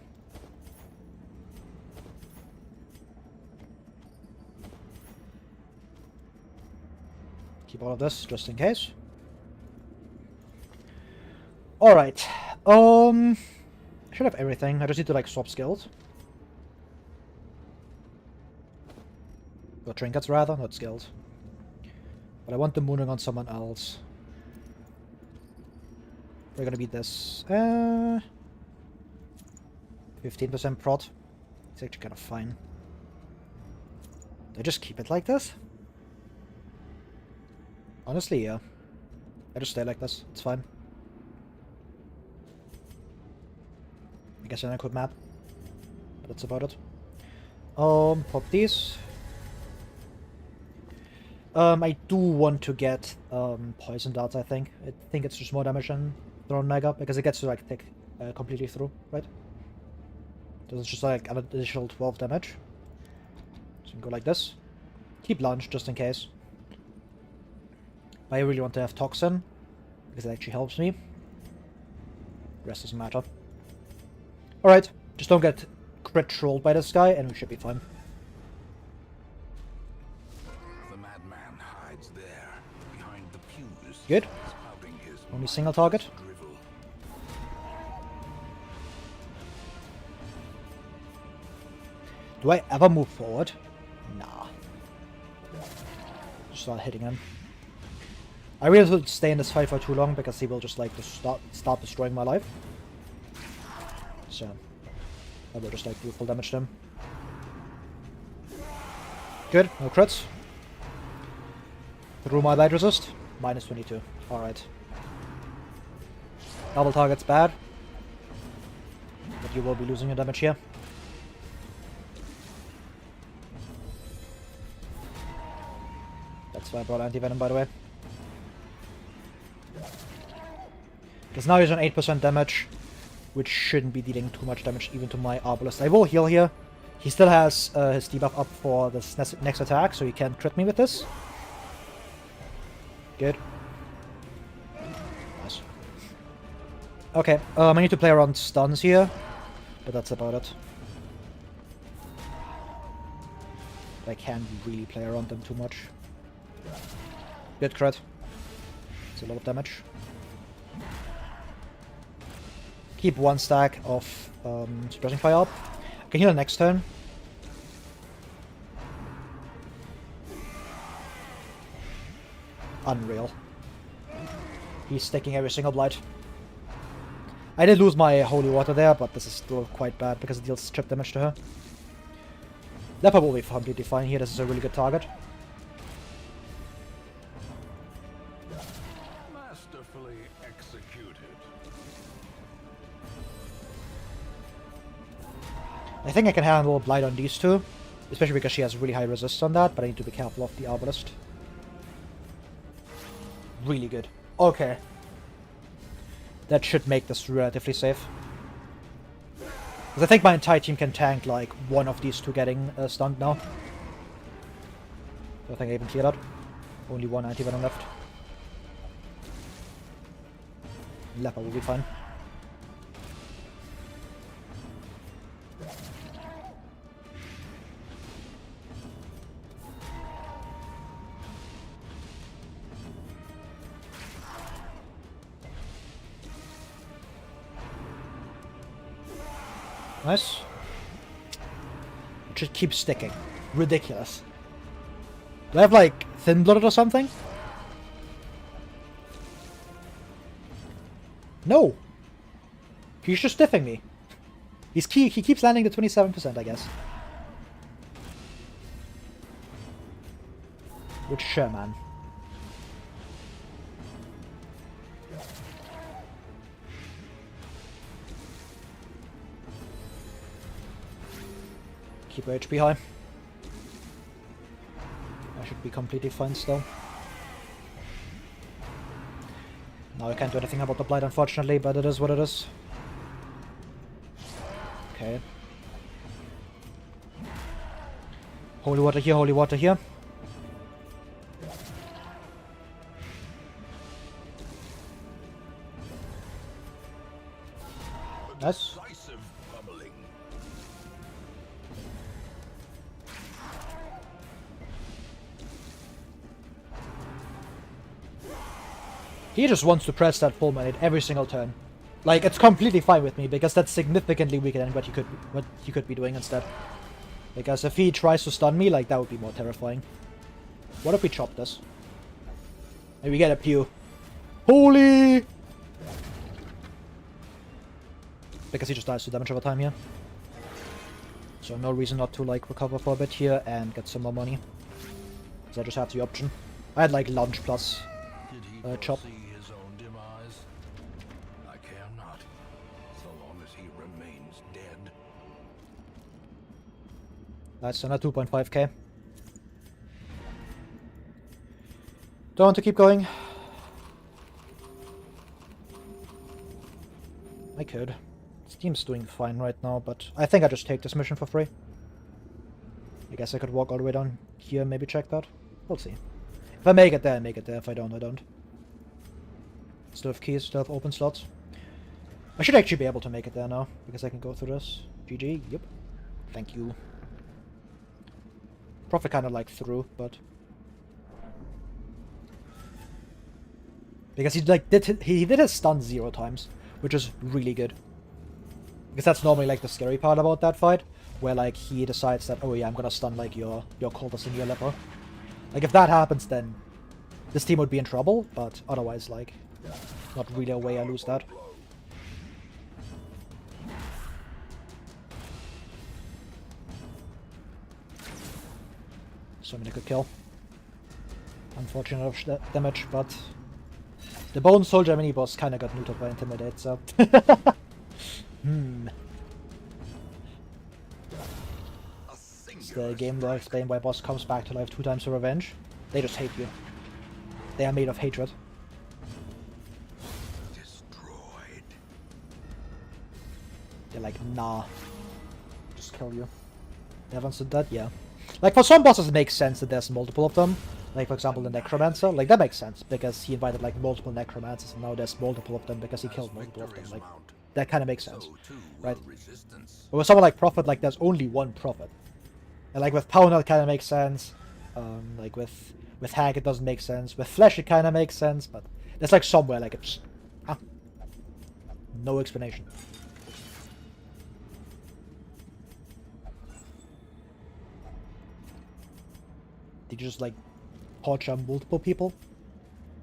Keep all of this, just in case. Alright. I should have everything. I just need to, like, swap skills. Or trinkets, rather, not skills. But I want the mooning on someone else. We're gonna beat this. 15% prod. It's actually kind of fine. Do I just keep it like this? Honestly, yeah. I just stay like this. It's fine. I guess I could map. But that's about it. Pop these. I do want to get poison darts, I think. I think it's just more damage than thrown mega, because it gets to like take completely through, right? So it's just like an additional 12 damage. So you can go like this. Keep lunge just in case. But I really want to have toxin, because it actually helps me. The rest doesn't matter. Alright, just don't get crit trolled by this guy and we should be fine. The madman hides there, behind the pews. Good. spouting his Only single target. drivel. Do I ever move forward? Nah. Just start hitting him. I really don't stay in this fight for too long because he will just like start destroying my life. So I will just like do full damage to him. Good, no crits. Through my light resist, minus 22. Alright. Double target's bad. But you will be losing your damage here. That's why I brought anti-venom, by the way. Because now he's on 8% damage, which shouldn't be dealing too much damage even to my Arbalest. I will heal here. He still has his debuff up for this next attack, so he can't crit me with this. Good. Nice. Okay, I need to play around stuns here, but that's about it. I can't really play around them too much. Good crit. It's a lot of damage. Keep one stack of suppressing fire up. I can heal next turn. Unreal. He's sticking every single blight. I did lose my holy water there, but this is still quite bad because it deals chip damage to her. Leper will be completely fine here. This is a really good target. Masterfully executed. I think I can handle blight on these two, especially because she has really high resist on that, but I need to be careful of the Arbalest. Really good. Okay. That should make this relatively safe. Because I think my entire team can tank like one of these two getting stunned now. I think I even cleared out. Only one anti-venom left. Leper will be fine. Nice. It just keeps sticking. Ridiculous. Do I have like thin blooded or something? No. He's just stiffing me. He keeps landing to 27%, I guess. Which sure, man. Keep her HP high. I should be completely fine still. Now I can't do anything about the blight, unfortunately, but it is what it is. Okay. Holy water here, holy water here. Nice. Decisive bubbling. He just wants to press that fulminate every single turn. Like, it's completely fine with me, because that's significantly weaker than what he could be doing instead. Because if he tries to stun me, like, that would be more terrifying. What if we chop this? And we get a pew. Holy! Because he just dies to damage over time here. So no reason not to, like, recover for a bit here and get some more money. Because I just have the option. I had, like, lunge plus chop. See his own demise? I care not, so long as he remains dead. That's another 2.5k. Don't want to keep going. I could. Steam's doing fine right now, but I think I just take this mission for free. I guess I could walk all the way down here and maybe check that. We'll see. If I make it there, I make it there. If I don't, I don't. Still have keys, still have open slots. I should actually be able to make it there now, because I can go through this. GG, yep. Thank you. Prophet kinda like through, but... Because he like did his stun 0 times, which is really good. Because that's normally like the scary part about that fight, where like he decides that, oh yeah, I'm gonna stun like your cultist and your leper. Like if that happens, then this team would be in trouble, but otherwise like not really a way I lose that. So many could kill. Unfortunate of damage, but the Bone Soldier mini boss kinda got neutered by Intimidate, so It's the game that explain why boss comes back to life 2 times for revenge. They just hate you. They are made of hatred. Destroyed. They're like, nah. Just kill you. Never understood that? Yeah. Like, for some bosses it makes sense that there's multiple of them. Like, for example, the Necromancer. Like, that makes sense, because he invited, like, multiple Necromancers, and now there's multiple of them because he killed multiple of them. Like, that kind of makes sense, right? But with someone like Prophet, like, there's only one Prophet. And, like, with Pound, it kind of makes sense. Like, with Hag, it doesn't make sense. With Flesh, it kind of makes sense, but there's, like, somewhere, like, it's... no explanation. Did you just, like, torture multiple people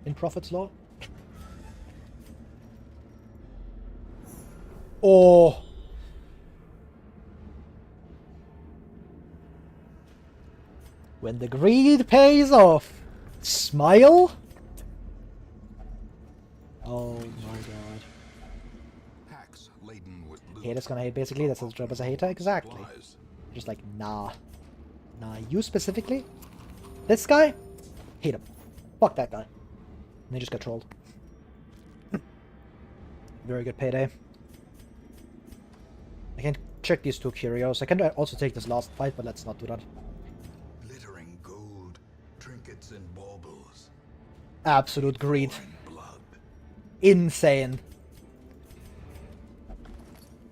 in Prophet's Law? Oh! When the greed pays off! Smile? Oh my god. Packs laden with loot. Hater's gonna hate basically, that's his job as a hater, exactly. Just like, nah. Nah, you specifically? This guy? Hate him. Fuck that guy. And they just got trolled. Very good payday. I can check these 2 curios. I can also take this last fight, but let's not do that. Glittering gold, trinkets and baubles. Absolute greed. Blood. Insane.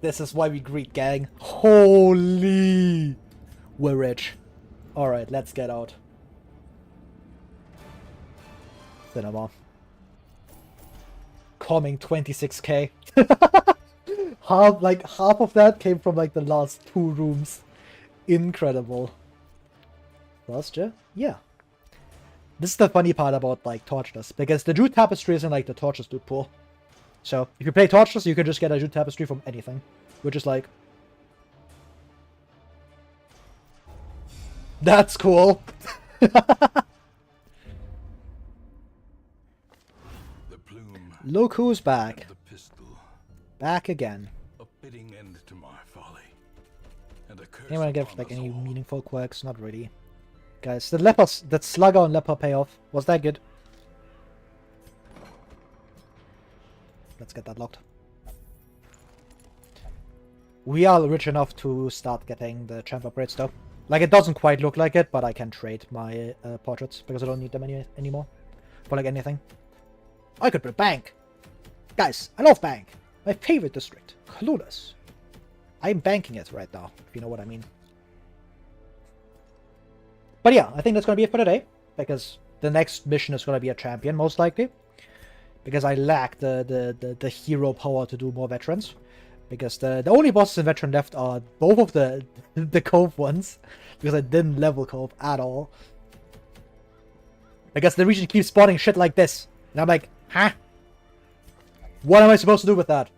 This is why we greed, gang. Holy! We're rich. Alright, let's get out. Cinema. Coming 26k. half of that came from like the last 2 rooms. Incredible. Last year? Yeah. This is the funny part about like Torchless, because the Jute Tapestry isn't like the Torchless Loot Pool. So if you play Torchless, you can just get a Jute Tapestry from anything, which is like, that's cool. Look who's back. Back again. A fitting end to my folly. And a curse Anyone give upon like us any all. meaningful quirks? Not really. Guys, that Slugger and Leper payoff, was that good? let's get that locked. We are rich enough to start getting the champ upgrades though. Like, it doesn't quite look like it, but I can trade my portraits because I don't need them anymore for like anything. I could put a bank. Guys, I love bank. My favorite district, Clueless. I'm banking it right now, if you know what I mean. But yeah, I think that's going to be it for today, because the next mission is going to be a champion, most likely. Because I lack the hero power to do more veterans. Because the only bosses in veteran left are both of the Cove ones, because I didn't level Cove at all. Because the region keeps spawning shit like this. And I'm like, huh? What am I supposed to do with that?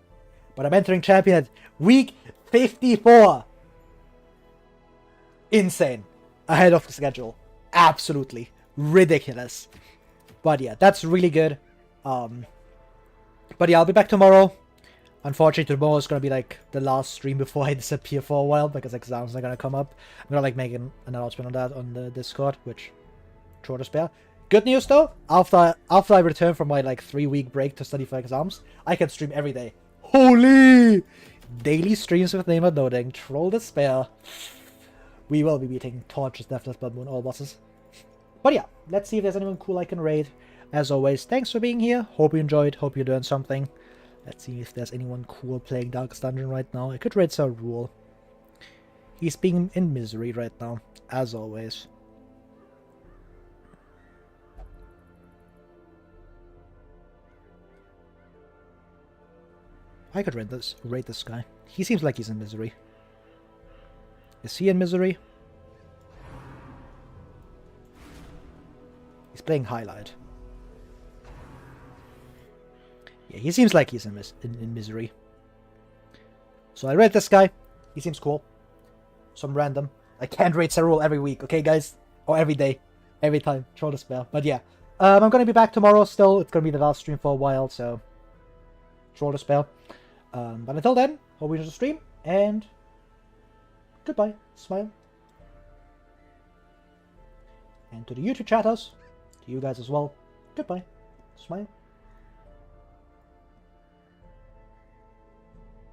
But I'm entering champion at week 54. Insane. Ahead of the schedule. Absolutely. Ridiculous. But yeah, that's really good. But yeah, I'll be back tomorrow. Unfortunately, tomorrow is going to be like the last stream before I disappear for a while, because exams are going to come up. I'm going to like make an announcement on that on the Discord, which Trolldespair. Good news though, after I return from my like 3-week break to study for exams, I can stream every day. Holy! Daily streams with name and loading, Trolldespair. We will be beating Torchless Deathless, Blood Moon, all bosses. But yeah, let's see if there's anyone cool I can raid. As always, thanks for being here. Hope you enjoyed, hope you learned something. Let's see if there's anyone cool playing Darkest Dungeon right now. I could raid Sir Rule. He's being in misery right now, as always. I could raid this guy. He seems like he's in misery. Is he in misery? He's playing Highlight. Yeah, he seems like he's in misery. So I raid this guy. He seems cool. Some random. I can't raid Cerule every week, okay guys? Or every day. Every time. Trolldespair. But yeah. I'm gonna be back tomorrow still. It's gonna be the last stream for a while, so Trolldespair. But until then, hope you enjoyed the stream, and goodbye. Smile. And to the YouTube chatters, to you guys as well, goodbye. Smile.